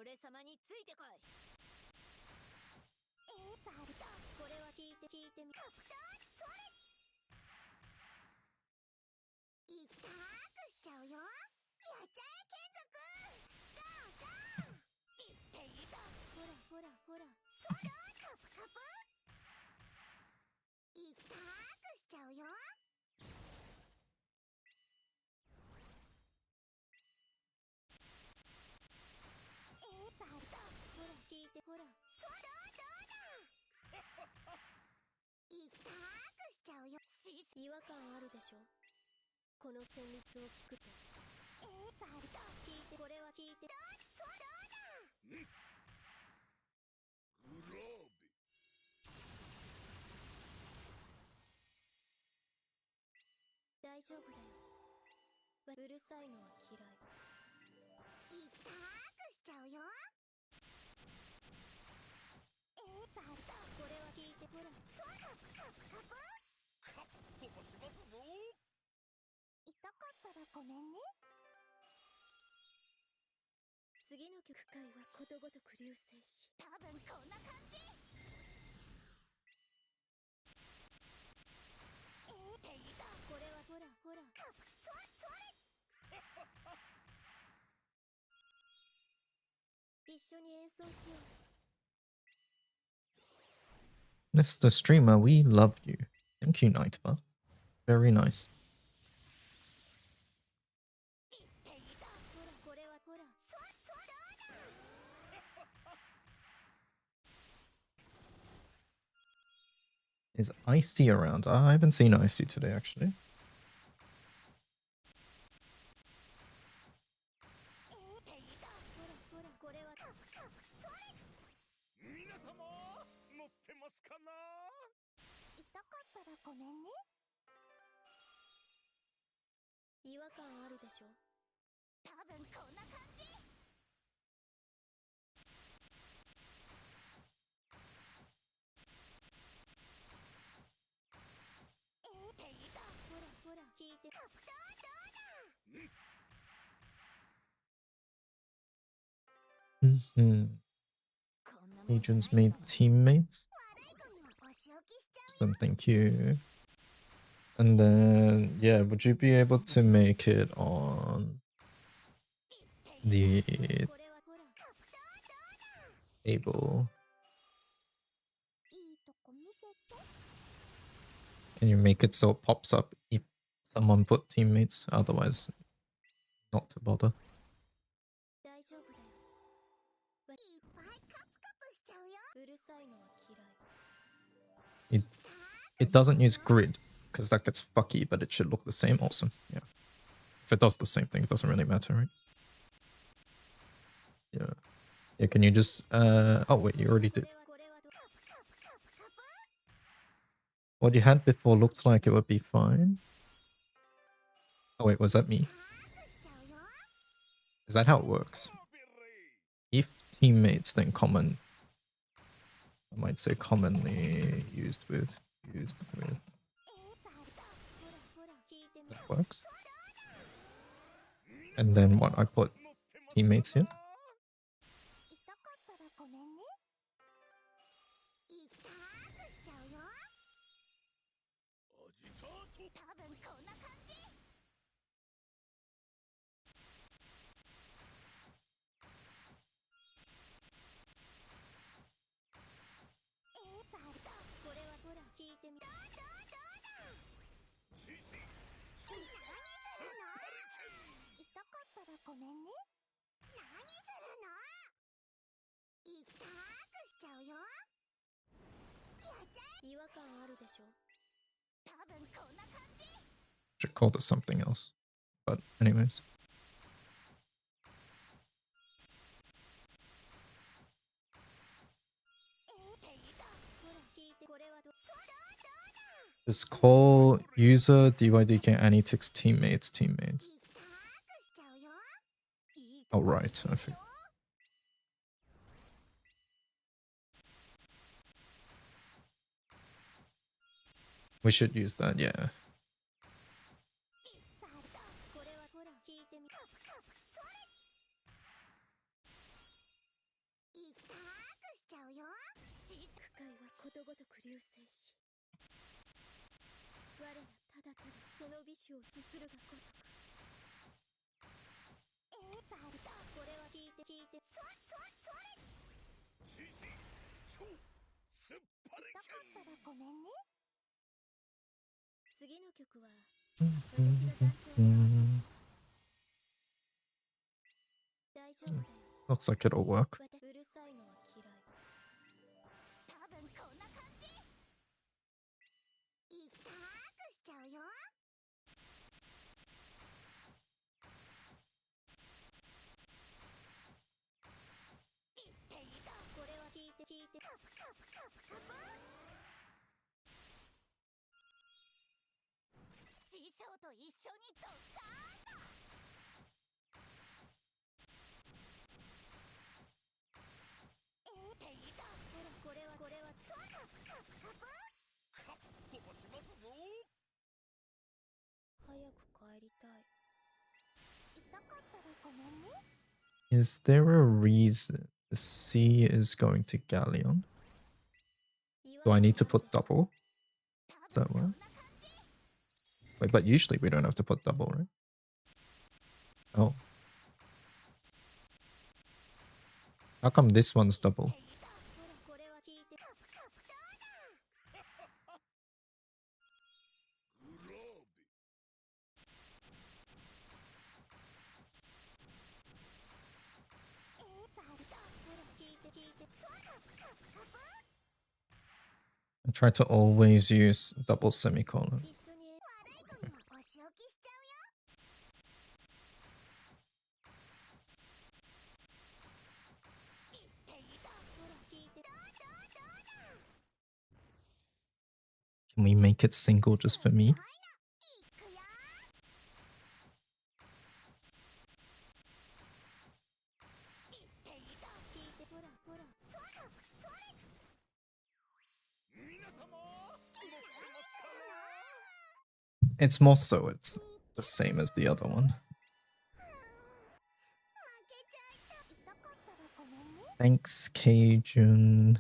俺様についてこい。ザルだ。これは聞いてみ。カプターそれ。いったくしちゃうよ。やっちゃえ剣族。ガーガー。いっていいだ。ほら。そうだカプカプ。いったくしちゃうよ。ザルだ。ほら聞いてほら。そうだいったくしちゃうよ。違和感あるでしょ。この旋律を聞くと。ザルだ。聞いて、これは聞いて。そうだグラービ。大丈夫だよ。うるさいのは嫌い。いったくしちゃうよ。ザルだ。これは聞いてほら。そうだカプカプ。カッ飛ばしますぞ。痛かったらごめんね。次の曲回はことごとく流星し。多分こんな感じ。っていた。これはほら。カプそれ。一緒に演奏しよう。 Mr. Streamer, we love you. Thank you, Nightbot. Very nice. っていた。ほらこれはそうだ。Is Icy around? I haven't seen Icy today, actually. っていた。ほらこれはカプそれ。皆様乗ってますかな。痛かったらごめんね。違和感あるでしょ。多分こんな感じ。っていた。ほら聞いて。カプターどうだ。 Mm-hmm. Agents made teammates. 悪い子にはお仕置きしちゃう。 Awesome, thank you. And then, yeah, would you be able to make it on the table? Can you make it so it pops up if someone put teammates? Otherwise, not to bother. It doesn't use grid because that gets fucky, but it should look the same. Awesome. Yeah. If it does the same thing, it doesn't really matter, right? Yeah. Yeah, can you just oh wait, you already did. What you had before looked like it would be fine. Oh wait, was that me? Is that how it works? If teammates, then common. I might say commonly used with. That works. And then what? I put teammates here. Should call this something else. But anyways. Just call user dydk anytics teammates. Oh right, I think. We should use that, yeah. Looks like it'll work. Is there a reason the C is going to Galleon? Do I need to put double? Is that what? Wait, but usually we don't have to put double, right? Oh. How come this one's double? I try to always use double semicolon. Can we make it single just for me? It's more so it's the same as the other one. Thanks, Cajun.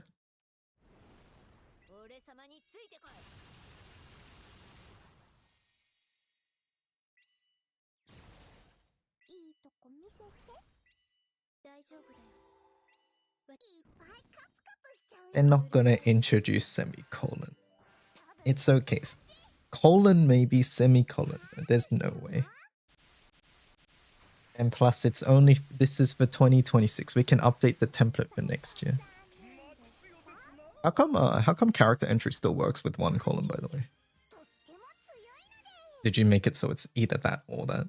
They're not gonna introduce semicolon. It's okay. Colon maybe, semicolon. There's no way. And plus, it's only, this is for 2026. We can update the template for next year. How come character entry still works with one colon, by the way? Did you make it so it's either that or that?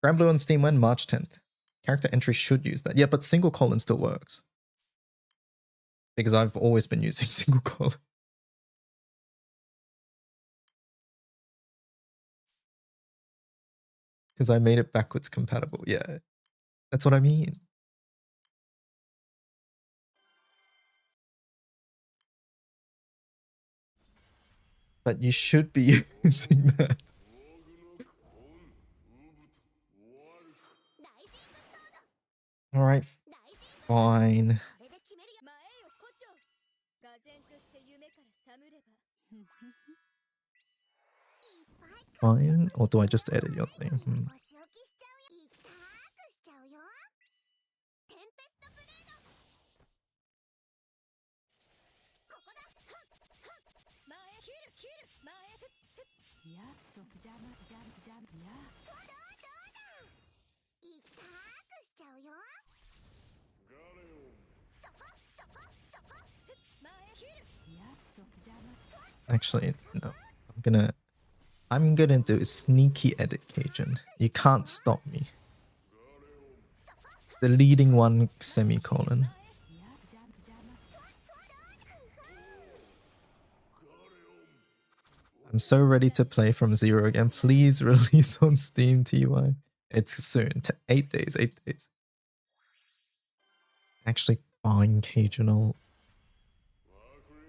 Grand Blue on Steam when? March 10th. Character entry should use that. Yeah, but single colon still works. Because I've always been using single colon. Because I made it backwards compatible. Yeah, that's what I mean. But you should be using that. Alright, fine. Fine, or do I just edit your thing? Actually, no. I'm gonna do a sneaky edit, Cajun. You can't stop me. The leading one, semicolon. I'm so ready to play from zero again. Please release on Steam, TY. It's soon. 8 days, 8 days. Actually, fine, Cajun.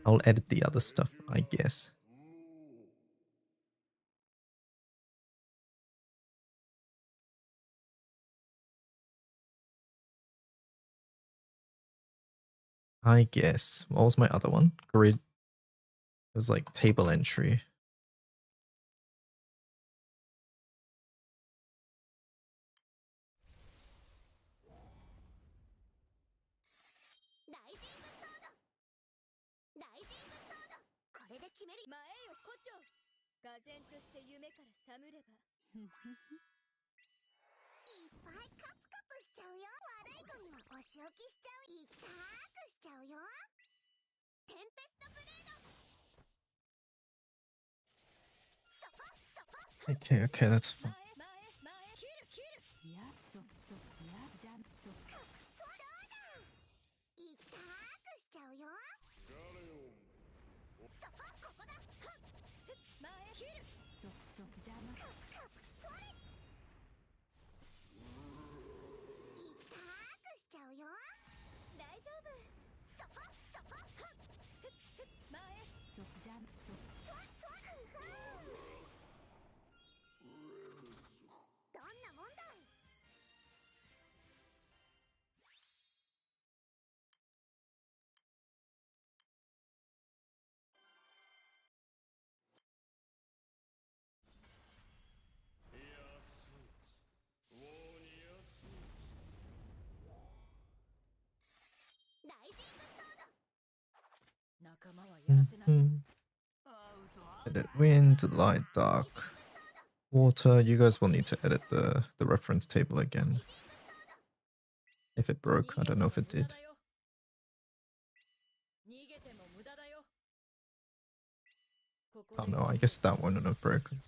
I'll edit the other stuff, I guess. What was my other one? Grid. It was like table entry. Okay, that's fine. Edit wind, light, dark, water. You guys will need to edit the reference table again. If it broke, I don't know if it did. Oh no, I guess that one wouldn't have broken.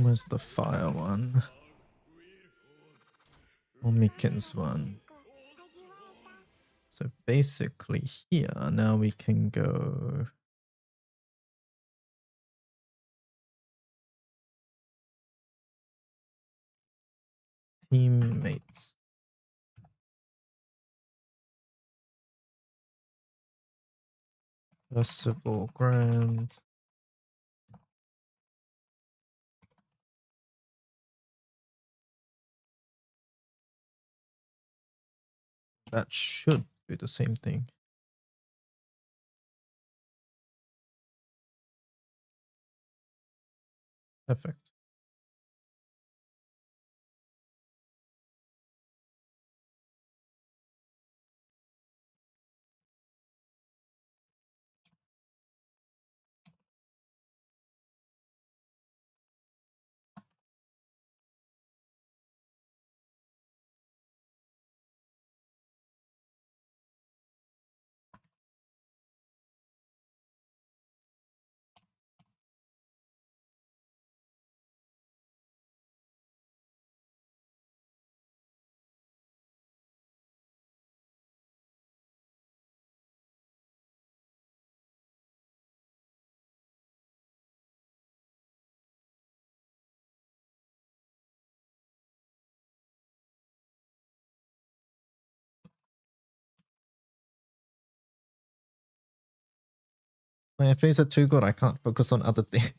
Where's the fire one? Or Mickens one? So basically here, now we can go... Teammates. Festival Grand. That should do the same thing. Perfect. My FAs are too good, I can't focus on other things.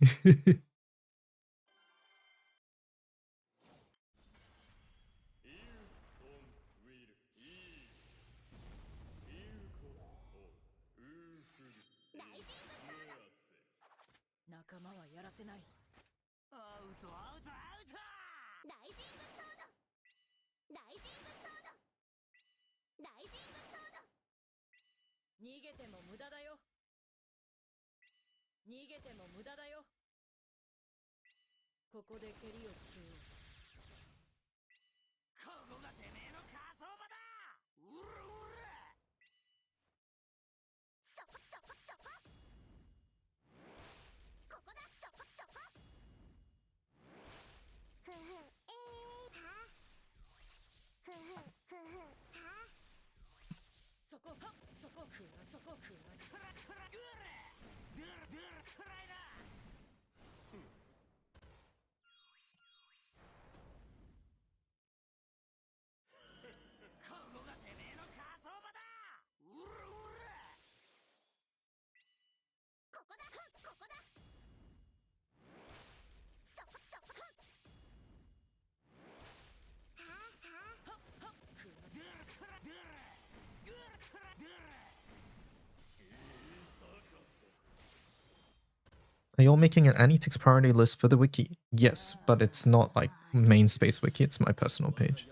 Are you all making an Anitix priority list for the wiki? Yes, but it's not like main space wiki, it's my personal page.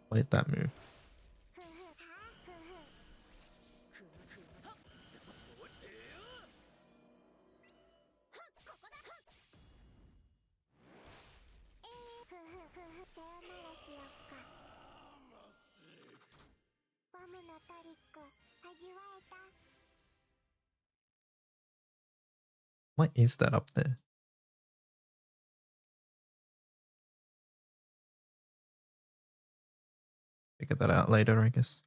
Why did that move? What is that up there? Figure that out later, I guess.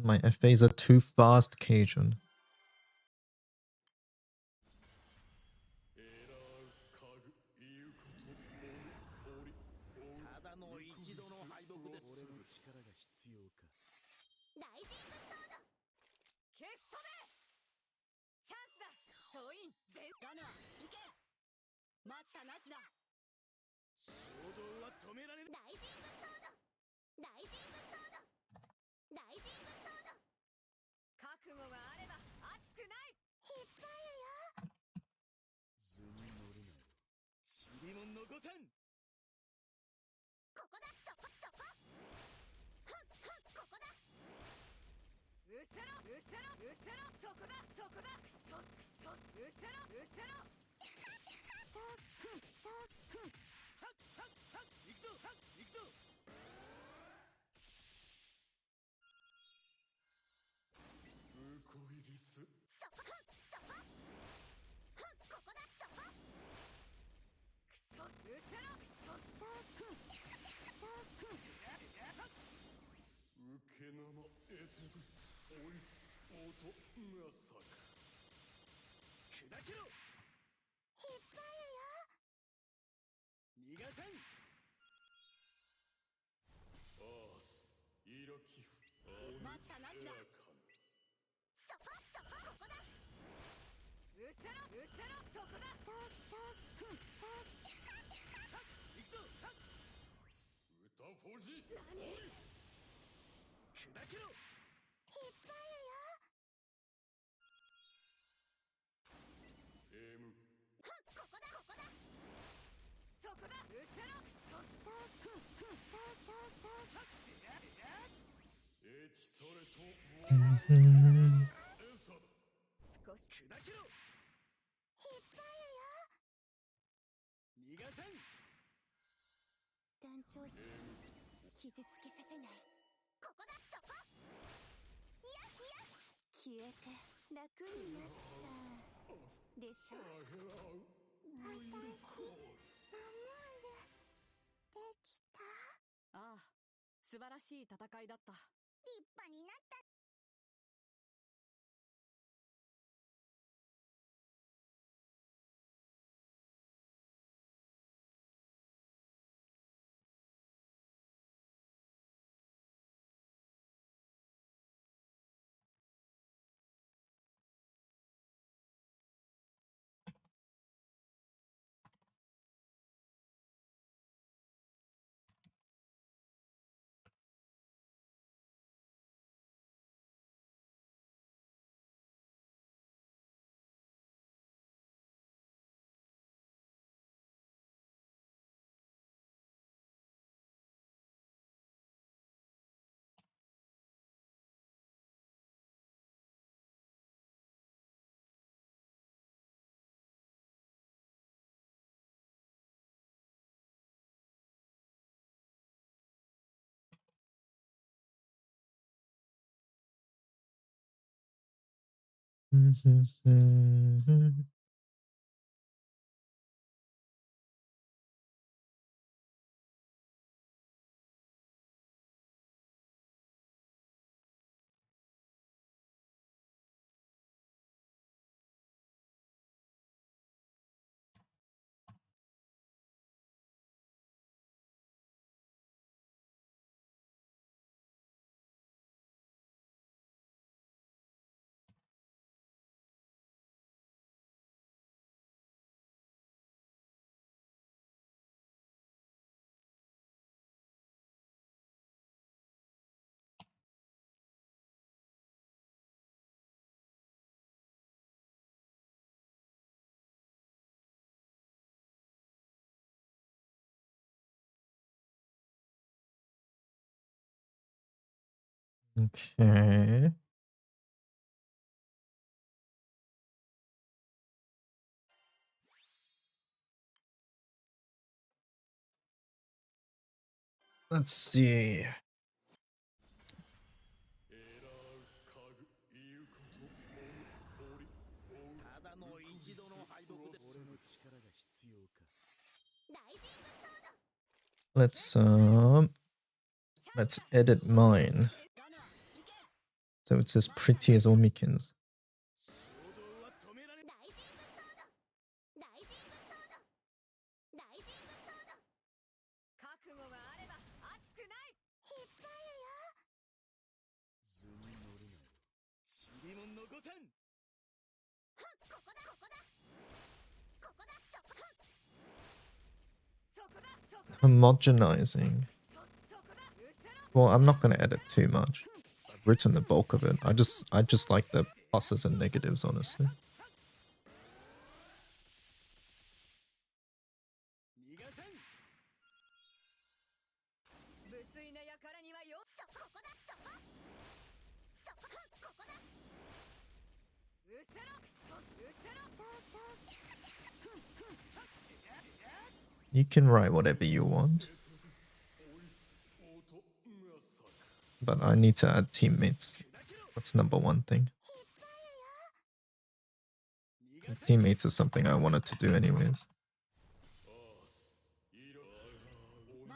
My FAs are too fast, Cajun. 団長傷つけさせない。ここだ、そこ。いやいや、消えて楽になったでしょ。私守るできた。ああ、素晴らしい戦いだった。立派になった。Okay. Let's see. Let's edit mine. So it's as pretty as Omikin's. Homogenizing. Well, I'm not gonna edit too much. I've written the bulk of it. I just like the pluses and negatives, honestly. You can write whatever you want. But I need to add teammates. That's number one thing. Teammates is something I wanted to do anyways.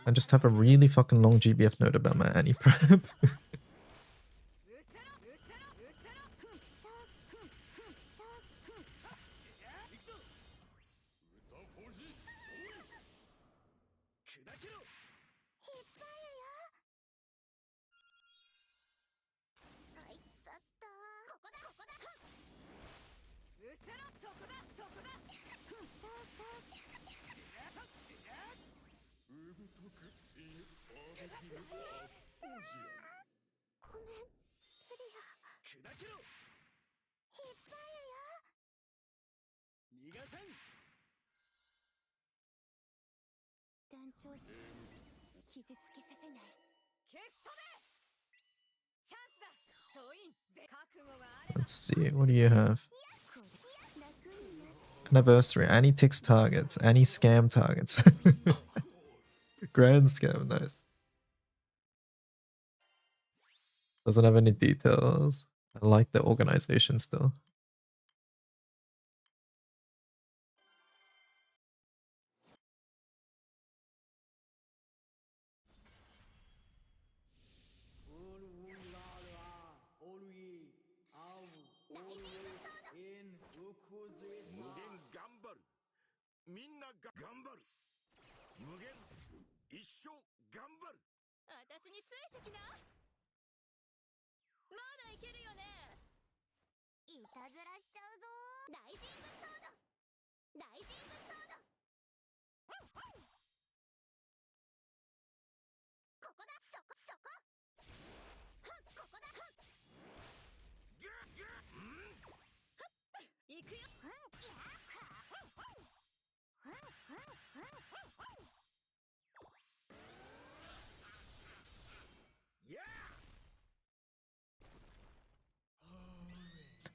I just have a really fucking long GBF note about my anti-prep. Let's see, what do you have? Anniversary, anti-tix targets, anti-scam targets. Grand scam, nice. Doesn't have any details. I like the organization still.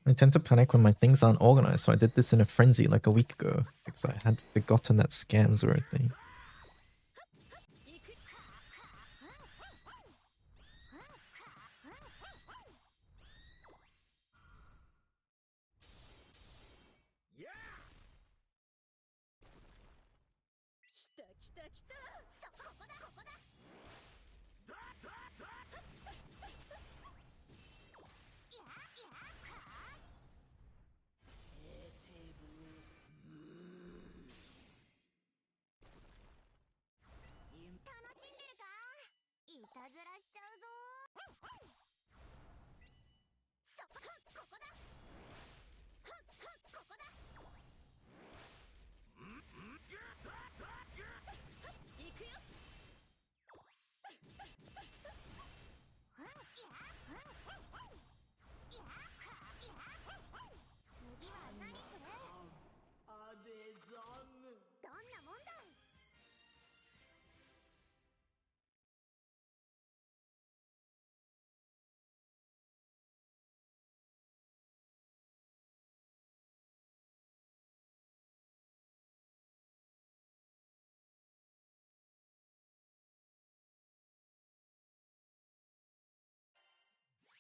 I tend to panic when my things aren't organized, so I did this in a frenzy like a week ago because I had forgotten that scams were a thing.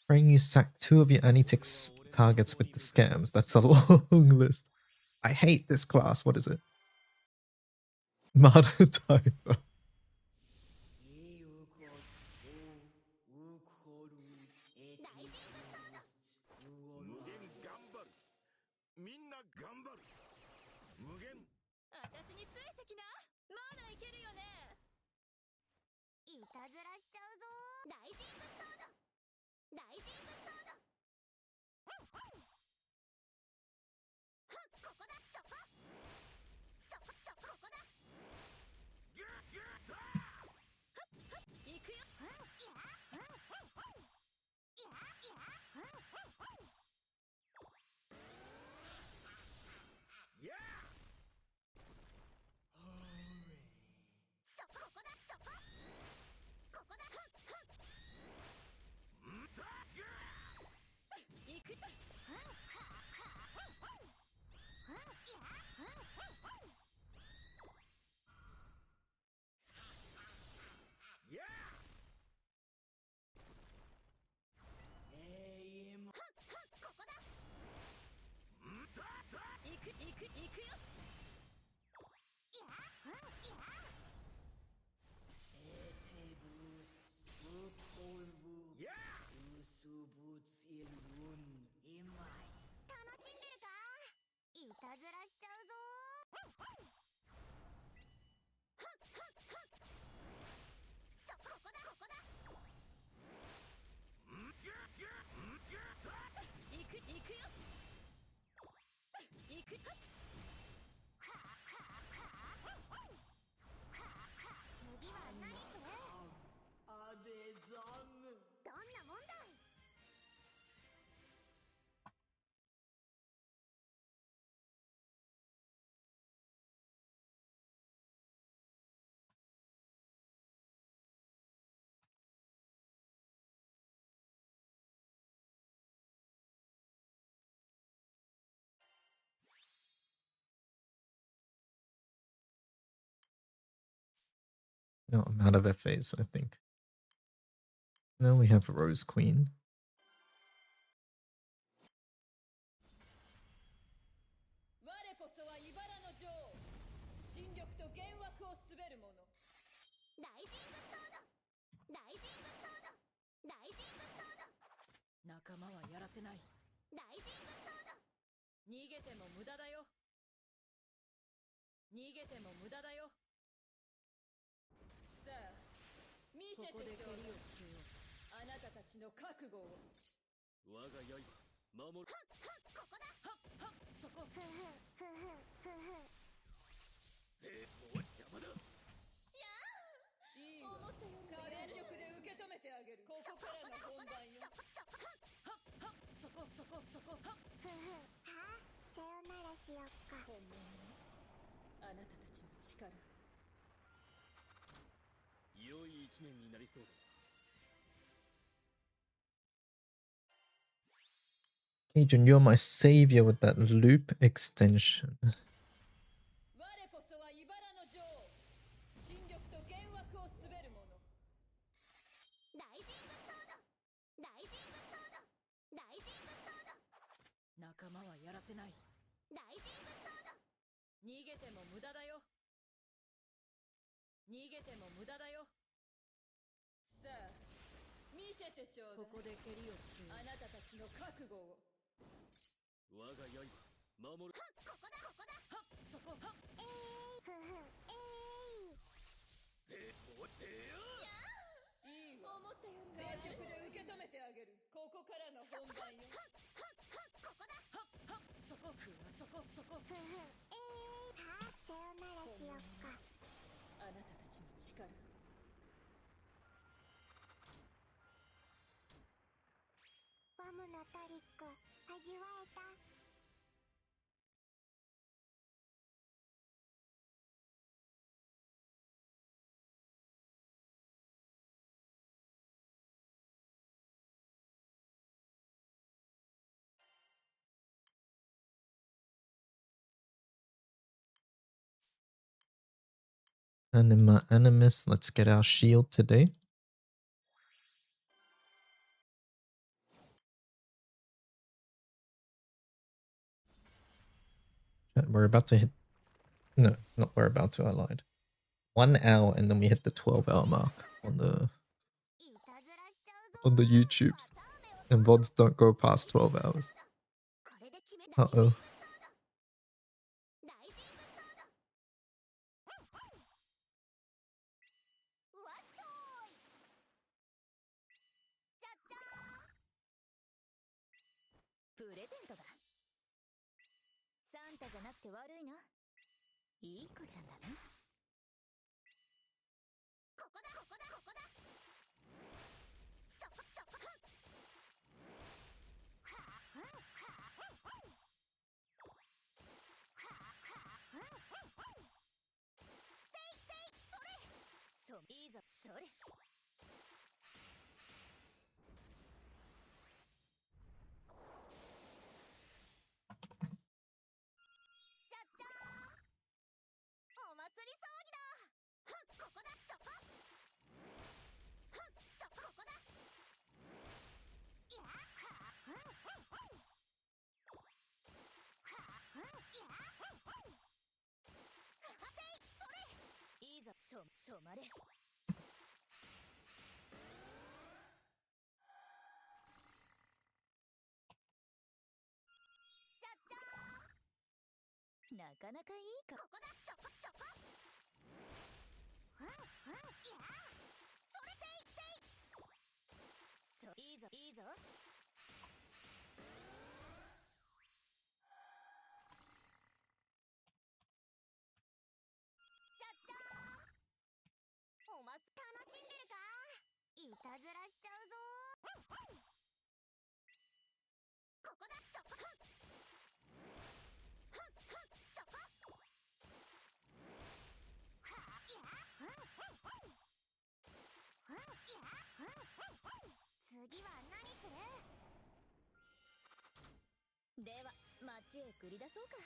Praying you sack 2 of your anti-tix targets with the scams. That's a long list. I hate this class. What is it? Mada typo. No, I'm out of FAs, I think. Now we have Rose Queen. 我こそは茨の女王。新緑と幻惑を滑る者。ライジングソードライジングソードライジングソード仲間はやらせない。ライジングソード逃げても無駄だよ。逃げても無駄だよ。さあ、見せてちょうだい。あなたたちの覚悟を。我が刃守る。ここだはっはっ、そこ。ふふふふふふぜもう邪魔だ。いいわ。思ったより全力で受け止めてあげる。ここからが本番よ。はっはっ、そこそこそこ。はっふふはさよならしよっか本物ね。あなたたちの力。良い一年になりそうだ。Cajun, you're my savior with that loop extension. 我こそは茨の女王。新緑と幻惑を滑る者。ライジングソードライジングソードライジングソード仲間はやらせない。ライジングソード逃げても無駄だよ。逃げても無駄だよ。さあ、見せてちょうだい。ここで蹴りをつけよう。あなたたちの覚悟を。我が刃守る。ここだここだはっ、そこ。はっ、ふふぜもうぜよ。いいわ。思ったより全力で受け止めてあげる。ここからが本番よ。ここだはっはっ、そこ。そこそこ。ふふはさよならしよっかあなたたちの力。ワムのトリック味わえた Anima Animus, let's get our shield today. We're about to hit... No, not we're about to, I lied. 1 hour and then we hit the 12-hour mark on the YouTubes. And VODs don't go past 12 hours. Uh-oh.なかなかいいかここだそこそこいやそれでいいぞいいぞじゃじゃーんお楽しんでるかいたずらしちゃうぞここだそこ次は何するでは街へ繰り出そうか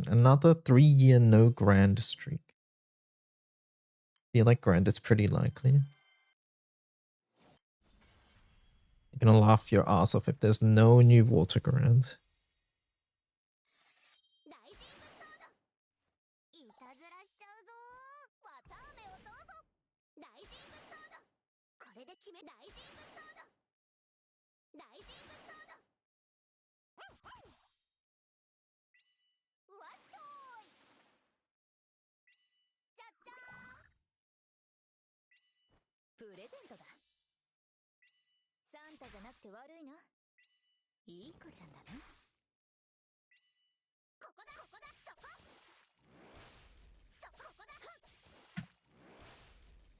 Another 3-year no grand streak. Feel like grand is pretty likely. You're gonna laugh your ass off if there's no new water grand. ライジングソードいたずらしちゃうぞ綿あめをどうぞライジングソードこれで決めライジングソードライジングソードわっしょーいじゃじゃーんプレゼントだサンタじゃなくて悪いな。いい子ちゃんだな。ここだここだそこそここだ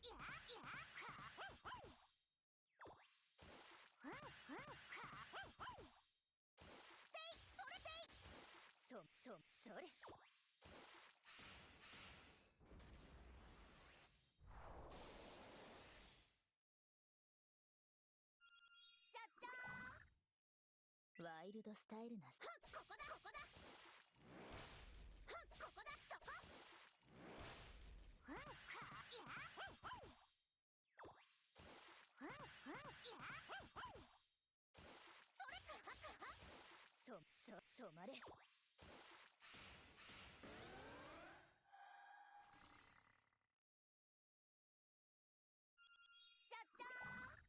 いやいやそれてそれワイルドスタイルなここだここだここだそこいやそれ染まれじゃじゃーん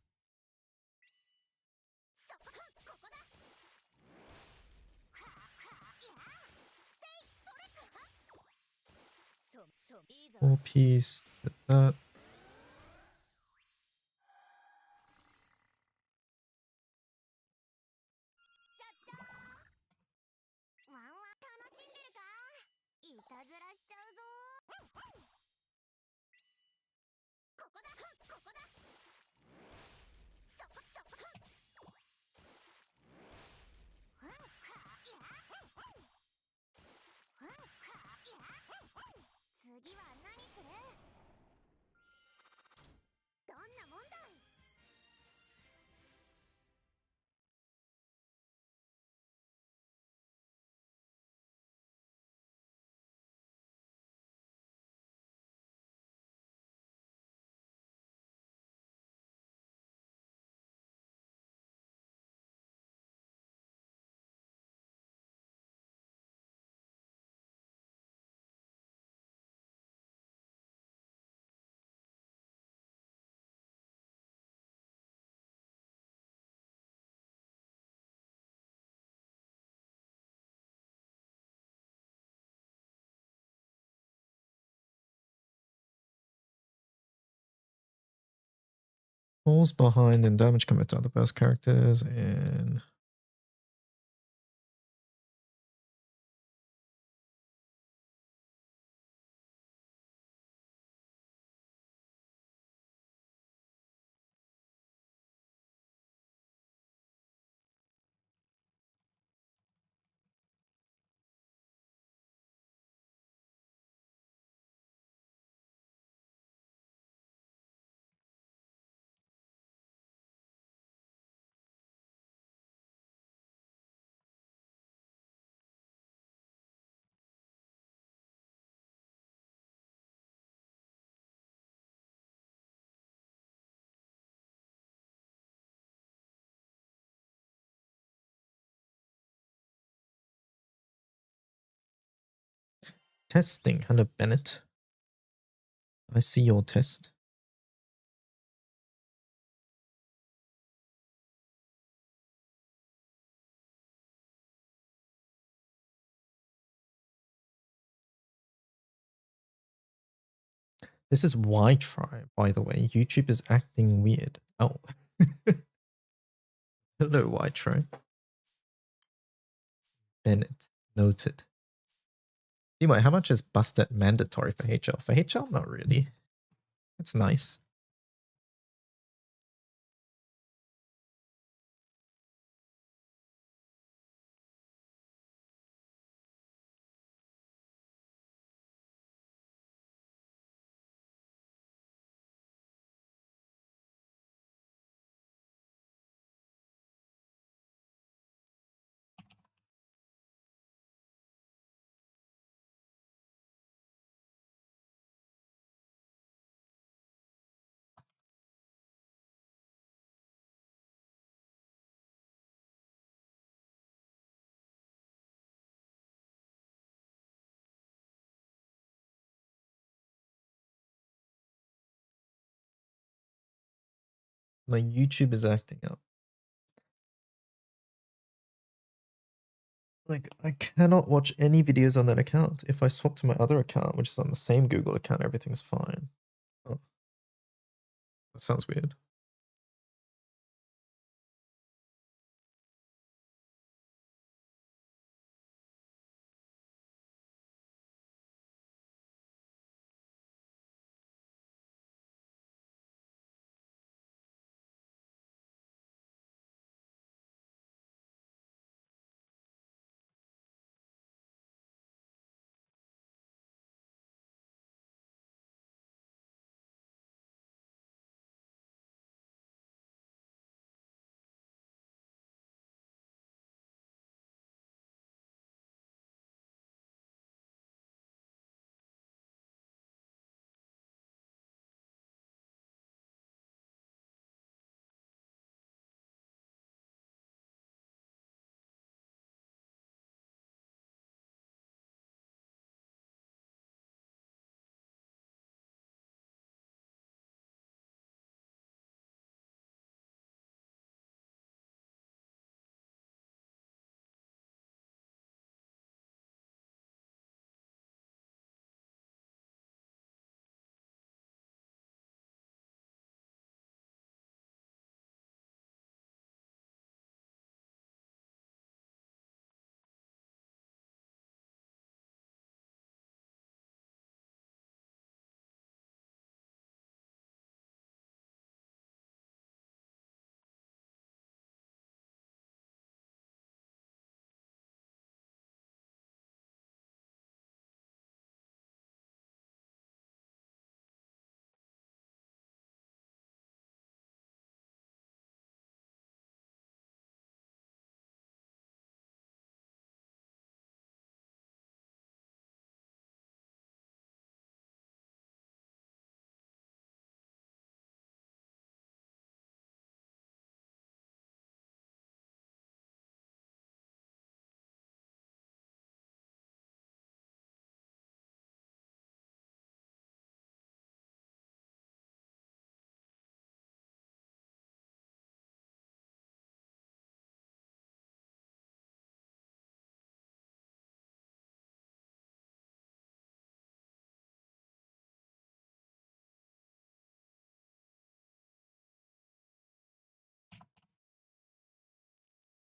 そこここだ4 piece. Get that. ワンワン楽しんでるかいたずらしちゃうぞここだここだそこそこ次は何するどんなもんだい Falls behind and damage commit to other burst characters and testing. Hannah Bennett. I see your test. This is why try, by the way. YouTube is acting weird. Oh. Hello, White Bennett. Noted. Anyway, how much is busted mandatory for HL? For HL, not really. It's nice. My YouTube is acting up. Like, I cannot watch any videos on that account. If I swap to my other account, which is on the same Google account, everything's fine. Oh, that sounds weird.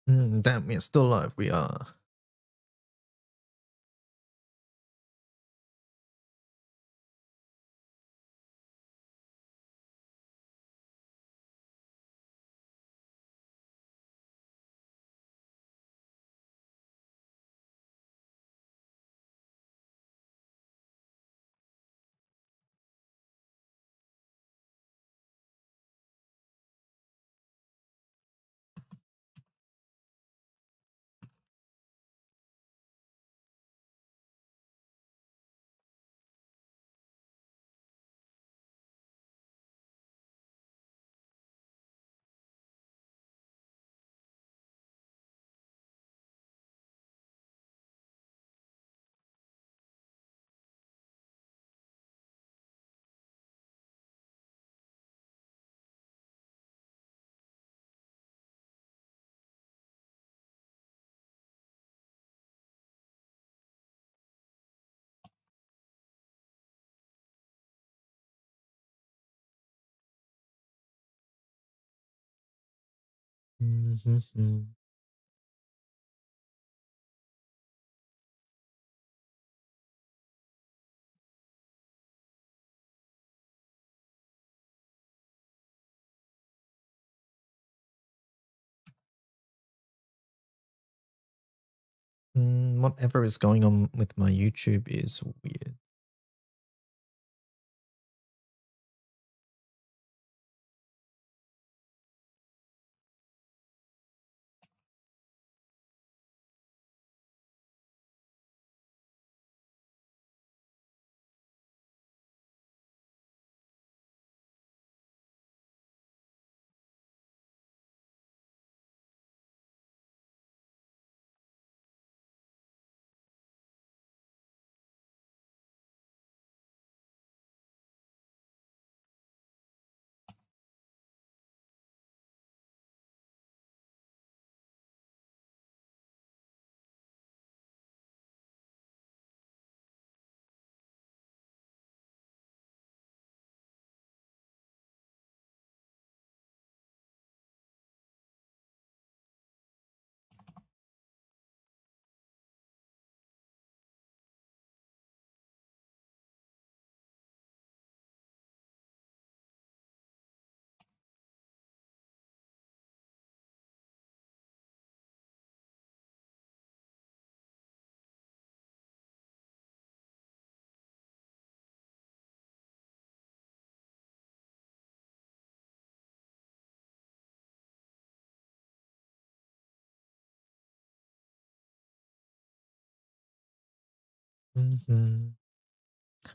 Damn, we're still alive. We are. Whatever is going on with my YouTube is weird.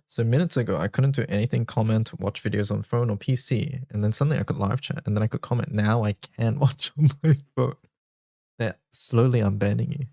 So minutes ago, I couldn't do anything, comment, watch videos on phone or PC, and then suddenly I could live chat, and then I could comment. Now I can watch on my phone. That slowly I'm banning you.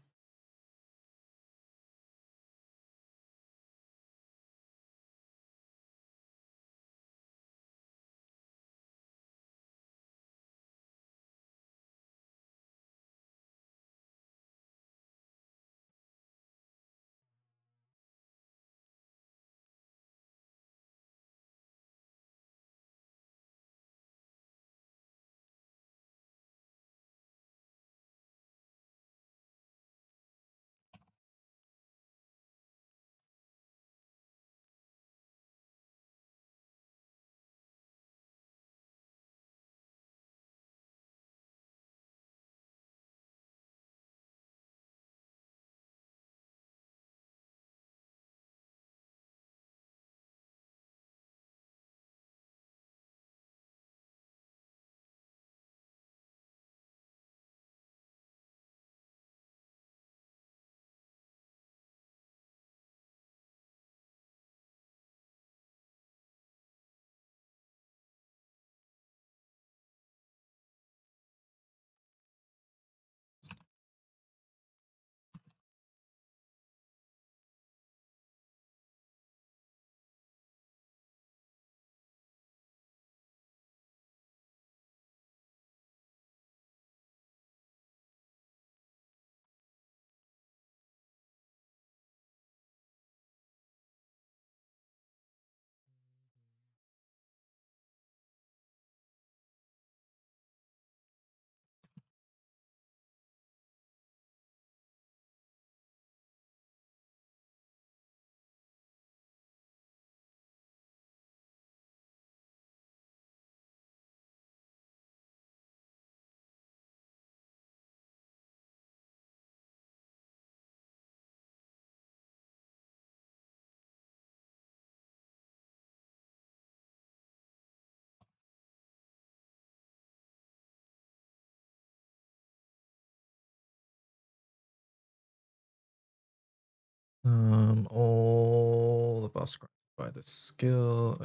All the buffs granted by the skill,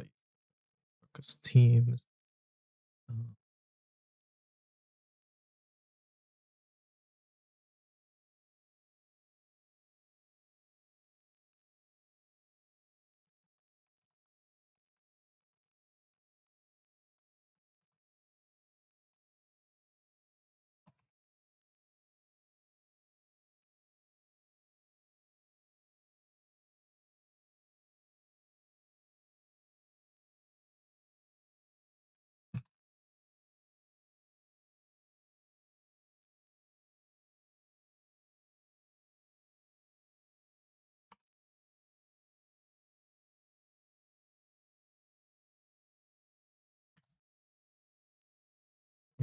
focus teams.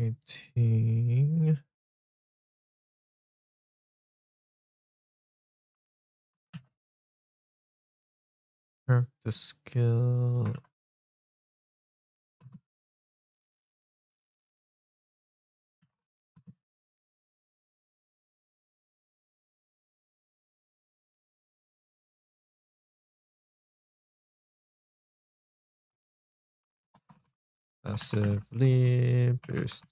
Creating character skill. Passively boost.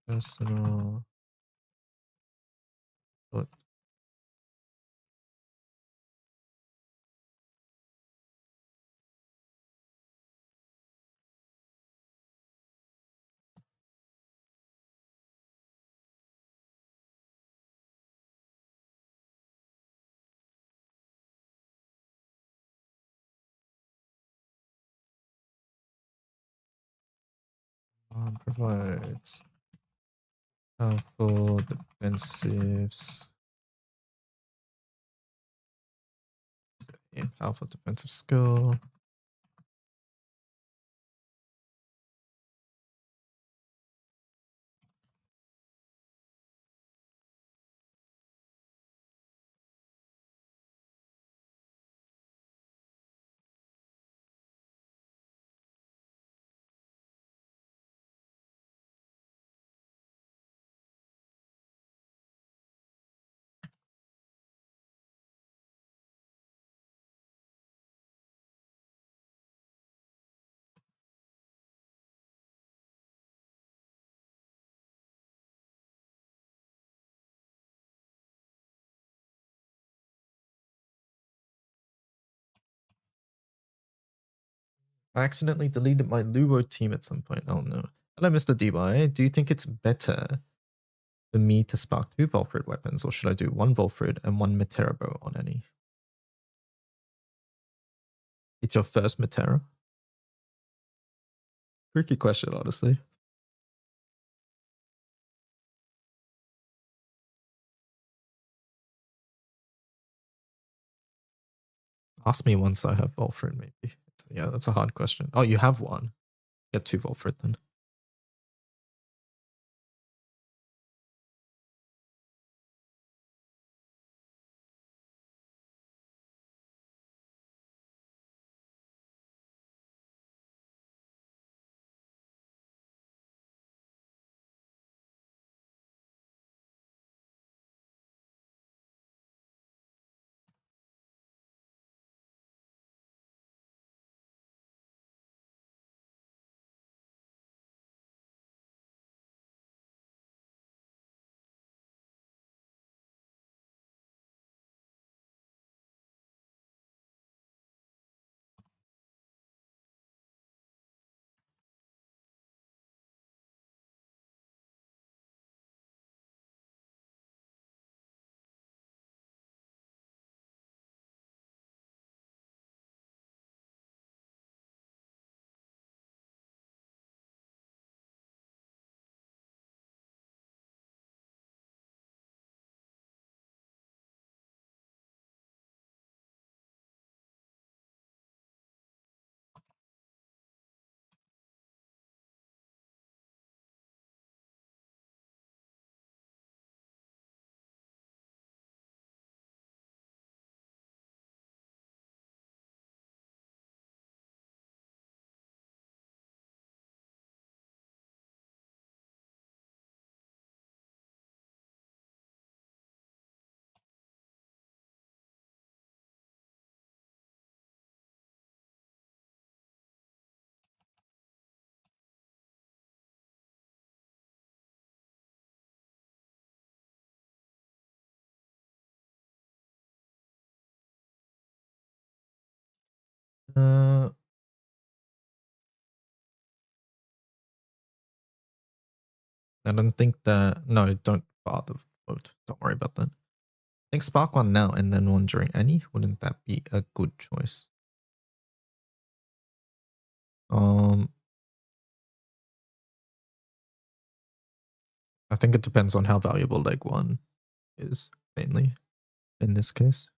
Personal. But provides powerful defensives. Yeah, powerful defensive skill. I accidentally deleted my Luo team at some point. Oh no. Hello, Mr. DY. Do you think it's better for me to spark 2 Volfrid weapons, or should I do 1 Volfrid and 1 Metera bow on any? It's your first Metera? Tricky question, honestly. Ask me once I have Volfrid, maybe. Yeah, that's a hard question. Oh, you have 1. Get 2 Volfrid then. I don't think that... No, don't bother. Don't worry about that. I think spark 1 now and then 1 during any. Wouldn't that be a good choice? I think it depends on how valuable leg 1 is, mainly, in this case.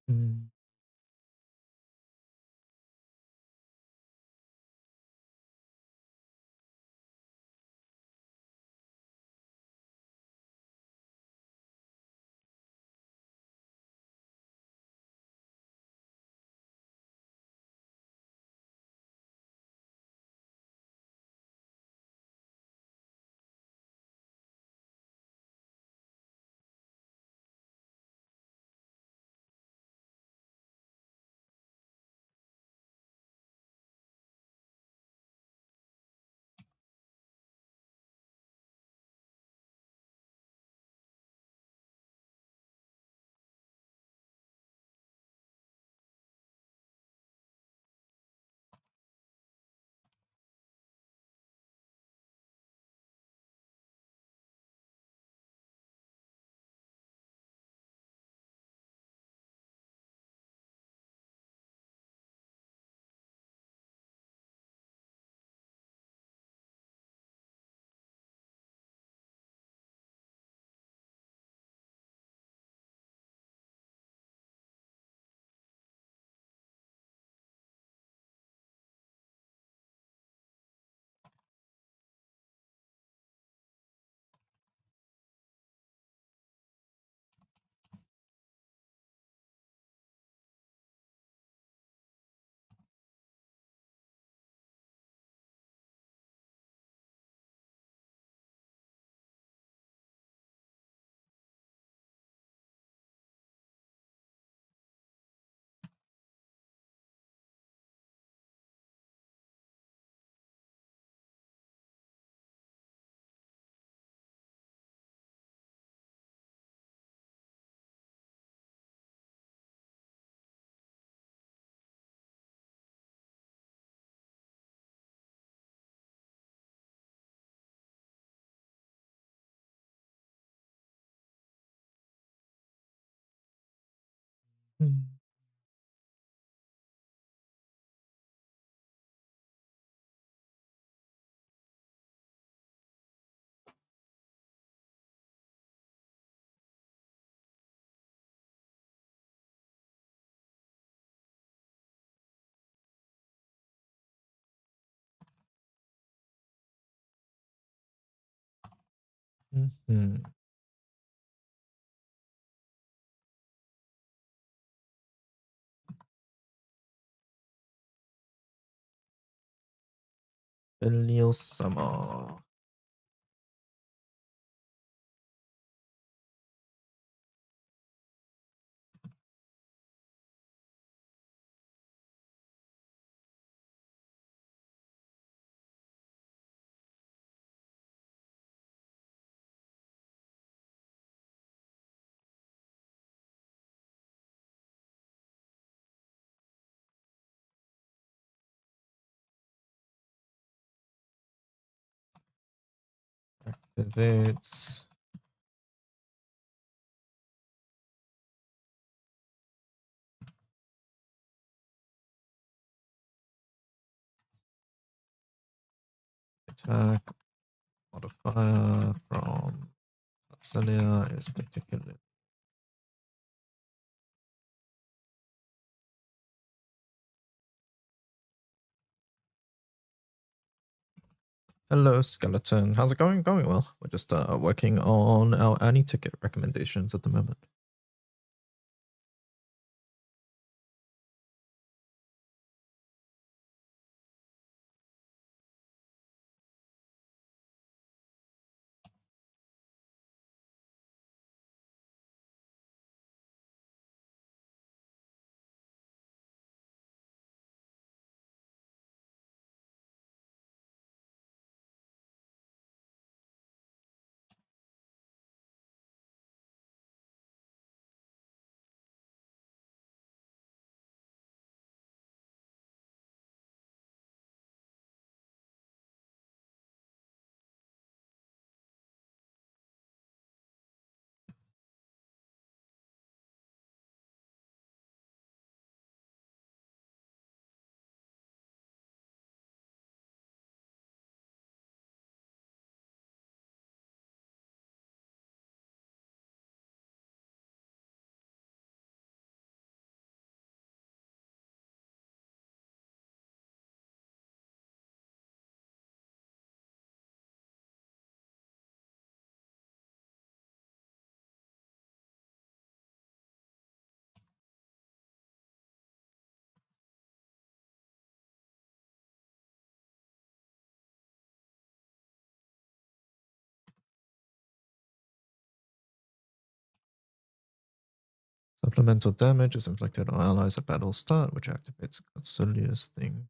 Mm. Mm. Mhm. Filial Summer. Activates. Attack modifier from Celia is particularly. Hello, Skeleton. How's it going? Going well. We're just working on our Annie ticket recommendations at the moment. Supplemental damage is inflicted on allies at battle start, which activates Godzillia's thing.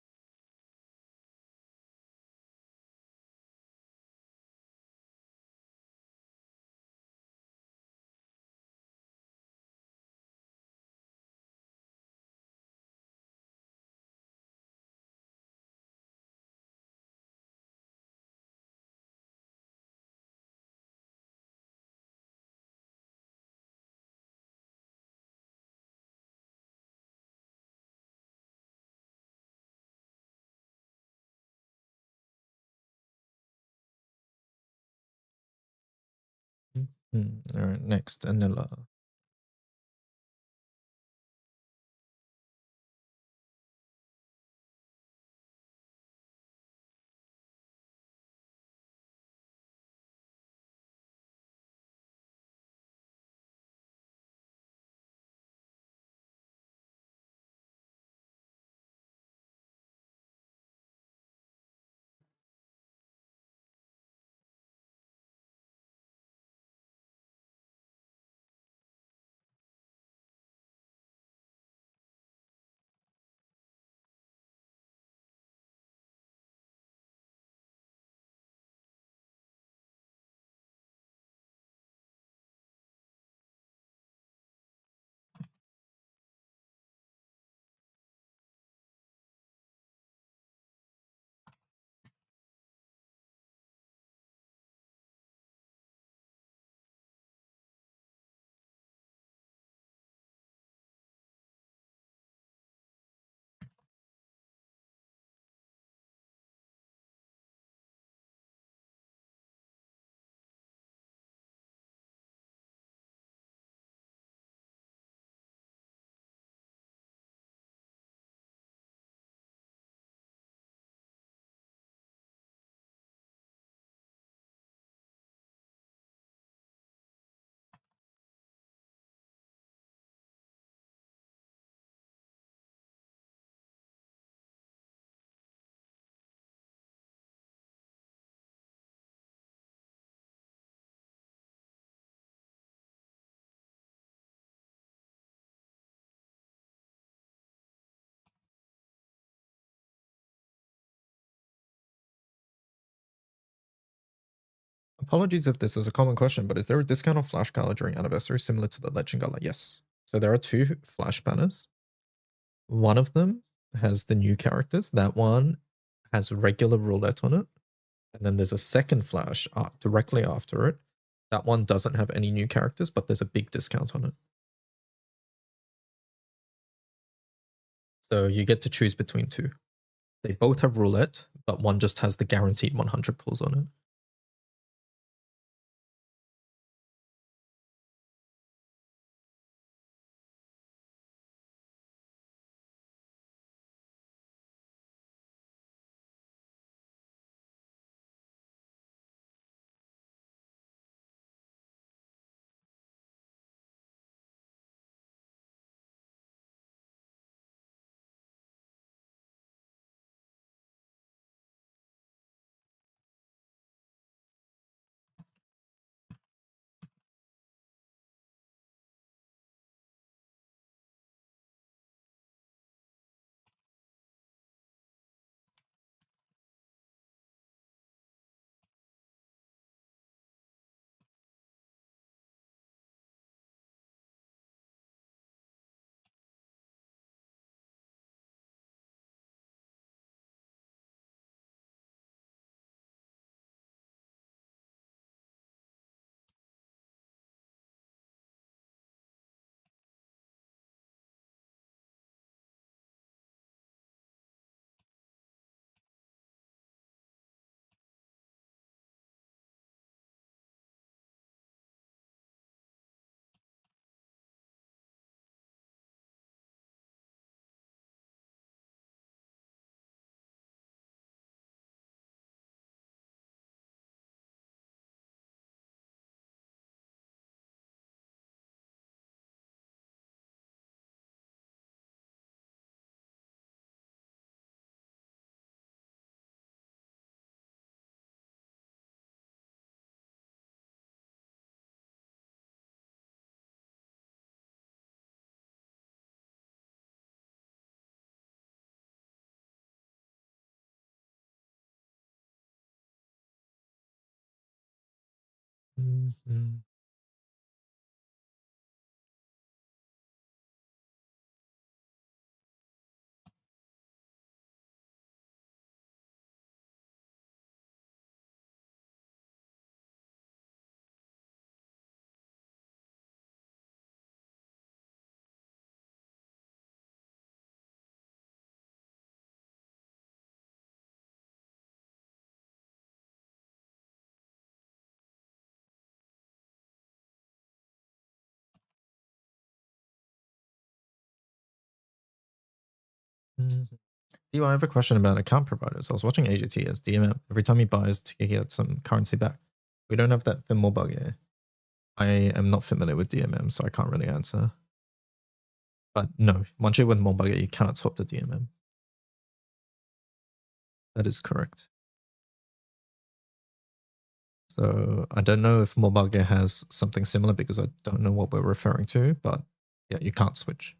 Alright, next, Anilla. Apologies if this is a common question, but is there a discount on Flash Gala during Anniversary similar to the Legend Gala? Yes. So there are 2 Flash banners. One of them has the new characters. That one has regular roulette on it. And then there's a second Flash directly after it. That one doesn't have any new characters, but there's a big discount on it. So you get to choose between 2. They both have roulette, but one just has the guaranteed 100 pulls on it. Mhm. Mhm. I have a question about account providers. I was watching AGT as DMM. Every time he buys, he gets some currency back. We don't have that for Mobile. I am not familiar with DMM, so I can't really answer. But no, once you're with Mobile, you cannot swap to DMM. That is correct. So I don't know if Mobile has something similar because I don't know what we're referring to, but yeah, you can't switch.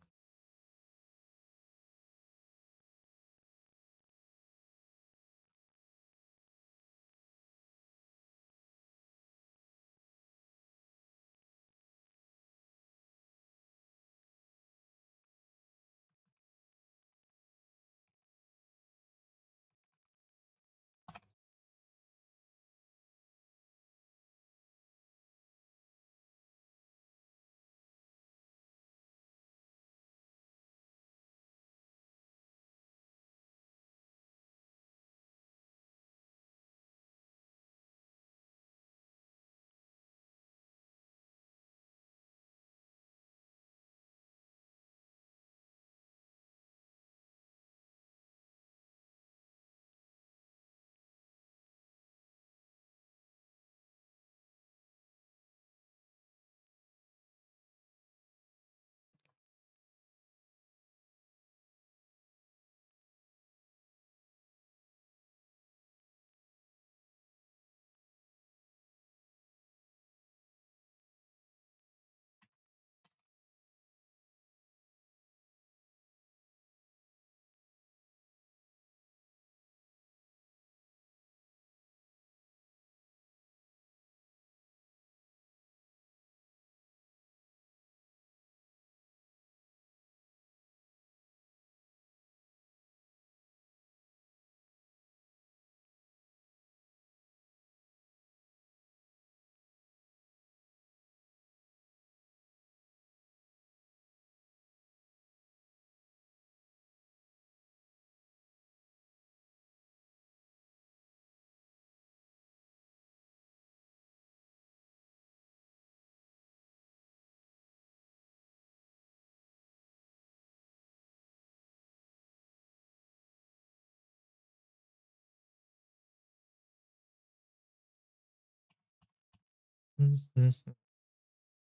Mhm.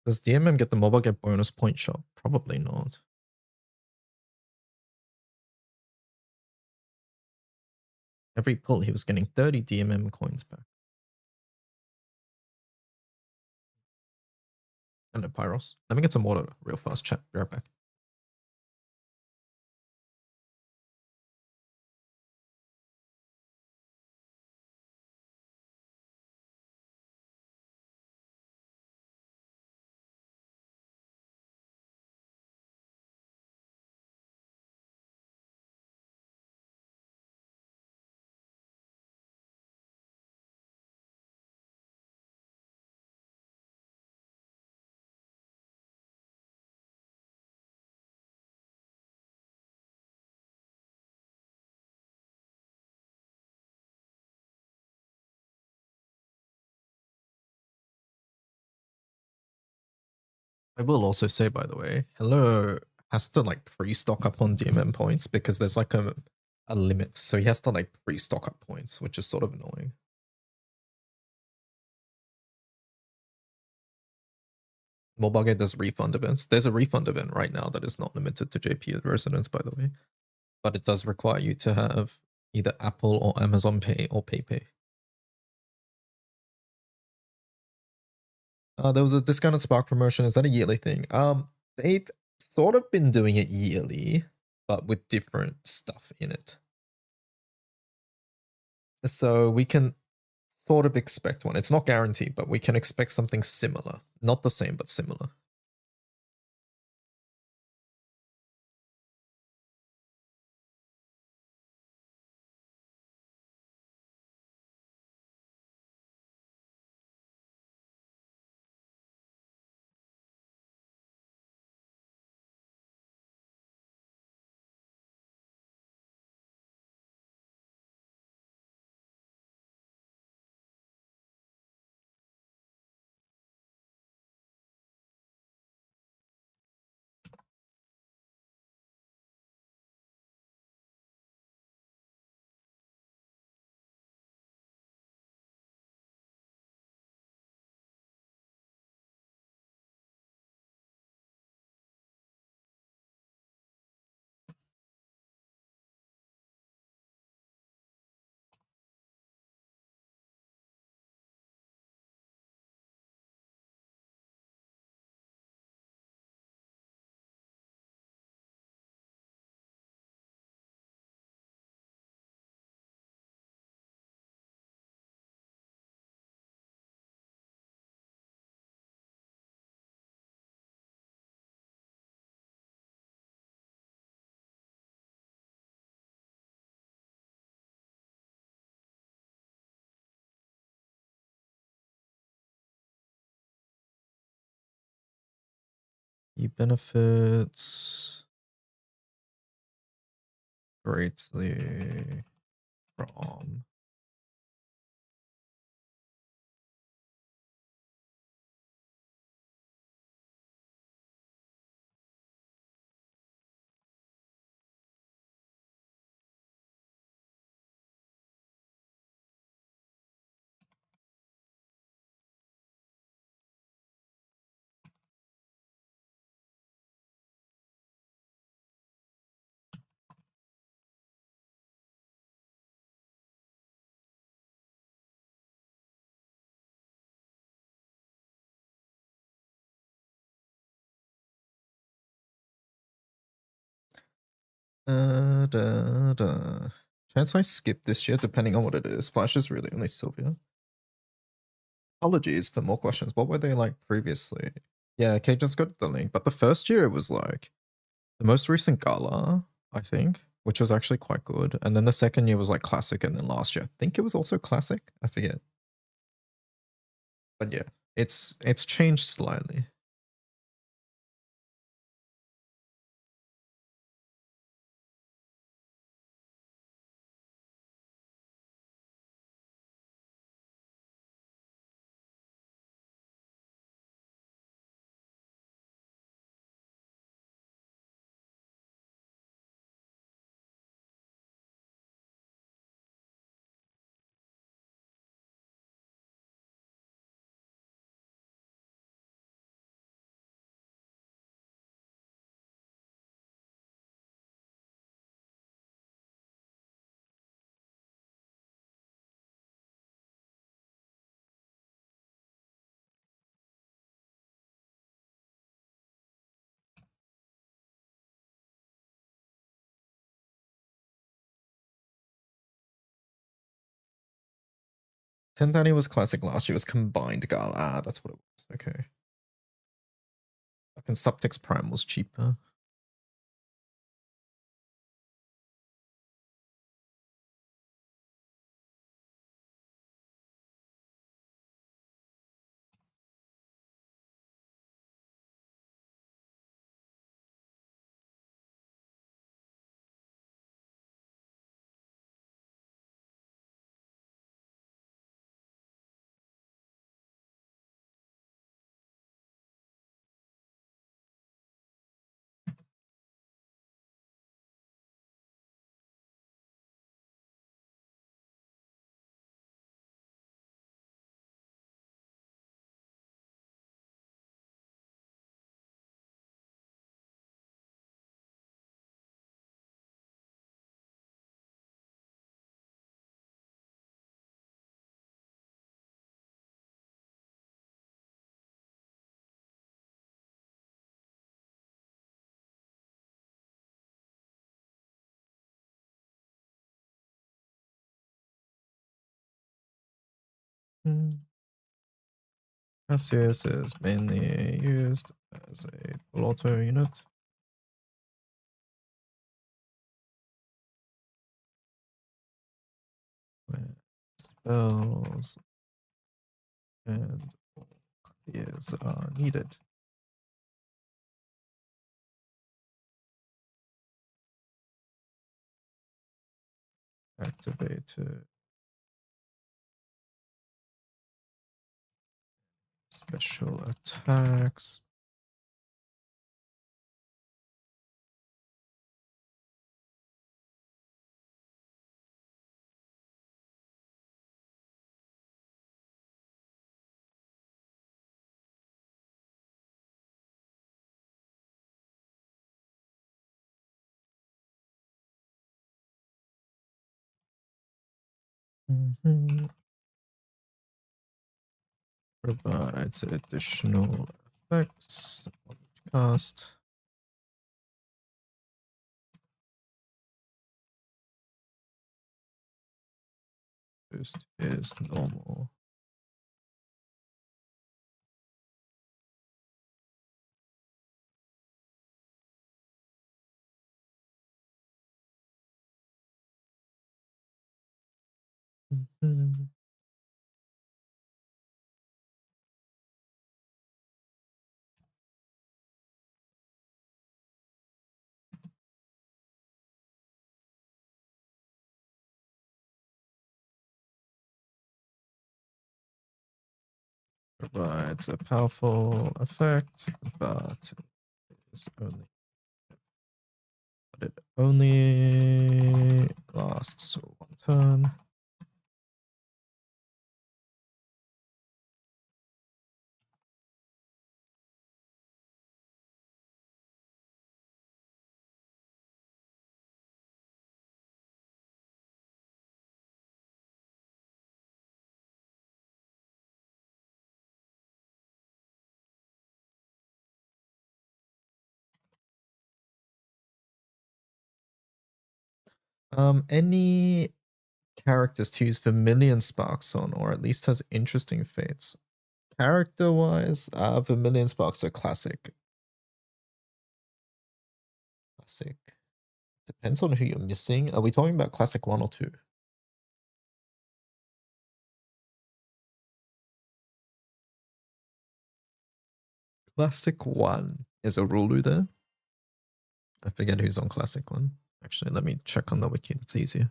Does DMM get the Mobile get bonus point shot? Probably not. Every pull, he was getting 30 DMM coins back. Hello, Pyros. Let me get some water real fast, chat. Be right back. I will also say, by the way, Hello has to like pre-stock up on DMM points because there's like a limit. So he has to like pre-stock up points, which is sort of annoying. Mobile does refund events. There's a refund event right now that is not limited to JP residents, by the way. But it does require you to have either Apple or Amazon Pay or PayPay. There was a discounted Spark promotion. Is that a yearly thing? They've sort of been doing it yearly, but with different stuff in it. So we can sort of expect one. It's not guaranteed, but we can expect something similar. Not the same, but similar. He benefits greatly from Chance I skip this year, depending on what it is. Flash is really only Sylvia. Apologies for more questions. What were they like previously? Yeah, Kate just got the link, but the first year it was like the most recent gala, I think, which was actually quite good. And then the second year was like classic, and then last year I think it was also classic. I forget. But yeah, it's changed slightly. Tenth was classic last year, was combined gala. Ah, that's what it was. Okay. Fucking Subtext Prime was cheaper. Cassius is mainly used as a full auto unit. Where spells and clears are needed. Activated. Special attacks. Provides additional effects on each cast. Boost is normal. Provides a powerful effect, but it only lasts one turn. Any characters to use Vermilion Sparks on, or at least has interesting fates. Character-wise, Vermilion Sparks are classic. Classic. Depends on who you're missing. Are we talking about classic 1 or 2? Classic 1. Is Orulu there? I forget who's on classic 1. Actually, let me check on the wiki. That's easier.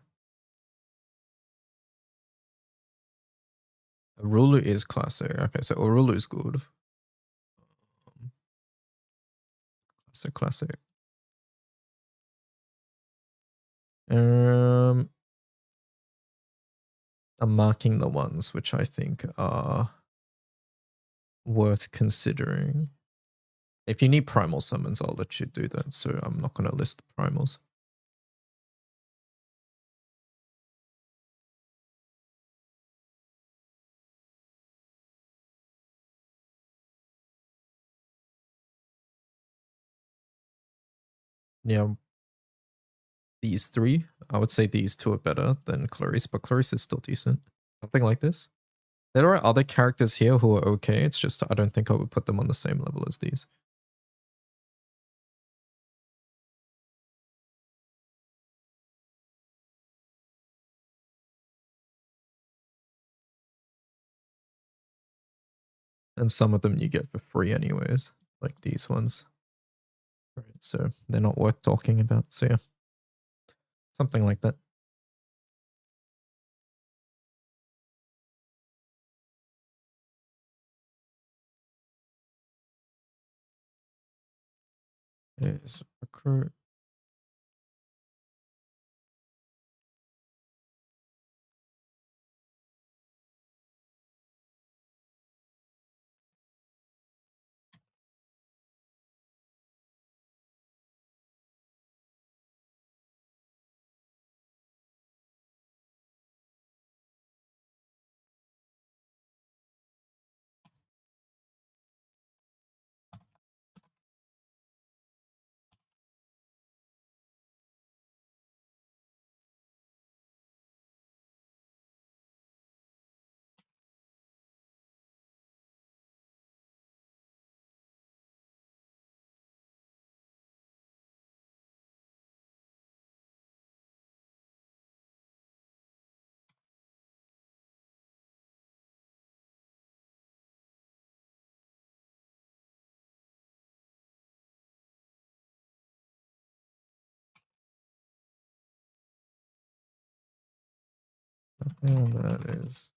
Orulu is classic. Okay, so Orulu is good. Classic. I'm marking the ones which I think are worth considering. If you need primal summons, I'll let you do that. So I'm not going to list the primals. Yeah. These 3, I would say these 2 are better than Clarice, but Clarice is still decent. Something like this. There are other characters here who are okay. It's just I don't think I would put them on the same level as these. And some of them you get for free anyways, like these ones. Right, so they're not worth talking about. So yeah, something like that. Is recruit. And that is...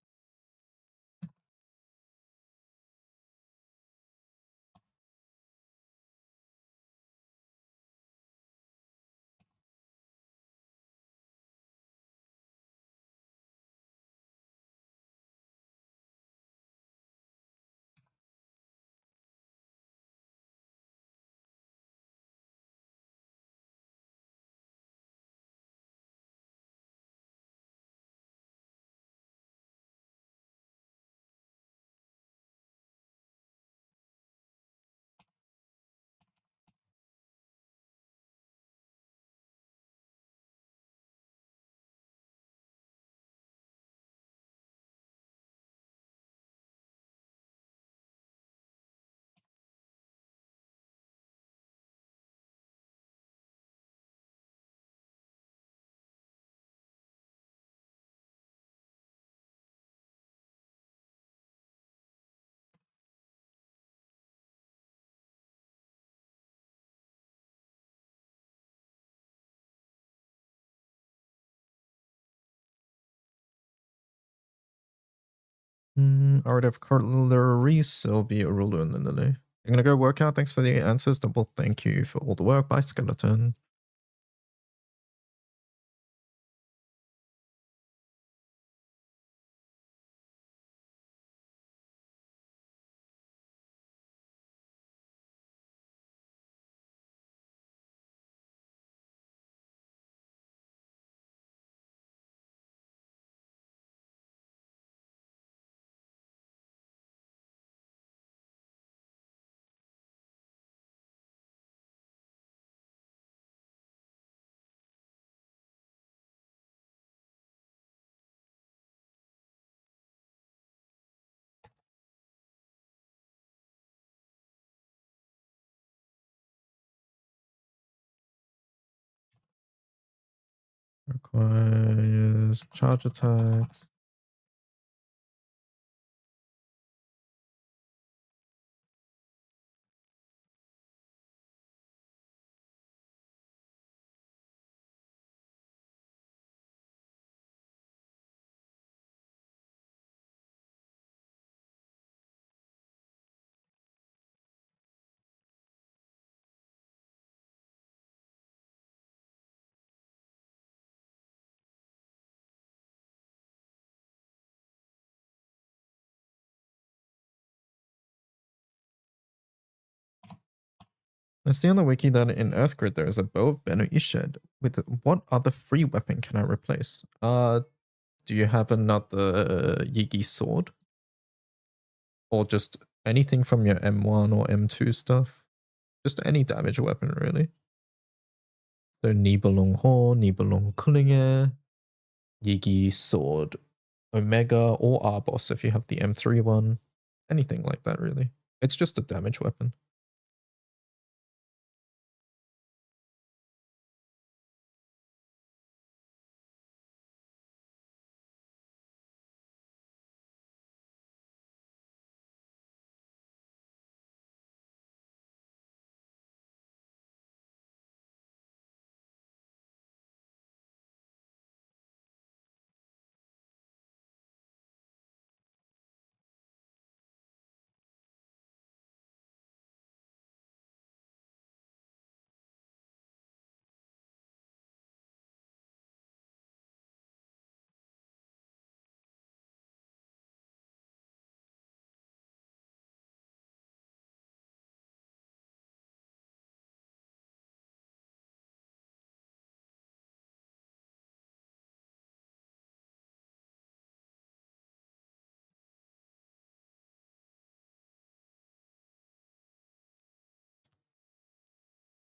Art of Cutlery, Sylvie, Arulu, and Lindley. I'm gonna go work out. Thanks for the answers. Double thank you for all the work. Bye, Skeleton. Requires charge attacks. I see on the wiki that in Earthgrid there is a bow of Benu Ished. With what other free weapon can I replace? Do you have another Yigi sword? Or just anything from your M1 or M2 stuff? Just any damage weapon, really. So Nibelung Horn, Nibelung Klinge, Yigi sword, Omega or Arbos if you have the M3 one. Anything like that, really. It's just a damage weapon.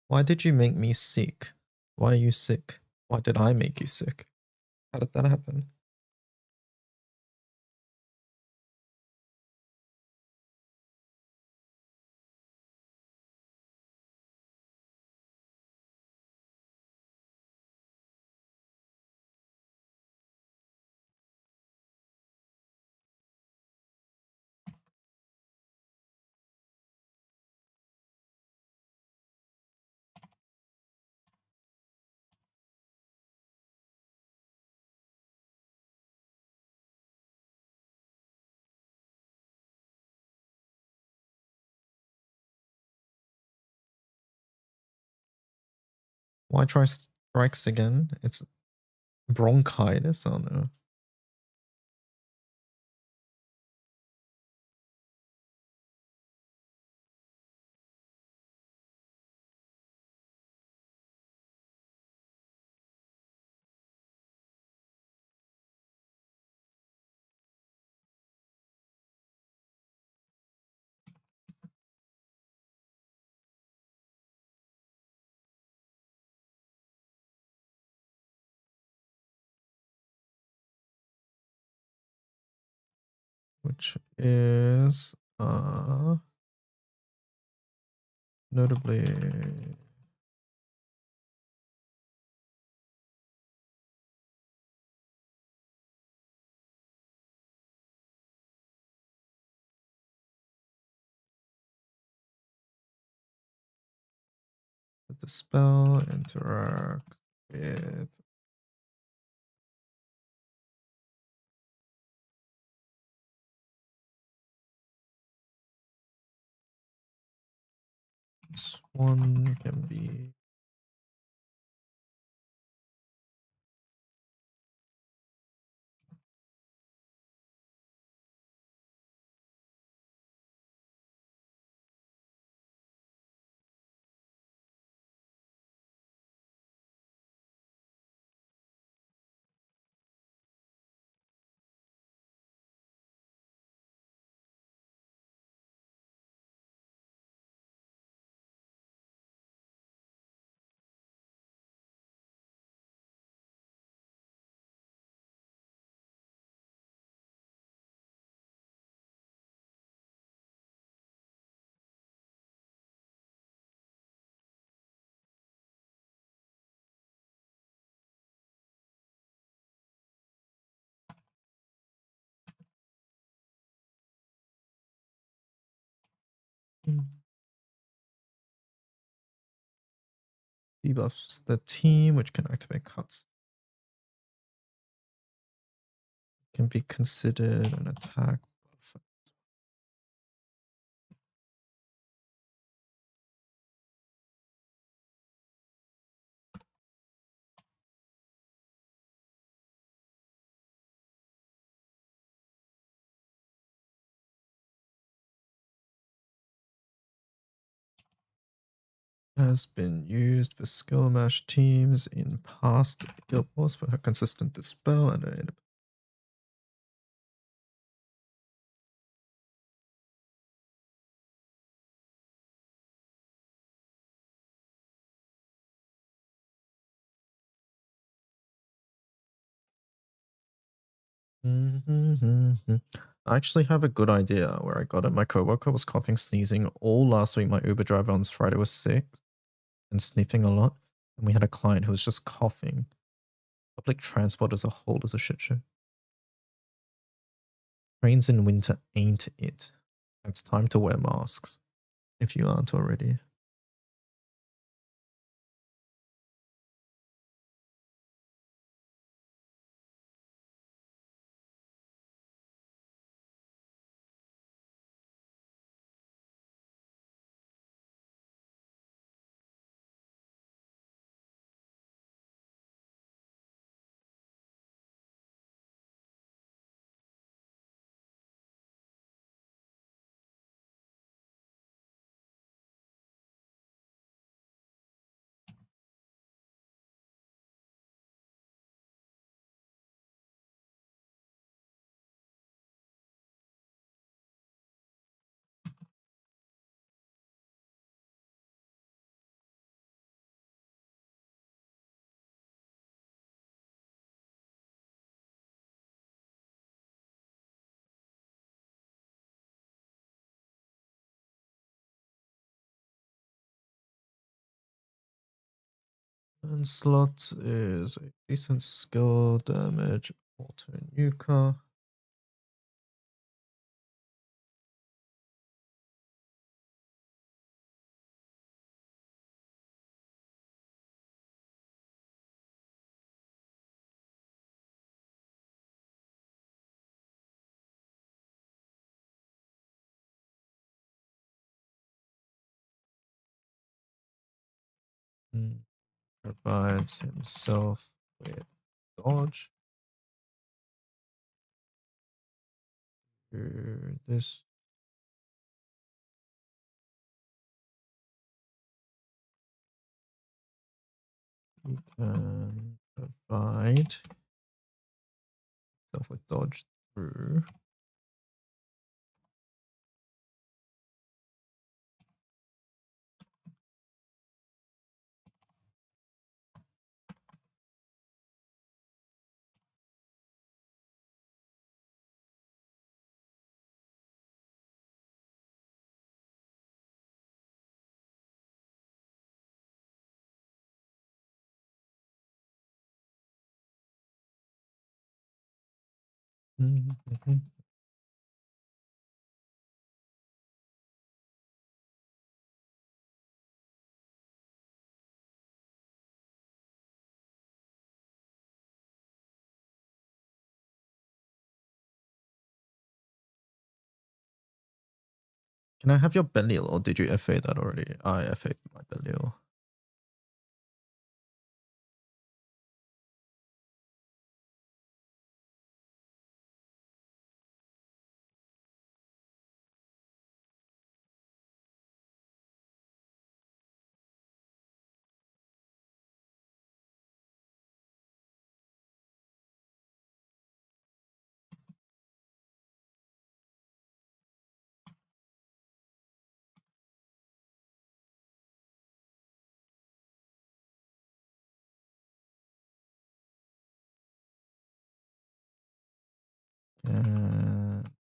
Why did you make me sick? Why are you sick? Why did I make you sick? How did that happen? Why try strikes again? It's bronchitis. Oh no. Which is notably the spell interact with this one can be debuffs the team, which can activate cuts. Can be considered an attack buff. Has been used for skill mash teams in past guild wars for her consistent dispel and I actually have a good idea where I got it. My coworker was coughing, sneezing all last week. My Uber driver on Friday was sick and sniffing a lot. And we had a client who was just coughing. Public transport as a whole is a shit show. Trains in winter ain't it. It's time to wear masks, if you aren't already. And slot is a decent skill damage auto nuker. provides himself with dodge. This. He can provide himself with dodge through. Can I have your Belial, or did you FA that already? I FA my Belial.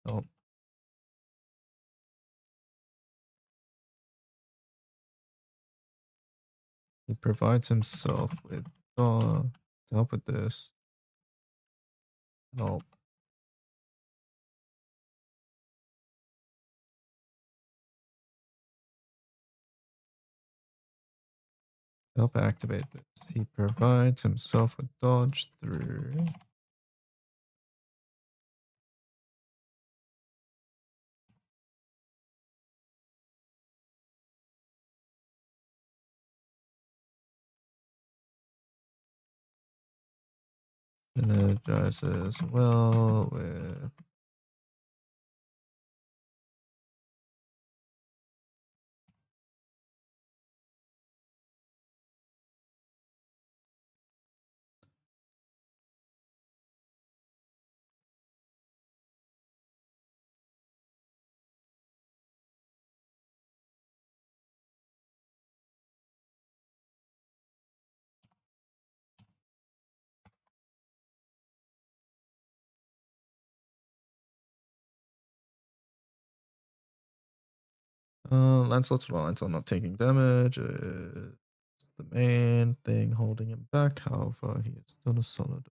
Oh. He provides himself with to help with this. Help. Help activate this. He provides himself with dodge through. Synergizes well with. Lancelot's lines are not taking damage. It's the main thing holding him back. However, he is still a solid